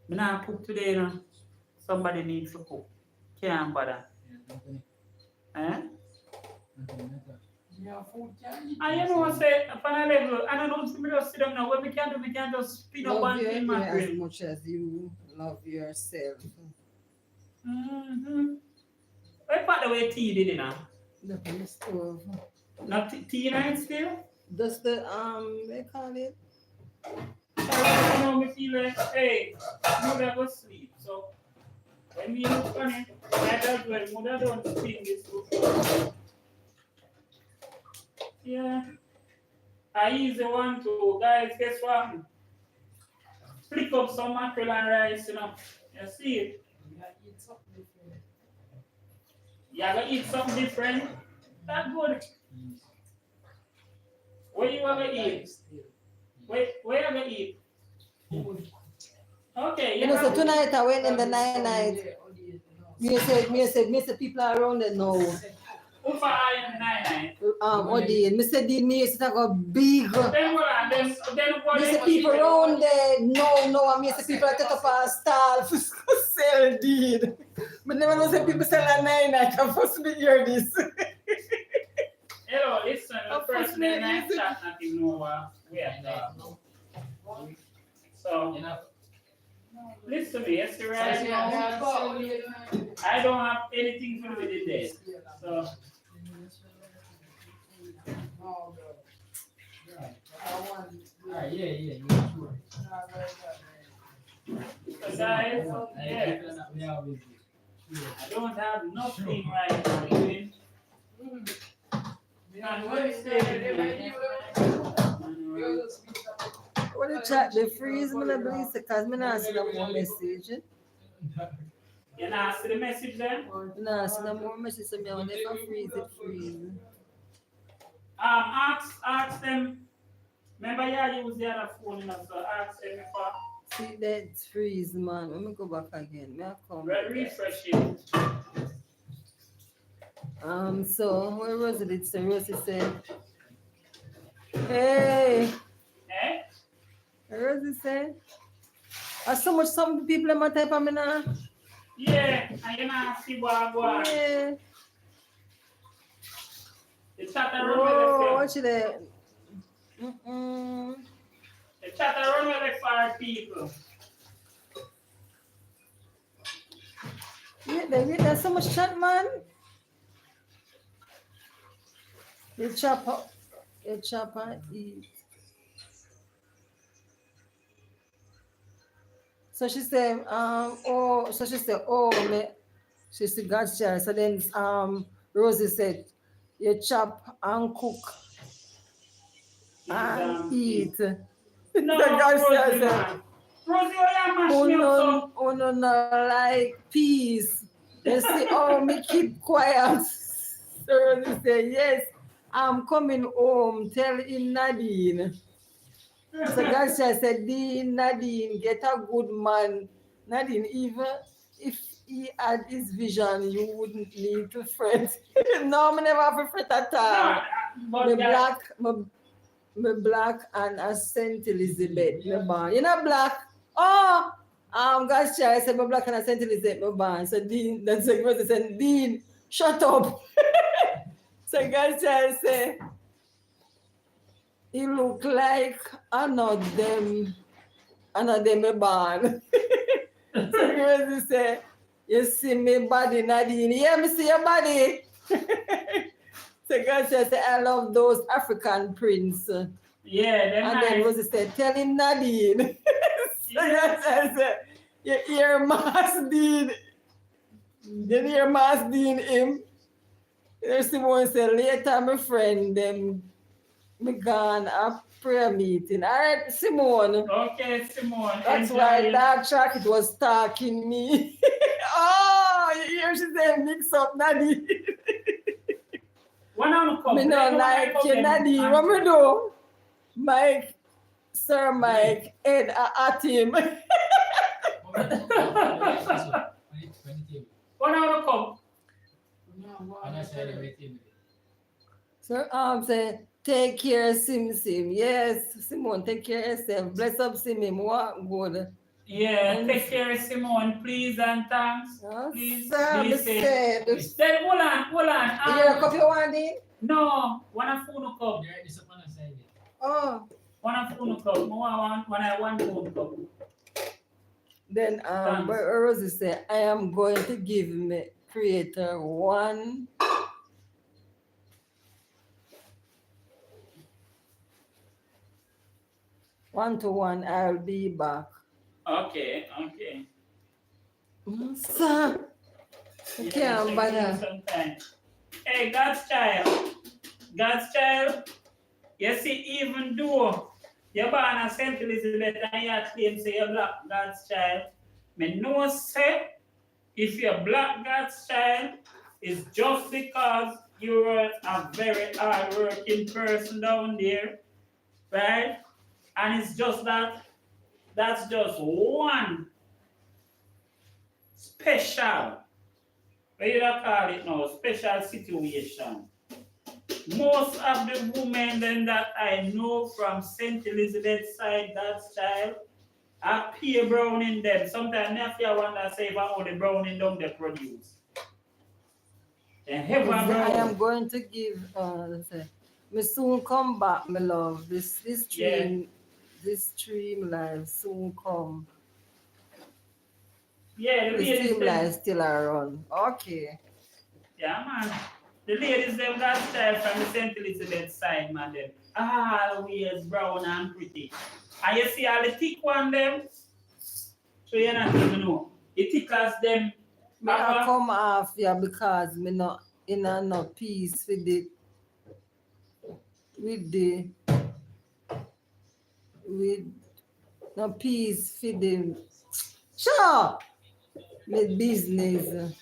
Me not cook today, you know. Somebody needs to cook. Can't bother. Eh? I you know say upon a level, I don't know if me just sit down now. What we can do, we can just spin up Love one your thing, hair my as friend. much as you love yourself. What part the way tea did it now? The on the stove. Not tea night still? That's the they call it. I know me feel like, hey, mother go sleep. So when we look on it, might as well mother don't spin this book. Yeah. I easy one to guys, guess what? Flick up some mackerel and rice, you know. You see it? You gonna eat something different? That's good. What you gonna eat? Where you gonna eat? Okay, You know, so have- tonight I went in the night. Me say people around it know. Ufa iron 99. Odi, me say me say I go big. Then what? Then what? Me say people around there no, and me say people take up a stall for sell deed. But never know say people sell a 99. I'm supposed to be hear this. Hello, listen. The Of first course, day man, I chat nothing more. So listen to me. Yes, right now. I don't have anything to do with it there. So. So guys, yeah. I don't have nothing right now. Doing. And what is it? When you chat the freeze, me not believe it because me not see no more message. You not see the message then? Me not see no more message, so me want to freeze it. Ask them. Remember, you use the other phone, you know, so ask them if See that freeze, man. Let me go back again. May I come? refresh it. So where Rosie did say? Rosie said, hey, Eh? Rosie said, so much some people in my type of me now. Yeah, and you know, see what go on. Yeah. The chat run Whoa, well what the you there? Mm-mm. The chat run well the far people. Yeah, there's so much chat, man. You chop and eat. So she said, me, she said, God's child. So then, Rosie said, you chop and cook and eat. No, So God's child Rosie, said, man. Rosie, you mash me up so. uno no like peace. You see, oh, me keep quiet. So Rosie said, yes, I'm coming home. Tell him Nadine. So God said, Nadine, get a good man. Nadine, even if he had his vision, you wouldn't need to fret. No, I never have to fret at all. But Me black and a Saint Elizabeth, me born. You know black? Oh, God I said me black and a Saint Elizabeth, me born. So Dean, that's what he said, Dean, shut up. So God said, he look like another me born. So Rosie say, you see me body, Nadine. Yeah, me see your body. So God says, I love those African prints. yeah, they're And nice. then Rosie said, tell him Nadine. So God says, you hear Mass Dean. You hear Mass Dean him. There's someone say, later my friend, them me gone a prayer meeting. All right, Simone. Okay, Simone. That's enjoy why it. Dark Chocolate was stalking me. Oh, you hear she say mix up Nadine. When I'm coming, Me no like you, Nadine. What me do? Mike, Sir Mike, Ed at him. When I'm come. So say, take care, Sim. Yes, Simone, take care of yourself. Bless up Sim, what good. Yeah, take care, Simone, please and thanks. Oh, Please sir, be me safe. said. Then hold on. You get a cup you want it? No, when I phone cup. Oh. When I phone cup, when I want phone cup. Then Thanks. Rosie said, I am going to give me creator one to one. I'll be back. Okay. Sir, you can't bother. Sometimes. Hey, God's child. You see, even though you're born a Saint Elizabeth and you claim say you're black God's child, me know say if you're black God's child, it's just because you're a very hard-working person down there, right? And it's just that's just one special, what you call it now, special situation. Most of the women then that I know from St. Elizabeth's side, God's child, are pure brown in them. Sometimes I feel wonder say if I only brown in them they produce. I am going to give me soon come back, my love. This stream live soon come. Yeah, the stream live still around. Okay. Yeah, man. The ladies them got style from the St. Elizabeth side, man. Them always brown and pretty. And you see all the thick one them, so you're not even know. The thick as them. I come off because me not in no peace with no peace for the sure with business.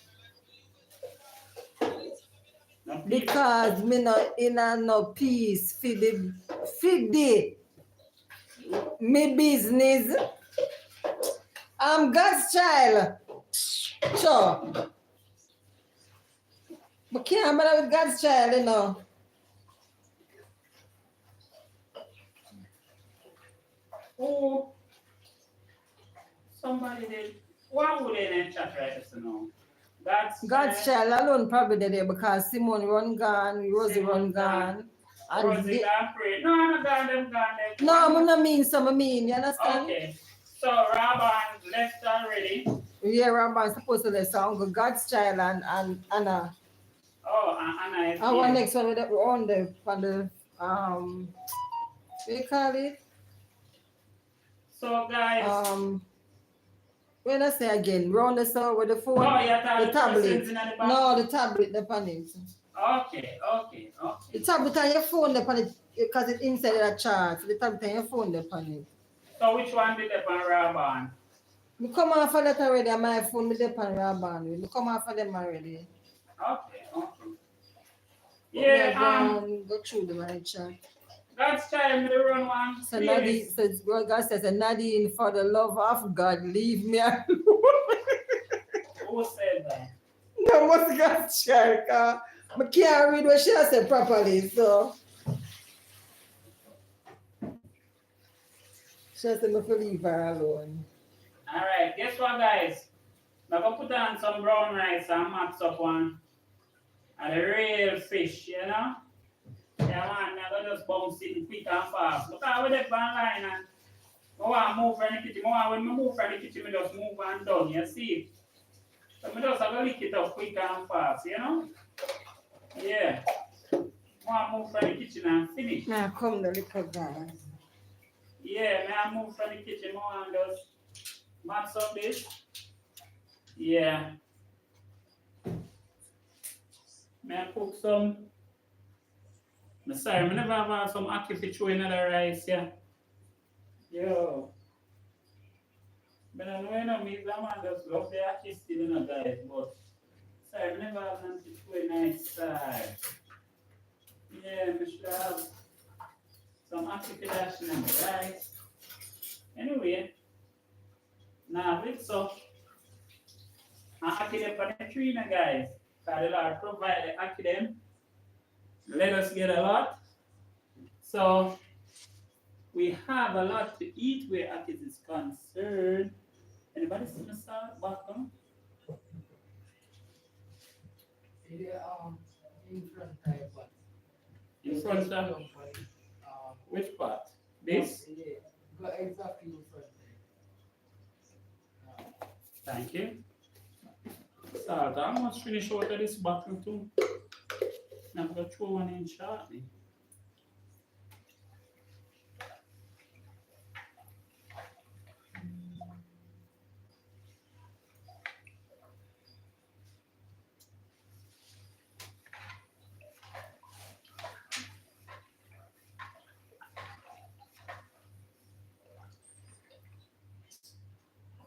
Because me not in no peace for the me business. I'm God's child. Sure. But can't bother with God's child, you know. Oh, somebody did. Why would they then chat right this now? God's child alone probably there because Simone run gone, Rosie run gone. And Rosie gone pray. No, I'm not gone, them gone. no, I don't mean some, I mean, you understand? Okay. So Rabban left already. Yeah, Rabbi supposed to let Uncle God's child and Anna. Oh, and Anna is And one here. next one with the on the what do you call it? So guys. When I say again, round the store with the phone. Oh, yeah, the tablet. the back? No, the tablet, the pan it. Okay. The tablet on your phone, the pan it, because it's inside of the chart. The tablet on your phone, the pan it. So which one did the pan Rabban? We come off of that already on my phone with the pan Rabban. We come off of them already. Okay. Yeah, go through the right chart. God's child me the run one. So Nadine says, God says, Nadine, for the love of God, leave me alone. Who said that? That was God's child. I can't read what she has said properly, so. She has said, me to leave her alone. Alright, guess what, guys? I'm going to put on some brown rice and mix up one. And a real fish, you know? Yeah, man, I'm going to just bounce it quick and fast. Look how we did one line and I want to move from the kitchen. When I move from the kitchen, I just move and done, you see? So I just have to lick it up quick and fast, you know? Yeah. I want to move from the kitchen and finish. Now come the little guy. Yeah, I move from the kitchen. I want to just mix up this. Yeah. May I cook some? I'm sorry, I never have had some ackee for chewing another rice, yeah. Yo. But I know you know me, that man just love the ackee still, you know, guys. But sorry, I never have none to chew nice side. Yeah, I should have some ackee for dashing on the rice. Anyway, now with so, I'm ackee them for the tree, now, guys. Because the Lord provide the ackee them. Let us get a lot. So we have a lot to eat where Ackee is concerned. Anybody see the salt back on? In front type one. In front of which part? This? Yeah, go exactly in front there. Thank you. Salt, I must finish out of this bottle too. I'm going to throw one in shortly.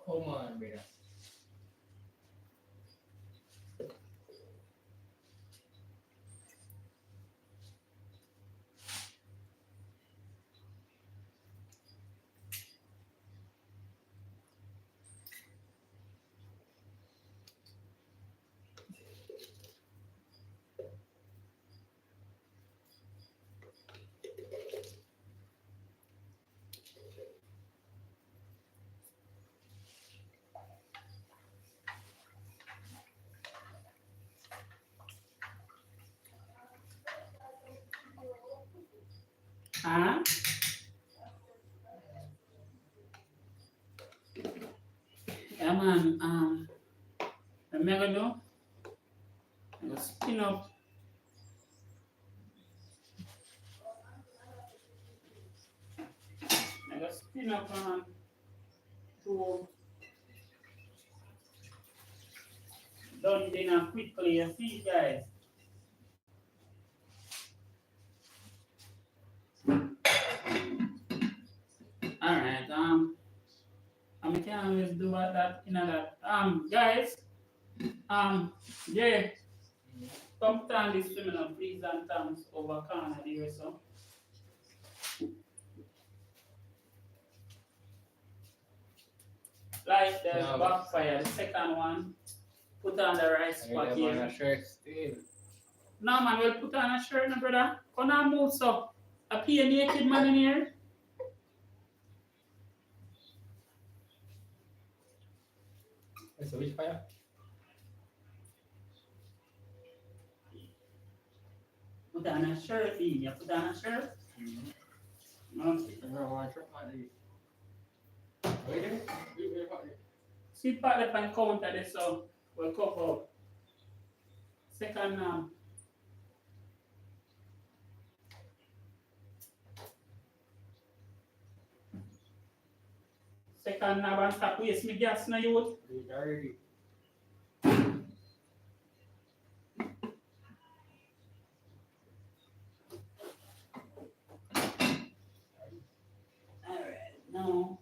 Come on, brother. Huh? Yeah, man. What am I going to do? I'm going to spin up. I'm going to spin up to done dinner quickly. You see, guys. Alright, I can always do that in that. Guys, yeah, come turn this to me now, please, and thanks over corner there, so. Like the backfire, the second one, put on the rice pot here. Shirt still. No man, we'll put on a shirt, no brother. Come on, move so. A pee naked man in here. So which fire? Put on a shirt, Dean. You put on a shirt? Okay. Sit back up and counter this so we'll cover up. Second Second knob and stop waste me gas na youth. Already. Alright, now.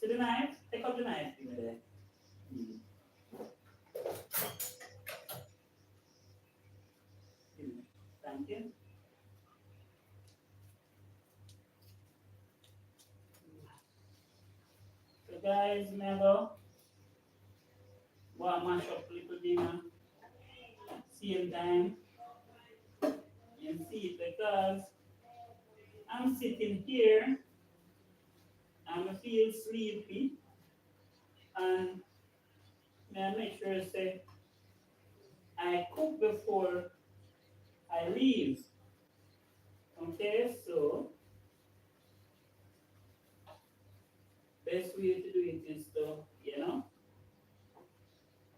See the knife? Take out the knife. Give me there. Thank you. So guys, never want to mash up little dinner. Same time. You see it because I'm sitting here and I feel sleepy and I make sure say I cook before I leave. Okay, so best way to do it is to,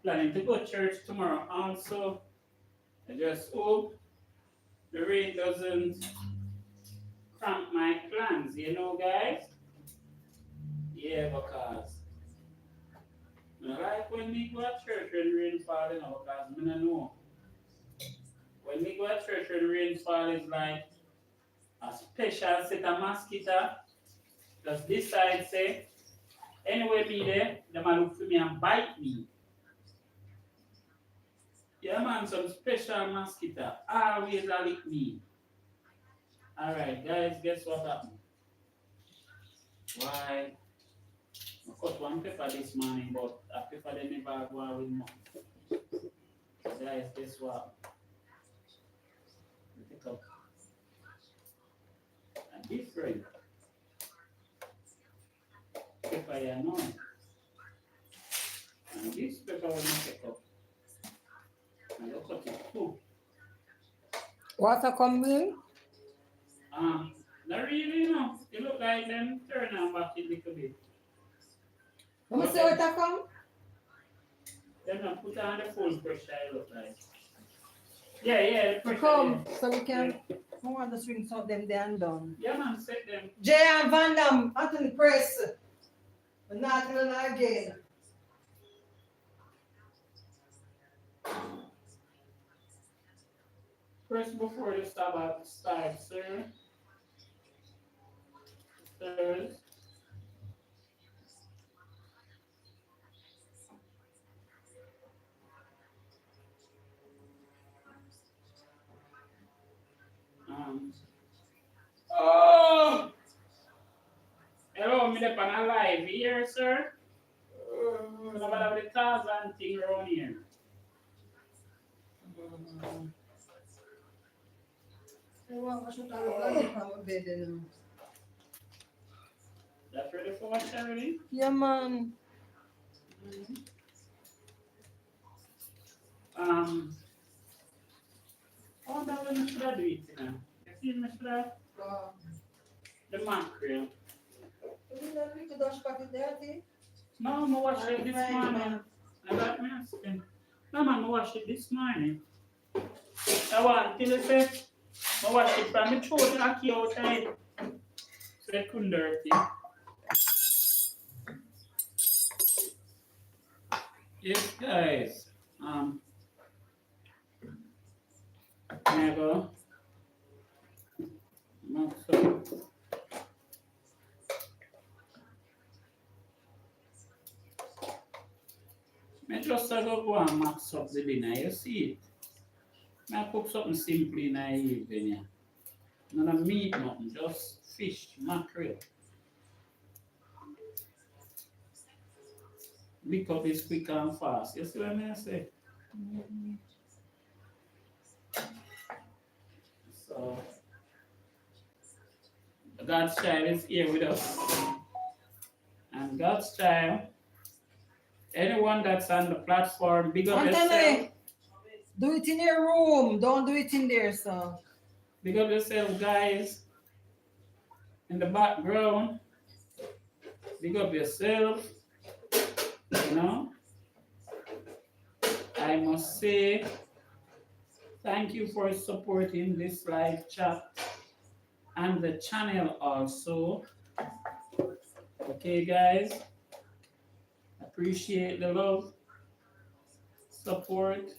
planning to go to church tomorrow. Also, I just hope the rain doesn't cramp my plans, guys. Yeah, because I like when we go to church when rain fall, because I don't know. When we go to church when rain fall is like a special set of mosquito. Because this side say, anyway me there, they might look for me and bite me. Yeah man, some special mosquito always lick me. Alright guys, guess what happened? Why? I cut one pepper this morning, but a pepper they never go out with more. Guys, guess what? Pick up a different pepper you know. And this pepper will not pick up. And I cut it too. Water coming? Not really, It look like them turn on back a little bit. Let me see water come. Then I put on the full pressure, it look like. Yeah, the pressure. Come, there. so we can. I want to swing some of them down done. Yeah, man, set them. Jay and Van Dam, Anthony Press. But not again. Press before the start, sir. Sirs. Oh! Hello, me up on a live here, sir. About the Tarzan thing around here. That's ready for what, Charlie? Yeah, man. How that when you should do it, you see, Mr. The mackerel. No, I watched it this morning. I got me asking. No, man, I watched it this morning. I want till it said, I watched it from the throat to Ackee outside. So they couldn't dirty. Yes, guys. Never. Not so. I just go and max up the dinner, you see it. I cook something simple in the evening. None of meat, nothing, just fish, mackerel. Pick up is quick and fast. You see what I say? So God's child is here with us. And God's child, anyone that's on the platform, big up yourself. Anthony, do it in your room. Don't do it in there, so. Big up yourself, guys. In the background. Big up yourself. You know. I must say thank you for supporting this live chat and the channel also. Okay, guys. Appreciate the love, support.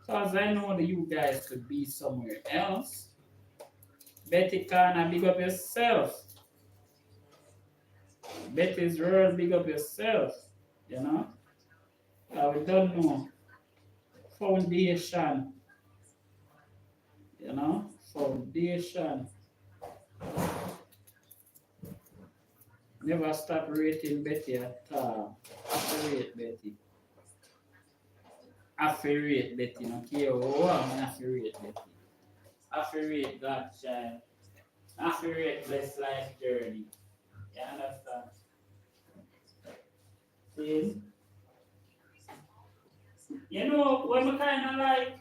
Because I know that you guys could be somewhere else. Betty Kana, big up yourself. Betty's world, big up yourself. You know? We don't know. Foundation. You know? Foundation. Never stop rating Betty at all. Affiliate Betty. Affiliate Betty. No care who I'm affiliate Betty. Affiliate God child. Affiliate blessed life journey. You understand? See? You know, when we kind of like,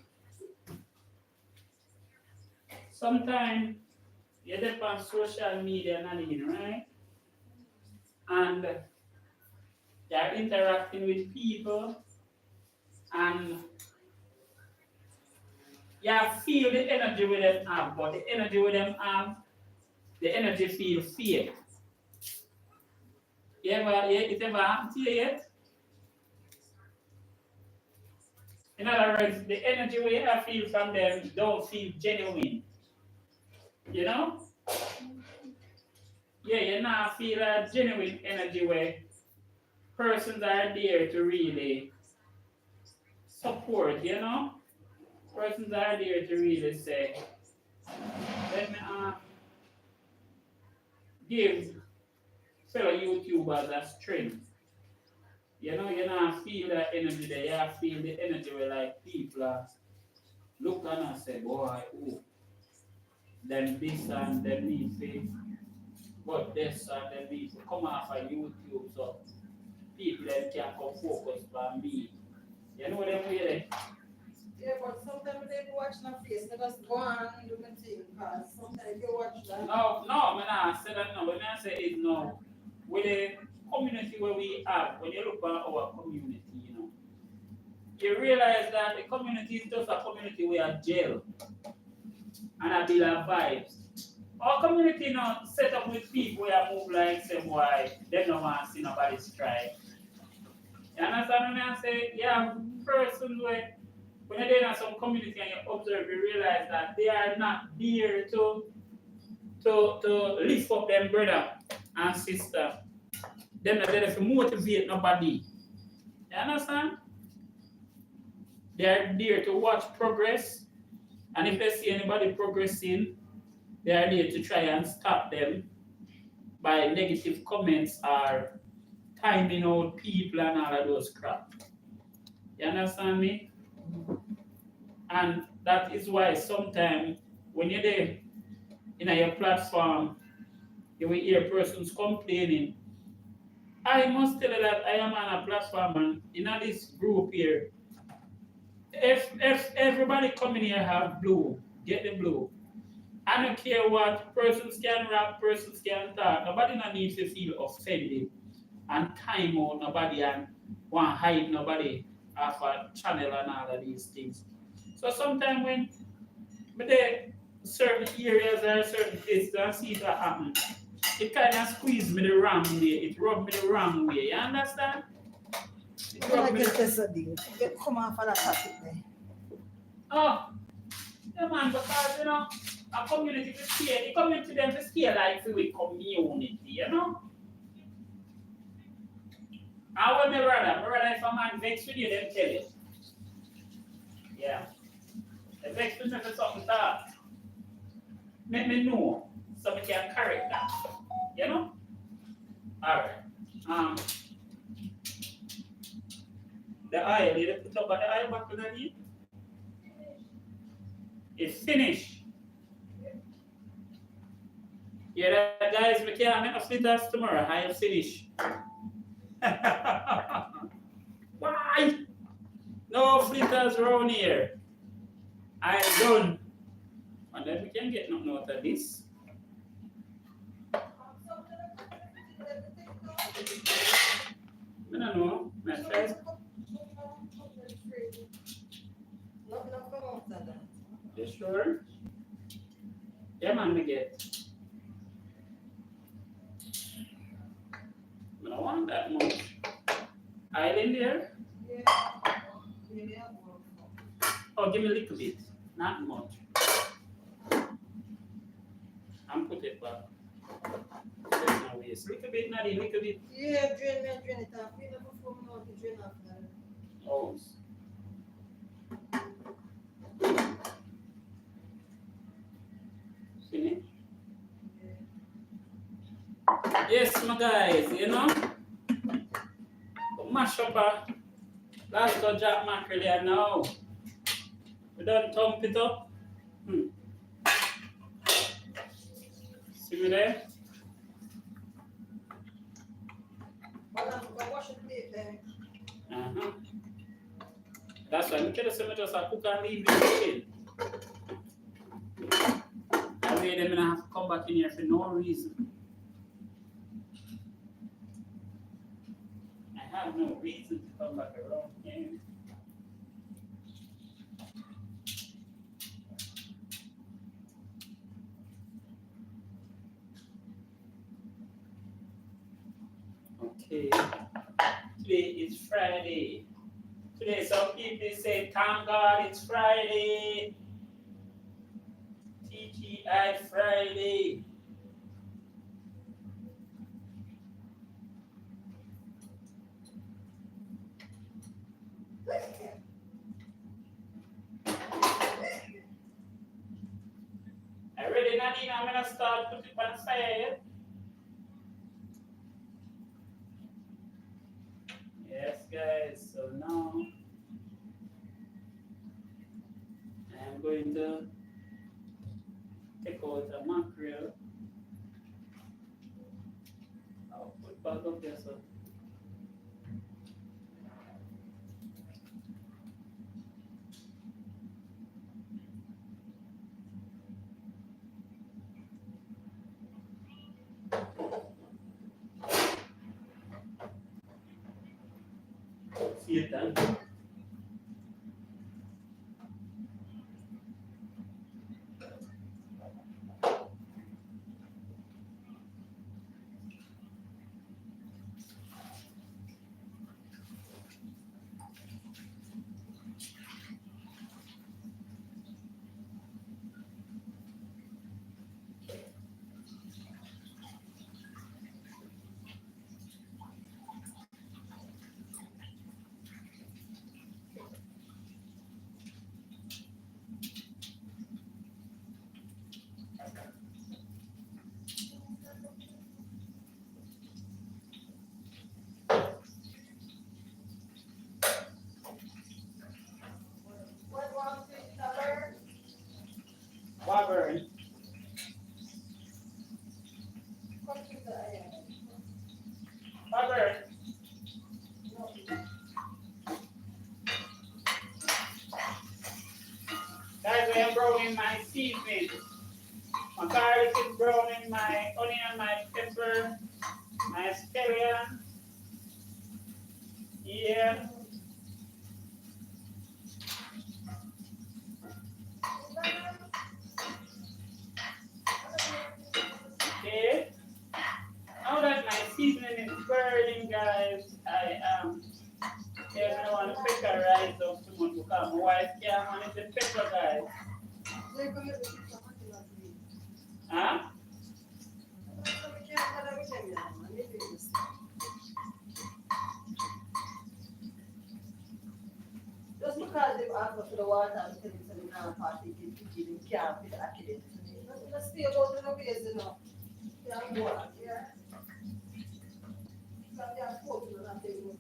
sometimes you depend on social media and everything, right? And you're interacting with people and you feel the energy with them have, but the energy with them have, the energy feel fake. It ever happened to you yet? In other words, the energy we have feel from them don't feel genuine. You know? Yeah, you now feel a genuine energy where persons are there to really support, you know? Persons are there to really say, let me give fellow YouTubers a strength. You know, you now feel that energy there, you feel the energy where like people are look and say, boy, oh, then this and then me say, but this and then me come off of YouTube so people then can come focus on me. You know what I'm saying? Yeah, but sometimes they watch my face, they just go on and do my thing, because sometimes you watch that. No, when I say that no, when I say it no, with the community where we have, when you look at our community, you know, you realize that the community is just a community where a jail and a build of vibes. Our community now set up with people where I move like say why they don't want to see nobody strike. You understand when I say yeah, persons where when you're in some community and you observe, you realize that they are not there to lift up them brother and sister. They're not there to motivate nobody. You understand? They are there to watch progress. And if they see anybody progressing, they are there to try and stop them by negative comments or timing out people and all of those crap. You understand me? And that is why sometimes when you're there in your platform, you will hear persons complaining. I must tell you that I am on a platform and in this group here, if everybody coming here have blue, get the blue. I don't care what persons can rap, persons can talk. Nobody no needs to feel offended and time out nobody and want to hide nobody off a channel and all of these things. So sometimes when there certain areas or certain places I see that happen, it kind of squeeze me the wrong way. It rub me the wrong way. You understand? I guess that's a deal. Come on for that topic there. Oh, yeah, man, because you know, a community to stay, the community them to stay like with community, you know? I want my brother if a man vex with you, them tell you. Yeah. They vex with me for something that make me know so we can correct that. You know? Alright. The oil, you put up the oil back underneath. It's finished. Yeah, that guys, we can't make a fritters tomorrow. I'll finish. Why? No fritters around here. I'm done. And then we can get nothing out of this. I don't know. My first. You sure? Yeah, man, we get. I don't want that much. Oil in there? Oh, give me a little bit. Not much. And put it back. There's no waste. Little bit, Nadine, little bit. Yeah, drain it off. You know, before we know to drain off that. Oh. Finish? Yes, my guys, you know? Mash up a last jack mackerel here now. We don't thump it up. See me there? Wash it plate then. Uh-huh. That's why I tell you just cook and leave it in. That way them have to come back in here for no reason. I have no reason to come back around here. Okay. Today is Friday. Today some people say, thank God it's Friday. TGI Friday. I ready, Nadine? I'm gonna start putting it on fire. Yes, guys. So now I'm going to take out a mackerel. I'll put back up there. So. See it done. Wabern. Wabern. Guys, I am browning my seasoning. My garlic is browning, my onion, my pepper, my scallion. Yeah. Okay. Now that my seasoning is burning, guys, I am. I don't want to pepper rise up too much because my wife can't manage the pepper, guys. Huh? Just because they've asked for the water and tell them to now party, they can't be the accident. Let's stay about the ways, you know. Yeah. So they are 4 people and they will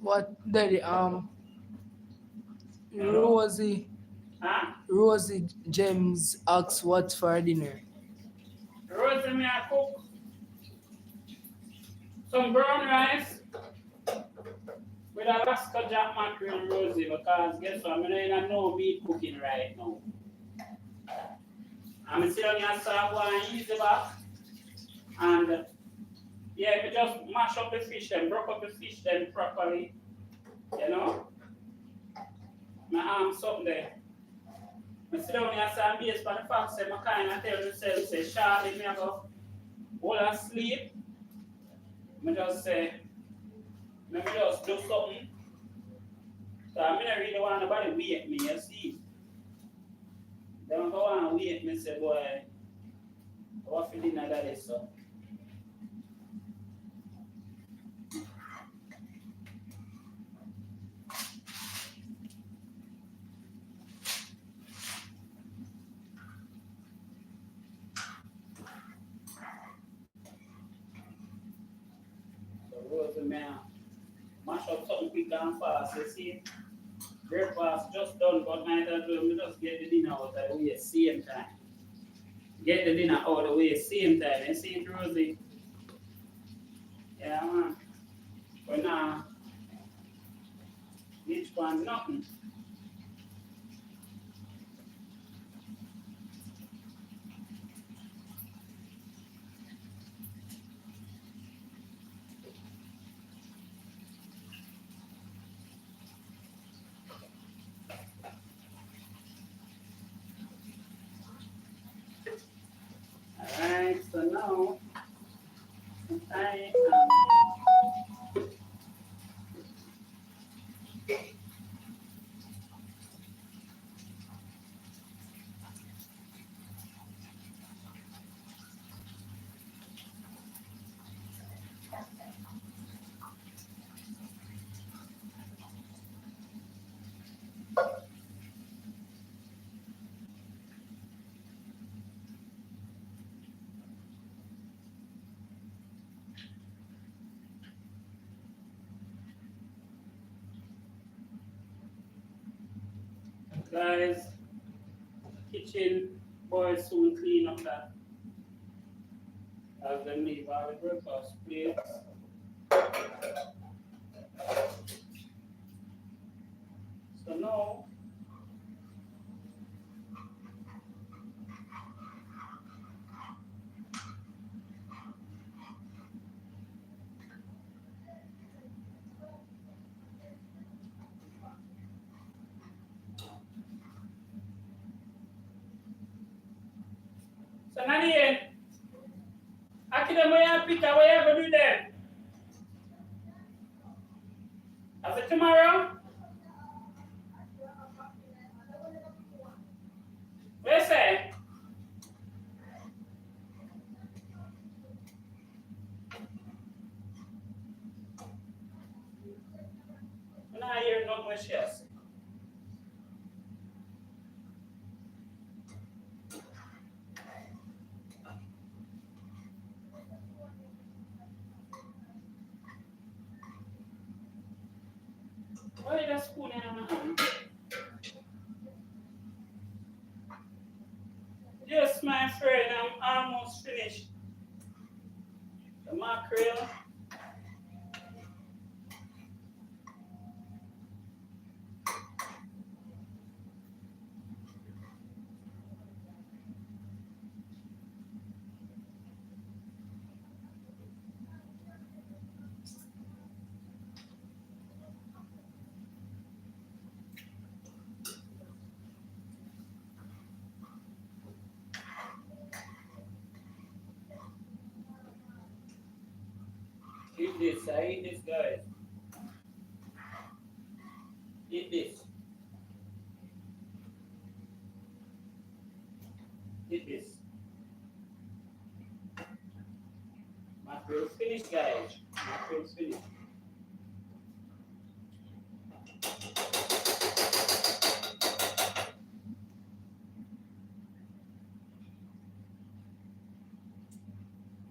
But Daddy, Hello? Rosie Huh? Rosie James asks what for dinner. Rosie, me I cook some brown rice with Alaska Jack mackerel and Rosie because guess what? I'm not in no meat cooking right now. I'm sitting down here so one easy back and yeah, we just mash up the fish and broke up the fish then properly. You know? My arms up there. I sit down here so I'm based on the fact that I kind of tell myself, say, Charlie, me I go fall asleep. I just say, let me just do something. So I don't really want nobody wake me, you see. They don't want to wake me, say, boy, what for dinner that is, so. So Rosie, man, mash up something quick and fast, you see. Breakfast just done, but night as well, me just get the dinner out of the way same time. Get the dinner out of the way same time, you see it, Rosie? Yeah, man. But now, each one nothing. Alright, so now I guys, kitchen boys soon clean up that as them leave all the breakfast plates. So now so Nadine, Ackee them where you pick where you gonna do them? After tomorrow? Where you say? I'm not hearing no more shares. Why is that spoon in my hand? Yes, my friend, I'm almost finished. The mackerel. Eat this, I eat this, guys. Eat this. Eat this. Mackerel finished, guys. Mackerel finished.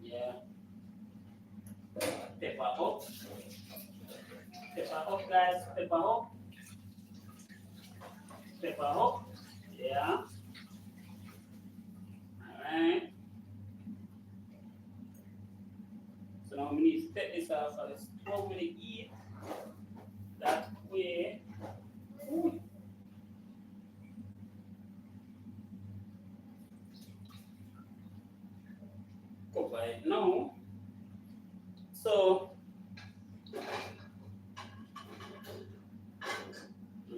Yeah. Pepper up. Pepper up. guys, pepper up. Pepper up. Yeah. Alright. So now we need to take this off of the stove with the heat. That way. Ooh. Cover it now. So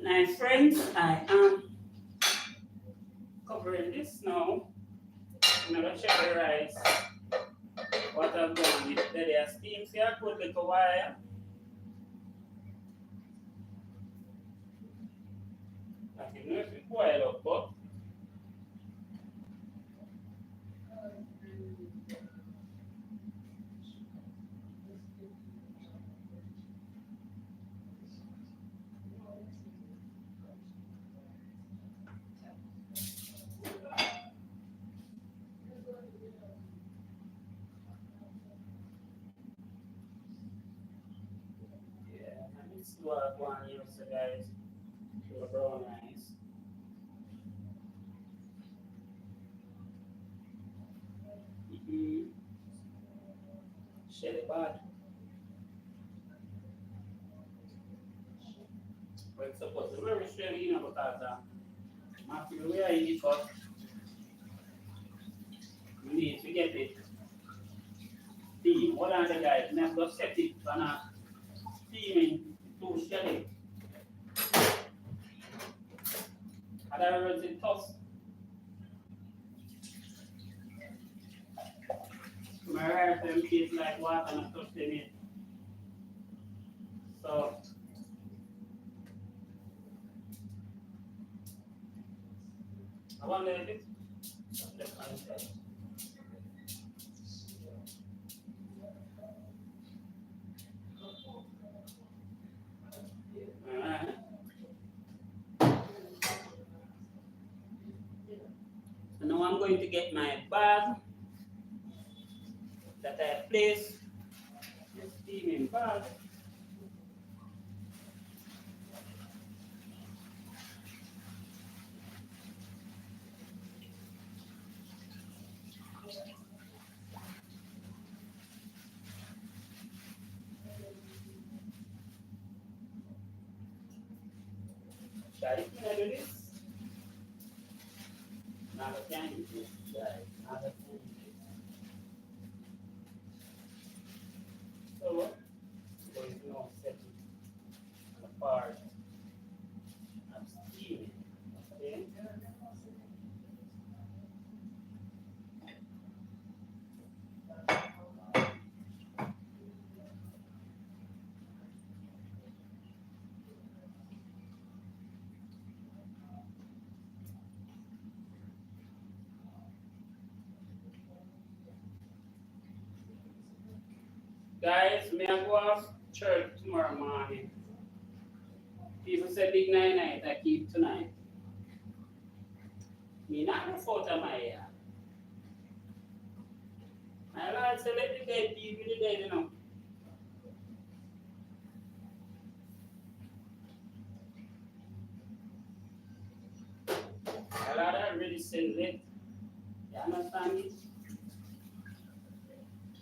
my friends, I am covering this now. I'm gonna check the rice. What I've done with the steam here, put like a wire. I can know if it boil up, but yeah, let me see what I want here, so guys. Do a brown rice. Shell it bad. But it's supposed to be very straight, you know, because my feel where in it, but we need to get it. Steam. What are the guys? Now go set it on a steaming to shell it. Otherwise it's tough. My rice them taste like water and I touch them in. So I want to let it. Alright. So now I'm going to get my bag that I place the steaming bag. Shall I do this? Now I can do this, guys. Now I can do this. So, there is no setting on the part of steaming. Okay? Guys, may I go off church tomorrow morning? People say big night, I keep tonight. Me not the fault of my hair. My Lord said, let the dead be with the dead, you know. My Lord already said it. You understand it?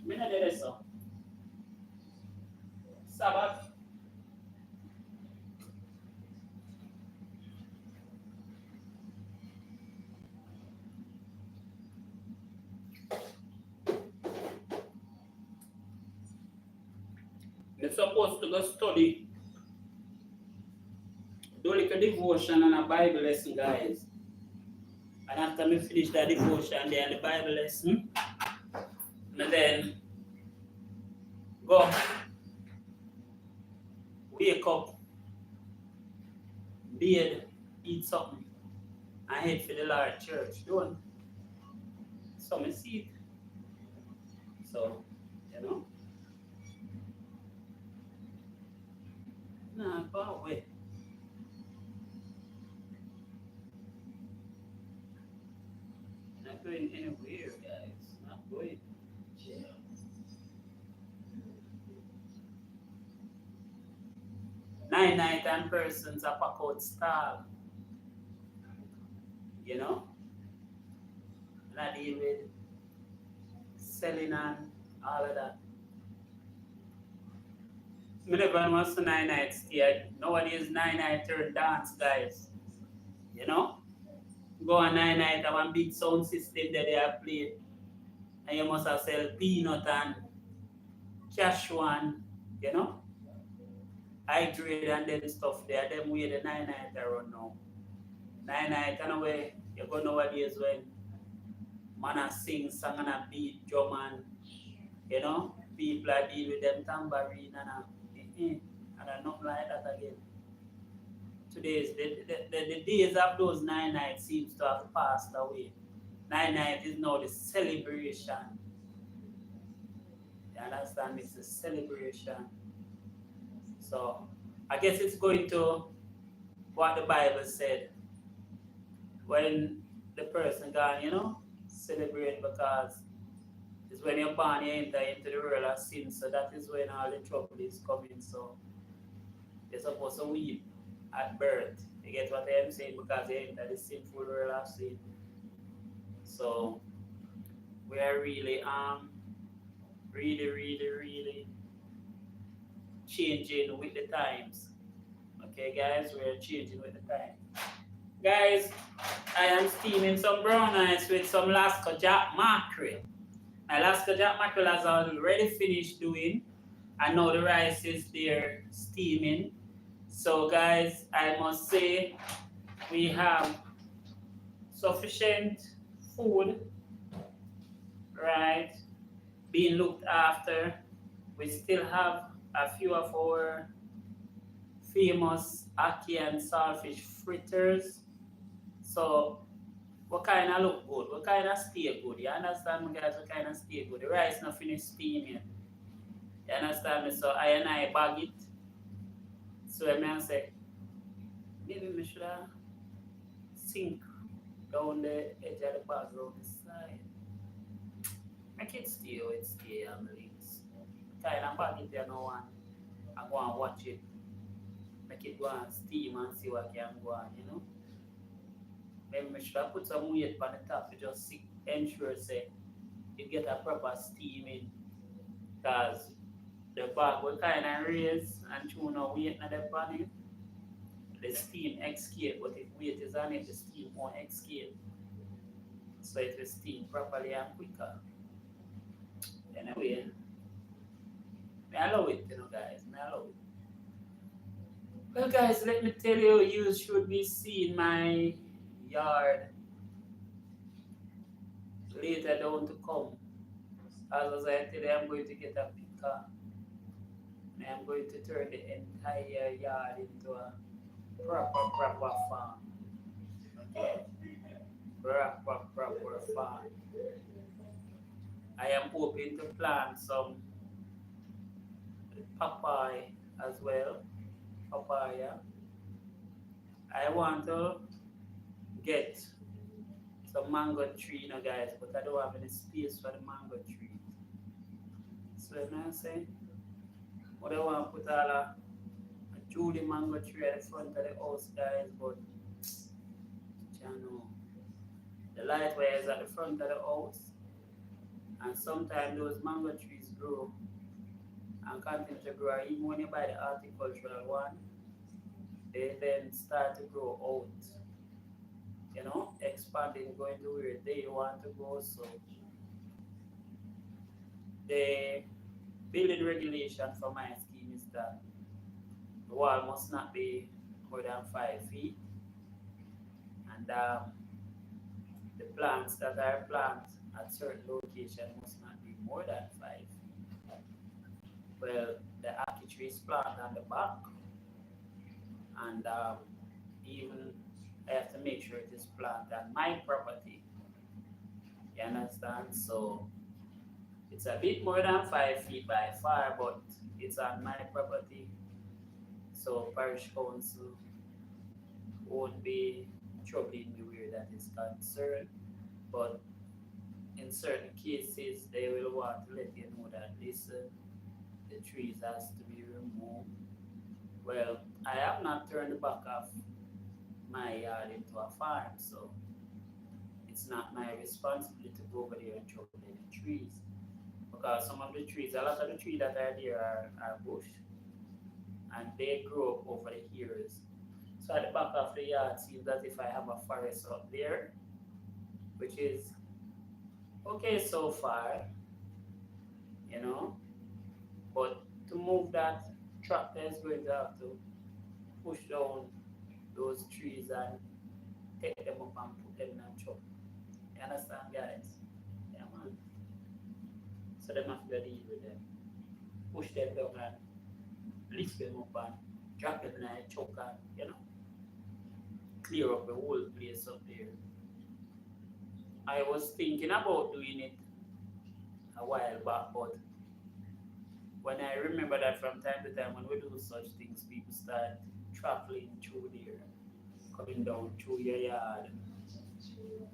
Me not do this, so. Sabbath. You're supposed to go study. Do like a devotion and a Bible lesson, guys. And after me finish the devotion and the Bible lesson, and then go wake up, bathe, eat something, and head for the Lord church. Don't. So I see it. So, you know. Nah, go away. Not going anywhere, guys. Not going. night and persons a pack out stall. You know? And I deal with selling and all of that. Me never wants to night stay. Nowadays night turn dance, guys. You know? Go on night have one big sound system that they are playing. And you must have sell peanut and cash one, you know? High grade and them stuff there. Them way the night around now. Night and away you go nowadays when man a sing song and a beat drum and you know people are deal with them tambourine and nothing like that again. Today's the days of those night seems to have passed away. Night is now the celebration. You understand? It's a celebration. So I guess it's going to what the Bible said when the person gone, you know, celebrate because it's when you're born, you enter into the world of sin. So that is when all the trouble is coming. So you're supposed to weep at birth. You get what I'm saying? Because you enter the sinful world of sin. So we are really really changing with the times. Okay guys, we're changing with the time. Guys, I am steaming some brown rice with some Alaska Jack mackerel. My Alaska Jack mackerel has already finished doing and now the rice is there steaming. So guys, I must say we have sufficient food, right, being looked after. We still have a few of our famous Ackee and Saltfish Fritterz. So what kind of look good? What kind of stay good? You understand me guys? What kind of stay good? The rice not finished steaming. You understand me? So I bag it. So I say, maybe we should sink down the edge of the bag around the side. Make it stay or it stay on the links. Kind of bag it there now and go and watch it. Make it go and steam and see what can go on, you know. Maybe we should put some weight on the top to just ensure say you get a proper steaming because the bag will kind of raise and tune no weight in the pan it. The steam escape, but if weight is on it, the steam won't escape. So it will steam properly and quicker. Anyway, I love it, you know guys, I love it. Well guys, let me tell you, you should be seeing my yard later down to come. As I tell you, I'm going to get a picker and I'm going to turn the entire yard into a proper farm. Okay? Proper farm. I am hoping to plant some papaya as well. Papaya. I want to get some mango tree, you know, guys, but I don't have any space for the mango tree. So you know what I'm saying? But I want to put all a Julie mango tree at the front of the house, guys, but you know, the light wire is at the front of the house, and sometimes those mango trees grow and continue to grow. Even when you buy the horticultural one, they then start to grow out. You know, expanding, going to where they want to go. So the building regulation for my scheme is that the wall must not be more than 5 feet, and the plants that are planted at certain location must not be more than 5 feet. Well, the ackee tree is planted on the back, and even I have to make sure it is planted on my property. You understand? So it's a bit more than 5 feet by far, but it's on my property. So parish council won't be troubling me where that is concerned. But in certain cases, they will want to let you know that listen, the trees has to be removed Well, I have not turned the back of my yard into a farm, so it's not my responsibility to go over there and chop any trees. Because some of the trees, a lot of the trees that are there are bush and they grow up over the years. So at the back of the yard seems as if I have a forest up there, which is okay so far, you know. But to move that, tractor is going to have to push down those trees and take them up and put them in a truck. You understand, guys? Yeah, man. So they have to deal with them. Push them down and lift them up and drop them in a truck and, clear up the whole place up there. I was thinking about doing it a while back, but when I remember that from time to time when we do such things, people start traveling through there, coming down through your yard.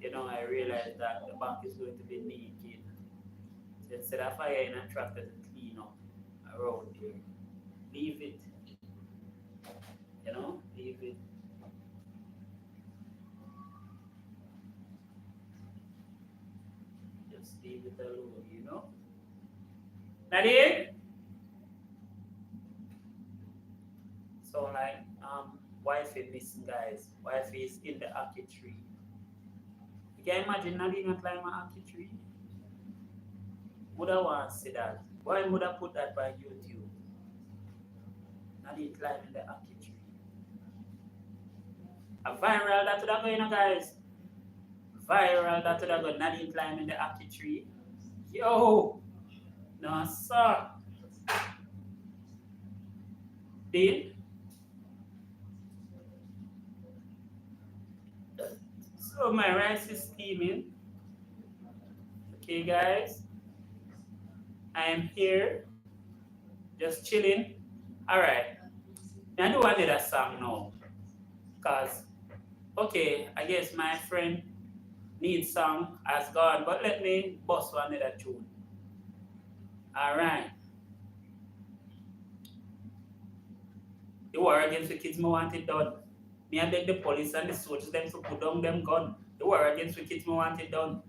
I realized that the bank is going to be naked. So instead of hiring a tractor to clean up around here, leave it. Leave it. Just leave it alone. Nadine? So like wife is missing, guys. Wife is in the ackee tree. You can imagine Nadine not climb an ackee tree? Mother wants to see that. Why mother put that by YouTube? Nadine climbing the ackee tree. A viral that would have going, guys. Viral that would have gone. Nadine climbing the ackee tree. Yo! No, sir. Dean? So my rice is steaming. Okay, guys. I am here, just chilling. All right. I do want a song now, cause I guess my friend needs song has gone, but let me bust one another tune. All right. The war against the kids, me want it done. Me I beg the police and the soldiers them to put down them gun. The war against the kids, me want it done.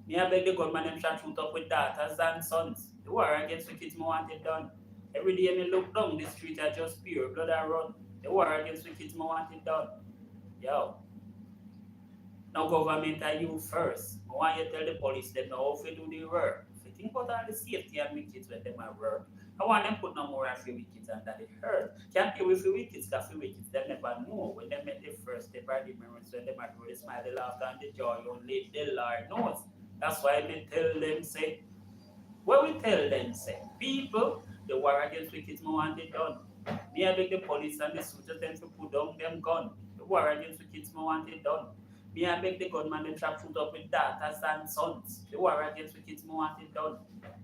Me I beg the gunman them try to shoot up with daughters and sons. The war against the kids, me want it done. Every day me look down the street, I just pure blood I run. The war against the kids, me want it done. Yo. Now government are you first. I want you to tell the police them now how to do the work. If you think about all the safety and the kids when them at work, I want them put no more on for wickets and that it hurt. Can't pay with the wickets, because the wickets they never know. When they make the first step or the memories, when they might grow the smile, the laughter and the joy, only the Lord knows. That's why we tell them, say, what we tell them, say, people, the war against wickets, we want it done. Me I beg the police and the soldiers them to put down them gun. The war against wickets, we want it done. Me I beg the gunman them trap shoot up with daughters and sons. The war against wickets, we want it done.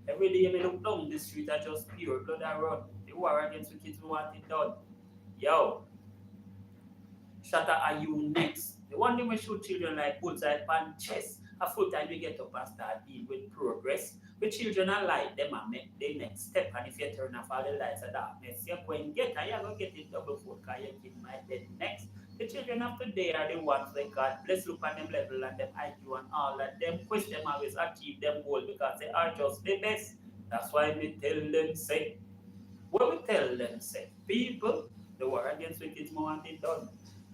Every day me look down the street, I just pure blood I run. The war against wickets, we want it done. Yo, Shatter, are you next? The one thing we shoot children like bullseye pan chest. A full time you get up and start deal with progress. The children are like them and make the next step. And if you turn off all the lights of darkness, you're going to get it, you're going to get it double fold because your kid might get next. The children of today are the ones that God bless look at them level and them IQ and all that. Them quest them always achieve them goal because they are just the best. That's why we tell them say. What we tell them say, people, the war against wicked more want it done.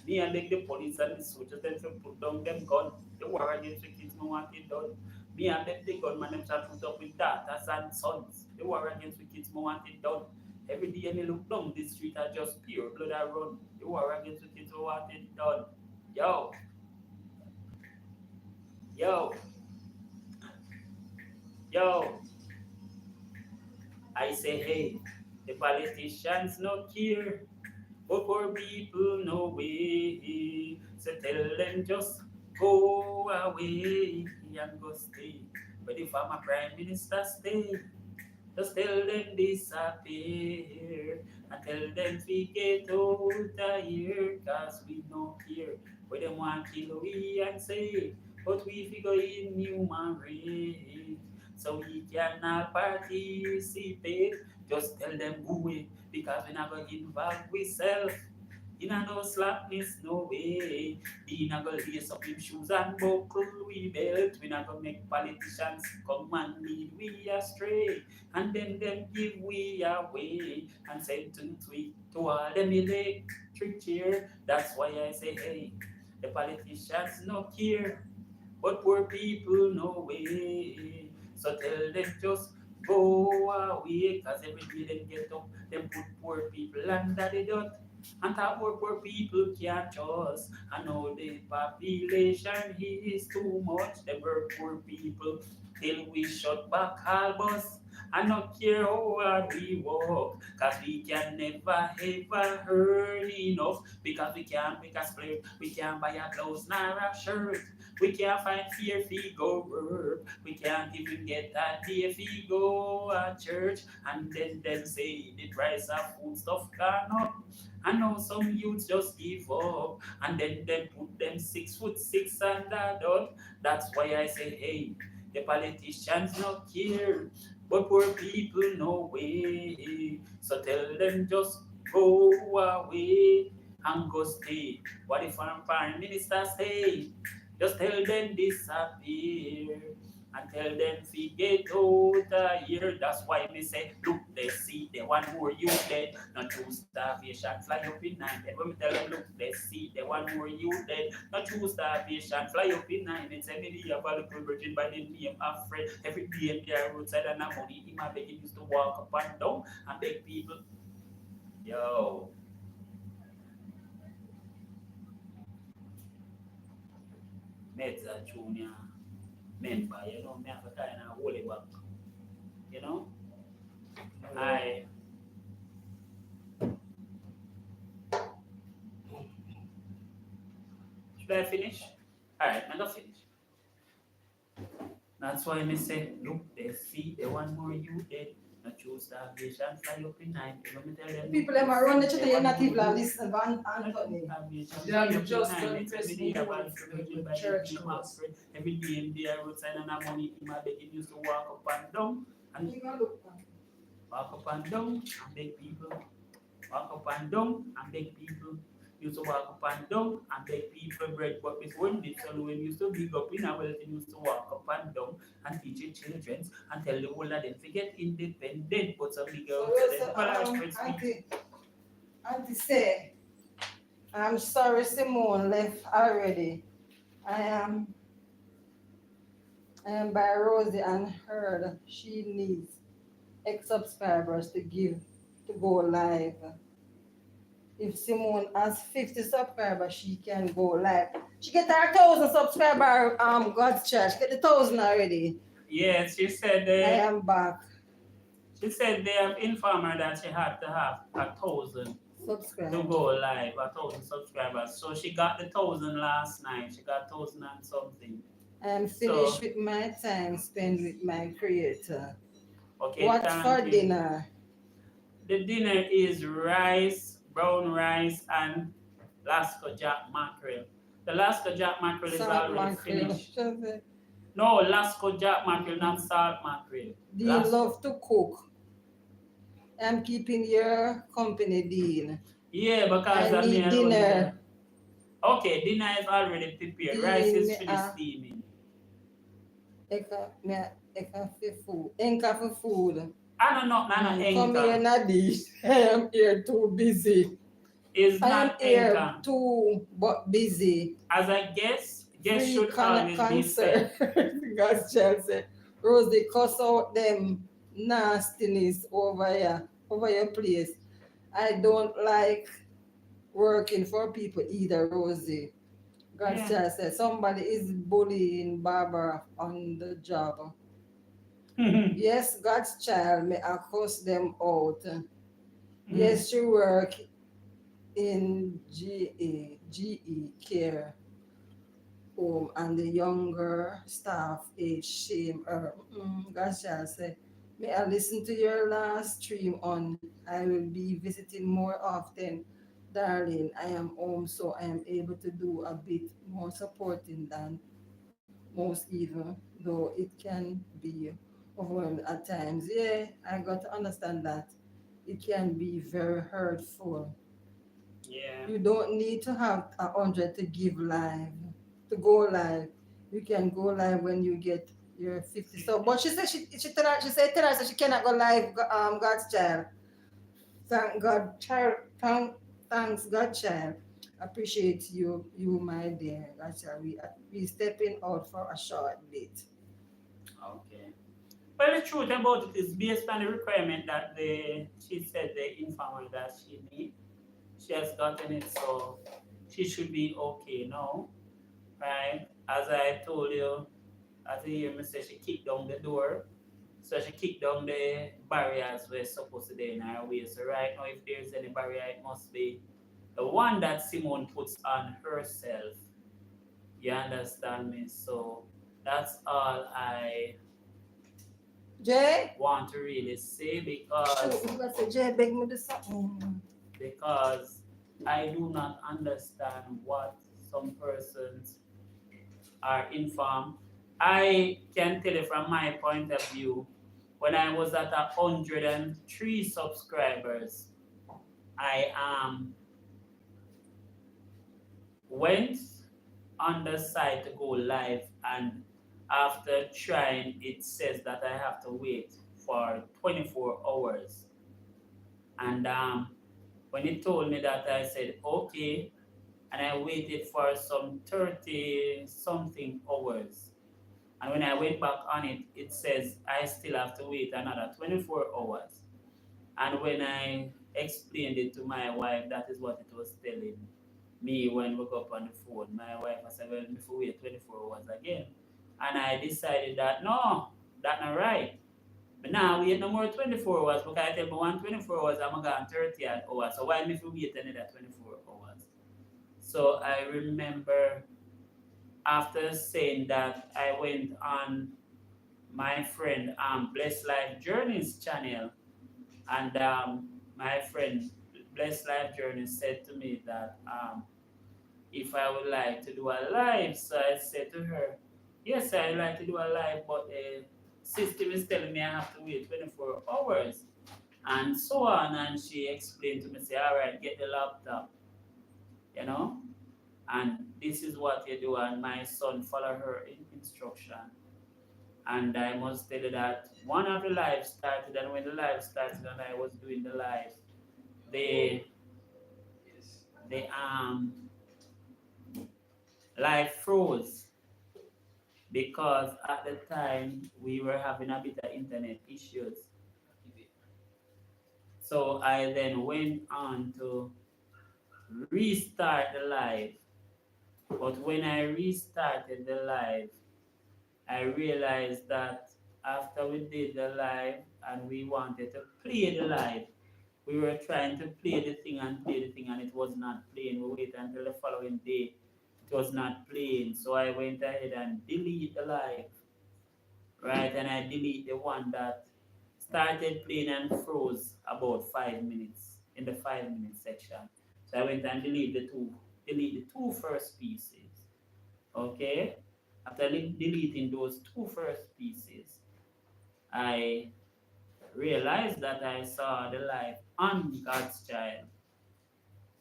Me and the police and the soldiers them to put down them gun. The war against wicked more want it done. Me and the gunman them start put up with daughters and sons. The war against wicked more want it done. Every day me look down the street are just pure blood I run. The war against wicked more want it done. Yo. I say hey, the politicians no care. But poor people no way. So tell them just go away and go stay. But if I'm a prime minister, stay. Just tell them disappear. And tell them we get out of here. Cause we no care. But them want kill we and say. But we figure in human race. so we cannot participate. Just tell them go away, because we not gonna involve ourselves. In a no slackness, no way. We not gonna lace up him shoes and buckle we belt. We not gonna make politicians come and lead we astray. And then them give we away and sentence we to all them electric chair. That's why I say, hey, the politicians no care, but poor people no way. So tell them just go away, cause every day them get up, them put poor people under the dirt. And how poor people can't trust. I know the population is too much. They work poor people till we shut back all bus. I don't care how hard we work, cause we can never ever earn enough. Because we can't make a split, we can't buy a blouse nor a shirt. We can't find fear fee go work. We can't even get a day fee go a church. And then them say the price of food stuff gone up. I know some youths just give up, and then they put them 6'6" under dot. That's why I say, hey, the politicians not care, but poor people no way. So tell them just go away and go stay. What if our prime minister stay? Just tell them disappear and tell them fi get out of here. That's why me say, look, they see the one more you dead. Not true starvation, fly up in night. And when me tell them, look, they see the one more you dead. Not true starvation, fly up in night. It's a million of a little virgin by the name of Fred. Every day in their roadside and a money. Him a begging used to walk up and down and beg people. Yo. Mezza Junior member, you know, me have to kind of hold it back. You know? I should I finish? Alright, I'm gonna finish. That's why me say, look, they see the one more you dead. Not choose starvation, fly up in night. You know me tell them. People them are run the church, you're not even listen to Anthony. Yeah, you just confess every me day about with church class. every day in there roadside and a money in my beg used to walk up and down and You gonna look man. walk up and down and beg people. Walk up and down and beg people. Used to walk up and down and beg people bread, but before this son when used to big up in our wealth, used to walk up and down and teach your children and tell the whole of them to get independent, but some big girls Auntie say, I'm sorry Simone left already. I am by Rosie and heard she needs X subscribers to go live. If Simone has 50 subscribers, she can go live. She get her 1,000 subscriber God's church. Get the 1,000 already. Yes, she said I am back. She said they have informed her that she had to have 1,000 Subscribe. to go live, 1,000 subscribers. So she got the 1,000 last night. She got 1,000 and something. I am finished with my time spent with my creator. Okay. What for dinner? The dinner is rice, brown rice, and Lasco Jack mackerel. The Lasco Jack mackerel is Salt already mackerel. finished. No, Lasco Jack mackerel, not salt mackerel. Do you love to cook? I'm keeping your company, Dean. Yeah, because I need dinner. Okay, dinner is already prepared. Rice is finished steaming. Eka for food. I don't know, Come here, Nadi. I am here too busy. It's I am not here Enka. too but busy. As a guest Free should always be said. God's child said, Rosie, cuss out them nastiness over your place. I don't like working for people either, Rosie. God's child said, somebody is bullying Barbara on the job. Yes, God's child may accuse them out. Yes, she work in GE care home and the younger staff age shame her. God's child said, may I listen to your last stream on I will be visiting more often. Darling, I am home so I am able to do a bit more supporting than most even, though it can be overwhelmed at times. Yeah, I got to understand that it can be very hurtful. Yeah. You don't need to have 100 to give live, to go live. You can go live when you get your 50. So, but she said tell her so she cannot go live. God's child. Thank God, child. Thanks God, child. Appreciate you, my dear. God, child. We stepping out for a short bit. Okay. Well, the truth about it is based on the requirement that she said the informer that she need. She has gotten it, so she should be okay now, right? As I told you, as you hear me say, she kicked down the door. So she kicked down the barriers were supposed to be in her way. So right now, if there's any barrier, it must be the one that Simone puts on herself. You understand me? So that's all I Jay? want to really say Shoot, I say, Jay, beg me do something. because I do not understand what some persons are informed. I can tell you from my point of view, when I was at 103 subscribers, I went on the site to go live, and after trying, it says that I have to wait for 24 hours. And when it told me that, I said okay, and I waited for some 30 something hours. And when I went back on it, it says I still have to wait another 24 hours. And when I explained it to my wife, that is what it was telling me when we got up on the phone. My wife I said, well, if we wait 24 hours again. And I decided that no, that's not right. But now we wait no more 24 hours because I tell me one 24 hours, I'm going 30 hours. So why if we wait another 24 hours? So I remember after saying that, I went on my friend Blessed Life Journeys channel, and my friend Blessed Life Journeys said to me that if I would like to do a live. So I said to her, yes, I would like to do a live, but the system is telling me I have to wait 24 hours and so on. And she explained to me, say, all right, get the laptop, you know, and this is what you do. And my son follow her instruction. And I must tell you that one of the lives started, and when the live started and I was doing the live, the the live froze because at the time we were having a bit of internet issues. So I then went on to restart the live. But when I restarted the live, I realized that after we did the live and we wanted to play the live, we were trying to play the thing and it was not playing. We waited until the following day, it was not playing. So I went ahead and delete the live, right? And I delete the one that started playing and froze about 5 minutes in the 5 minute section. So I went and delete the two first pieces. Okay? After deleting those two first pieces, I realized that I saw the life on God's child,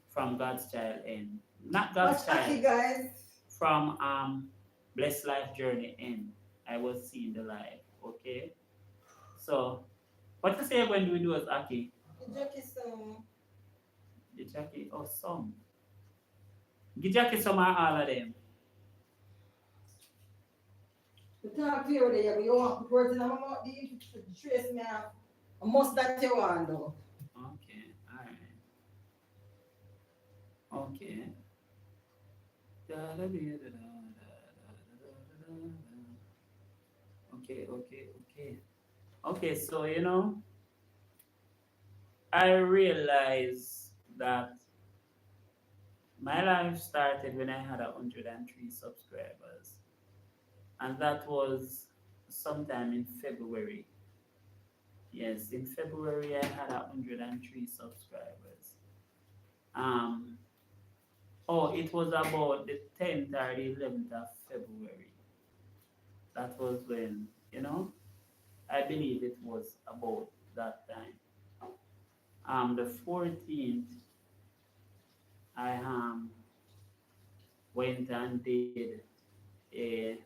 from God's child end. Not God's What's child, Ackee, guys? from Blessed Life Journey end. I was seeing the life. Okay? So what you say when we do as Ackee? Jackie, some. The Jackie, oh some. Give Jackie some or all of them. The talk to you there, but you want the words in my mouth, you trace me out. I must that you want though. Okay, alright. Okay. Okay. Okay, so I realized that my life started when I had 103 subscribers, and that was sometime in February. Yes, in February I had 103 subscribers. Um, oh, it was about the 10th or the 11th of February. That was when, I I believe it was about that time. The 14th, I went and did a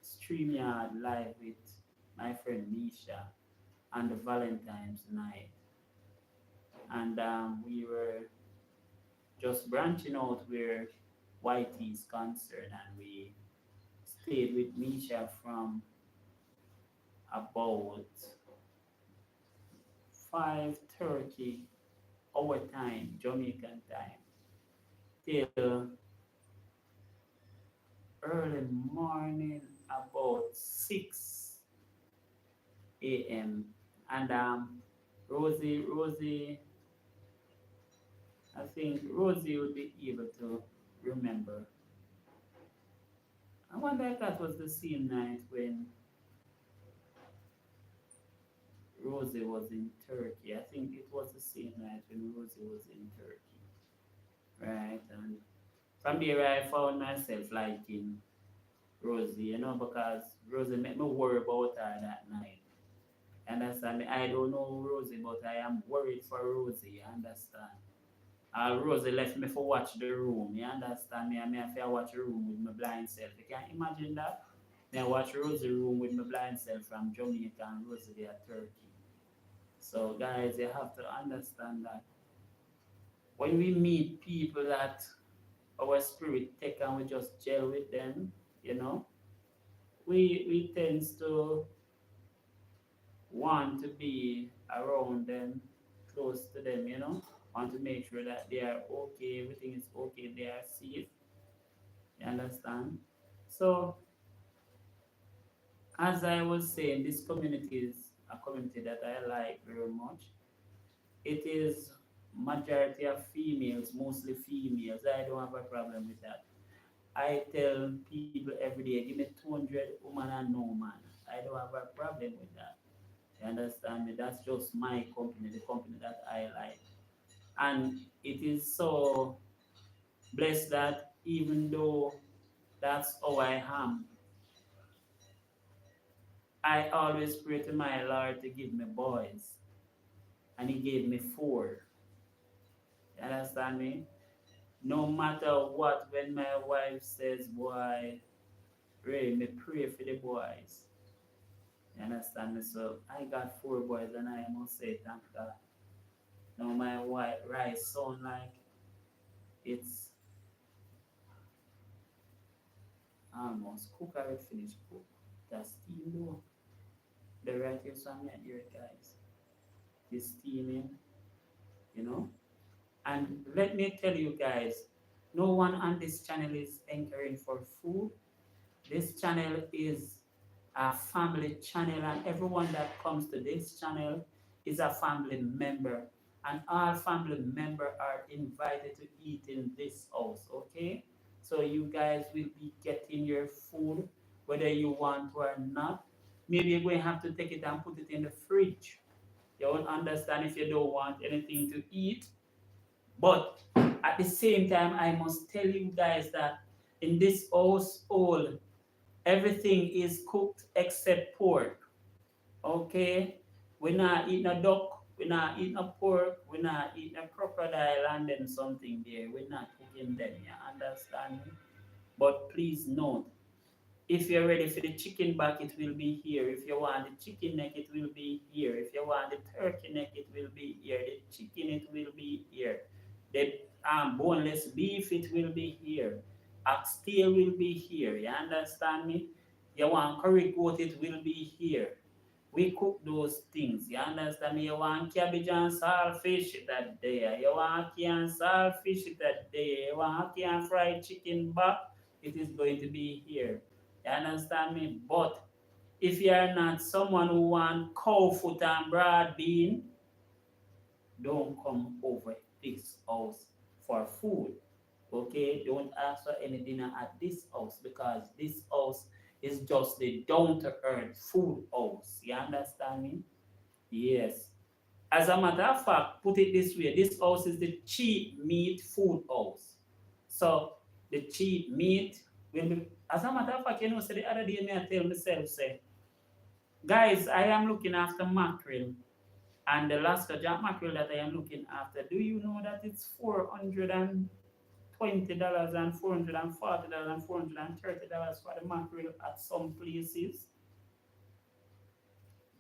StreamYard live with my friend Misha on the Valentine's night, and we were just branching out where Whitey is concerned, and we stayed with Misha from about 5:30 our time, Jamaican time, till early morning, about 6 a.m. And Rosie, I think Rosie would be able to remember. I wonder if that was the same night when Rosie was in Turkey. I think it was the same night when Rosie was in Turkey, right? And from there, I found myself liking Rosie, because Rosie made me worry about her that night. Understand me? I don't know Rosie, but I am worried for Rosie. You understand? Rosie left me for watch the room. You understand me? I mean, if I watch the room with my blind self, you can imagine that. Me I watch Rosie room with my blind self from Jamaica and Rosie there at Turkey. So guys, you have to understand that when we meet people that our spirit take and we just gel with them, you know, we tends to want to be around them, close to them, want to make sure that they are okay, everything is okay, they are safe. You understand? So, as I was saying, this community is a community that I like very much. It is majority of females, mostly females. I don't have a problem with that. I tell people every day, give me 200 woman and no man. I don't have a problem with that. You understand me? That's just my company, the company that I like. And it is so blessed that even though that's how I am, I always pray to my Lord to give me boys. And He gave me 4. You understand me? No matter what, when my wife says, boy, pray, me pray for the boys. You understand me? So I got 4 boys and I must say thank God. Now my wife rice sound like it's almost cook or finished cook. That's steam though. The right here so I'm not here guys. It's steaming, you know. And let me tell you guys, no one on this channel is anchoring for food. This channel is a family channel, and everyone that comes to this channel is a family member. And all family members are invited to eat in this house, okay? So you guys will be getting your food whether you want or not. Maybe you're going to have to take it and put it in the fridge. You won't understand if you don't want anything to eat. But at the same time, I must tell you guys that in this household, everything is cooked except pork. Okay? We're not eating a duck, we're not eating a pork, we're not eating a crocodile and then something there. We're not cooking them, you understand me? But please note, if you're ready for the chicken back, it will be here. If you want the chicken neck, it will be here. If you want the turkey neck, it will be here. The chicken, it will be here. The boneless beef, it will be here. Oxtail will be here. You understand me? You want curry goat, it will be here. We cook those things. You understand me? You want cabbage and saltfish that day. You want ackee and saltfish that day. You want ackee and fried chicken back, it is going to be here. You understand me? But if you are not someone who want cow foot and broad bean, don't come over this house for food. Okay? Don't ask for any dinner at this house because this house is just the down to earth food house. You understand me? Yes. As a matter of fact, put it this way, this house is the cheap meat food house. So the cheap meat will be As a matter of fact, you know, so the other day me I tell myself, say, guys, I am looking after mackerel. And the last jack mackerel that I am looking after, do you know that it's $420 and $440 and $430 for the mackerel at some places?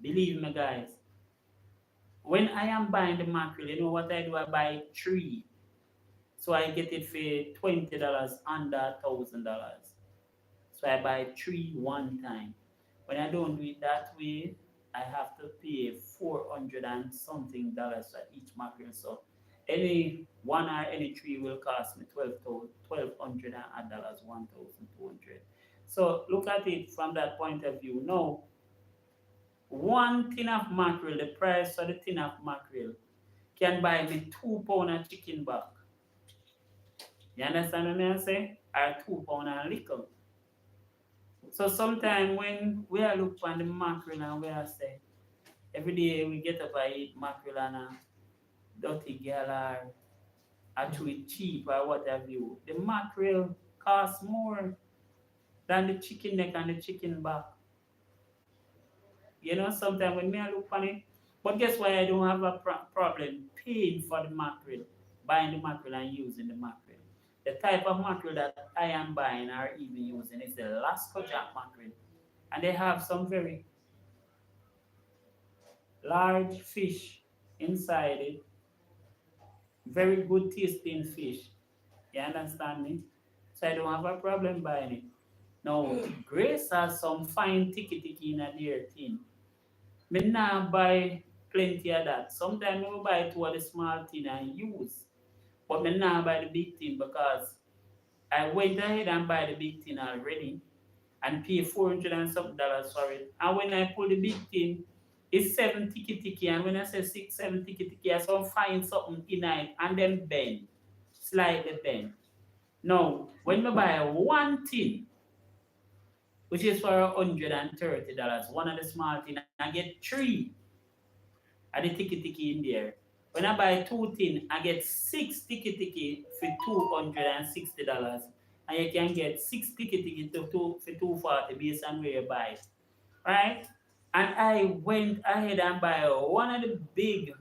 Believe me, guys. When I am buying the mackerel, you know what I do? I buy three. So I get it for $20 under $1,000. So I buy three one time. When I don't do it that way, I have to pay 400 and something dollars for each mackerel. So any one or any three will cost me $1,200 $1,200. So look at it from that point of view. Now, one tin of mackerel, the price for the tin of mackerel can buy me 2 pound of chicken back. You understand what I say? Or 2 pound of liquor. So sometimes when we are look on the mackerel and we are say, every day we get up and eat mackerel and a dirty girl or actually cheap or what have you, the mackerel costs more than the chicken neck and the chicken back. You know, sometimes when me I look on it, but guess why I don't have a problem paying for the mackerel, buying the mackerel and using the mackerel. The type of mackerel that I am buying or even using is the Lasco Jack mackerel. And they have some very large fish inside it, very good tasting fish. You understand me? So I don't have a problem buying it. Now, Grace has some fine tiki in a dear thing. Me now buy plenty of that. Sometimes I buy two of the small tin and use. But me now buy the big tin because I went ahead and buy the big tin already and pay 400 and something dollars for it. And when I pull the big tin, it's 7 tiki, and when I say 7 tiki, I saw find something in it and then bend, slightly bend. Now, when we buy one tin, which is for $130, one of the small tin, I get three of the tiki in there. When I buy two tin, I get 6 tiki for $260, and you can get 6 tiki for $240 based on where you buy it, right? And I went ahead and buy one of the big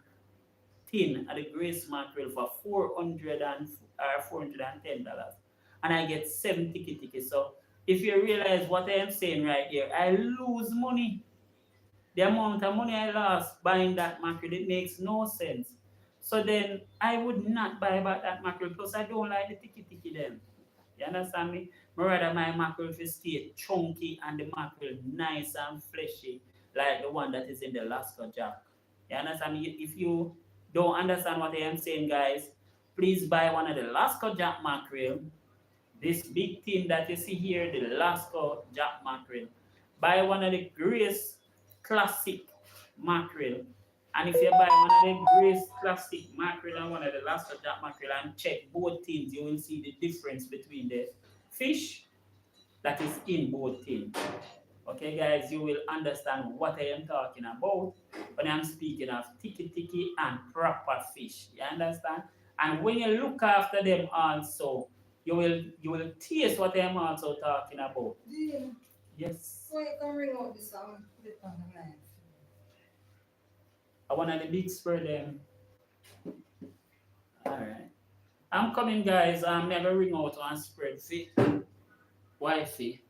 tin at the Grace mackerel for $410, and I get 7 tiki. So if you realize what I am saying right here, I lose money. The amount of money I lost buying that mackerel, it makes no sense. So then I would not buy back that mackerel because I don't like the tiki then. You understand me? Rather my mackerel to stay chunky and the mackerel nice and fleshy like the one that is in the Alaska Jack. You understand me? If you don't understand what I am saying, guys, please buy one of the Alaska Jack mackerel. This big tin that you see here, the Alaska Jack mackerel. Buy one of the Grace Classic mackerel. And if you buy one of the Grace Classic mackerel and one of the Alaska Jack mackerel and check both tins, you will see the difference between the fish that is in both tins. Okay, guys, you will understand what I am talking about when I'm speaking of tiki and proper fish. You understand? And when you look after them also, you will taste what I am also talking about. Dean, Yes. so you can ring out this and put it on the knife. I want the big spur them. Alright. I'm coming, guys. I'm never ring out and spread fit. Wifey.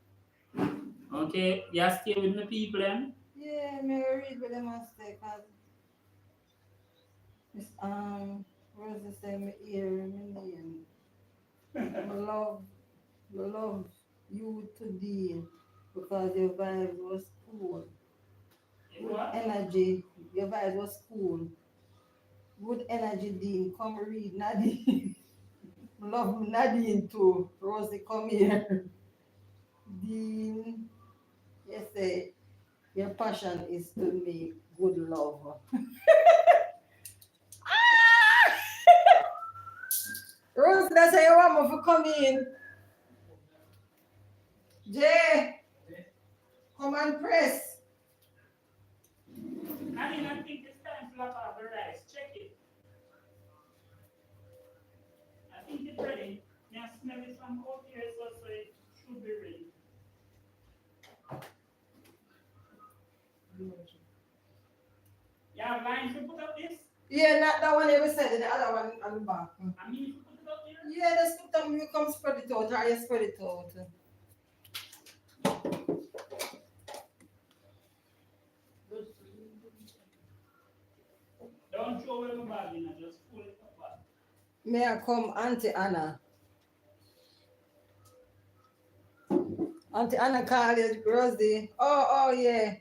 Okay, you stay with me people then? Yeah, me read with them and stay cause Miss Rosie say me hear me name. I love you today because your vibe was cool. Good energy. Your vibe was cool. Good energy, Dean. Come read Nadine. Love Nadine too. Rosie, come here. Dean, you say your passion is to make good love. Rosie, that's how you want me to come in. Jay, come and press. I didn't think it's time to lap off the rice. Check it. I think it's ready. Yeah, smell it from out here, so it should be ready. You have lines to put up this? Yeah, not that one ever said, the other one on the back. I mean, to put it up here? Yeah, just put them, you come spread it out, or you spread it out. Don't throw away my bag, you know, just pull it up back. May I come, Auntie Anna? Auntie Anna called you, Rosie. Oh, yeah.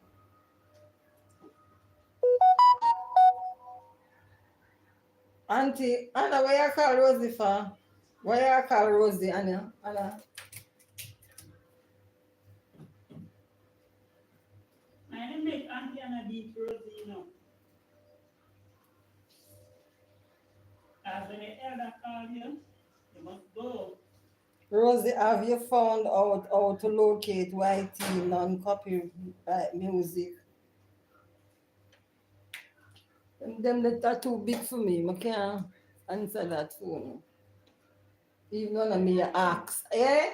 Auntie Anna, where you call Rosie for? Where you call Rosie, Anna? Anna? I didn't make Auntie Anna beat Rosie, you know. As when the elder call you, you must go. Rosie, have you found out how to locate YT non-copyright music? Them that are too big for me. I can't answer that phone. Even none of me ask. Eh?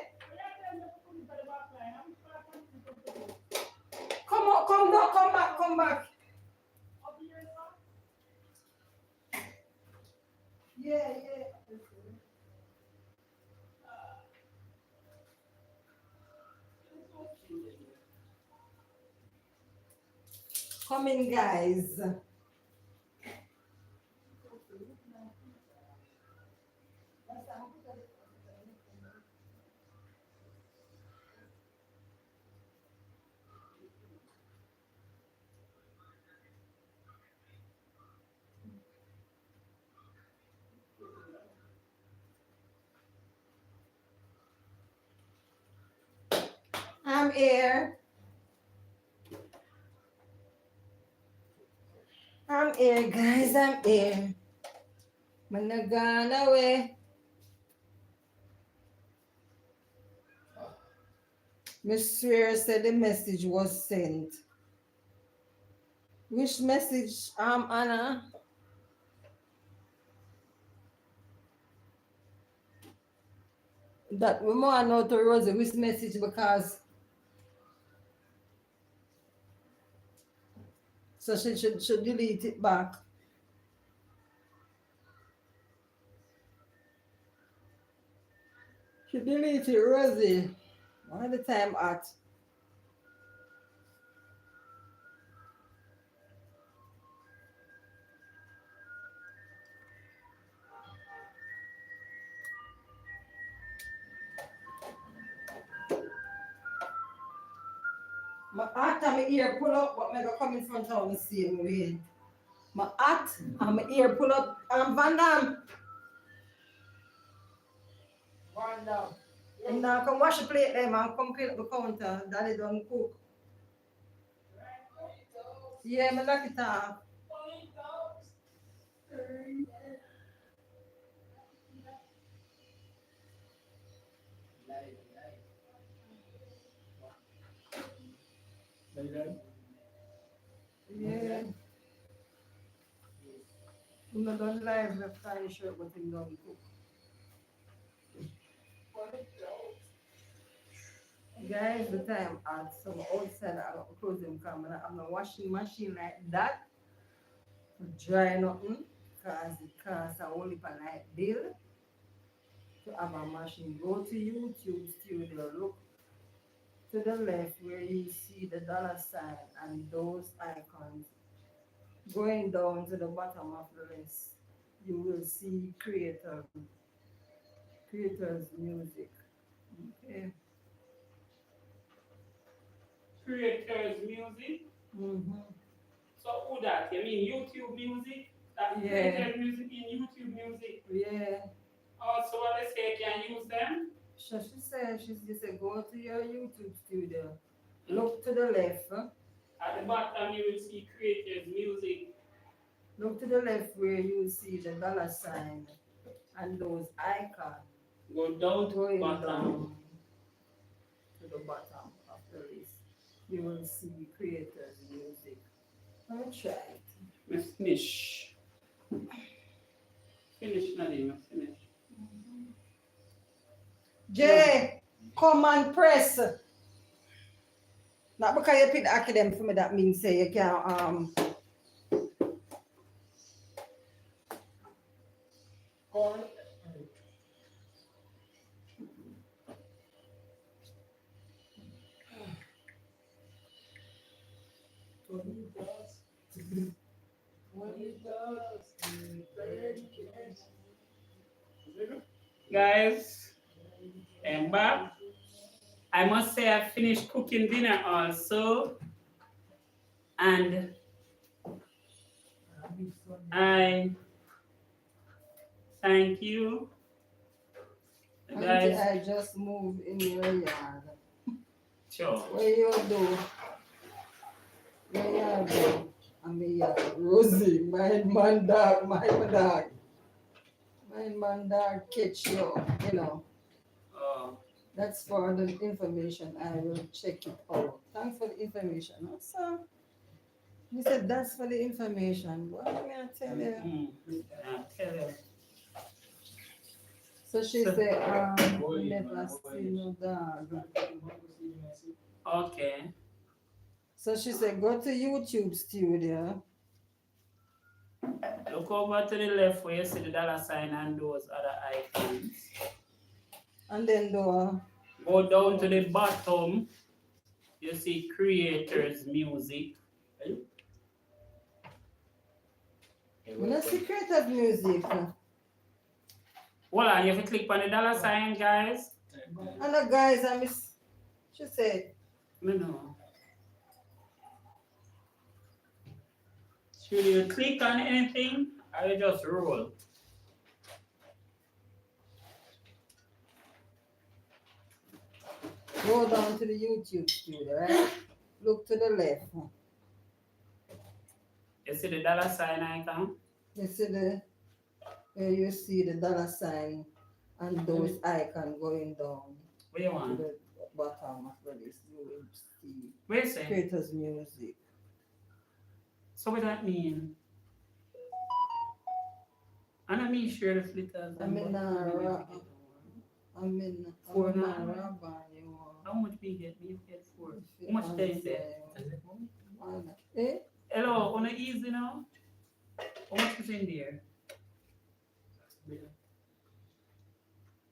Come on, come back. Yeah. Come in, guys. I'm here. Guys. I'm here. I'm not gone away. Miss Swear said the message was sent. Which message, Anna? That we more know to Rosie which message because so she should delete it back. She deleted Rosie. All the time at. My hat and my ear pull up, but I go come in front of the same way. My hat and my ear pull up. Van Dam. Van Dam. And now come wash the plate there, man. Come clean up the counter. Daddy don't cook. Yeah, I knock it off. Yeah. I'm not done live left time shirt, but I'm done cook. Guys, the time at some outside, I don't close them camera. I'm not washing machine like that to dry nothing because it costs a whole heap of light bill to have a machine. Go to YouTube Studio, look to the left where you see the dollar sign and those icons. Going down to the bottom of the list, you will see creators music. Okay. Creators music. Mm-hmm. So who that? You mean YouTube music? That Yeah. creators music in YouTube music. Yeah. Also, what they say, can use them? She just said, go to your YouTube studio. Look to the left. At the bottom, you will see creators music. Look to the left where you see the dollar sign and those icons. Go down to Going bottom. down to the bottom of the list. You will see creators music. I'll try it. Let's finish. Finish, Nadine. Finish. Jay, come and press. Not because you pick the academic for me, that means say you can Corn. Guys, I'm back. I must say I finished cooking dinner also. And I thank you. Auntie, Guys, I just moved in your yard. sure. What you do? Your yard do? I'm a yard. Rosie, my man dog, my dog. My man dog catch you, you know. Oh, That's for the information. I will check it out. Thanks for the information. So, he said that's for the information. What am I tell you? I tell you. So she said, never seen no dog. Okay. So she said, go to YouTube studio. Look over to the left where you see the dollar sign and those other icons. And then do Go down to the bottom. You see creators music. when I see creative music. Hold on, you have to click on the dollar sign, guys. And the guys, I miss, she said, No. Should you click on anything or you just roll? go down to the YouTube studio, right? Look to the left. You see the dollar sign icon? You see the, you see the dollar sign and those icons going down What do you to want? the bottom of the list. You will see Wait a second. creators music. So what that mean? And I mean sure the flitters. I mean, I mean, Four now. you How much we get? We get 4. How much there is there? Eh? Hello, on the easy now? How much is in there?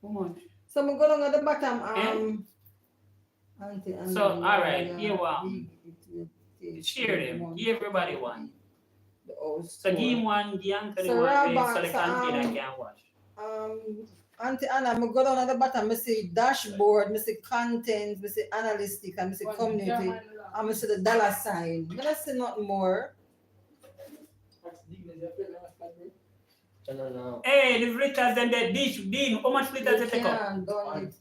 How much? So I'm going at the bottom. Auntie, So, all right, here one. Share them. Give everybody one. So give one, give Uncle So, one, Rabba, so the so, container can watch. Auntie Anna, I go down at the bottom, I see dashboard, I see content, I see analytic, I see community, I see the dollar sign. I don't see nothing more. Hey, the fritters and the dish, Dean, how much fritters you take up? Can't done it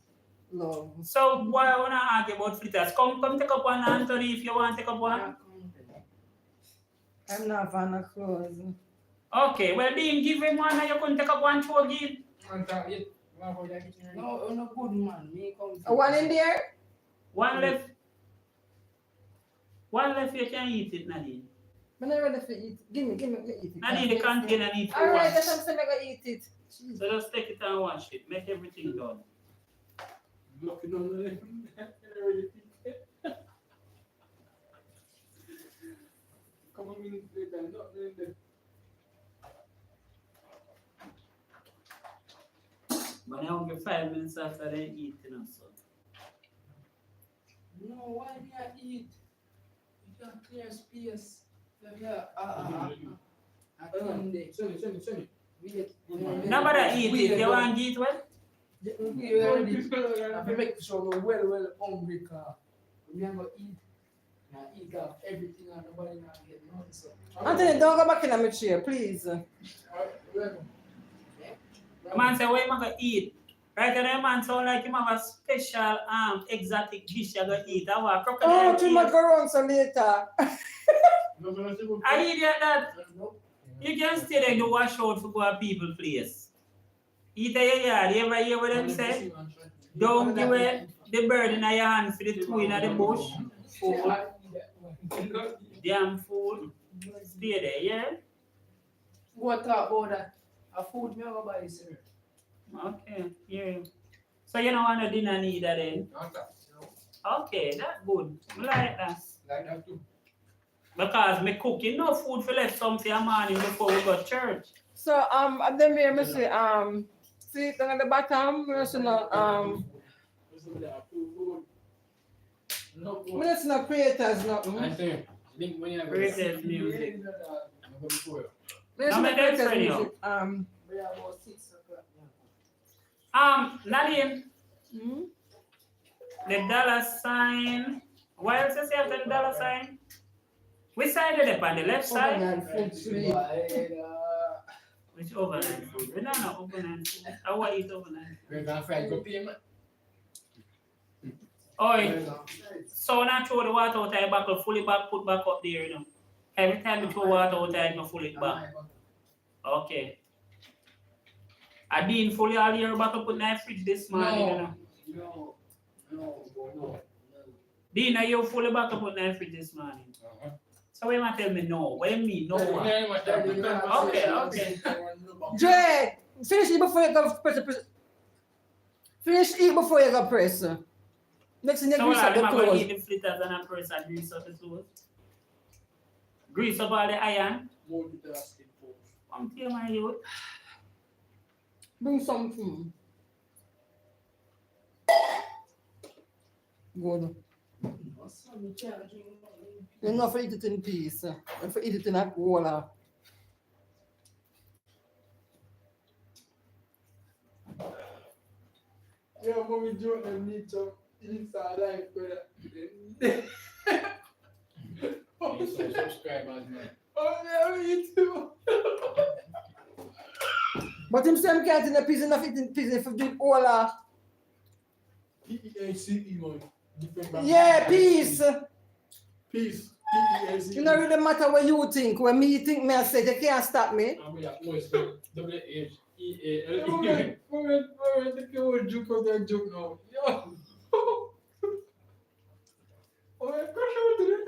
long. So why I wanna argue about fritters? Come take up one, Anthony, if you want to take up one. I'm not Vanna Cruz. Okay, well Dean, give him one and you can take up one too again. No, no good man. Me come. One in there? One left. One left you can eat it, Nadine. I'm not ready for eat. Give me, eat it. Nadine, the container needs to Alright, wash. that's what I'm saying, I gotta eat it. So just take it and wash it. Make everything done. Looking on the Come on, minutes later, not doing the But now give 5 minutes after they eat, you know, so. No, why me I eat? You can clear space. Yeah, I come there. Send it. Wait. Nobody eat it. You want to eat what? I make sure we're well hungry car. We never eat. I eat off everything and nobody not get nothing. So. Anthony, don't go back in my chair, please. The man say, what you going to eat? Right now, the man sound like him have a special exotic dish you going to eat. I want crocodile. Oh, you might go around some later. I eat that. You can stay there and do wash out for go to people place. Eat at your yard. You ever hear what them say? Don't give away the bird in your hand for the two in the bush. Fool. Damn fool. Stay there, yeah? What talk about that? A food me over buy sir. Okay, yeah. So you don't want a dinner neither then? Okay, that's good. I like that. Like that too. Because me cook enough food for left some for your morning before we go to church. So and then we must say see down at the bottom, we must know No, we must know creators I nothing. say, link when you have Creative music. We must Now know make them creators friend you. music. We are about 6 o'clock now. Nadine, Hmm? the dollar sign. Why else you have the dollar sign? Which side is it on the left side? Overnight food sleep. Which overnight food? We don't know overnight food. I want to eat overnight. We're gonna find good payment. Oi, so when I throw the water out of the buckle, fully back, put back up there, you know. Every time you throw water out, I full it back. Okay. I didn't fully all your bottle put in the fridge this morning, you know. No. Dean, are you fully back up put in the fridge this morning? So when you tell me no, what do you mean no? Okay. Jay, finish eat before you go press. Finish eat before you go press. Next thing you So grease up the I'm going to clothes. eat the fritters and I press and grease up the clothes. Grease up all the iron. I'm telling my youth. Bring some food. Good. You know for eat it in peace. And for eat it in a cola. Yeah, mommy joke them need to inside life, brother. Subscribers, man. Oh, yeah, me too. But him say him can't in a piece enough eating peace if you do cola. P-E-A-C-E, man. Different brand. Yeah, peace. Peace. P-E-A-C-E. It don't really matter what you think. When me think, me I say they can't stop me. I'm with voice, W-H-E-A-L-E. Moment, the whole joke of that joke now. Yo. Oh, I crush out today.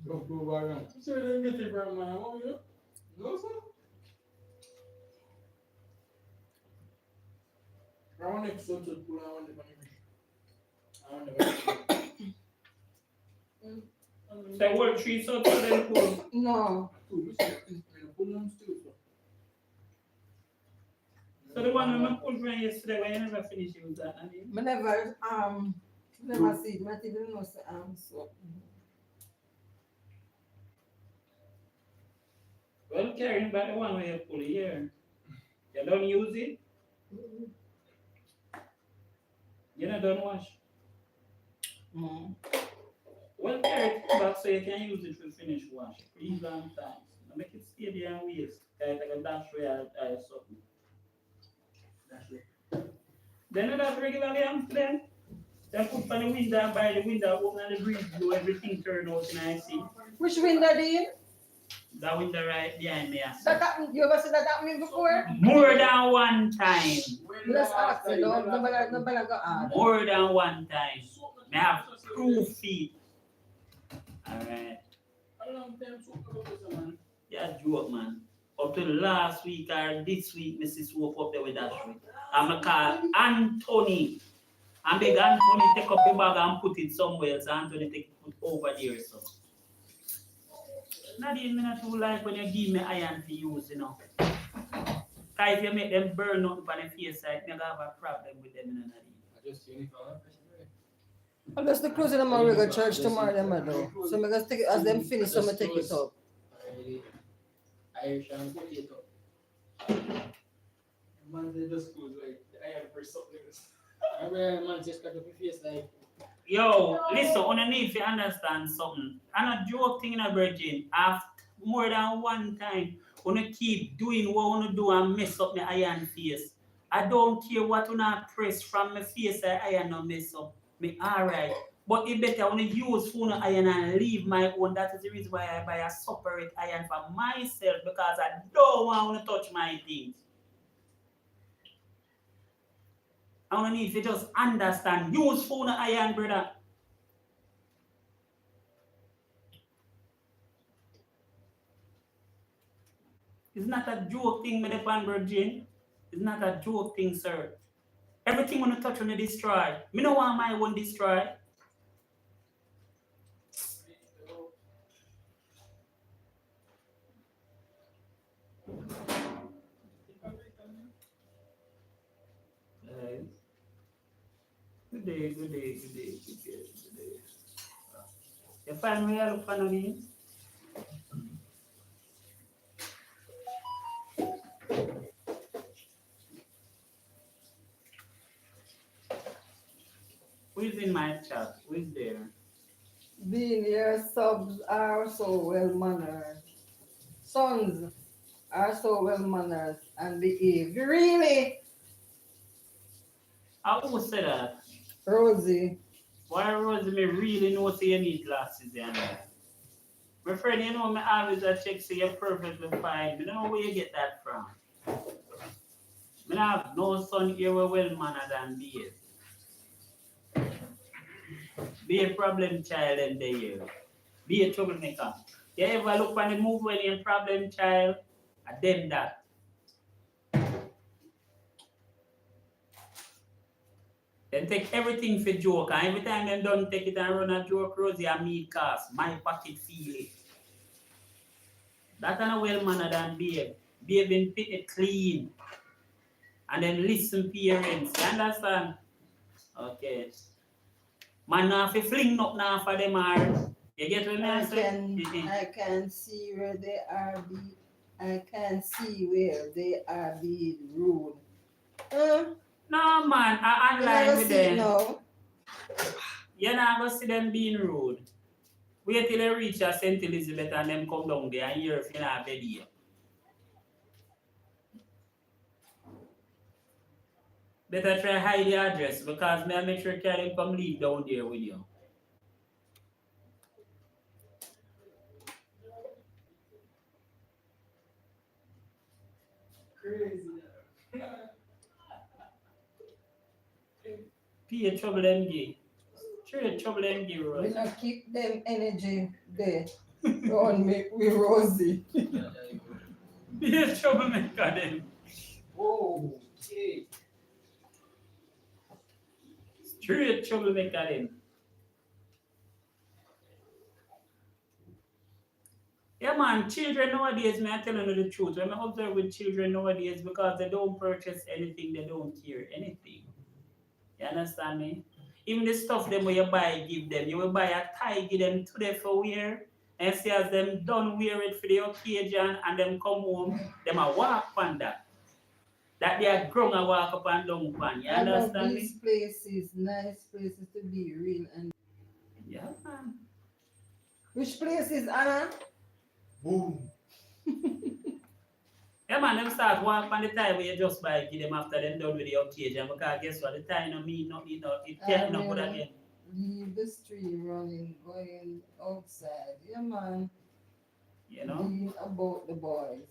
Go back around. So they get it from my mom, you know? No, sir. I want to exalt the pool, I want the money. I want the money. So what 3 so to them cool. No. So the one we pulled from yesterday, when you never finish use that, I mean. Me never see it. I didn't know so. Well, carrying back the one where you pull here. You don't use it. You don't wash. Mm. Well, carry it back so you can use it to finish wash. 3 long times. Now make it stay there and waste. Like a dash where I something. Dash way. Then you have regular lamps then. Then put for the window, by the window, open and the breeze blow, everything turn out in I see. Which window did? That window right behind me. That happened. You ever said that happened before? More than one time. Let's ask you. Nobody go ask. More than one time. I have 2 feet. Alright. Yeah, joke, man. Up till last week or this week, Mrs. woke up there with that shit. I'm going to call Anthony. I'm big Anthony take up the bag and put it somewhere else. Anthony take it put over there, so. Not even not too like when you give me iron to use, you know. Because if you make them burn up on the face side, you have a problem with them, you know. I just uniform. Unless the closing of my regular church tomorrow, them I do. So I'm gonna take it as them finish, so I'm gonna take it up. Irish and potato. Man, they just goes like, I have for something else. I wear man just cut up your face like. Yo, listen, underneath you understand something. I'm a joke thing in a virgin. After more than one time, when you keep doing what you do and mess up my iron face. I don't care what you press from my face, I iron no mess up. Me alright. But it better when you use phone iron and leave my own. That is the reason why I buy a separate iron for myself, because I don't want to touch my things. I need to just understand. Use phone iron, brother. It's not a joke thing, my fan virgin. It's not a joke thing, sir. Everything when you touch on you destroy. Me no want my one destroy. Good day, good day, good day, good day, good day. You find me a look for nothing? Who is in my chat? Who is there? Being your subs are so well mannered. Sons are so well mannered and behave. Really, I who said that? Rosie? Why Rose me really know say you need glasses and my friend, you know me always a check say you're perfectly fine. I don't know where you get that from. I have no son here who well mannered and behave. Be a problem child in the year. Be a troublemaker. You ever look on the move when you're a problem child? I them that. Then take everything for joke, and every time them done take it and run a joke, Rosie and me cast, my pocket feel it. That kind of well mannered and behave. Behaving it clean. And then listen parents. You understand? Okay. Man now fi fling up now for them are. You get what I say? I can see where they are I can see where they are being rude. No man, I You online never with see it them. now. You're not gonna see them being rude. Wait till they reach a St. Elizabeth and them come down there and hear if you're not bed here. Better try hide the address because me I make sure carry them come leave down there with you. Crazy. Pay trouble them give. Sure trouble them give, We Rose. not keep them energy there. Don't make me Rosie. Pay trouble make them. Whoa, okay. Straight troublemaker them. Yeah man, children nowadays, me I telling you the truth. When I observe with children nowadays, because they don't purchase anything, they don't care anything. You understand me? Even the stuff them where you buy, give them. You will buy a tie, give them today for wear. And see as them done wear it for the occasion and them come home, them a walk on that. That they are grown and walk up and down pan. You I love understand these me? places, nice places to be real and Yeah man. which places, Anna? Boom. Yeah man, them start walk on the time where you just buy give them after them done with the occasion because guess what? The time no mean nothing, it can't no good again. Leave the stream running, going outside. Yeah man. You know? Being about the boys.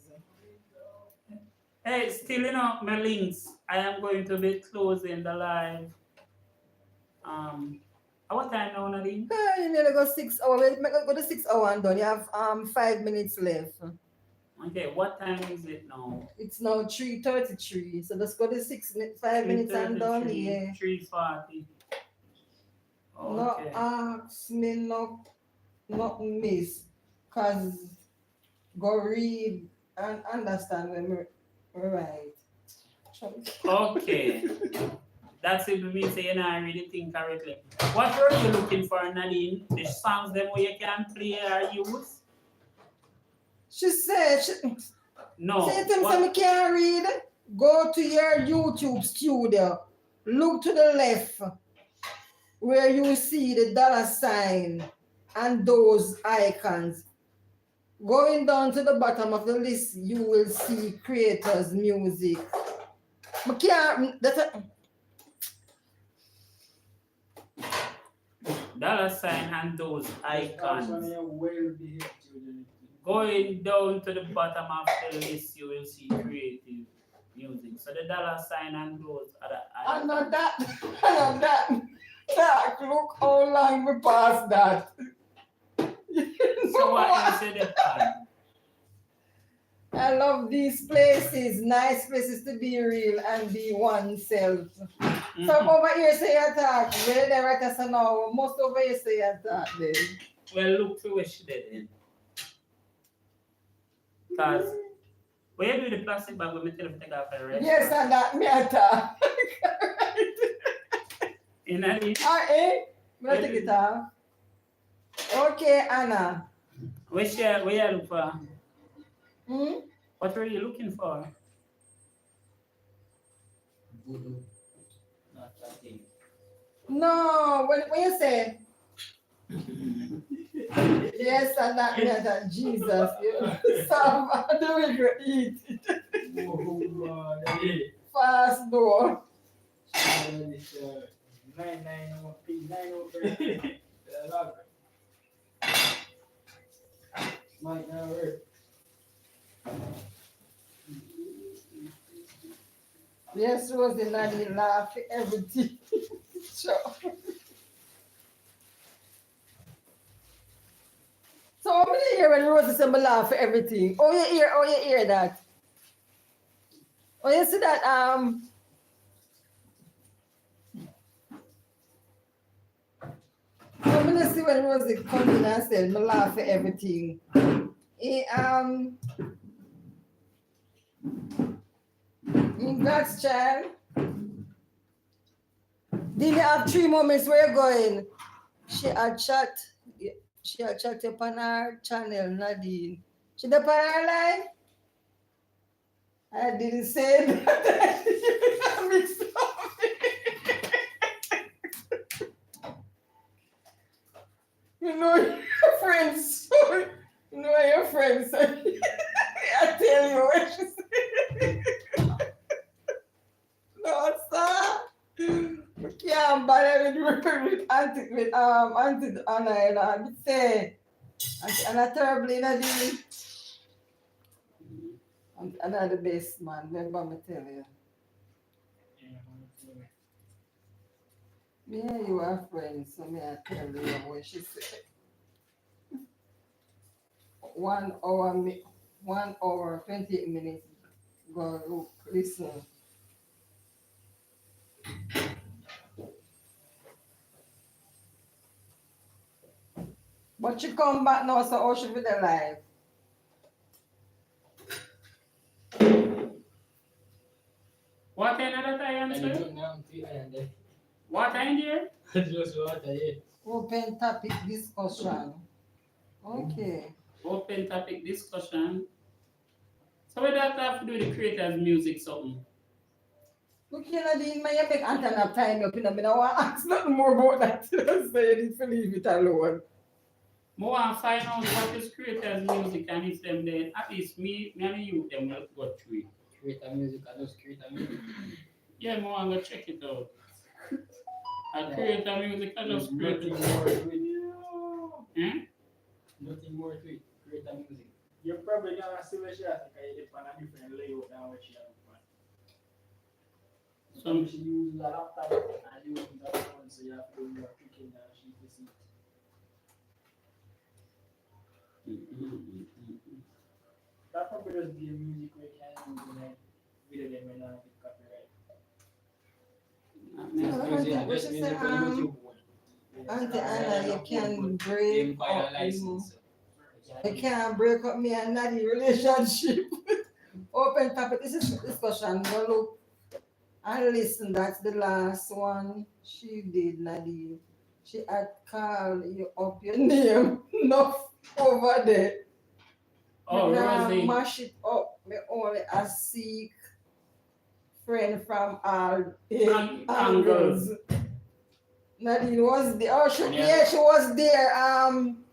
Hey, still you know my links. I am going to be closing the live. At what time now, Nadine? You need to go 6 hours. Make go to 6 hours and done. You have 5 minutes left. Okay, what time is it now? It's now 3:33. So let's go to 5 minutes and done. Yeah. 3:40. No Okay. ask me not miss. Cause go read and understand when we write. Okay. That's it means say you know I really think correctly. What were you looking for, Nadine? The songs them where you can play or use? She said No. say to him, What- say, me can't read. Go to your YouTube studio. Look to the left where you see the $sign and those icons. Going down to the bottom of the list, you will see creators' music. Me can't, $sign and those icons. Well behaved children. Going down to the bottom of the list, you will see creative music. So the $sign and those are the I know icons. that. I know that. Jack, look how long we passed that. So what you say the pan? I love these places, nice places to be real and be oneself. Some over here say attack. Well, they write us now. Most over here say attack then. Well, look for what she did then. Because when you do the plastic bag, when me tell them to take off the rest. Yes, and that me attack. In any, Eh? Me take it off. Okay, Anna. what you look for? Hmm? What were you looking for? Not that thing. No, when you say yes, and that me attack. Jesus, you some I don't even eat it. Oh, man. Fast door. 990. Might not work. Yes, Rosie Nadine laugh everything. Sure. So how many hear when Rosie say me laugh for everything? Oh you hear that? Oh you see that I'm gonna see when Rosie come in and said me laugh for everything. In God's child. Did you have 3 moments where you're going? She had chat upon her channel, Nadine. She up on her line? I didn't say that. I mixed up. You know your friends. You know your friends. I tell you what she said. No, stop. We can't bother with Auntie Anna and I say Auntie Anna terribly Nadine. Auntie Anna the best man, remember me tell you. Me and you are friends, so me I tell you what she said. 1 hour, 28 minutes. Go look, listen. But she come back now, so how she be the live? What kind of that I answer? What kind here? Just water, yeah. Open topic discussion. Okay. Open topic discussion. So we don't have to do the creators music something. Look here, Nadine, may you make Anton time up in a minute. I want to ask nothing more about that. So you need to leave it alone. More want to find out what is creators music and if them then at least me and you them will go through it. Create a music, I just create a music. Yeah, more want to go check it out. I create a music, I just create Nothing it. more to it. Hmm? Nothing more to it. Create a music. You're probably gonna see what she has to carry on a different layout than what she has on. Some She uses a laptop and you use that phone, so you have to do more clicking than she can see. That probably just be a music we can use in a video game when I get copyright. Just music for YouTube. Auntie Anna, you can break up you can't break up me and Nadine relationship. Open topic. This is discussion. Go look and listen. That's the last one she did, Nadine. She had called you up your name. Enough over there. Oh, Now Rosie. mash it up. Me only a seek friend from all angles. Nadine was there. Oh, she, yeah, she was there.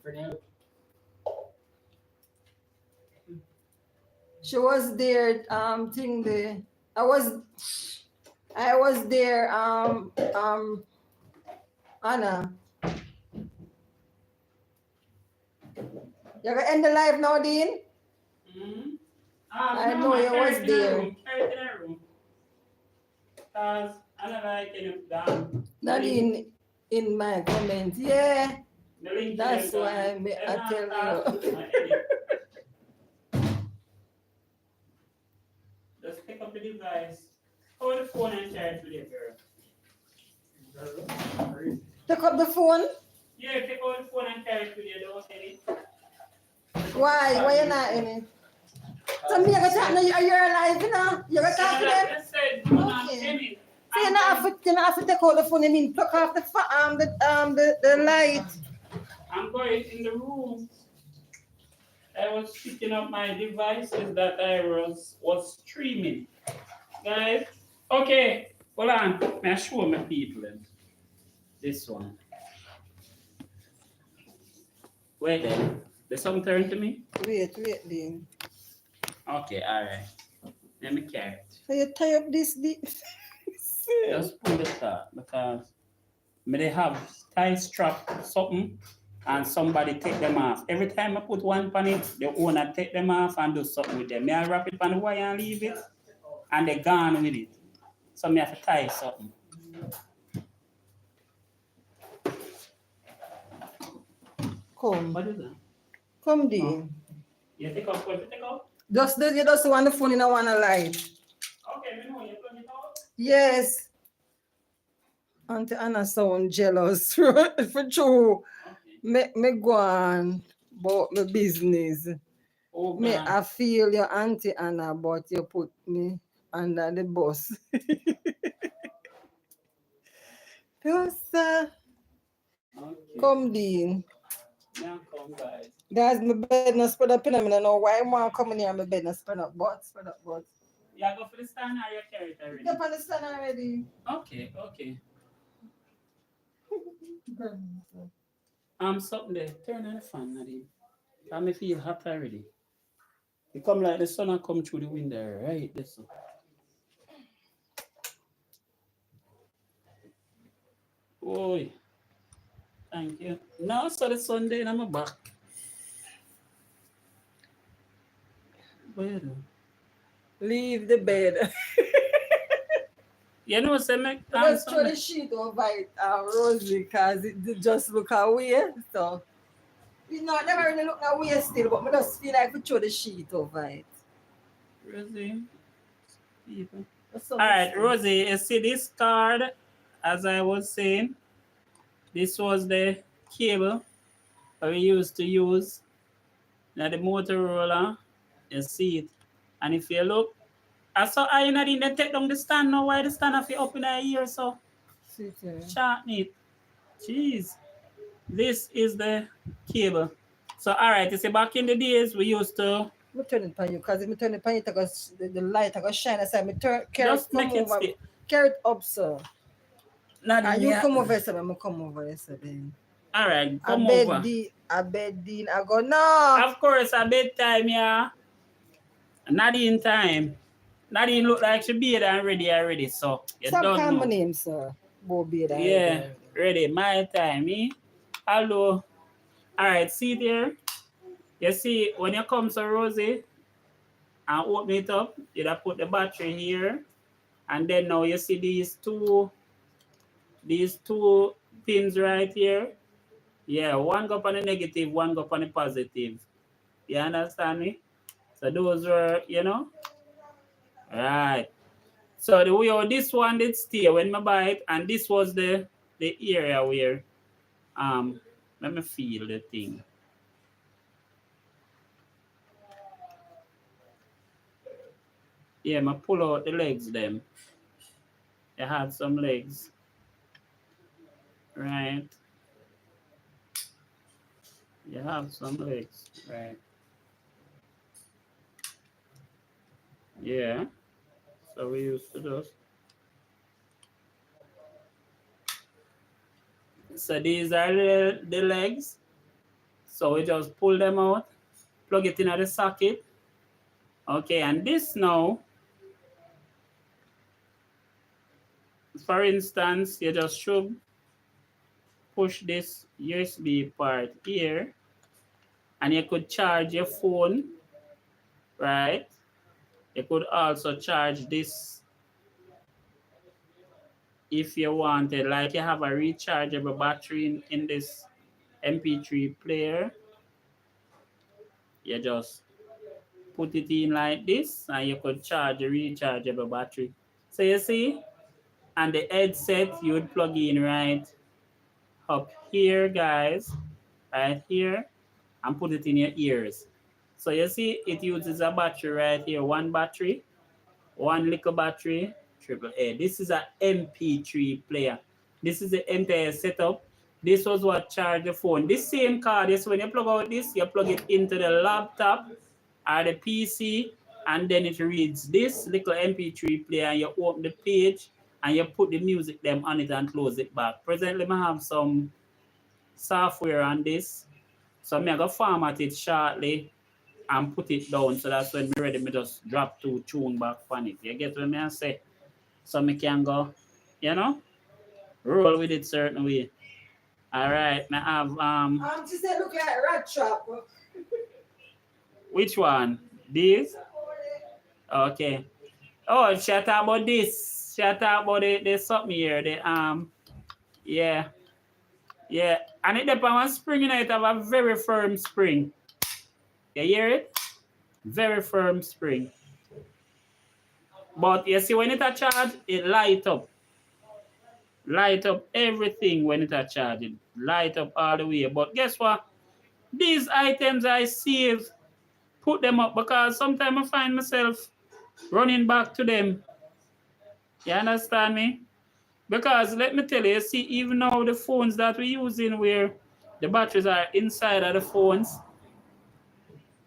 For now. She was there. Thing the I was there. Anna. You gonna end the live now, Dean? Mm-hmm. I know you was there. Carry it in a room. Because I don't like it down. Nadine in my comment. Yeah, The link that's is down. why I tell you. Just pick up the device, hold the phone and charge with it, girl. Take up the phone. Yeah, take out the phone and carry it with you, don't any. Why? Why you not in it? So me, I got to you're alive, you know? You got to talk to them? Let's say, do not Okay. any. So you not have to take out the phone. I mean, pluck off the light. I'm going in the room. I was picking up my devices that I was streaming. Guys, okay, hold on. May I show my people then? This one. Wait then. There's something turn to me? Wait, Dean. Okay, alright. Let me carry it. So you tie up this. Just pull the top because they have tie strap something and somebody take them off. Every time I put one on it, the owner take them off and do something with them. May I wrap it on the wire and leave it? And they gone with it. So me have to tie something. Come. What is that? Come, Dean. You take out what you take out? You just want the phone in a one light. Okay, me know you plug it out. Yes. Auntie Anna sound jealous for true. Okay. Me go on about my business. Oh, Me, God. I feel your Auntie Anna, but you put me under the bus. Yes, sir. Okay. Come, Dean. Now come, guys. Guys, my bed not spread up in a minute. I know why I want to come in here. My bed not spread up, but. You go for the stand or you carry it already? You up on the stand already? Okay, okay. Something there. Turn on the fan, Nadine. I me feel hot already. It come like the sun will come through the window, right? This one. Oi. Thank you. Now so the Sunday and I'm back. Where? Leave the bed. You know, say make Let's throw the sheet over it, Rosie, because it just look away. So, you know, I never really look away still, but I just feel like we throw the sheet over it. Rosie. People. All Alright, Rosie, you see this card, as I was saying, this was the cable that we used to use. Now the Motorola, you see it. And if you look, I saw I not in the take down the stand now. Why the stand have you up in a ear so? Short it. Jeez. This is the cable. So alright, you see back in the days we used to I'm turning it on you because if I turn it on you, the light I go shine. I say, just make it stick. Carry it up, sir. And you come over, sir. I'm come over, sir. Then. Alright, come over. I bed Dean. I go, no. Of course, a bedtime, yeah. Nadine time. Nadine look like she be there and ready already, so you Some don't kind know. of name, sir. Be there. Yeah, ready. My time, eh? Hello. Alright, see there. You see, when you come to Rosie and open it up, you have put the battery here. And then now you see these two pins right here. Yeah, one go on the negative, one go on the positive. You understand me? So those were, you know. Right. So the way how this one did stay when I buy it, and this was the area where let me feel the thing. Yeah, I pull out the legs them. They had some legs. Right. You have some legs, right? Yeah. So we used to those. So these are the legs. So we just pull them out, plug it in at the socket. Okay, and this now, for instance, you just should push this USB part here, and you could charge your phone, right? You could also charge this if you wanted, like you have a rechargeable battery in this MP3 player. You just put it in like this, and you could charge a rechargeable battery. So you see, And the headset you would plug in right up here, guys, right here, and put it in your ears. So you see it uses a battery right here, one battery, one little battery, AAA. This is a MP3 player. This is the entire setup. This was what charged the phone. This same card, yes, when you plug out this, you plug it into the laptop or the PC, and then it reads this little MP3 player, and you open the page, and you put the music them on it and close it back. Presently, I have some software on this, so I'm going to format it shortly and put it down, so that's when we're ready, me just drop two tune back on it. You get what I say? So me can go, you know, roll with it certain way. All right, I have She said look like rat trap. which one? This? Okay. Oh, she talk about this. She talk about the something here. The yeah. Yeah. And it depends on spring, you know, it have a very firm spring. You hear it? Very firm spring. But you see when it a charge, it light up. Light up everything when it a charge. It light up all the way. But guess what? These items I save, put them up because sometimes I find myself running back to them. You understand me? Because let me tell you, see, even now the phones that we're using where the batteries are inside of the phones,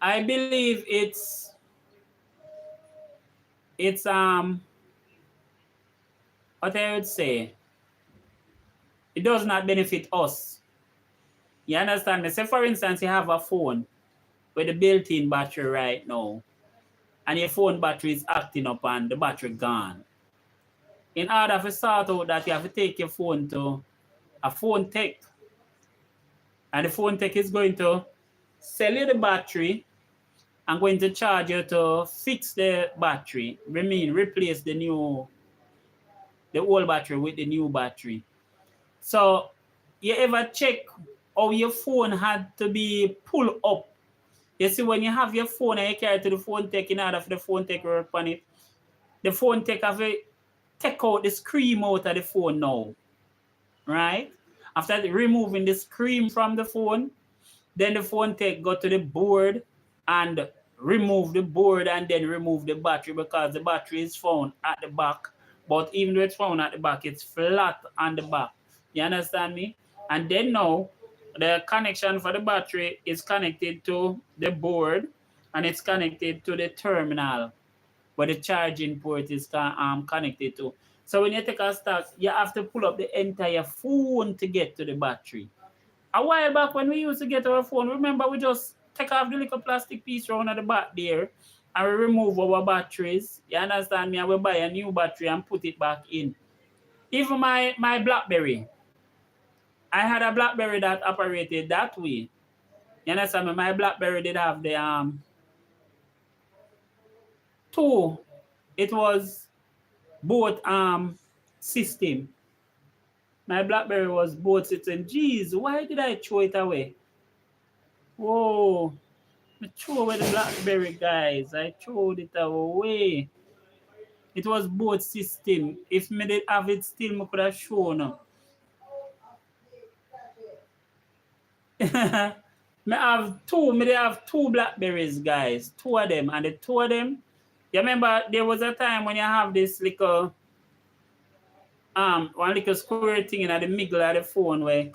I believe it's what I would say, it does not benefit us. You understand me? Say for instance, you have a phone with a built-in battery right now, and your phone battery is acting up and the battery gone. In order to sort out that, you have to take your phone to a phone tech, and the phone tech is going to sell you the battery and going to charge you to fix the battery. I mean, replace the old battery with the new battery. So you ever check how your phone had to be pulled up? You see, when you have your phone and you carry it to the phone tech in order for the phone tech to work on it, the phone tech have to take out the screen out of the phone now, right? After removing the screen from the phone, then the phone tech go to the board and remove the board and then remove the battery, because the battery is found at the back. But even though it's found at the back, it's flat on the back. You understand me? And then now, the connection for the battery is connected to the board, and it's connected to the terminal where the charging port is connected to. So when you take a stock, you have to pull up the entire phone to get to the battery. A while back when we used to get our phone, remember we just take off the little plastic piece around at the back there and we remove our batteries. You understand me? And we buy a new battery and put it back in. Even my BlackBerry, I had a BlackBerry that operated that way. You understand me? My BlackBerry did have the two. It was both system. My BlackBerry was both system. Jeez, why did I throw it away? Whoa. I threw away the BlackBerry, guys. I threw it away. It was both system. If me did have it still, I could have shown. Me have two BlackBerries, guys. Two of them. And the two of them, you remember there was a time when you have this little one little square thing in the middle of the phone where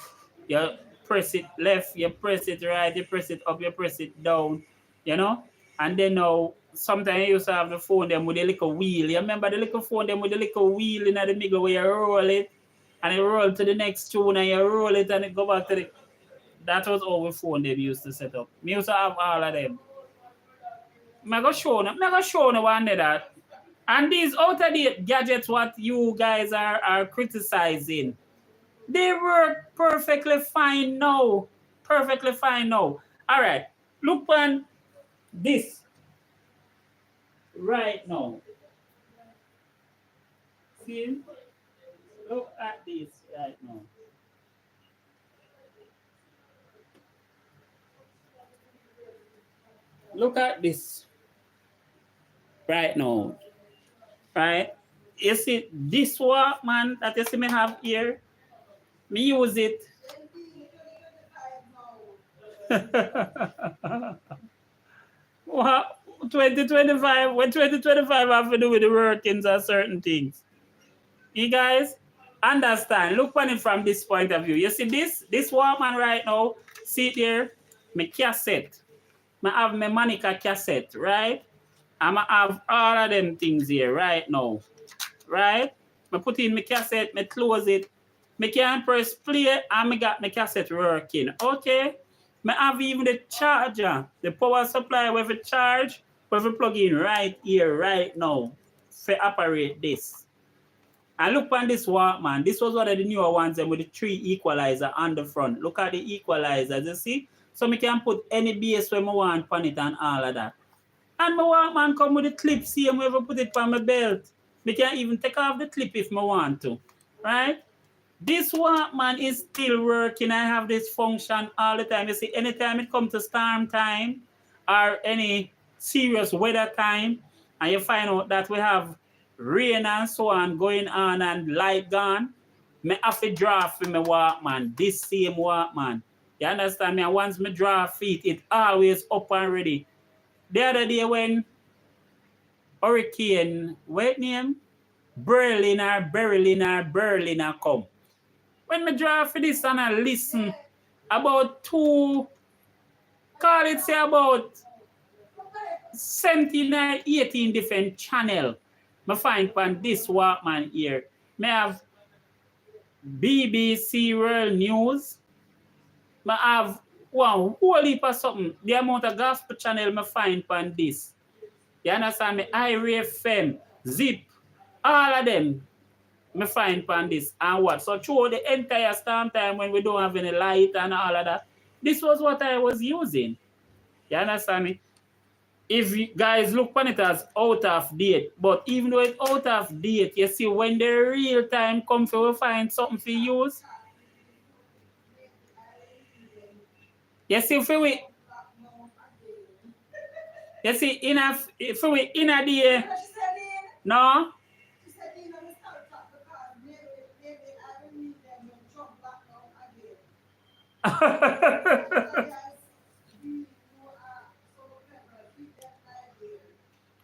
you press it left, you press it right, you press it up, you press it down, you know? And then now, sometimes you used to have the phone them with a little wheel. You remember the little phone them with the little wheel in the middle where you roll it, and it roll to the next tune, and you roll it, and it go back to the... That was all the phone they used to set up. Me used to have all of them. I'm going to show you one of that. And these out-of-date gadgets what you guys are criticizing, they work perfectly fine now. Perfectly fine now. All right. Look on this right now. See? Look at this right now. Look at this right now. Right? You see this Walkman that you see me have here? Me use it. What 2025? When 2025 have to do with the workings of certain things. You guys understand? Look on it from this point of view. You see this Walkman right now, see there, my cassette. I have my Monica cassette, right? I have all of them things here right now. Right? I put in my cassette, I close it. I can press play and I got my cassette working. Okay? I have even the charger, the power supply with a charge, with a plug in right here, right now, to operate this. And look on this Walkman. This was one of the newer ones with the 3 equalizer on the front. Look at the equalizers, you see? So I can put any bass where I want on it and all of that. And my Walkman come with the clip, see I'm ever put it on my belt. I can even take off the clip if I want to. Right? This Walkman is still working. I have this function all the time. You see, anytime it comes to storm time or any serious weather time, and you find out that we have rain and so on going on and light gone, I have to draw for my Walkman, this same Walkman. You understand me? And once I draw feet, it always up and ready. The other day when Hurricane, what name? Berlin come. When I draw for this and I listen about call it say about 17 or 18 different channel. I find on this Walkman here. I have BBC World News. I have one whole heap of something. The amount of gospel channel I find on this. You understand me? Irie FM, Zip, all of them I find on this. And what? So through the entire storm time when we don't have any light and all of that, this was what I was using. You understand me? If you guys look on it as out of date, but even though it's out of date, you see when the real time comes, we find something to use. You see, if we in a day, no?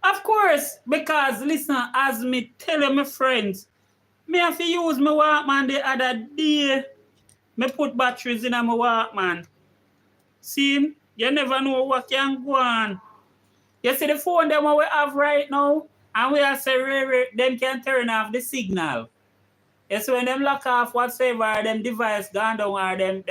Of course, because listen, as me tell you, my friends, me have to use my Walkman the other day. Me put batteries in my Walkman. See, you never know what can go on. You see the phone them we have right now, and we are say them can turn off the signal. Yes, when them lock off whatsoever, them device gone down or them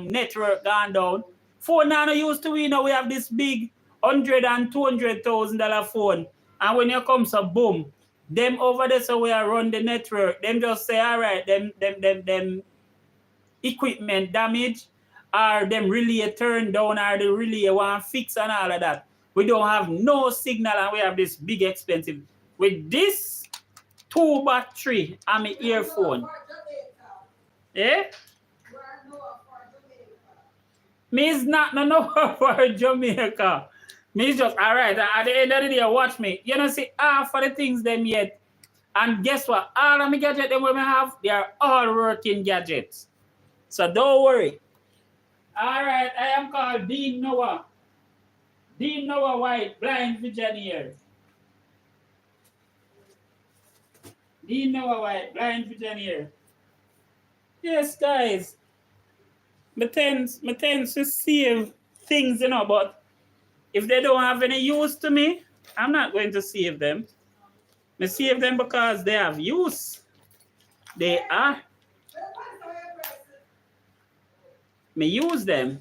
network gone down. Phone now used to we have this big $100,000 and $200,000 phone, and when you come so boom, them over there so we are run the network. Them just say all right, them equipment damage, or them relay turn down, or the relay want fix and all of that. We don't have no signal, and we have this big expensive. With this 2 battery and my earphone. Eh? Me is not no for Jamaica. Me is just all right. At the end of the day, watch me. You know, see half of the things them yet. And guess what? All of my gadgets them we have, they are all working gadgets. So don't worry. All right, I am called Dean Noah. Dean Noah White, blind visioneer. Dean Noah White, blind visioneer. Yes, guys. Me tend to save things, you know, but if they don't have any use to me, I'm not going to save them. I save them because they have use. They are. Me use them.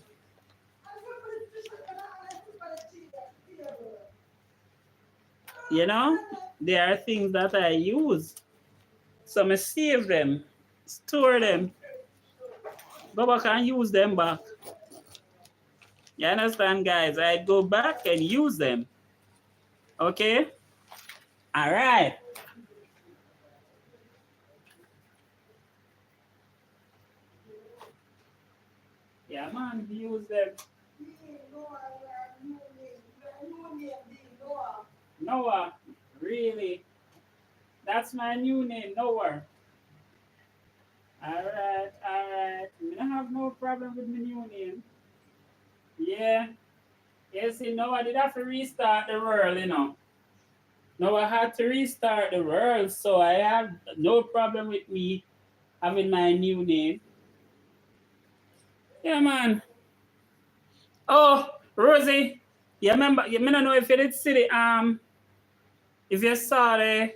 You know, they are things that I use. So I save them, store them, go back and use them back. You understand, guys? I go back and use them. Okay? All right. Yeah, man, use them. Noah, really? That's my new name. No worry. Alright. I don't have no problem with my new name. Yeah. You see, now I did have to restart the world, you know. Now I had to restart the world, so I have no problem with me having my new name. Yeah, man. Oh, Rosie, you remember? You may not know if you did see the if you saw the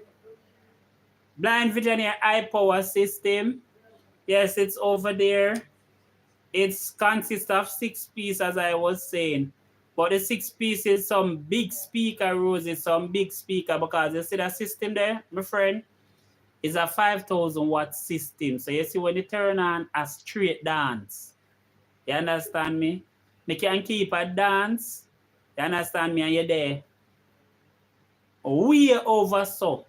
Blind Virginia eye power system. Yes, it's over there. It consists of 6 pieces, as I was saying. But the 6 pieces, some big speaker, Rosie, some big speaker, because you see that system there, my friend, is a 5,000 watt system. So you see when you turn on a straight dance, you understand me? Me can keep a dance, you understand me, and you're there. Way over so,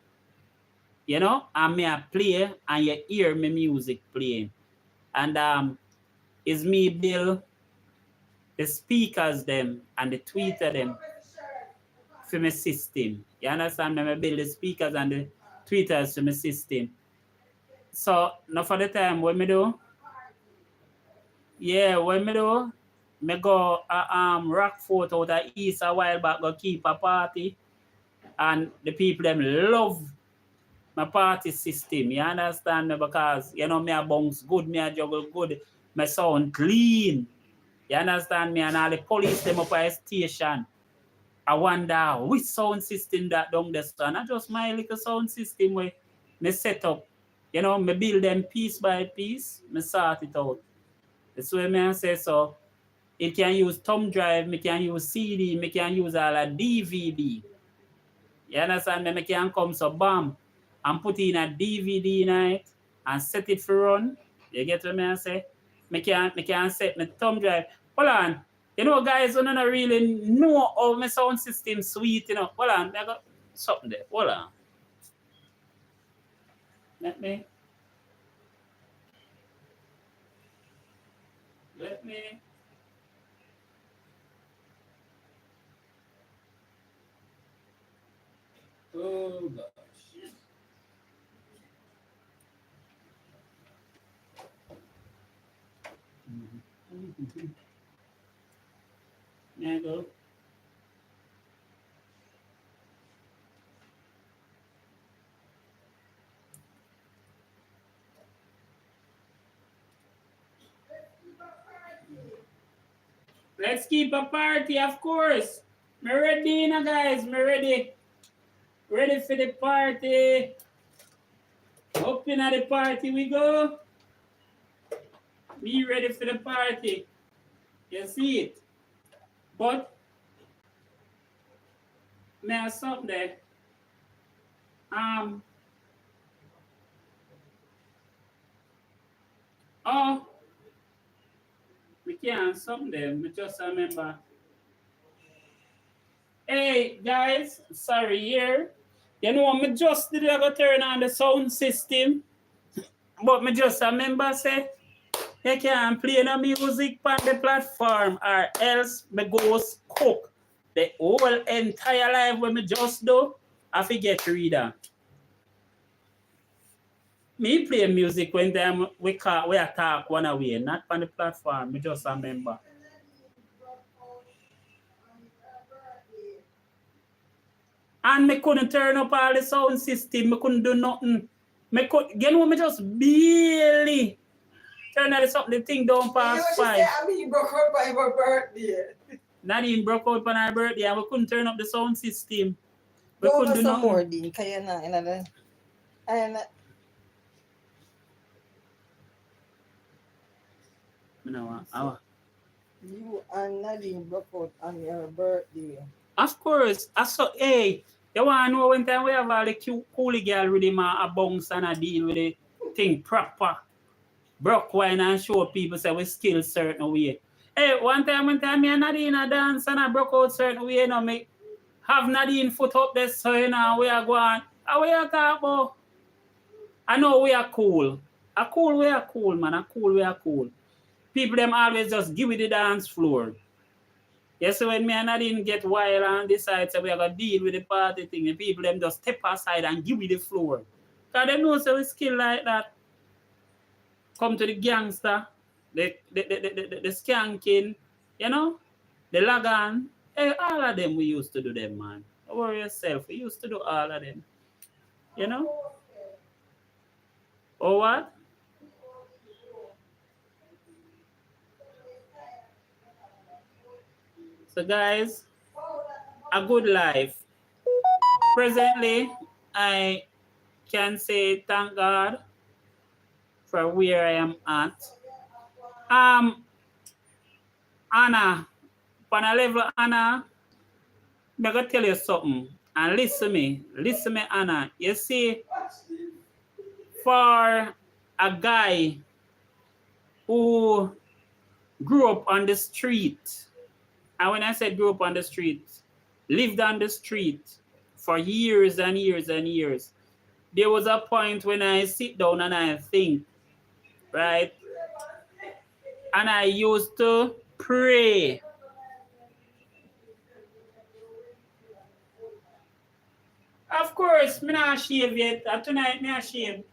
you know, and me a play, and you hear me music playing. And is me build the speakers them and the tweeter them for my system. You understand me? I build the speakers and the tweeters for my system. So now for the time when me do, me go Rockfort out of East a while back, go keep a party, and the people them love my party system. You understand me? Because you know me a bounce good, me a juggle good, my sound clean. You understand me? And all the police them up at station. I wonder which sound system that down there. And I just my little sound system where me set up. You know, me build them piece by piece, me sort it out. That's why me say so. It can use thumb drive, me can use CD, me can use all a DVD. You understand me? Me can come so bam and put in a DVD in it and set it for run. You get what I say? Me can set my thumb drive. Hold on. You know, guys, who don't really know how my sound system sweet, you know. Hold on, I got something there. Hold on. Let me. Oh, gosh. There you go. Let's keep a party, of course. Me ready, now, guys. Me ready. Ready for the party. Up in at the party we go. Me ready for the party. You see it? But may I stop there? Oh, we can't stop there. Me just remember. Hey guys, sorry here. You know, me just did go turn on the sound system, but me just remember say you can't play no music on the platform, or else me go cook the whole entire life when me just do. I forget reader. Me play music when time we talk one away, not on the platform. Me just remember. And me couldn't turn up all the sound system. Me couldn't do nothing. You know, me just barely turn the thing down past 5. I mean, you broke out by her birthday. Nadine broke out on her birthday and we couldn't turn up the sound system. We Go couldn't do some nothing. more, Dean. You and Nadine broke out on your birthday. Of course. Hey, you want to know when time we have all the cute coolie girl with him a bounce and a deal with the thing proper. Broke wine and show people say we skill certain way. Hey, one time when me and Nadine a dance and I broke out certain way, you know, me have Nadine foot up there so you know we are going. How we are talk about? I know we are cool. We are cool, man. We are cool. People them always just give me the dance floor. Yes, so when me and Nadine get wild and decide so we are gonna deal with the party thing, the people them just step aside and give me the floor. Because they know so we skill like that. Come to the gangster, the skanking, you know, the lagan. Hey, all of them we used to do them, man. Don't worry yourself. We used to do all of them. You know? Or what? So guys, a good life. Presently, I can say thank God for where I am at. Anna, on a level, Anna, I'm gonna tell you something. And listen me, Anna. You see, for a guy who grew up on the street, and when I say grew up on the street, lived on the street for years and years and years, there was a point when I sit down and I think, right? And I used to pray. Of course, me not shave yet. Tonight, me a shave.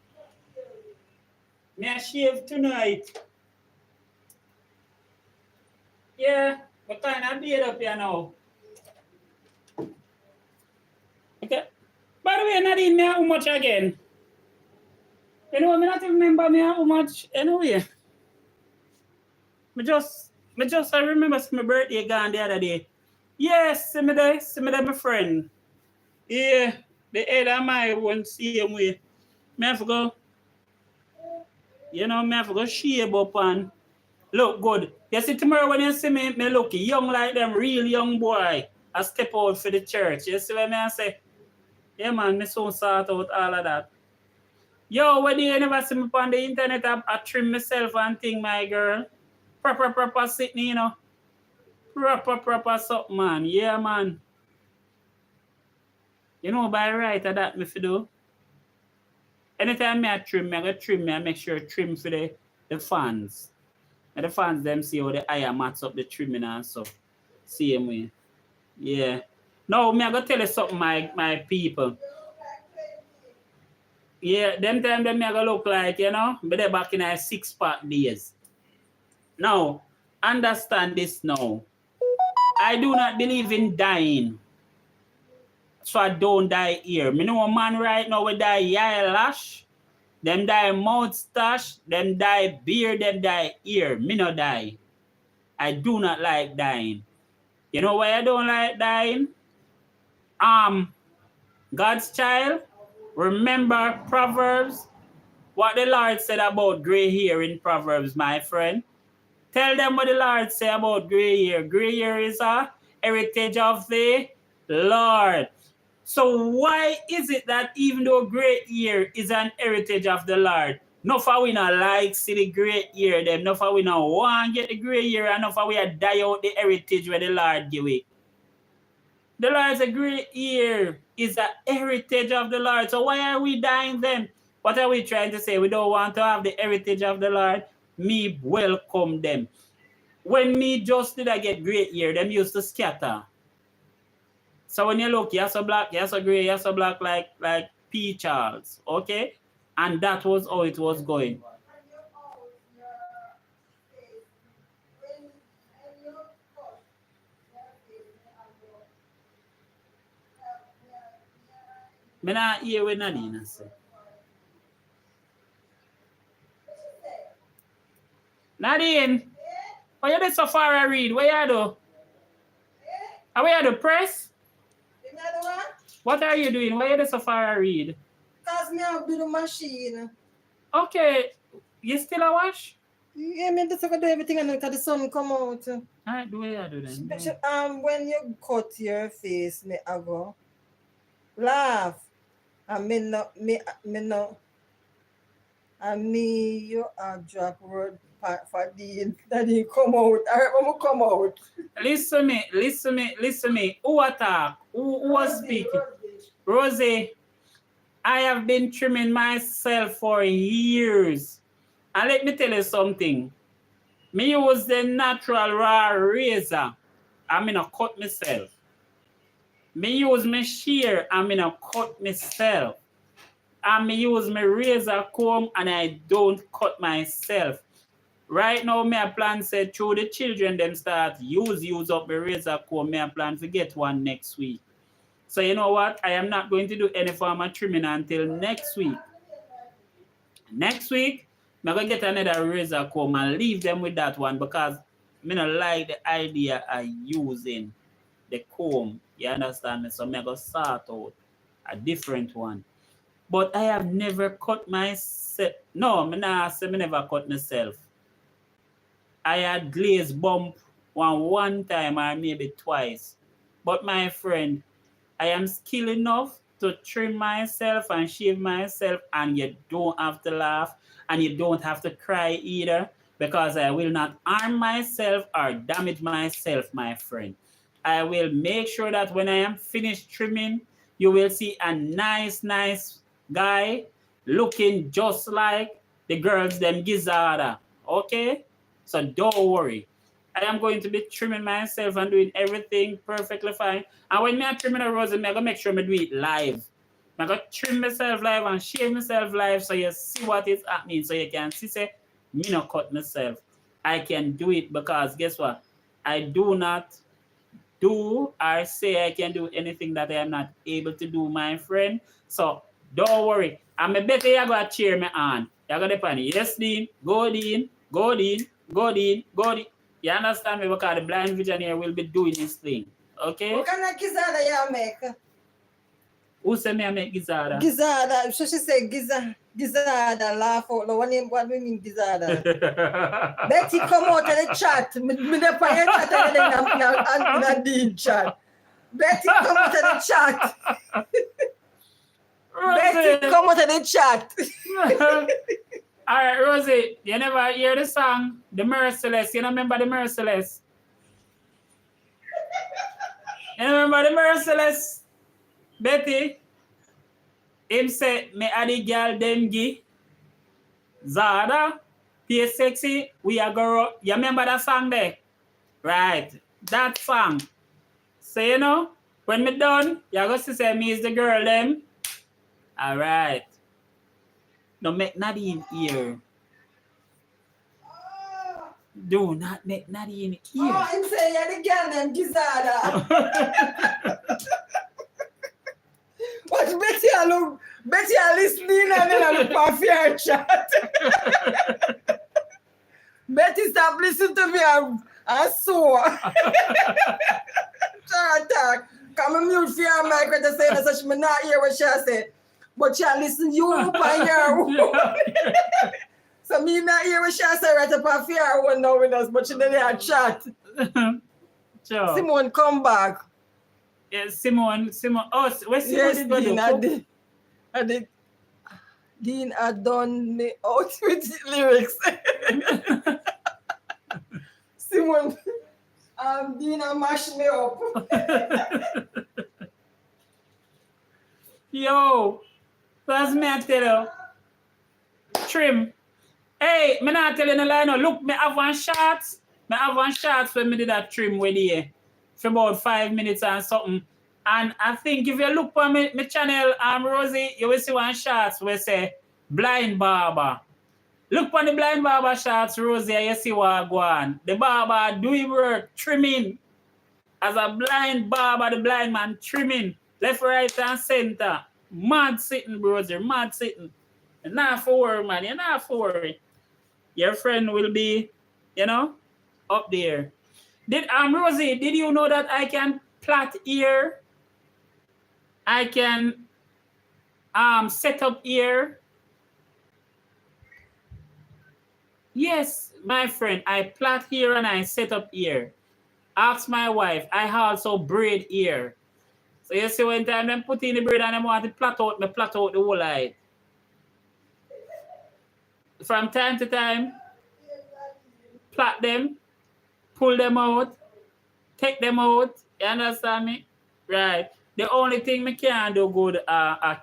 Me a shave tonight. Yeah, but kind of beard up here now. Okay. By the way, Nadine, me how much again? You know, me not even remember me how much anyway. Me just I remember my birthday gone the other day. Yes, see me there, my friend. Yeah, the head of my one same way. Me have to go, you know, me have to go shave up and look good. You see tomorrow when you see me look young like them, real young boy. I step out for the church. You see what I say? Yeah man, me so sort out all of that. Yo, when you never see me on the internet, I trim myself and thing, my girl. Proper sitting, you know. Proper something, man. Yeah, man. You know, by right of that, me fi do. Anytime I trim, I go trim, I make sure trim for the fans. And the fans, them see how the eye mats up the trimming and stuff. Same way. Yeah. Now, me I go tell you something, my people. Yeah, them time them me I go look like, you know, but they back in a 6-pack days. Now, understand this now. I do not believe in dying. So I don't die here. Me know a man right now will die eyelash, them die moustache, them die beard, them die ear. Me no die. I do not like dying. You know why I don't like dying? God's child, remember Proverbs? What the Lord said about gray hair in Proverbs, my friend. Tell them what the Lord said about gray hair. Gray hair is a heritage of the Lord. So why is it that even though gray hair is an heritage of the Lord, no for we not like see the gray hair them, no for we not want get the gray hair, and no for we die out the heritage where the Lord give it. The Lord's a gray hair is a heritage of the Lord. So why are we dying then? What are we trying to say? We don't want to have the heritage of the Lord? Me welcome them. When me just did I get gray hair, them used to scatter. So when you look, you're so black, you're so gray, you're so black like P. Charles, okay? And that was how it was going. Me not hear what Nadine say. Nadine, why you do so far I read? Where you do? Are we at the press? What are you doing? Why you do so far I read? Because me have do the machine. Okay, you still a wash? Yeah, me just have to do everything and because the sun come out. Alright, do what you do then. When you cut your face, me I go laugh. And me no. And me you drop word for that he come out. I come out. Listen me. Who attack? Who was speaking? Rosie, I have been trimming myself for years. And let me tell you something. Me use the natural raw razor. I'm gonna cut myself. Me use my shear. I'm gonna cut myself. I use my razor comb and I don't cut myself. Right now, me a plan say through the children them start use up my razor comb. Me a plan to get one next week. So you know what? I am not going to do any form of trimming until next week. Next week, I'm going to get another razor comb and leave them with that one because I don't like the idea of using the comb. You understand me? So I'm going to sort out a different one. But I have never cut myself. No, I never cut myself. I had glazed bump one time or maybe twice. But my friend, I am skilled enough to trim myself and shave myself, and you don't have to laugh and you don't have to cry either, because I will not harm myself or damage myself, my friend. I will make sure that when I am finished trimming, you will see a nice guy looking just like the girls them Gizzada. Okay? So don't worry. I am going to be trimming myself and doing everything perfectly fine. And when I'm trimming a rose, I'm going to make sure I do it live. I'm going to trim myself live and shave myself live so you see what is happening. So you can see, say, me not cut myself. I can do it because guess what? I do not do or say I can do anything that I am not able to do, my friend. So don't worry. I'm better you're going to cheer me on. You're going to panic. Yes, Dean. Go, Dean. Go, Dean. Go, Dean. Go, Dean. You understand me? Because the blind visionaire will be doing this thing. Okay? What kind of gizzard you make? Who said me I make gizzard? Gizzard. So she said gizzard. Laugh out. What do you mean gizzard? Betty come out of the chat. Me the fire chat and then Dean chat. Betty come out of the chat. Betty come out of the chat. All right, Rosie, you never hear the song, The Merciless. You don't remember The Merciless? You remember The Merciless? Betty? Him say, me a the girl dem gi. Zada, pay sexy, we are go. You remember that song there? Right, that song. So you know, when me done, you go to say me is the girl them. All right. No, make Nadine hear. Do not make Nadine hear. Oh, him say you're the girl named Gizzada. But Betty are listening and then I look for fear chat. Betty stop listening to me and so. Talk. Come and mute for your mic when they say that so she may not hear what she say. But she listen you up and hear. So me not hear what she say right up and fear one now with us, but she didn't chat. Sure. Simone come back. Yes, Simone. Oh, where's Yes, Simone? Dean had done me out with lyrics. Simone, Dean mashed me up. Yo, that's me I tell you. Trim. Hey, me not tell you no lie no. Look, me have one shots. Me have one shots when me did that trim with you for about 5 minutes and something. And I think if you look on my channel, Rosie, you will see one shots where say blind barber. Look on the blind barber shots, Rosie, and you see what go on. The barber doing work, trimming. As a blind barber, the blind man trimming. Left, right, and center. Mad sitting, Rosie, mad sitting. You're not for worry, man. You're not for worry. Your friend will be, up there. Rosie, did you know that I can plait ear? I can set up ear. Yes, my friend, I plait here and I set up ear. Ask my wife, I also braid ear. So you see when time them put in the braid and I want to plait out the whole eye. From time to time, plait them, pull them out, take them out. You understand me? Right. The only thing me can do good a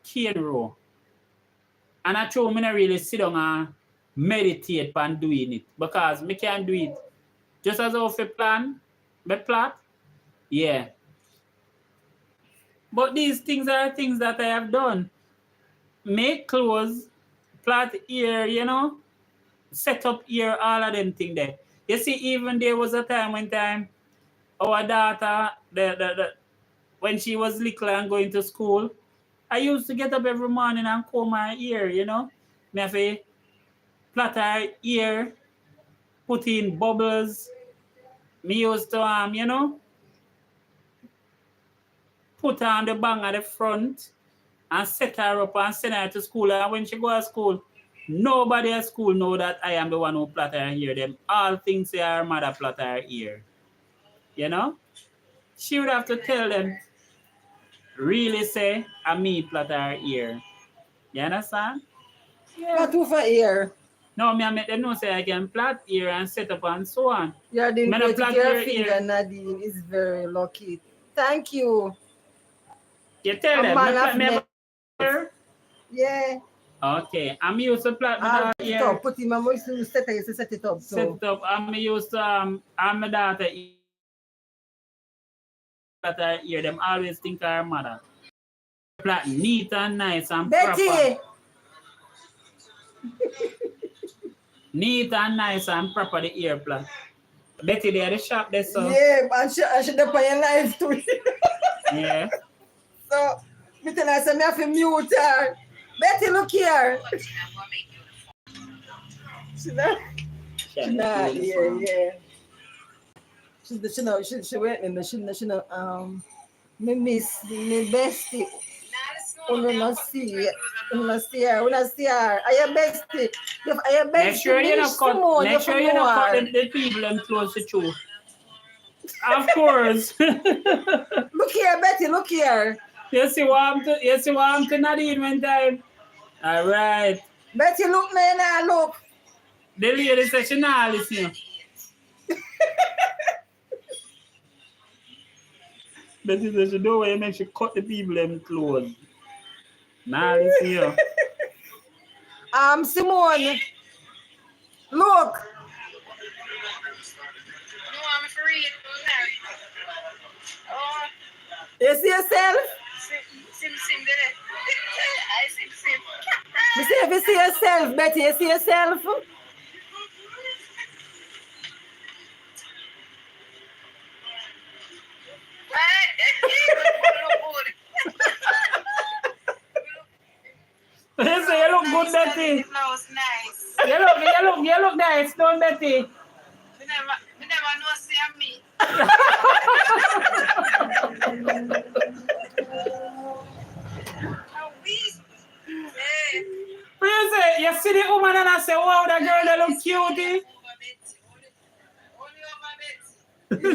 cane row. And I told me not really sit down and meditate on doing it. Because me can do it. Just as if I plan, me plot. Yeah. But these things are things that I have done. make clothes, plait ear, you know, set up ear, all of them thing there. You see, even there was a time when our daughter, when she was little and going to school, I used to get up every morning and comb her ear, you know. Me have to plait her ear, put in bubbles. Me used to, you know, put her on the bang at the front and set her up and send her to school. And when she go to school, nobody at school know that I am the one who plait her ear. Them all things say her mother plait her ear. You know? She would have to tell them, really say, I me plait her ear. You understand? What two for ear? No, me I make them know say I can plait ear and set up and so on. You're doing Me no great with plait your your finger, ear. Nadine. It's very lucky. Thank you. You tell A them, man me of plait me men. ear. Yeah. Okay, I'm used to plait my I'll daughter put it ear. up. Put him, I'm going to set it up. Set So. it up. I'm used to I'm my daughter plait her ear. Them always think her mother. Plait neat and nice and proper. Betty! Neat and nice and proper the ear plait. Betty there the shop there so. Yeah, and she depend on your life too. Yeah. So, me tell her, say, me have to mute her. Betty, look here. She not, yeah. She went in, she know, me miss, me bestie. Una not see her. Are your bestie? Are your bestie? Make sure you not cut. Simone, Make sure you not cut the people them close to you. Of course. Look here, Betty. Look here. You see what I'm to Nadine one time. All right. Betty, look now. Look. The lady said she not listen. Betty said she don't want to make she cut the people them close. Nah, listen you. Simone. Look. No, I'm free. Oh, You see yourself? sim, there. I sim. You see if you see yourself, Betty, you see yourself? You say you look good, Betty. Nice. You look nice, don't Betty? We never know see me. You see the woman and I say, wow, that girl that look cute.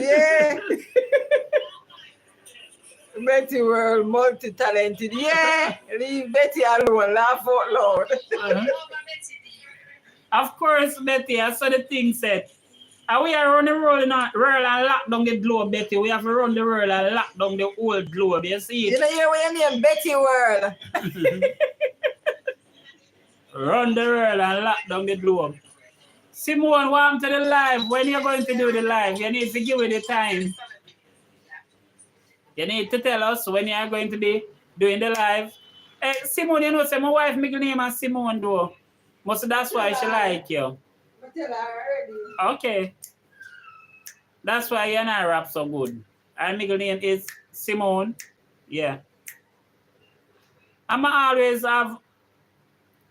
Yeah. Betty world multi-talented. Yeah. Leave Betty alone. Laugh out loud. Of course, Betty, I saw the thing said. And we are running the world and lock down the globe, Betty. We have to run the world and lock down the whole globe. You see it? You know what your name? Betty world. Run the world and lock down the globe. Simone, welcome to the live. When you're going to do the live, you need to give it the time. You need to tell us when you are going to be doing the live. Hey, Simone, you know, say my wife middle name is Simone though. Most that's why she like you. Okay. That's why you're not rap so good. Our middle name is Simone. Yeah. I'm always have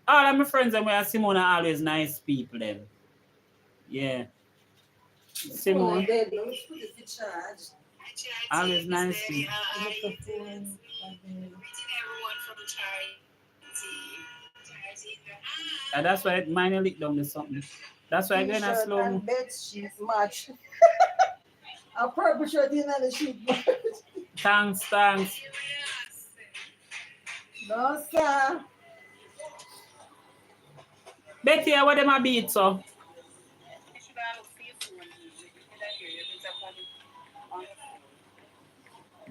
all of my friends and we are Simone are always nice people then. Yeah. Simone. Always nice people. And that's why mine lick down to something. That's why I'm going to slow. Bed sheet match. A purple shirt in the sheet match. Thanks. No, sir. Betty, what them a beat so?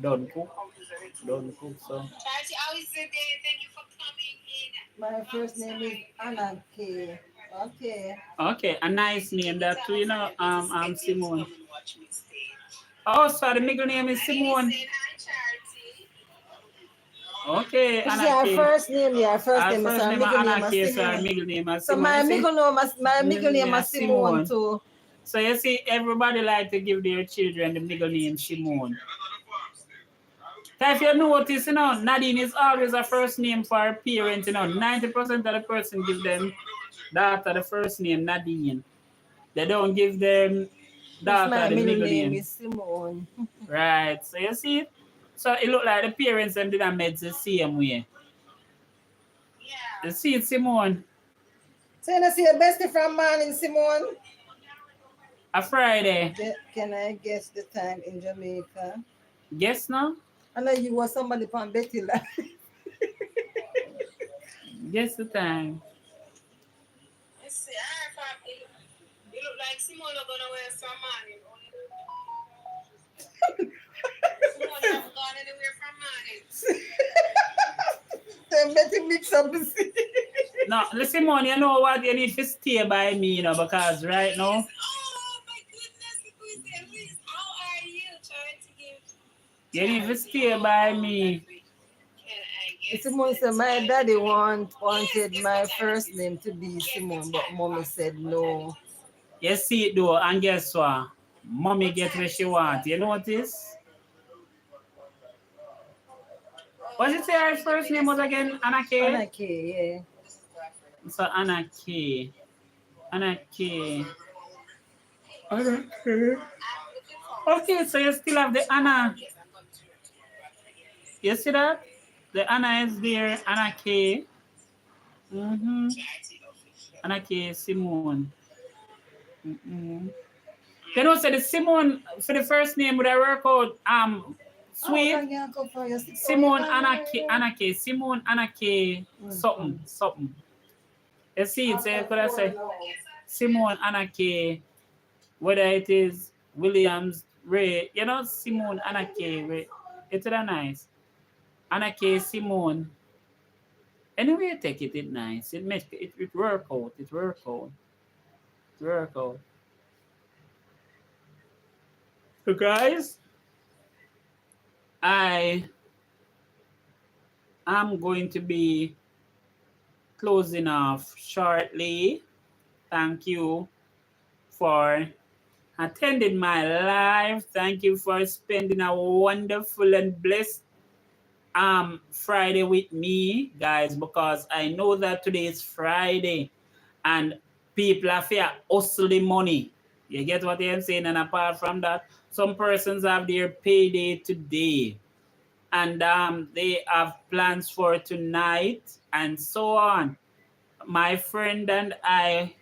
Don't cook so. Charity, how is the day? Thank you for coming in. My first name is Ackee. Okay. Okay, a nice name that too, you know, I'm Simone. Oh, so the middle name is Simone. Okay, You see, our Ackee. first name, yeah, our first Our name is first our name middle is name is Ackee, so our Simone. middle name is So Simone. my You see? middle name is Simone Simone. too. So you see, everybody like to give their children the middle name Simone. If you notice, Nadine is always a first name for her parents. 90% of the person give them daughter the first name Nadine. They don't give them That's my daughter the middle middle name name. is Simone. Right. So you see, so it look like the parents them did not made the same way. Yeah. You see it, Simone? So you see your bestie from morning, Simone? A Friday. Can I guess the time in Jamaica? Guess now? I know you was somebody from Betty Life. Guess the time. Let's see. I probably look like Simone are gonna wear some money. Simone haven't gone anywhere from money. Then Betty mix up the city. No, Simone, you know what? You need to stay by me, because right now. Oh my goodness, Luis, how are you? Trying to give. You need to stay by me. Simone said my daddy wanted my first name to be Simone, but mommy said no. You see it though, and guess what? Mommy get what she want. You notice? What did you say her first name was again? Ackee? Ackee, yeah. So Ackee. Ackee. Okay, so you still have the Anna. You see that? The Anna is there, Ackee. Ackee, Simone. You know, so the Simone for the first name would I work out sweet. Simone Ackee, Simone Ackee, something. You see it, so could I say Simone Ackee, whether it is Williams, Ray, Simone Ackee, Ray. It's nice. Ackee, Simone. Anyway, you take it, it's nice. It makes it work out. It work out. It work out. So guys, I am going to be closing off shortly. Thank you for attending my live. Thank you for spending a wonderful and blessed Friday with me, guys, because I know that today is Friday and people are here hustling money. You get what I'm saying? And apart from that, some persons have their payday today and they have plans for tonight and so on. My friend and I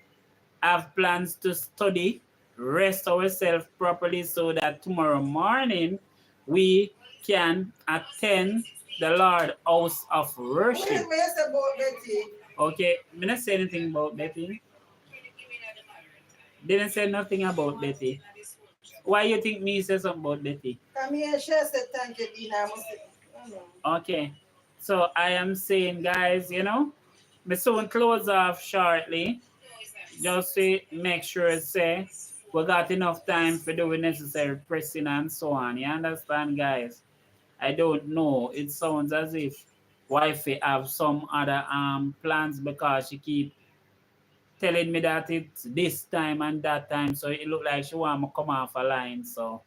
have plans to study, rest ourselves properly so that tomorrow morning we can attend the Lord house of worship. Okay, I didn't say anything about Betty. Didn't say nothing about Betty. Why you think me say something about Betty? Okay, so I am saying, guys, me soon close off shortly. Just to make sure say we got enough time for doing necessary pressing and so on. You understand, guys? I don't know. It sounds as if wifey have some other plans because she keep telling me that it's this time and that time. So it look like she want me to come off a line. So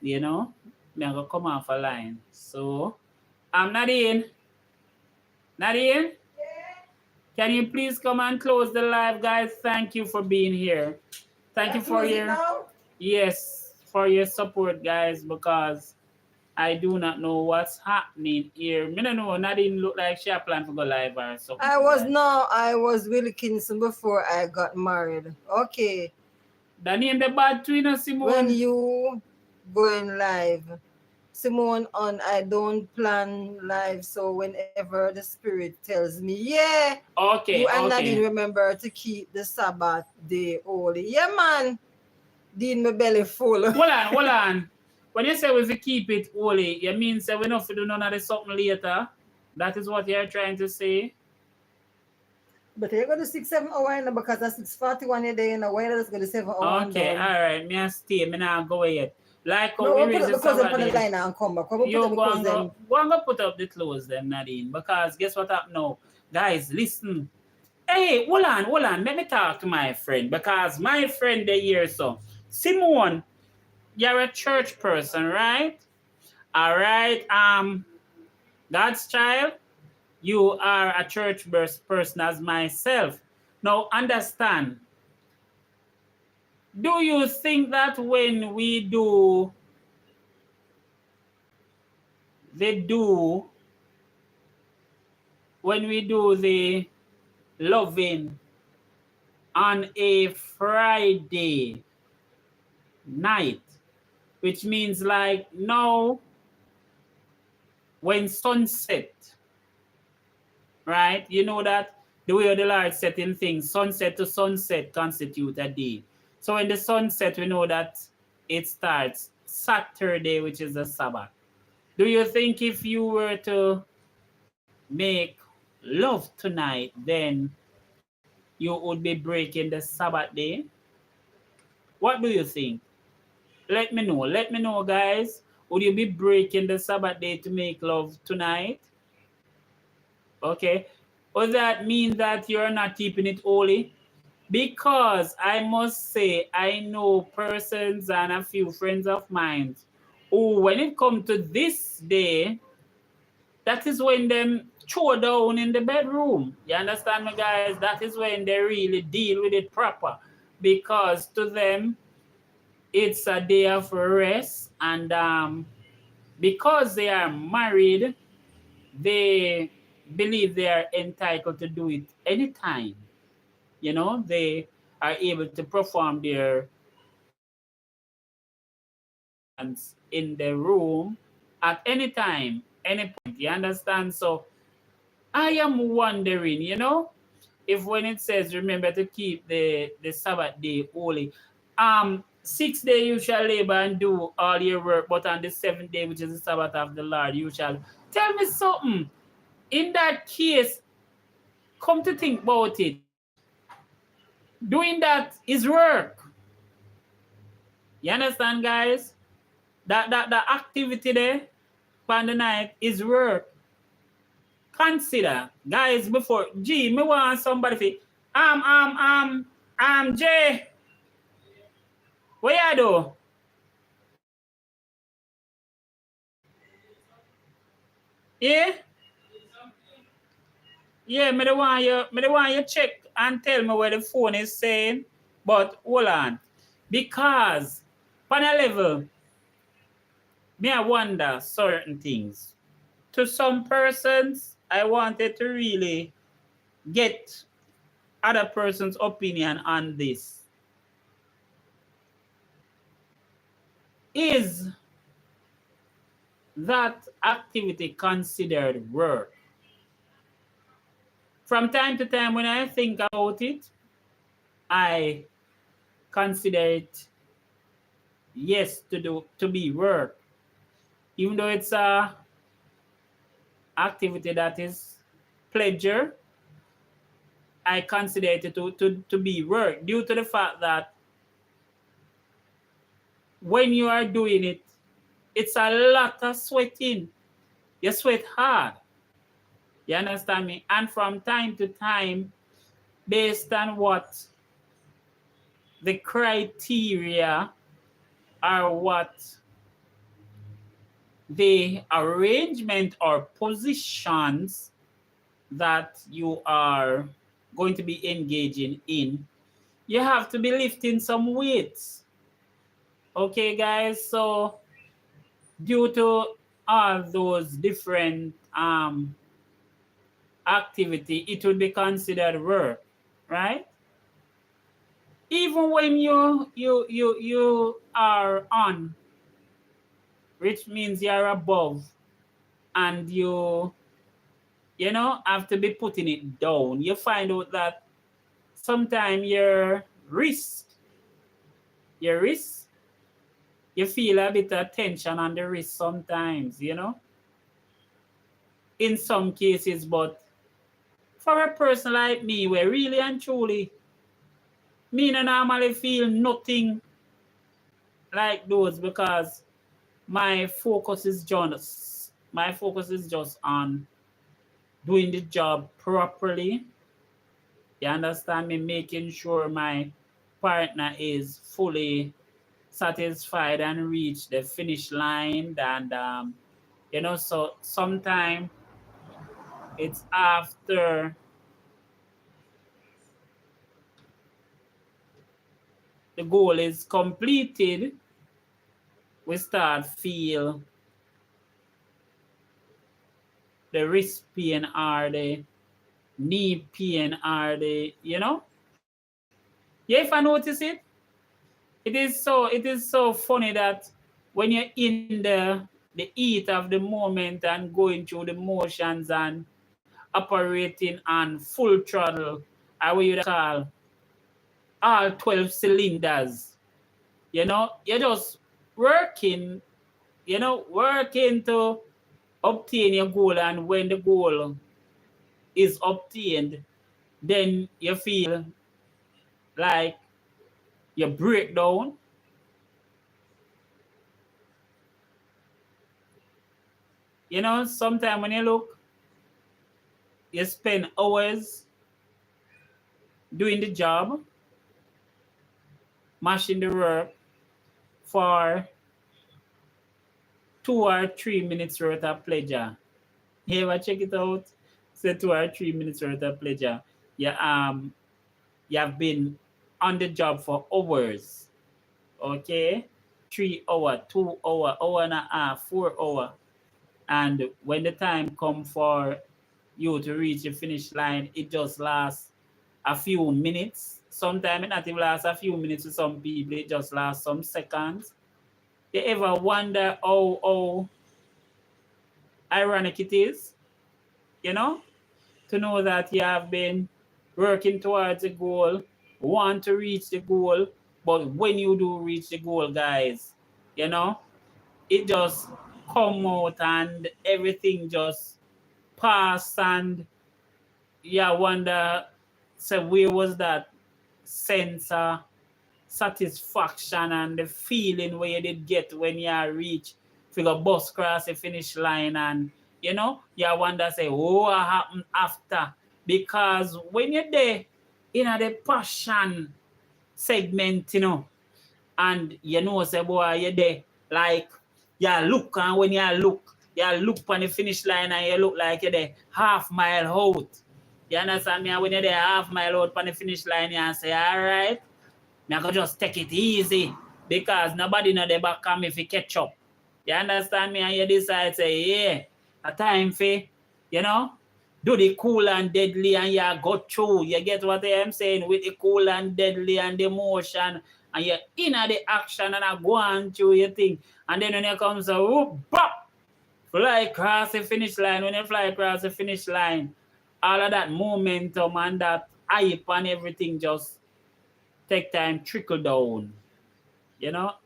me gonna come off a line. So Nadine. Nadine? Can you please come and close the live, guys? Thank you for being here. Thank you for for your support, guys, because I do not know what's happening here. Me don't know. Nadine look like she had planned to go live or something. I was Wilkinson before I got married. Okay. The name the bad twin, Simone. When you going live, Simone, I don't plan live, so whenever the spirit tells me, yeah, okay, you and Nadine remember to keep the Sabbath day holy. Yeah, man. Dean my belly full. Hold on. When you say we have keep it holy, you mean say we don't have to do none of the something later? That is what you're trying to say? But you're going to 6-7 hours because that's 6:41 a day and a while that's going to 7 hours. Okay, all right. Me I stay. Me not go yet. Like how No, we we'll put raise up the the cousin for the Sabbath line and come back. We'll you put up the cousin. go and go put up the clothes them, Nadine, because guess what happened now? Guys, listen. Hey, hold on. Let me talk to my friend because my friend they here so. Simone, you're a church person, right? All right. God's child, you are a church person as myself. Now understand. Do you think that when we do the loving on a Friday night, which means like now when sunset, right? You know that the way the Lord setting things, sunset to sunset constitute a day. So when the sunset, we know that it starts Saturday, which is the Sabbath. Do you think if you were to make love tonight, then you would be breaking the Sabbath day? What do you think? Let me know. Let me know, guys. Would you be breaking the Sabbath day to make love tonight? Okay. Or that mean that you're not keeping it holy? Because I must say, I know persons and a few friends of mine who, when it comes to this day, that is when them throw down in the bedroom. You understand me, guys? That is when they really deal with it proper. Because to them, it's a day of rest. And because they are married, they believe they are entitled to do it anytime. You know, they are able to perform their in the room at any time, any point. You understand? So I am wondering, you know, if when it says remember to keep the Sabbath day holy, 6 days you shall labor and do all your work, but on the 7th day, which is the Sabbath of the Lord, you shall tell me something. In that case, come to think about it. Doing that is work. You understand, guys? That activity there on the night is work. Consider, guys, before G, me want somebody Jay. What you do? Yeah? Yeah, me the want you check and tell me where the phone is saying. But hold on. Because on a level, me I wonder certain things. To some persons, I wanted to really get other person's opinion on this. Is that activity considered work? From time to time, when I think about it, I consider it yes to be work, even though it's a activity that is pleasure. I consider it to be work due to the fact that when you are doing it, it's a lot of sweating. You sweat hard. You understand me? And from time to time, based on what the criteria are, what the arrangement or positions that you are going to be engaging in, you have to be lifting some weights. Okay, guys? So due to all those different activity, it would be considered work, right? Even when you are on, which means you're above, and you know have to be putting it down, you find out that sometimes your wrist, you feel a bit of tension on the wrist sometimes, you know, in some cases. But for a person like me, where really and truly, me no normally feel nothing like those because my focus is just on doing the job properly. You understand me? Making sure my partner is fully satisfied and reach the finish line. And so sometimes it's after the goal is completed, we start feel the wrist pain or the knee pain or yeah, if I notice it, it is so funny that when you're in the heat of the moment and going through the motions and operating on full throttle, or what you call all 12 cylinders, you're just working, working to obtain your goal. And when the goal is obtained, then you feel like you break down. Sometimes when you look, you spend hours doing the job, mashing the work for 2 or 3 minutes worth of pleasure. You ever check it out? Say 2 or 3 minutes worth of pleasure. You have been on the job for hours. Okay? 3 hour, 2 hour, hour and a half, 4 hour. And when the time come for you to reach the finish line, it just lasts a few minutes. Sometimes it not even lasts a few minutes to some people, it just lasts some seconds. You ever wonder how ironic it is, to know that you have been working towards a goal, want to reach the goal, but when you do reach the goal, guys, it just come out and everything just pass, and you wonder, so where was that sense of satisfaction and the feeling where you did get when you reach figure bus cross the finish line, and you wonder, say, what happened after? Because when you're there in the passion segment, and say, boy, you're there, like you look, and when you look on the finish line and you look like you're there half mile out. You understand me? And when you're there half mile out on the finish line, you say, all right, I could just take it easy because nobody know the back come if you catch up. You understand me? And you decide, say, yeah, a time for, do the cool and deadly, and you go through. You get what I am saying? With the cool and deadly and the motion, and you're in the action and I go on through your thing. And then when you come, so, whoop, bop, fly across the finish line. When you fly across the finish line, all of that momentum and that hype and everything just take time, trickle down,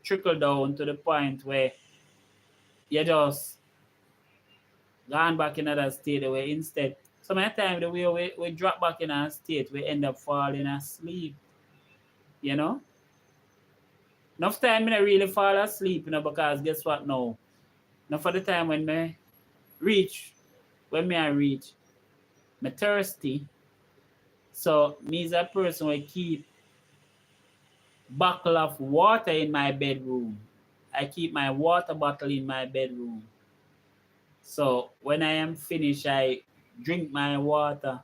trickle down to the point where you just gone back in another state where instead, some of the time the way we drop back in our state, we end up falling asleep, Enough time I really fall asleep, because guess what now? Now for the time when I reach, me thirsty. So me is a person who keep bottle of water in my bedroom. I keep my water bottle in my bedroom. So when I am finished, I drink my water,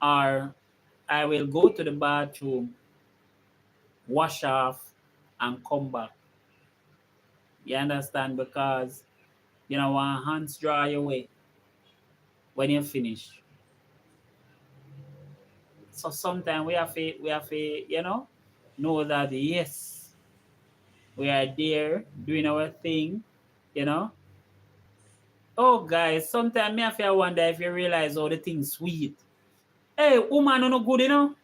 or I will go to the bathroom, wash off, and come back. You understand? Because when hands dry away when you finish. So sometimes we have to know that yes, we are there doing our thing, Oh guys, sometimes me have to wonder if you realize all the things sweet. Hey, woman, no good, no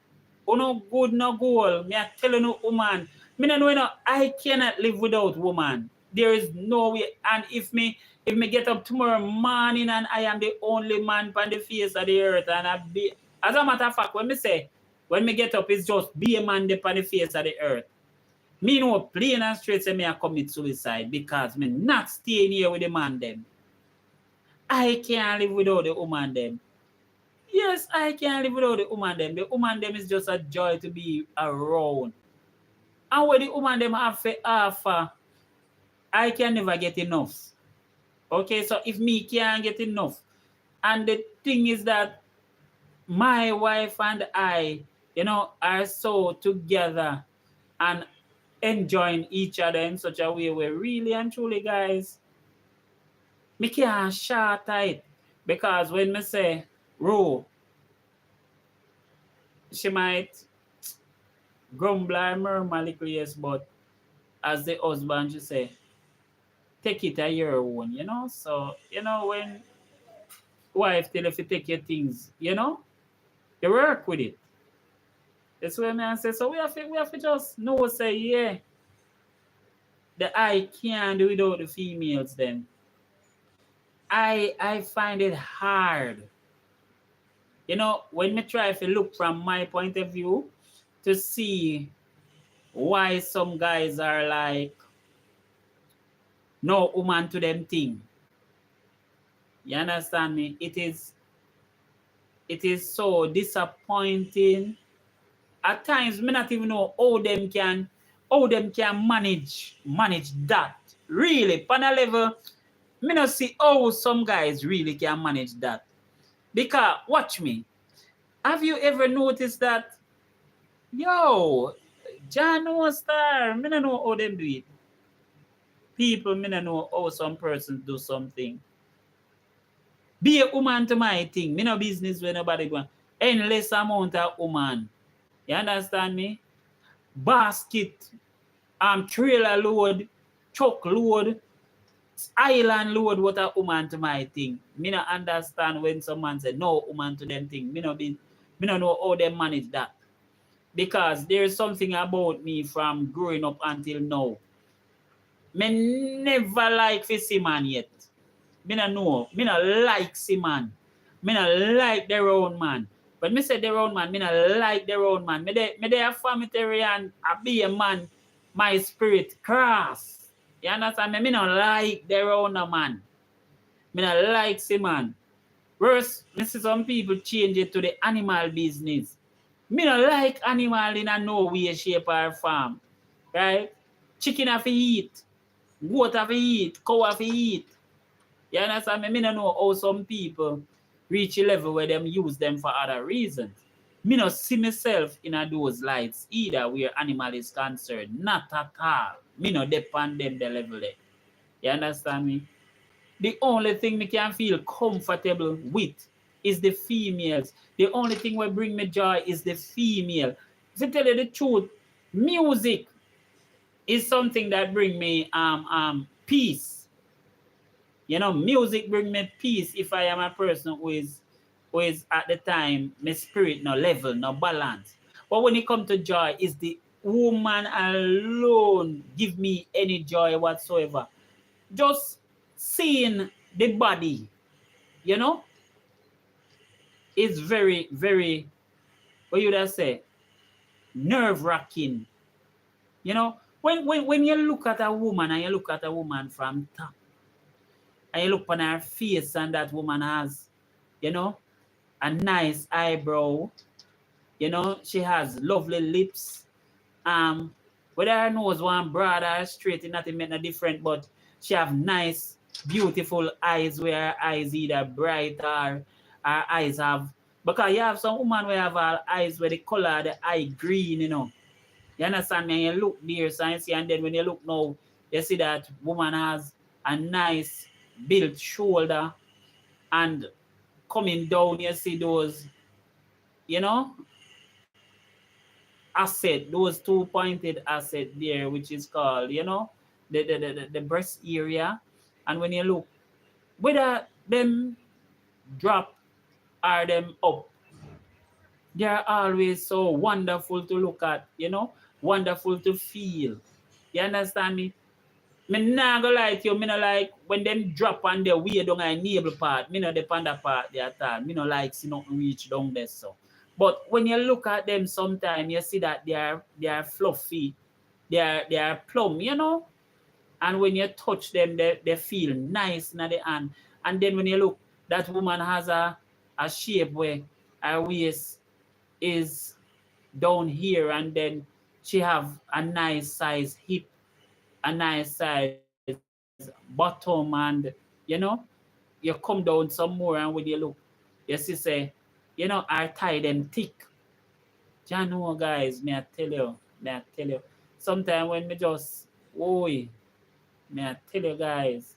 good, no goal. Me I tell you, woman. Me no know, I cannot live without woman. There is no way. And if me get up tomorrow morning and I am the only man on the face of the earth, and I be, as a matter of fact, when me get up, it's just be a man on the face of the earth. Me know plain and straight say me I commit suicide because me not staying here with the man them. I can't live without the woman them. Yes, I can't live without the woman them. The woman them is just a joy to be around. And what the woman them have to offer, I can never get enough. Okay, so if me can't get enough, and the thing is that my wife and I, are so together and enjoying each other in such a way where really and truly, guys, me can't short it. Because when me say, Ro, she might grumble and murmur a little, yes, but as the husband, she say, take it at your own. So, when wife tell you to take your things, you work with it. That's what I say. So we have to just know, say, yeah, the I can't do without the females then. I find it hard. When me try to look from my point of view to see why some guys are like no woman to them thing. You understand me? It is so disappointing. At times, me not even know how them can manage that. Really, on a level, me not see how some guys really can manage that. Because watch me. Have you ever noticed that? Yo, John no star. Me not know how them do it. People, me not know how some persons do something. Be a woman to my thing. Me no business with nobody going. Endless amount of woman. You understand me? Basket, trailer load, truck load, island load, what a woman to my thing. Me not understand when someone say no woman to them thing. Me not know how they manage that. Because there's something about me from growing up until now. Me never like to see man yet. Me not know. Me not like see man. Me not like their own man. But me say their own man, me not like their own man. Me they a famitarian, I be a man, my spirit cross. You understand me? Me not like their own man. Me not like see man. Worse, me see some people change it to the animal business. Me not like animal in a no way, shape, or form. Right? Chicken have to eat. Goat have to eat. Cow have to eat. You understand me? Me don't know how some people reach a level where them use them for other reasons. Me not see myself in those lights either where animal is concerned. Not at all. Me not depend them the level there. You understand me? The only thing me can feel comfortable with is the females. The only thing that bring me joy is the female. To tell you the truth, music is something that bring me peace. Music bring me peace if I am a person who is at the time, my spirit no level, no balance. But when it comes to joy, is the woman alone give me any joy whatsoever. Just seeing the body, is very, very, what you would say, nerve-wracking. When you look at a woman and you look at a woman from top, and you look on her face and that woman has, a nice eyebrow, she has lovely lips. Whether her nose one broad or straight, it nothing make no different, but she have nice, beautiful eyes where her eyes either bright or her eyes have, because you have some woman where have her eyes where the color of the eye green, You understand me? And you look there, so you see, and then when you look now, you see that woman has a nice built shoulder, and coming down you see those asset, those two pointed asset there, which is called the breast area. And when you look whether them drop or them up, they are always so wonderful to look at, wonderful to feel. You understand me? Me nah go lie to you, me no like when them drop on the way down a navel part, me no depend that part there at all. Me no like see nothing reach down there so. But when you look at them sometimes, you see that they are fluffy, they are plumb, you know. And when you touch them, they feel nice in the hand. And then when you look, that woman has a shape where her waist is down here, and then she have a nice size hip, a nice size bottom, and you know, you come down some more, and when you look, you see say, you know, I tie them thick. You know, guys, may I tell you, sometimes when me just, oh, may I tell you guys,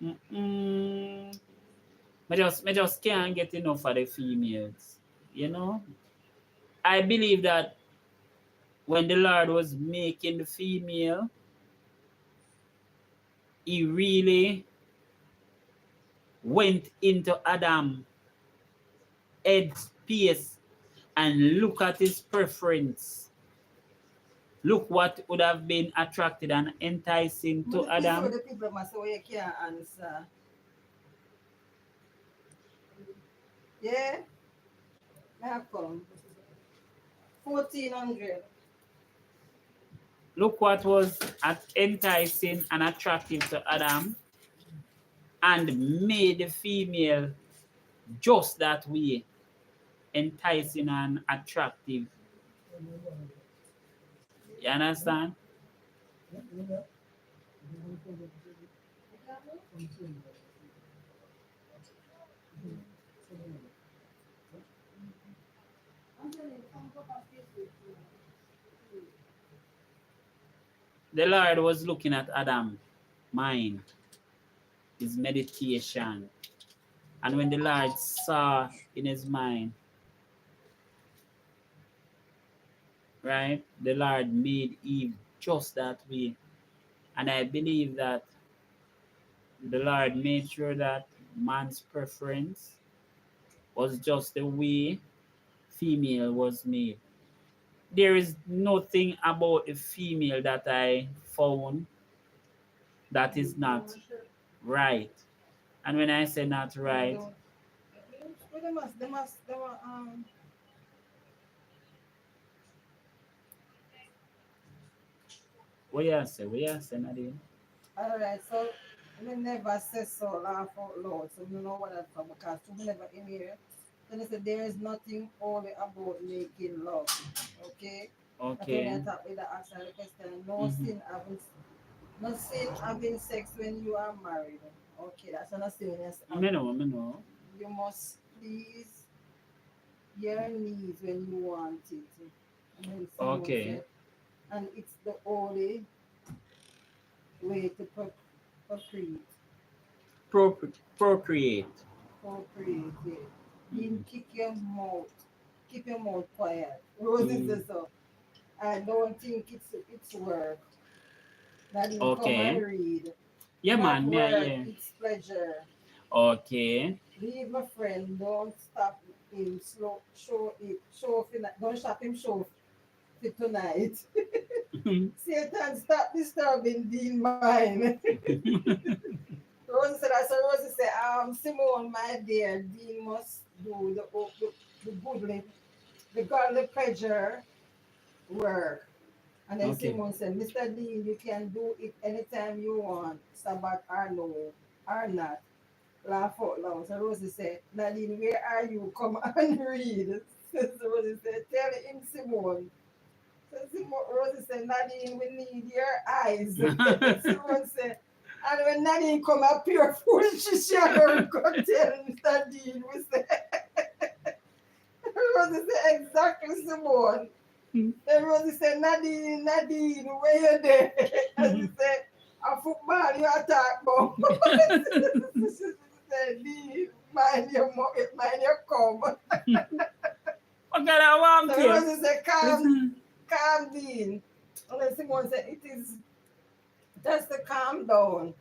mm-mm, me just can't get enough of the females. You know, I believe that when the Lord was making the female, He really went into Adam head space and look at his preference. Look what would have been attracted and enticing to This is Adam. what the people must say you can't answer. Yeah, how come? 1400. Look what was enticing and attractive to Adam and made the female just that way, enticing and attractive. You understand? The Lord was looking at Adam's mind, his meditation. And when the Lord saw in his mind, right, the Lord made Eve just that way. And I believe that the Lord made sure that man's preference was just the way female was made. There is nothing about the female that I found that is not right. And when I say not right, Well, they must, what you say, Nadine? all right, so we never say so laugh out loud, so we know what that's from because we never in here. Then they say there is nothing only about making love. Okay? That's when I Okay. talk with the answer the question. Mhm. No sin having sex when you are married. Okay, that's not sin when Me know. you must please your needs when you want it. And then Simon Okay. said, and it's the only way to procreate. Procreate. Procreate, yeah. Then Mhm. keep your mouth quiet. Rosie Mm. says so. I don't think it's work. That didn't come and Okay. read. Yeah, Not man, me I work, hear. it's pleasure. Okay. Leave my friend, don't stop him, show off, don't stop him show for tonight. Satan, stop disturbing Dean mind. Rosie said, I said, Rosie said, Simone, my dear, Dean must do the goodly, the godly pleasure work. And then Okay. Simone said, Mr. Dean, you can do it anytime you want, Sabbath or no, or not. Laugh out loud. So Rosie said, Nadine, where are you? Come and read. So Rosie said, tell him, Simone. So Rosie said, Nadine, we need your eyes. Simone said, and when Nadine come up pure fool, she shall go tell Mr. Dean. We said, Rosie said, exactly, Simone. Then Rosie said, Nadine, where you there? And she said, a football you attack, mom. She said, Dean, mind your come. What kind of warm So here? Rosie said, calm, Dean. And then Simone said, it is just to calm down.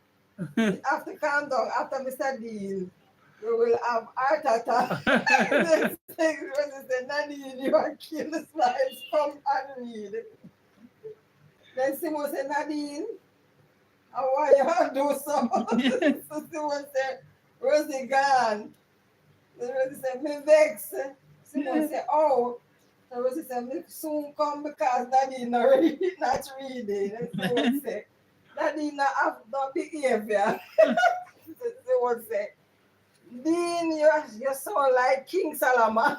After calm down, after Mr. Dean, we will have heart attack. Then Rosie said, Nadine, you are killing the slides. Come and read. Then Simone said, Nadine, I want you to do so. So Simone said, Rosie gone. Then Rosie said, me vex. Simone said, oh, So Rosie said, "Me soon come because Nadine already not reading." And someone said, Nadine have no behavior. Someone said, Dean, you sound like King Solomon.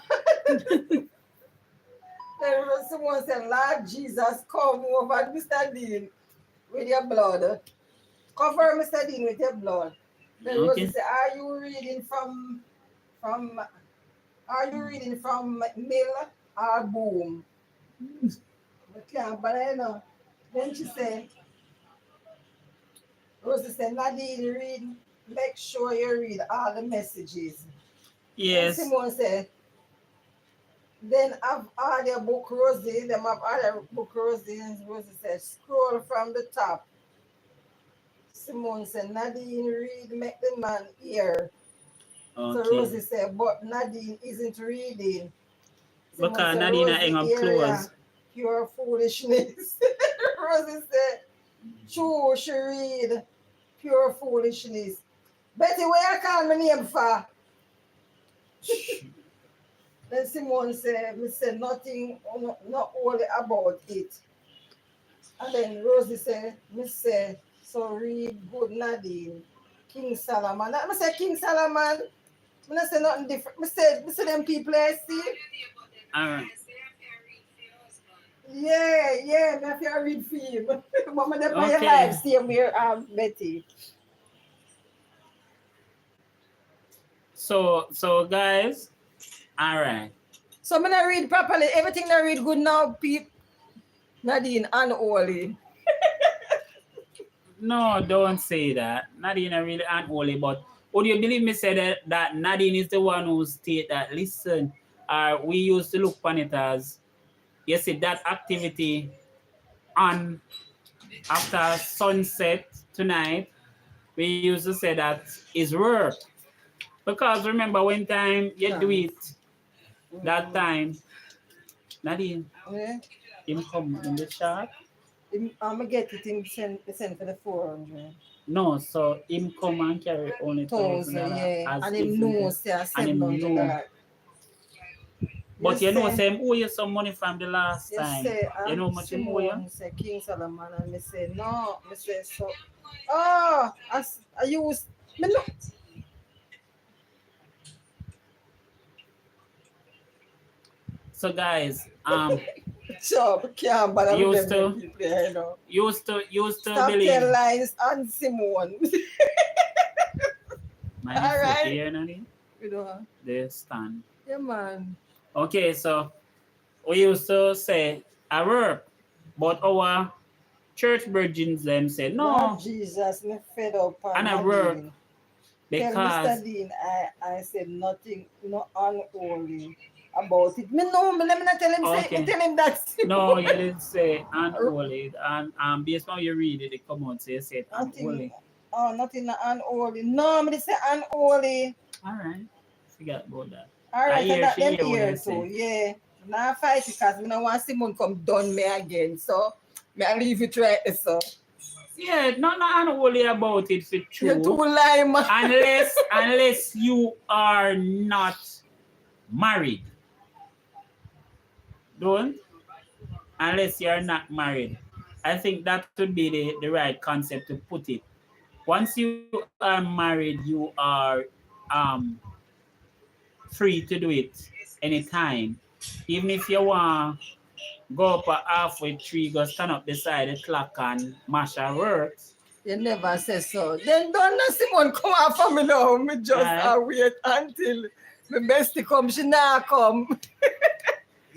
Then someone said, Lord Jesus, come over Mr. Dean with your blood. Cover Mr. Dean with your blood. Then Rosie Okay. said, are you reading from Mill or Boom? I can't, but I know. Then she said, Rosie said, Nadine, read, make sure you read all the messages. And Yes. Simone said, then have other book Rosie, them have other book Rosie, and Rosie said, scroll from the top. Simone said, Nadine, read, make the man hear. So Okay. Rosie said, but Nadine isn't reading. Simone Because said, Nadine Rosie, hang up area, clothes. pure foolishness. Rosie said, true, she read, pure foolishness. Betty, where you call my name for? Then Simone said, me said nothing, not only about it. And then Rosie said, me say, so read good Nadine, King Solomon. I say King Solomon, me not say nothing different. Me say them people I see. Alright. Yeah, me have to read for him. But me dey on your Okay. live, same here, Betty. So guys, alright. So me not read properly. Everything I read good now, Pete. Nadine unholy. No, don't say that. Nadine are really unholy, but would you believe me say that Nadine is the one who state that listen, we used to look upon it as you see that activity on after sunset tonight, we used to say that is work. Because remember when time you do it that time, Nadine, Yeah. him come in the chat. I'm gonna get it in send for the 400. No, so him come and carry only $1,000 Yeah. as And if him knows say and him know. $700. But you know, say him owe you some money from the last You time. say, You know how much him owe you? Simone say King Solomon, and me say no. Me say so. Oh, I use me no. So guys, Job can't bother with used them to people, you know. used to Stop believe. telling lies on Simone. My All foot right. here, Nadine. You know. They stand. Yeah, man. Okay, so we used to say a work, but our church virgins them said no, Lord Jesus, me fed up on and I work Nadine. Tell because Mr. Dean, I said nothing, unholy about it. Me know, me let me not tell him say, Okay. me tell him that. no, you didn't say unholy, and based on you read it, it come out say you said unholy. Nothing unholy. No, me say unholy. All right, forget about that. All I right, hear that she them hear what here you too. say. Yeah. Now fight because me no want Simon come done me again. So me I leave it right there, so. Yeah, not unholy about it for You're too true. lie, man. Unless you are not married. Don't. Unless you are not married. I think that would be the right concept to put it. Once you are married, you are um, free to do it anytime. Even if you want go up a halfway tree, go stand up beside the clock and mash a works. You never say so. Then don't let Simon come out for me now. Me just Right. wait until my bestie come. She not come.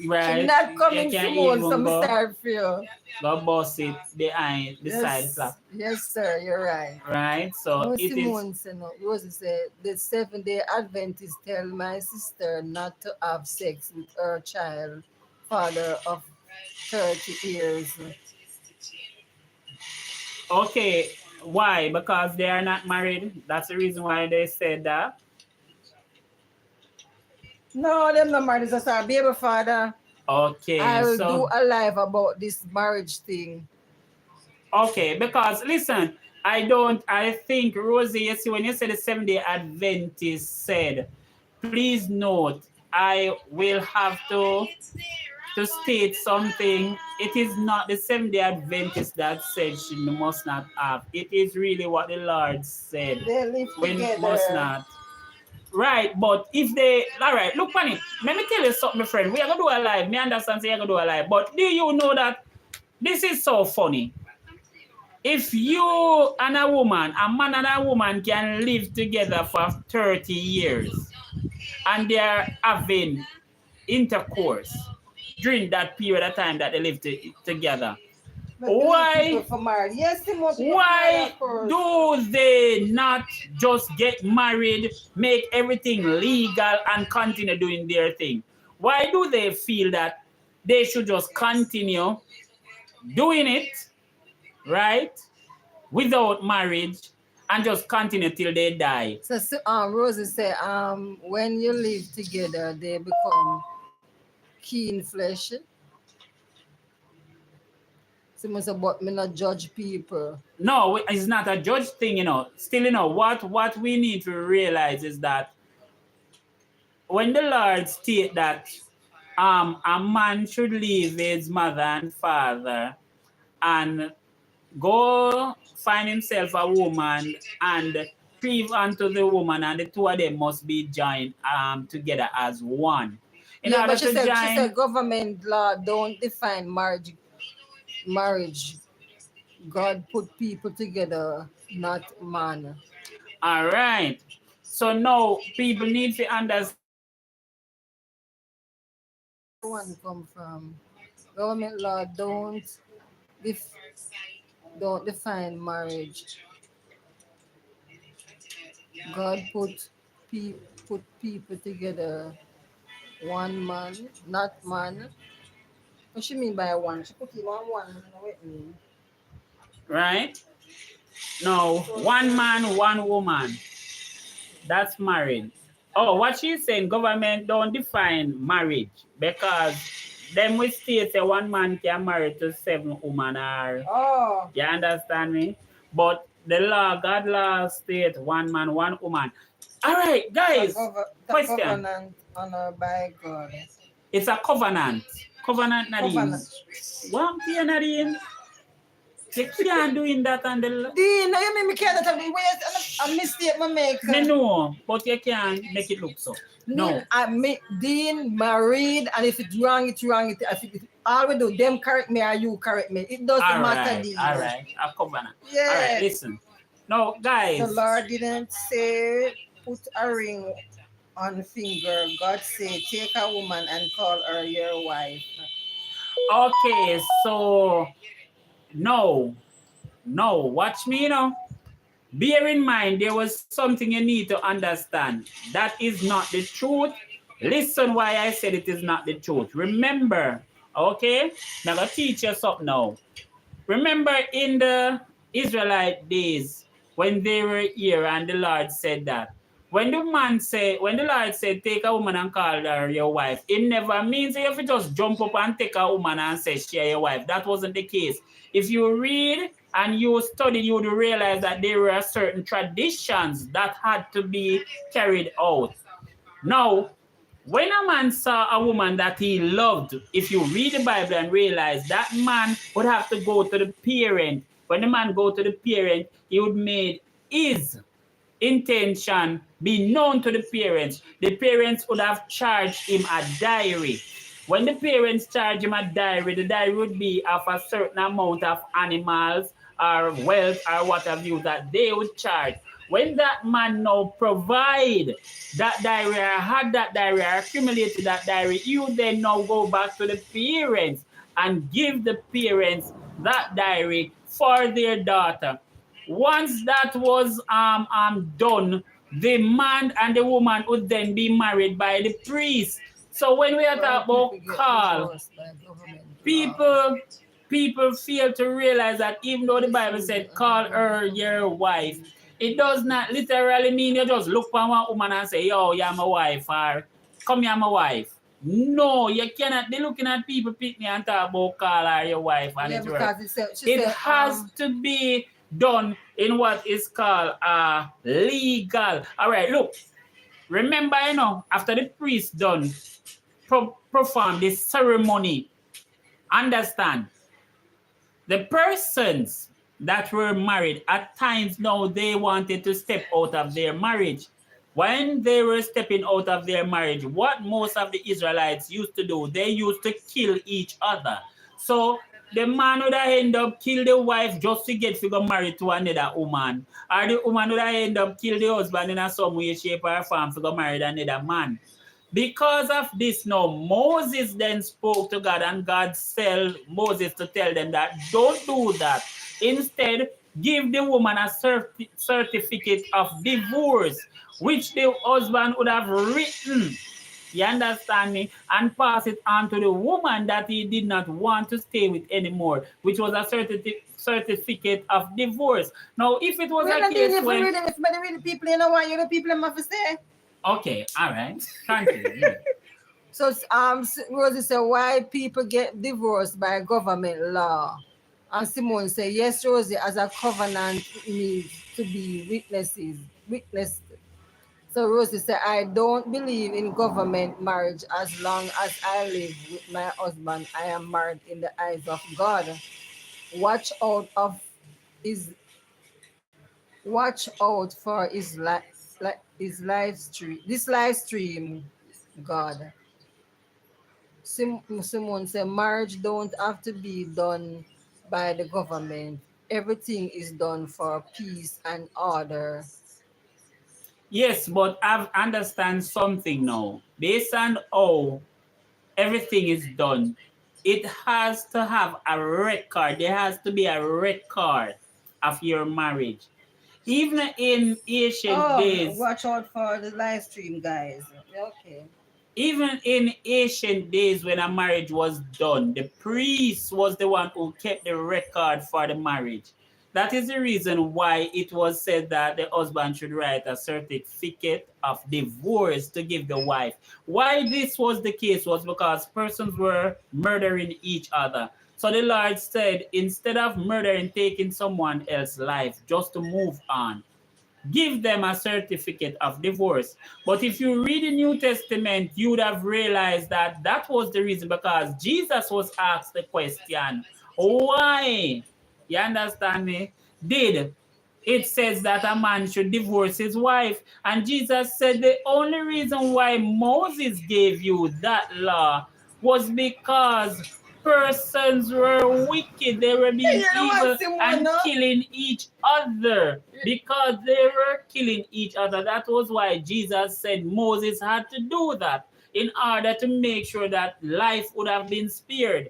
Right. She not coming, You can't Simon, even so me go, start feel. go boss it beside the clock. Yes, sir, you're right. Right? So No, it is Simone said no. Rosie said the 7-day Adventist tell my sister not to have sex with her child, father of 30 years. okay. Why? Because they are not married. That's the reason why they said that. No, them not married, just our baby father. Okay. I'll so do a live about this marriage thing. okay, because listen, I think Rosie, you see, when you said the 7-day Adventist said, please note, I will have to to state something. It is not the Seventh-day Adventist that said she must not have. It is really what the Lord said. They live When together. must not. Right, but if they, all right, look on it. Let me tell you something, my friend. We are going to do a live. Me understand say you're going to do a live. But do you know that this is so funny? If you and a woman, a man and a woman can live together for 30 years and they are having intercourse during that period of time that they live together, why Yes, why do they not just get married, make everything legal, and continue doing their thing? Why do they feel that they should just continue doing it, right, without marriage, and just continue till they die? So Rosie said, when you live together, they become keen flesh. So but me not judge people. No, it's not a judge thing, you know. Still, you know, what we need to realize is that when the Lord state that a man should leave his mother and father and go find himself a woman and cleave unto the woman, and the two of them must be joined together as one. In order but she to said, join, government law don't define marriage. God put people together, not man. all right. So now people need to understand. One come from government law don't define marriage. God put people together, one man, not man. What she mean by one? She put him on one with me. Right? No, one man, one woman. That's married. Oh, what she's saying, government don't define marriage because them we state say one man can marry to 7 women or you understand me? But the law, God law state one man, one woman. All right, guys. Question. Covenant honored by God. It's a covenant. Covenant, Nadine. What you Nadine? You can't doing that on the Dean, you mean me can't tell me where's a mistake I make? Me know, but you can't make it look so. No. Dean married, and if it's wrong, it's wrong. If it, all we do, them correct me or you correct me. It doesn't matter, Dean. All right, a covenant. Yeah. All right, listen. No, guys. The Lord didn't say put a ring on finger. God said take a woman and call her your wife. Okay, so no, watch me, you know. Bear in mind, there was something you need to understand. That is not the truth. Listen why I said it is not the truth. Remember, okay? Now I'm going to teach you something now. Remember in the Israelite days, when they were here and the Lord said that, when the Lord said, take a woman and call her your wife, it never means you have to just jump up and take a woman and say, she's your wife. That wasn't the case. If you read and you study, you would realize that there were certain traditions that had to be carried out. Now, when a man saw a woman that he loved, if you read the Bible and realize that man would have to go to the parent. When the man go to the parent, he would make his intention be known to the parents. The parents would have charged him a diary. When the parents charge him a diary, the diary would be of a certain amount of animals or wealth or what have you that they would charge. When that man now provide that diary or had that diary or accumulated that diary, you then now go back to the parents and give the parents that diary for their daughter. Once that was done, the man and the woman would then be married by the priest. So when we are talking about call, people fail to realize that even though the Bible said call her your wife, it does not literally mean you just look for one woman and say, yo, you're my wife, or come here, my wife. No, you cannot be looking at people pick me and talk about call her your wife. And it has to be done in what is called legal. All right, look. Remember, you know, after the priest done perform this ceremony. Understand? The persons that were married, at times now they wanted to step out of their marriage. When they were stepping out of their marriage, what most of the Israelites used to do, they used to kill each other. So the man would end up kill the wife just to get to go married to another woman. Or the woman would end up kill the husband in some way, shape, or form to go marry another man. Because of this now, Moses then spoke to God, and God told Moses to tell them that don't do that. Instead, give the woman a certificate of divorce, which the husband would have written, you understand me, and pass it on to the woman that he did not want to stay with anymore, which was a certificate of divorce. Now, if it was a case when... If the people, you know what, you the people have to say. Okay, all right. Continue. So, Rosie said, why people get divorced by government law? And Simone said, yes, Rosie, as a covenant needs to be witnessed. So Rosie said, I don't believe in government marriage. As long as I live with my husband, I am married in the eyes of God. Watch out for his live stream. This live stream, God. Simone said, marriage don't have to be done by the government. Everything is done for peace and order. Yes, but I understand something now. Based on how everything is done, it has to have a record. There has to be a record of your marriage. Even in ancient days. Watch out for the live stream, guys. Okay. Even in ancient days when a marriage was done, the priest was the one who kept the record for the marriage. That is the reason why it was said that the husband should write a certificate of divorce to give the wife. Why this was the case was because persons were murdering each other. So the Lord said, instead of murdering, taking someone else's life, just to move on, give them a certificate of divorce. But if you read the New Testament, you would have realized that that was the reason, because Jesus was asked the question, why? You understand me? Did it says that a man should divorce his wife, and Jesus said the only reason why Moses gave you that law was because persons were wicked, they were being evil and killing each other. Because they were killing each other, that was why Jesus said Moses had to do that in order to make sure that life would have been spared.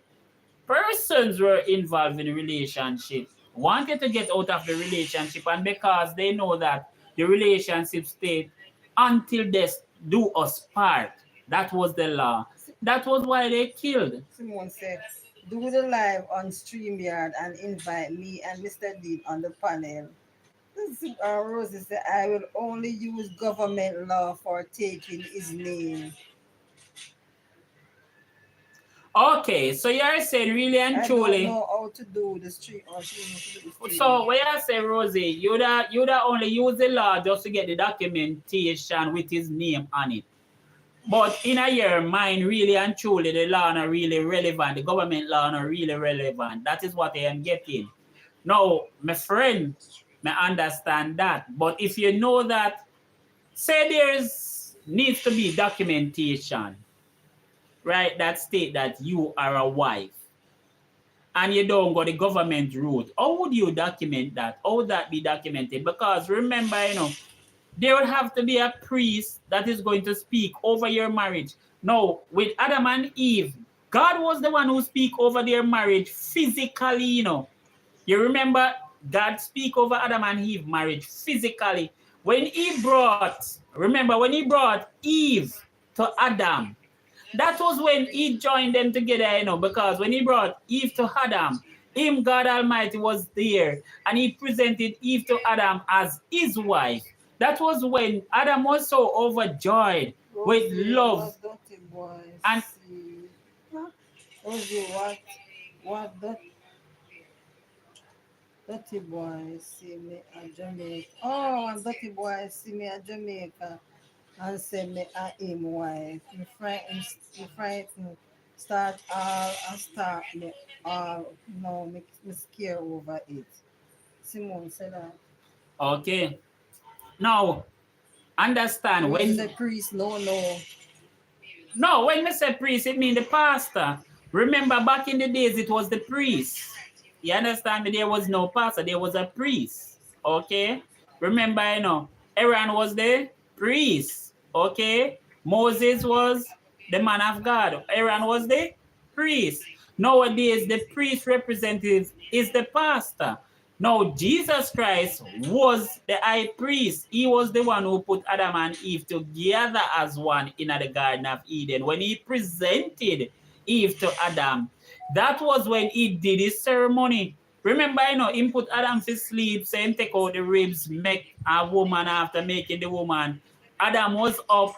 Persons were involved in a relationship, wanted to get out of the relationship, and because they know that the relationship stayed until death do us part. That was the law. That was why they killed. Simone said, do the live on StreamYard and invite me and Mr. Dean on the panel. Rosie said, I will only use government law for taking his name. Okay, so you are saying really and truly. I don't know how to do the stream. So when you say, Rosie, you'd only use the law just to get the documentation with his name on it. But in your mind, really and truly, the law not really relevant. The government law not really relevant. That is what I am getting. Now, my friend, may understand that. But if you know that, say there's needs to be documentation, right, that state that you are a wife, and you don't go the government route, how would you document that? How would that be documented? Because remember, there would have to be a priest that is going to speak over your marriage. Now, with Adam and Eve, God was the one who speak over their marriage physically, You remember God speak over Adam and Eve marriage physically. When he brought Eve to Adam, that was when he joined them together, because when he brought Eve to Adam, God Almighty was there, and he presented Eve to Adam as his wife. That was when Adam was so overjoyed with love. And what dirty boy see me at Jamaica. Oh, and dirty boy see me at Jamaica. and say me a him wife. Me frighten, start all and start me all. No, me scare over it. Simone said that. Okay. Now, understand Rose when the priest, no. no, when we say priest, it means the pastor. Remember back in the days it was the priest. You understand me? There was no pastor, there was a priest. Okay? Remember, Aaron was the priest. Okay? Moses was the man of God. Aaron was the priest. Nowadays, the priest representative is the pastor. Now, Jesus Christ was the high priest. He was the one who put Adam and Eve together as one in the Garden of Eden. When he presented Eve to Adam, that was when he did his ceremony. Remember, he put Adam to sleep, saying take out the ribs, make a woman after making the woman. Adam was up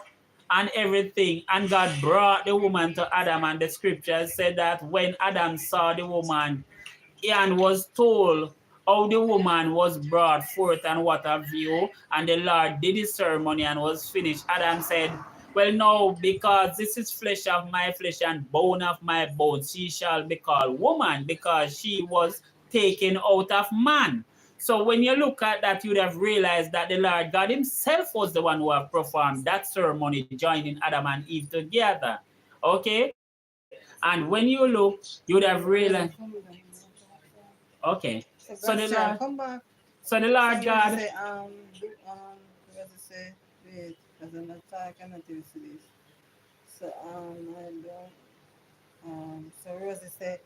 and everything, and God brought the woman to Adam, and the scripture said that when Adam saw the woman, and was told how the woman was brought forth and what have you, and the Lord did his ceremony and was finished. Adam said, well, no, because this is flesh of my flesh and bone of my bones, she shall be called woman, because she was taken out of man. So when you look at that, you would have realized that the Lord God himself was the one who have performed that ceremony, joining Adam and Eve together. Okay? And when you look, you would have realized. Okay. So the Lord, come back. so the Lord God. Say, what to say? Wait, because I'm not talking until you see this. So I don't. So Rosie said,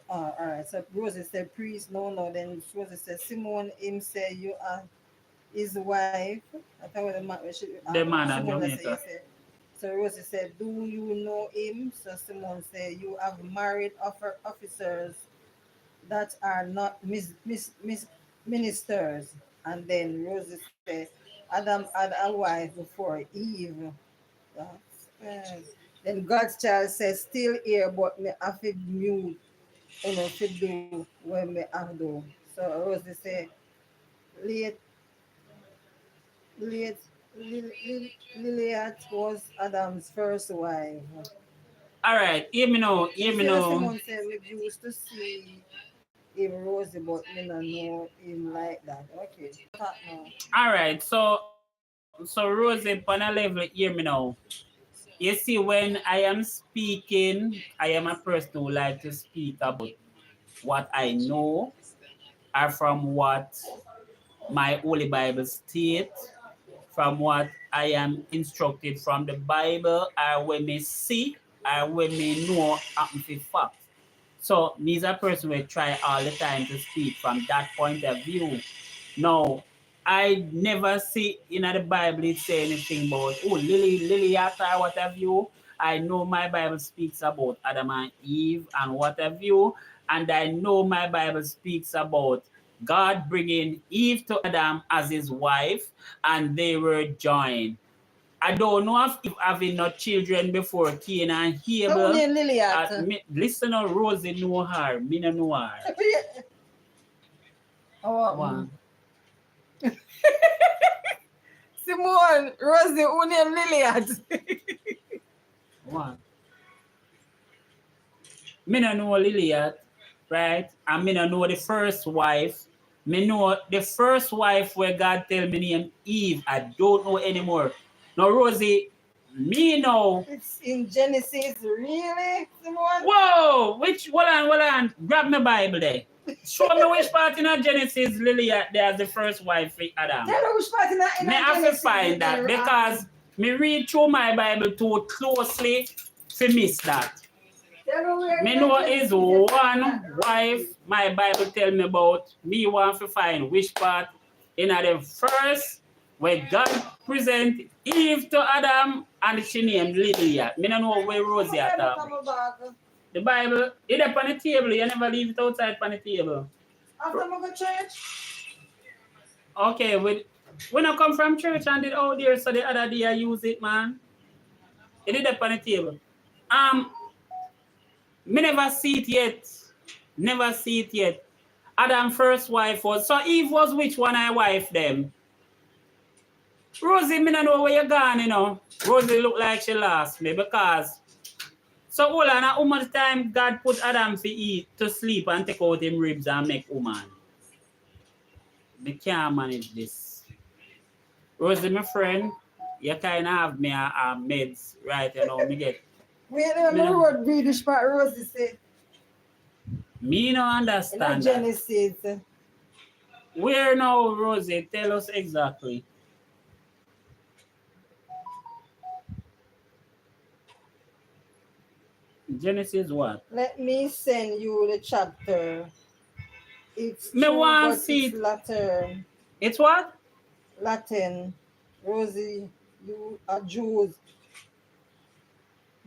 all right. So Rosie said, priest, no. Then Rosie said, Simone, him say you are his wife. I thought what the man, The man of Simone Jamaica. said. So Rosie said, do you know him? So Simone said, you have married officers that are not ministers. And then Rosie said, Adam had a wife before Eve. That's, then God's child says, still here, but me have to mute, to do when me have do. So Rosie said, late, late, Liliat was Adam's first wife. All right, hear me now. Simone said we used to see him Rosie, but me not know him like that. Okay. All right, so Rosie, on a level, hear me now. You see, when I am speaking, I am a person who like to speak about what I know, or from what my Holy Bible states, from what I am instructed from the Bible, or when me see, or when me know happen to fact. So me as a person will try all the time to speak from that point of view. Now, I never see in the Bible it say anything about Lily or what have you. I know my Bible speaks about Adam and Eve and what have you, and I know my Bible speaks about God bringing Eve to Adam as his wife, and they were joined. I don't know if Eve having no children before Cain and Abel. Listen to Rosie know her, me no know her. One. Simone, Rosie, who named Liliat? One. Me no know Liliat, right? And me no know the first wife. Me know the first wife where God tell me name Eve. I don't know anymore. Now Rosie, me know. It's in Genesis, really, Simone? Whoa! Hold on. Grab my Bible there. Show me which part in Genesis Liliat there's the first wife for Adam. Tell me which part in Genesis. Me have to find that because me read through my Bible too closely to miss that. Me know is one wife my Bible tell me about. Me want to find which part in the first where God present Eve to Adam and she named Lydia. Me don't know where Rosie at. The Bible, it up on the table. You never leave it outside on the table. After I go to church? Okay, when I come from church and it out there, so the other day I use it, man. It is up on the table. Me never see it yet. Never see it yet. Adam's first wife was, so Eve was which one I wife them? Rosie, me don't know where you're gone, you know. Rosie look like she lost me because so hold on, how much time God put Adam to eat, to sleep and take out him ribs and make woman? Me can't manage this. Rosie, my friend, you kind of have me a meds right, you know, me get. We don't know what British part Rosie say. Me no In understand that. Genesis. Where now, Rosie? Tell us exactly. Genesis what? Let me send you the chapter. It's Me true, want but see it's it. Latin. It's what? Latin. Rosie, you are Jews.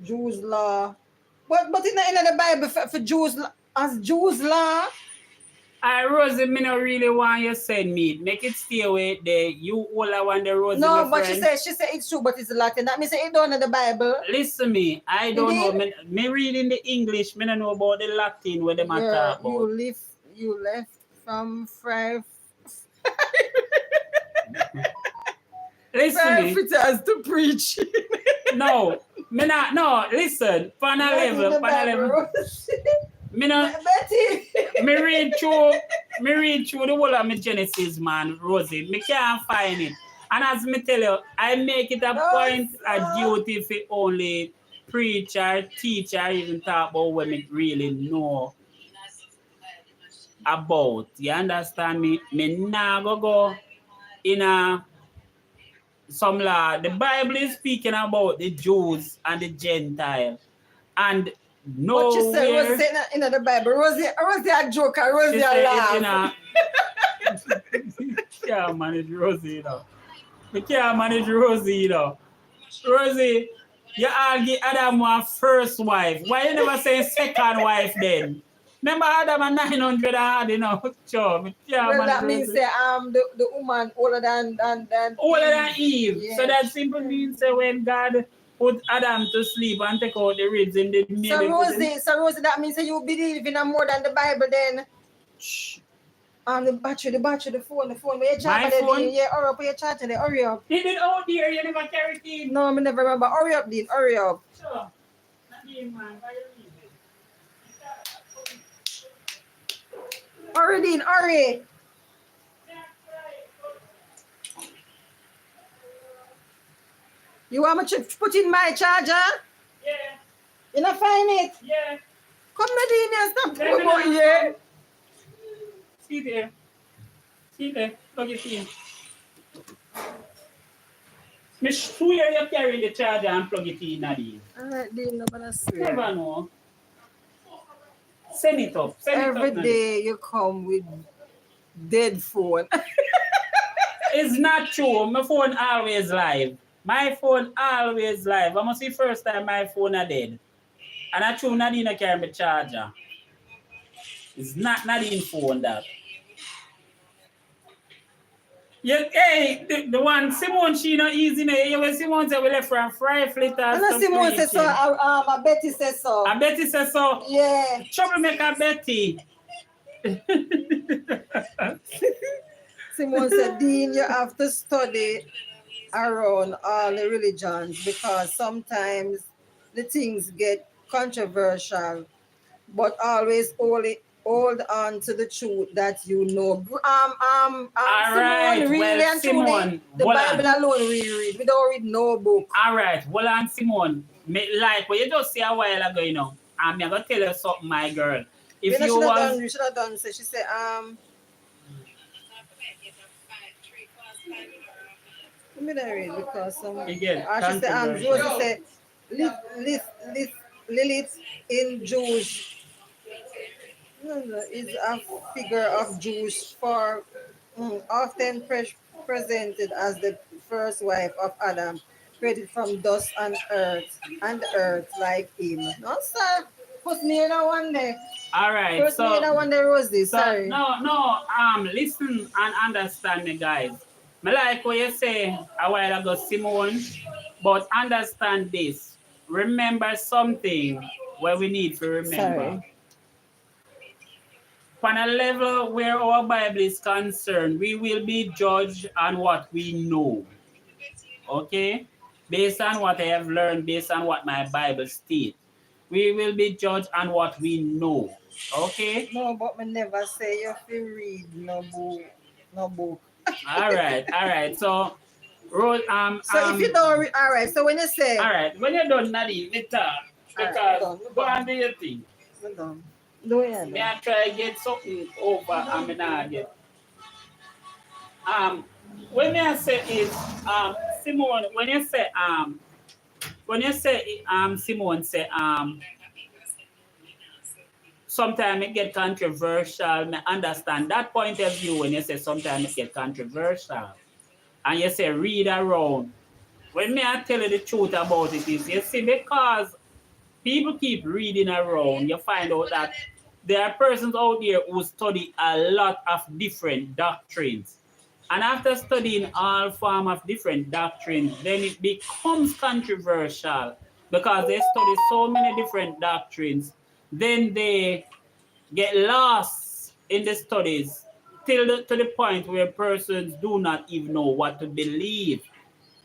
Jews law. But it's not in the Bible for Jews as Jews law. Rosie, me no really want you send me. Make it stay away there. You all I want the Rosie, No, my but friend. she said it's true, but it's Latin. That means it don't in the Bible. Listen me, I don't You know. Me reading the English, me don't know about the Latin where they talk about. You left from Fry Listen me. Fritterz to preach. No, me not. No, listen. Pan a level. Me no. Betty. Me read through the whole of my Genesis, man, Rosie. Me can't find it. And as me tell you, I make it a point, a duty for only preacher, teacher, even talk about what me really know about. You understand me? Me nah go in some law. The Bible is speaking about the Jews and the Gentiles. And What you say? nowhere Rosie say in the Bible. Rosie a joker. Rosie she a say laugh. Can't manage Rosie, you know. We can't manage Rosie, you know. Rosie, you all give Adam one first wife. Why you never say second wife then? Remember Adam and 900 hard, you know. Sure, we can't Well, manage that means Rosie. the woman older than Older than Eve. Yes. So that simply means that when God put Adam to sleep and take out the ribs in the So Rosie, that means that you believe in more than the Bible then. Shh. The battery, the phone, where you charge My phone? Yeah, hurry up, where you charging it, hurry up. He did out there, you never carry it. No, I never remember. Hurry up, Dean, hurry up. Sure. Nadine, man, why you leaving? Hurry, Dean, hurry. You want me to put in my charger? Yeah, You not find it? yeah. Come, Nadine, and stop Let me know. about here. See there. See there. Plug it in. Me swear you carry the charger and plug it in, Nadine. Alright, Dean, no gonna swear. Never know. Send it up. Send Every it up, day you come with dead phone. It's not true. My phone always live. My phone always live. I must see first time my phone are dead. And I true Nadine carry my charger. It's not Nadine phone that. Yeah, hey, the one Simone, she not easy now. You when Simone say we left from Fry Fritterz. And Simone says so. I Betty says so. And Betty says so. Yeah. Troublemaker Betty. Simone said, Dean, you have to study around all the religions because sometimes the things get controversial, but always hold on to the truth that you know. All right, Simone, really well, and truly, Simone, the hold Bible on. alone we read. We don't read no book. All right, well, and Simone, like what you just say a while ago, you know, I'm going to tell you something, my girl. If you was... You should have done, so she said, let me not read because Again, she said, Josie said, Lilith in Jewish is a figure of Jewish for often presented as the first wife of Adam, created from dust and earth like him. No, sir. Put me in a one day. All right, Put me in a one day, Rosie. Sorry. No, listen and understand me, guys. I like what you say a while ago, Simone, but understand this. Remember something where we need to remember. Sorry. On a level where our Bible is concerned, we will be judged on what we know. okay? Based on what I have learned, based on what my Bible states. We will be judged on what we know, okay? No, but me never say you have to read no book. No book. All right. So, Rose, So if you don't read, all right. So when you say, all right. When you're done, Nadine, we talk all right, because done. go and do your thing. We're done. Do it. Me I try get something over and me not get. When me I say is Simone, when you say Simone say sometimes it get controversial. Me understand that point of view when you say sometimes it get controversial. And you say read around. When me I tell you the truth about it is, you see, because people keep reading around, you find out that there are persons out there who study a lot of different doctrines. And after studying all form of different doctrines, then it becomes controversial because they study so many different doctrines. Then they get lost in the studies to the point where persons do not even know what to believe.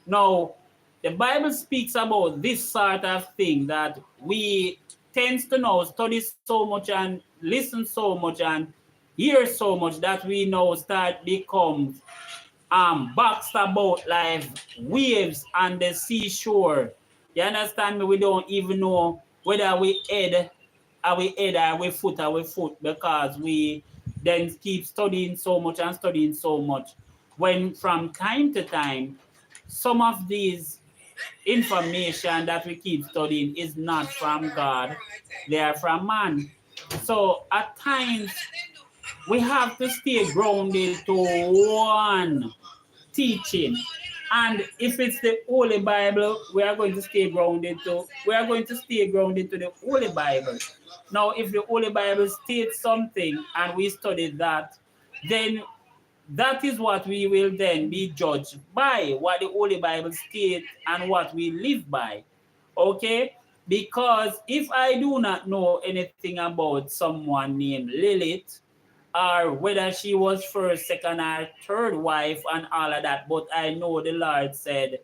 Now, the Bible speaks about this sort of thing that we tend to know, study so much and listen so much and hear so much that we now start become boxed about like waves on the seashore. You understand me? We don't even know whether we head or we foot because we then keep studying so much and studying so much. When from time to time, some of these information that we keep studying is not from God, they are from man. So at times we have to stay grounded to one teaching. And if it's the Holy Bible, we are going to stay grounded to the Holy Bible. Now, if the Holy Bible states something and we study that, then that is what we will then be judged by, what the Holy Bible states and what we live by. Okay? Because if I do not know anything about someone named Lilith, or whether she was first, second, or third wife and all of that, but I know the Lord said,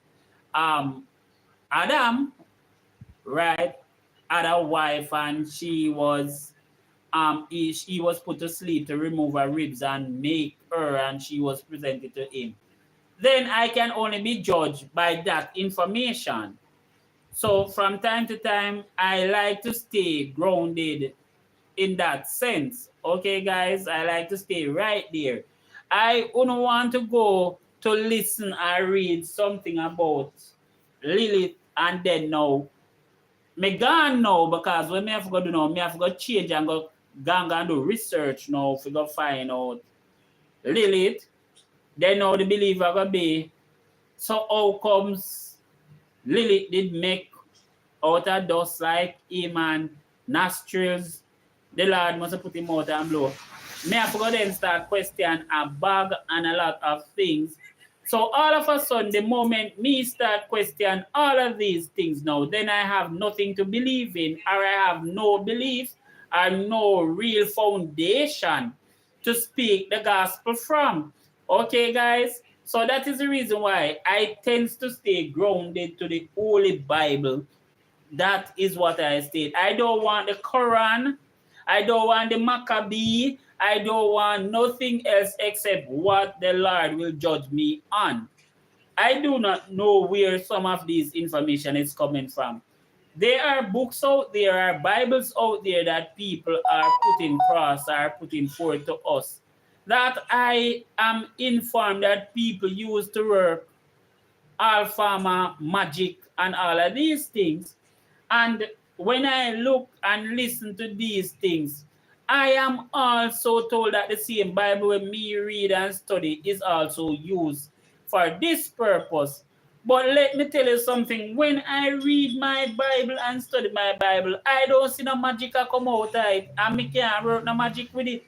Adam, right, had a wife and she was he was put to sleep to remove her ribs and make her, and she was presented to him. Then I can only be judged by that information. So from time to time, I like to stay grounded in that sense. Okay, guys, I like to stay right there. I don't want to go to listen or read something about Lilith and then now me gone now because when me have to go do now, me have to go change and go and do research now to go find out Lilith. Then now the believer go be. So how comes Lilith did make out of dust like him and nostrils? The Lord must have put him out and blow. Me have to go then start question a bag and a lot of things. So all of a sudden, the moment me start question all of these things now, then I have nothing to believe in, or I have no belief or no real foundation to speak the gospel from. Okay, guys? So that is the reason why I tend to stay grounded to the Holy Bible. That is what I state. I don't want the Quran. I don't want the Maccabee. I don't want nothing else except what the Lord will judge me on. I do not know where some of this information is coming from. There are books out there, are Bibles out there that people are putting across, are putting forth to us, that I am informed that people use to work all pharma, magic, and all of these things. And when I look and listen to these things, I am also told that the same Bible when me read and study is also used for this purpose. But let me tell you something, when I read my Bible and study my Bible, I don't see no magic come out of it, and me can't work no magic with it.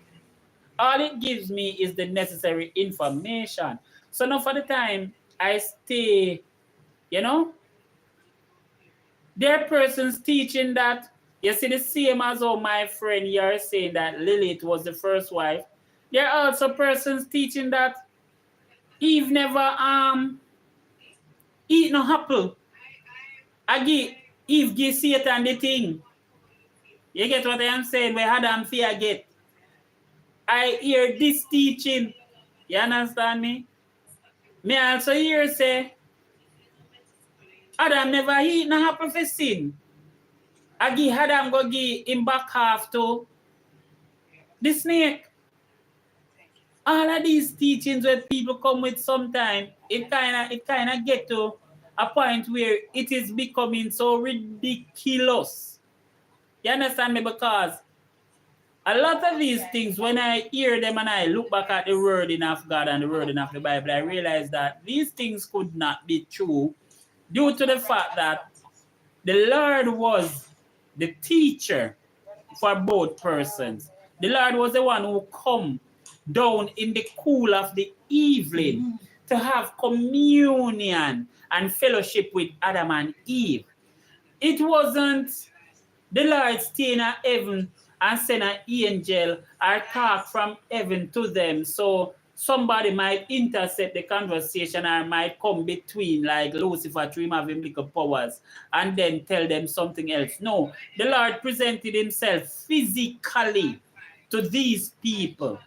All it gives me is the necessary information. So now for the time, I stay, you know, there are persons teaching that, you see, the same as how my friend you're saying that Lilith was the first wife. There are also persons teaching that Eve never eat no apple. Eve give Satan the thing. You get what I am saying? Where Adam fear get. I hear this teaching. You understand me? Me also hear say, Adam never eat no apple for sin. I give Adam go give him back half to the snake. All of these teachings where people come with sometime, it kinda get to a point where it is becoming so ridiculous. You understand me? Because a lot of these things, when I hear them and I look back at the wording of God and the wording of the Bible, I realize that these things could not be true due to the fact that the Lord was the teacher for both persons. The Lord was the one who come down in the cool of the evening to have communion and fellowship with Adam and Eve. It wasn't the Lord staying at heaven and send an angel or talk from heaven to them. So somebody might intercept the conversation or might come between, like Lucifer, to him having bigger powers, and then tell them something else. No, the Lord presented himself physically to these people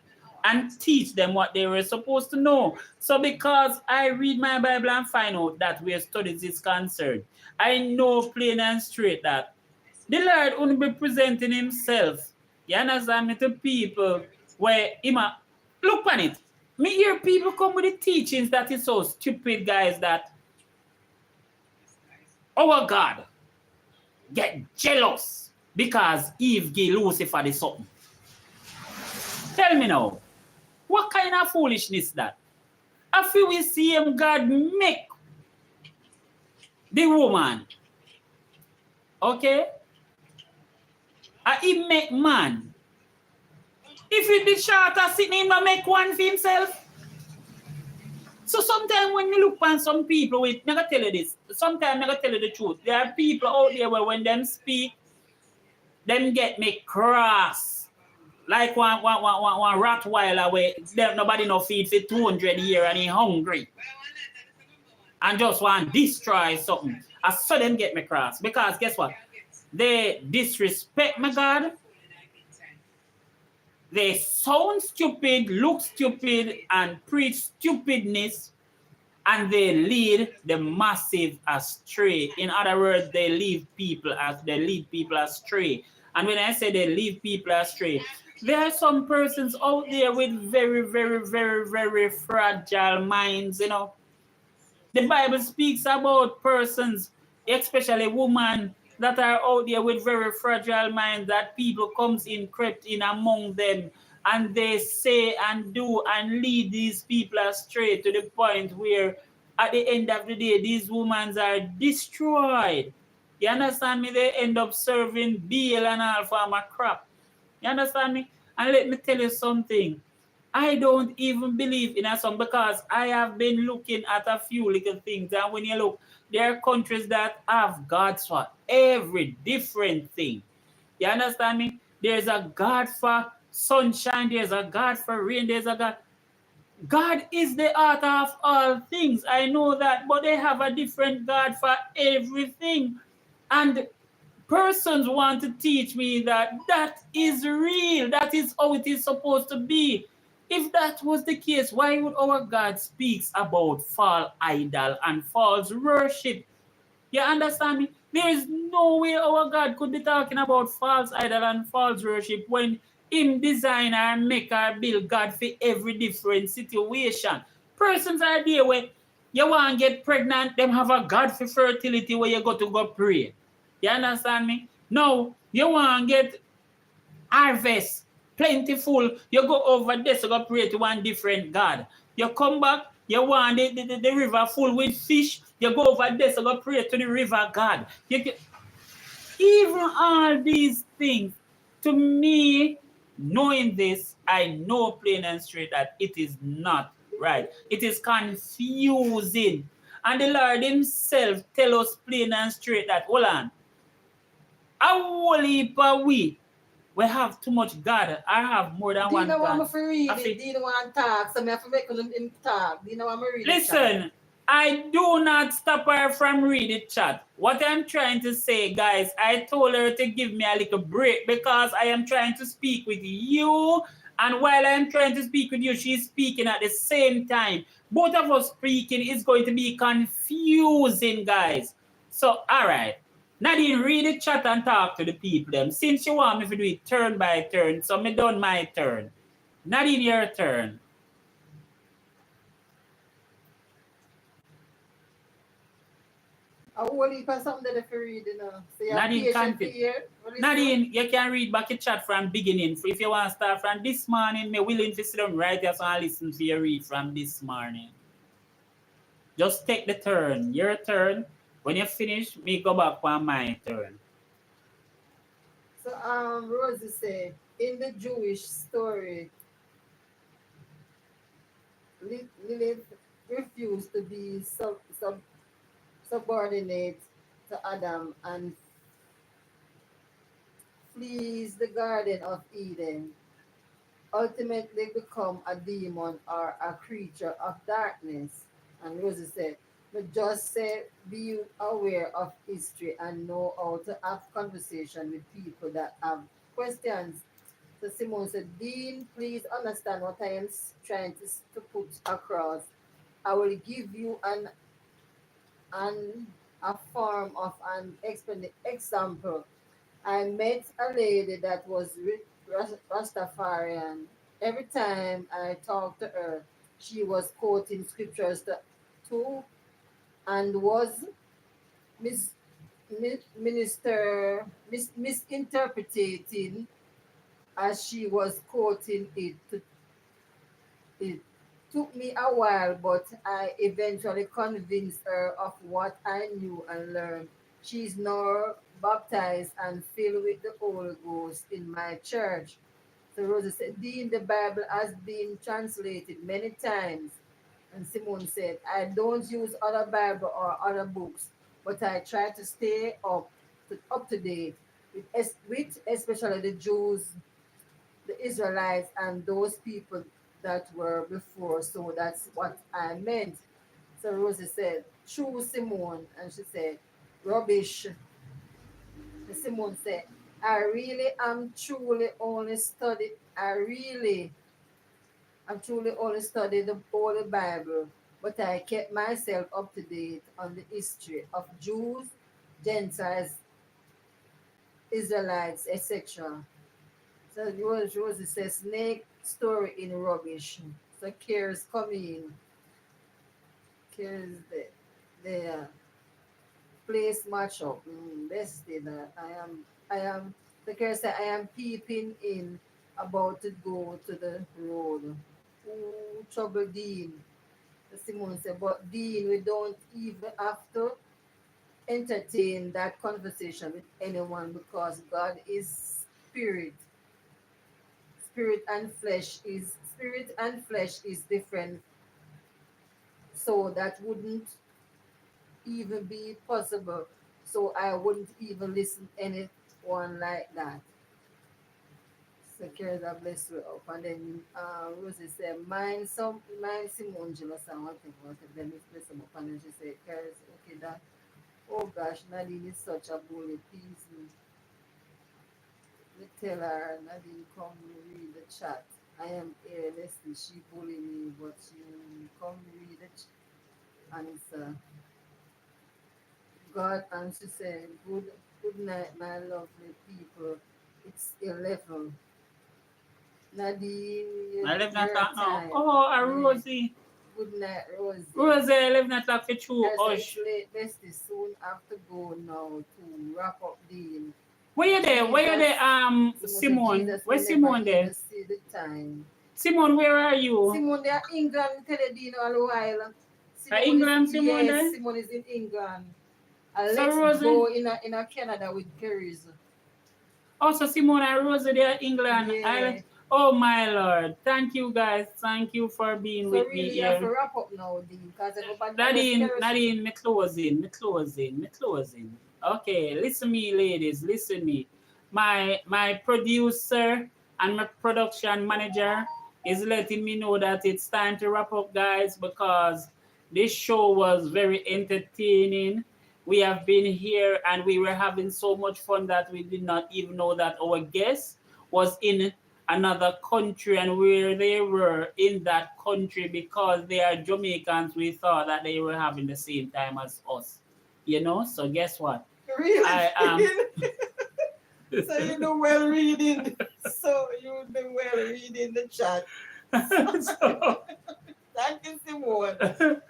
and teach them what they were supposed to know. So because I read my Bible and find out that where studies is concerned, I know plain and straight that the Lord wouldn't be presenting himself, you understand me, to people where look on it. Me hear people come with the teachings that is so stupid, guys, that our God get jealous because Eve gave Lucifer the something. Tell me now, what kind of foolishness that? After we see him, God make the woman, okay? And he make man. If he be short or sitting, he not make one for himself. So sometimes when you look on some people, I'm going to tell you this. Sometimes I'm going to tell you the truth. There are people out there where when them speak, them get me cross. Like one Rottweiler where nobody no feed for 200 years and he hungry. And just want to destroy something. I saw them get me cross. Because guess what? They disrespect my God. They sound stupid, look stupid, and preach stupidness, and they lead the massive astray. In other words, they lead people astray. And when I say they lead people astray, there are some persons out there with very, very, very, very fragile minds, you know. The Bible speaks about persons, especially women, that are out there with very fragile minds, that people crept in among them, and they say and do and lead these people astray to the point where at the end of the day, these women are destroyed. You understand me? They end up serving Baal and all form of crap. You understand me? And let me tell you something. I don't even believe in a song because I have been looking at a few little things, and when you look, there are countries that have gods for every different thing. You understand me? There's a God for sunshine, there's a God for rain, there's a God. God is the author of all things. I know that, but they have a different God for everything. And persons want to teach me that that is real. That is how it is supposed to be. If that was the case, why would our God speak about false idol and false worship? You understand me? There is no way our God could be talking about false idol and false worship when him design or make or build God for every different situation. Persons are there where you want to get pregnant, them have a God for fertility where you go pray. You understand me? No, you want to get harvest, plentiful, you go over there to go pray to one different God. You come back, you want the river full with fish, you go over there to go pray to the river God. Even all these things, to me, knowing this, I know plain and straight that it is not right. It is confusing. And the Lord himself tell us plain and straight that, hold on, a whole heap of we have too much God. I have more than one God. Do you know what I'm read? Do you know what I'm talk? So I have to make them talk. Do you know what I'm reading? Listen, I do not stop her from reading the chat. What I'm trying to say, guys, I told her to give me a little break because I am trying to speak with you. And while I'm trying to speak with you, she's speaking at the same time. Both of us speaking is going to be confusing, guys. So, all right. Nadine, read the chat and talk to the people. Them. Since you want me to do it turn by turn, so me done my turn. Nadine, your turn. I will leave for something that if you read, you know. So you're Nadine, patient continue. here. Nadine, you can read back your chat from beginning. If you want to start from this morning, me willing to sit down right here so I listen to you read from this morning. Just take the turn. Your turn. When you finish, me go back on my turn. So Rosie said, in the Jewish story, Lilith refused to be subordinate to Adam and flees the Garden of Eden, ultimately become a demon or a creature of darkness. And Rosie said, but just say be aware of history and know how to have conversation with people that have questions. So Simone said, Dean, please understand what I am trying to put across. I will give you an a form of an example. I met a lady that was Rastafarian. Every time I talked to her, she was quoting scriptures to and was mis, misinterpreting as she was quoting it. It took me a while, but I eventually convinced her of what I knew and learned. She's now baptized and filled with the Holy Ghost in my church. So Rosa said, Dean, the Bible has been translated many times. And Simone said, I don't use other Bible or other books, but I try to stay up to date with especially the Jews, the Israelites, and those people that were before. So that's what I meant. So Rosie said, true Simone. And she said, rubbish. And Simone said, I really am truly only study. I'm truly only studying the Holy Bible, but I kept myself up to date on the history of Jews, Gentiles, Israelites, etc. So Rosie says, snake story in rubbish. So Cares coming. Cares the place matchup. Bestie that I am the Cares said I am peeping in about to go to the road. Ooh, trouble Dean. Simone said, but Dean, we don't even have to entertain that conversation with anyone because God is spirit. Spirit and flesh is different, so that wouldn't even be possible. So I wouldn't even listen anyone like that. So Karen, God bless you up. And then Rosie said, mine Simone jealous and whatever. Then we bless them up and then she said, Karen, okay that oh gosh, Nadine is such a bully, please me tell her Nadine come read the chat. I am here, listen, she bully me, but she come read it and it's God, and she said, good night, my lovely people. It's 11. Nadine, I live not your talk now. time. Oh, a Yeah. Rosie. Good night, Rosie. Rosie, I live not talk for true. Yes, it's Hush. late, bestie. Soon have to go now to wrap up deal. Where you there? Where you there, Simone? Jesus Where's will never Simone there? even see the time. Simone, where are you? Simone, they are England, tell you, Dean, all the while. England, Simone yes, there? Simone is in England. And So let's Rosie? go in a Canada with Paris. Oh, so Simone and Rosie, they are England. Yeah. Island. Oh my Lord. Thank you guys. Thank you for being So with really, me you have here. to wrap up now, Dean, because everybody Nadine, me closing. Okay, listen me, ladies, listen me. My producer and my production manager is letting me know that it's time to wrap up, guys, because This show was very entertaining. We have been here and we were having so much fun that we did not even know that our guest was in another country and where they were in that country because they are Jamaicans. We thought that they were having the same time as us. You know, so guess what? Really? I am. So you do well reading. So you do well reading the chat. So, Thank you, Simone.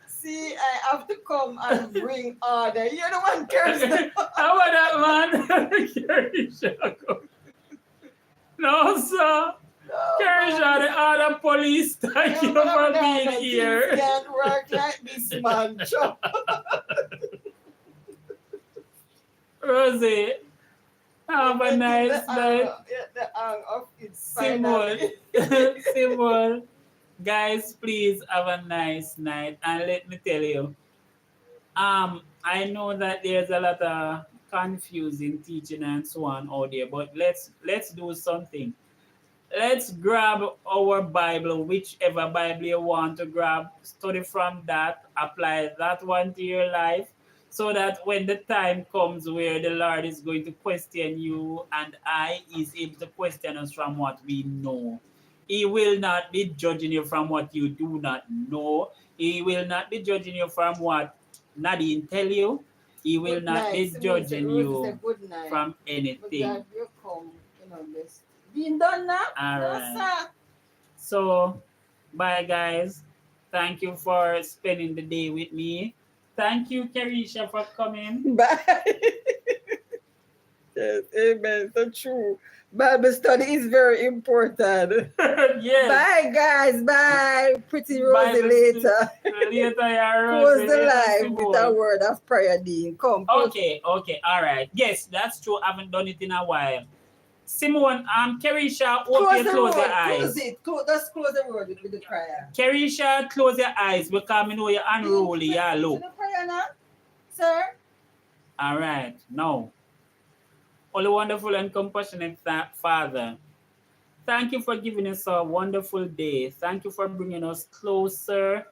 See, I have to come and bring order. You're the one cursing. how about that, man? Kerisha. No, sir. Kerisha, the other police, thank you for being here. Things can't work like this, man. Rosie, have a nice night. The hang of it. Simone, Simone, guys, please have a nice night. And let me tell you, I know that there's a lot of confusing teaching and so on out there, but let's do something. Let's grab our Bible, whichever Bible you want to grab, study from that, apply that one to your life, so that when the time comes where the Lord is going to question you and I is able to question us from what we know. He will not be judging you from what you do not know. He will not be judging you from what Nadine tell you. He will Good not night. be Simone judging said, Rose you said good night. from But anything. God, you come, this. Being done now? All No, right. sir. So, bye guys. Thank you for spending the day with me. Thank you, Kerisha, for coming. Bye. Yes, amen. So true. Bible study is very important. Yes. Bye, guys. Bye. Pretty Rosie Bible later. Later, yeah, Close Rosie, the later, live with a Simone. word of prayer, Dean. Come. close. Okay, all right. Yes, that's true. I haven't done it in a while. Simone, Kerisha, Close you the close your word. eyes. Close it. Just close the word with the prayer. Kerisha, close your eyes because I know you're unruly. Yeah, Dean, look. the prayer now, sir. All right, now. Holy, wonderful, and compassionate Father, thank you for giving us a wonderful day. Thank you for bringing us closer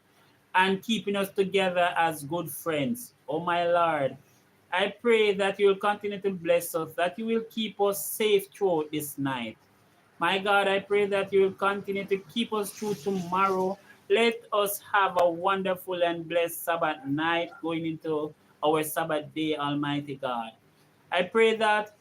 and keeping us together as good friends. Oh, my Lord, I pray that you will continue to bless us, that you will keep us safe throughout this night. My God, I pray that you will continue to keep us through tomorrow. Let us have a wonderful and blessed Sabbath night going into our Sabbath day, Almighty God. I pray that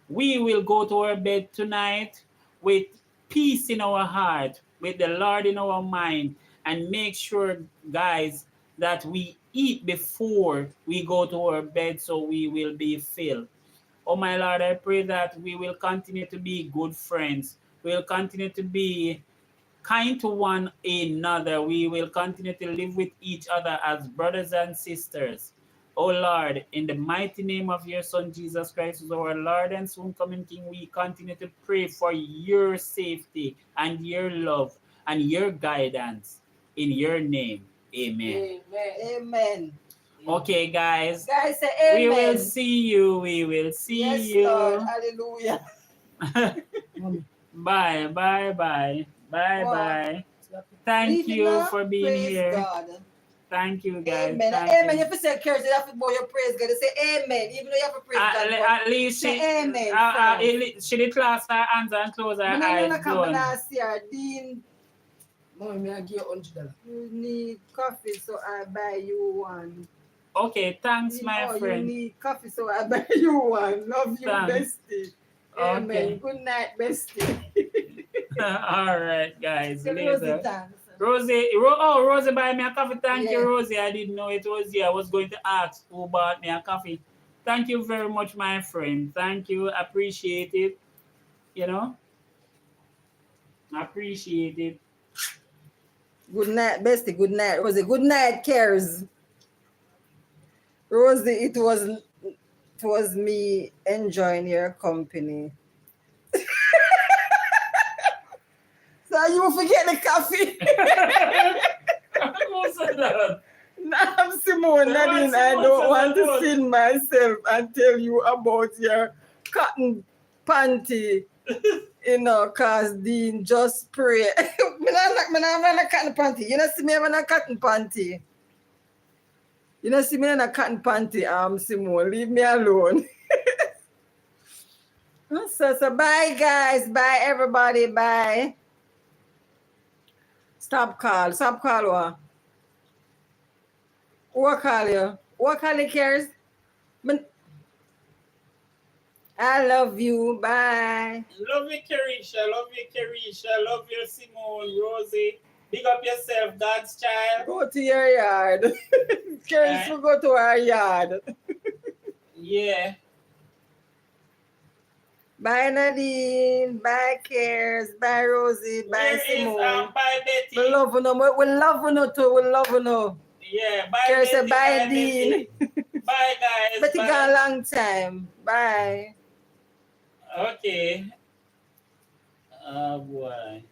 we will go to our bed tonight with peace in our heart, with the Lord in our mind, and make sure, guys, that we eat before we go to our bed so we will be filled. Oh, my Lord, I pray that we will continue to be good friends. We'll continue to be kind to one another. We will continue to live with each other as brothers and sisters. Oh Lord, in the mighty name of your Son, Jesus Christ, who is our Lord and soon coming King, we continue to pray for your safety and your love and your guidance. In your name, amen. Amen. Okay, guys. Guys, say We amen. will see you. We will see Yes, you. Lord. Hallelujah. Bye, bye, bye. Bye, Wow. bye. Thank Leave it you now. for being Praise here. God. Thank you, guys. Amen. Thank Amen. you. If you say curse, you have to bow your praise God. You say amen. Even though you have to praise God. At least say she, amen. she did clasp her hands and close her eyes. Done. Dean, Mommy, I give you $100. you need coffee, so I buy you one. Okay, thanks, Dean, my you friend. need coffee, so I buy you one. Love you, Thanks. bestie. Amen. Okay. Good night, bestie. All right, guys. Say Later. Rosie dance. Rosie buy me a coffee. Thank Yeah. you, Rosie. I didn't know it was you. I was going to ask who bought me a coffee. Thank you very much, my friend. Thank you. Appreciate it. You know? Appreciate it. Good night, bestie. Good night, Rosie. Good night, cares. Rosie, it was me enjoying your company. So you forget the coffee. Who said that? Nah, I'm Simone. Nadine, I Simone don't said want that to was- sin myself and tell you about your cotton panty. Cause Dean just pray. Me not have a cotton panty. You know, see me having a cotton panty. You know, see me in a cotton panty, Simone. Leave me alone. So bye guys. Bye everybody. Bye. Stop call what? Who call you? Who call you cares? I love you. Bye. Love you, Kerisha. Love you, Kerisha. Love you, Simone, Rosie. Big up yourself, God's child. Go to your yard. Cares to go to our yard. Yeah. Bye Nadine. Bye Cares. Bye Rosie. Bye Where Simone. bye Betty. We love you. We love you too. We love you. Yeah, bye Cares Betty. say bye Dean. Bye guys. Betty Bye. gone a long time. Bye. Okay. Oh boy.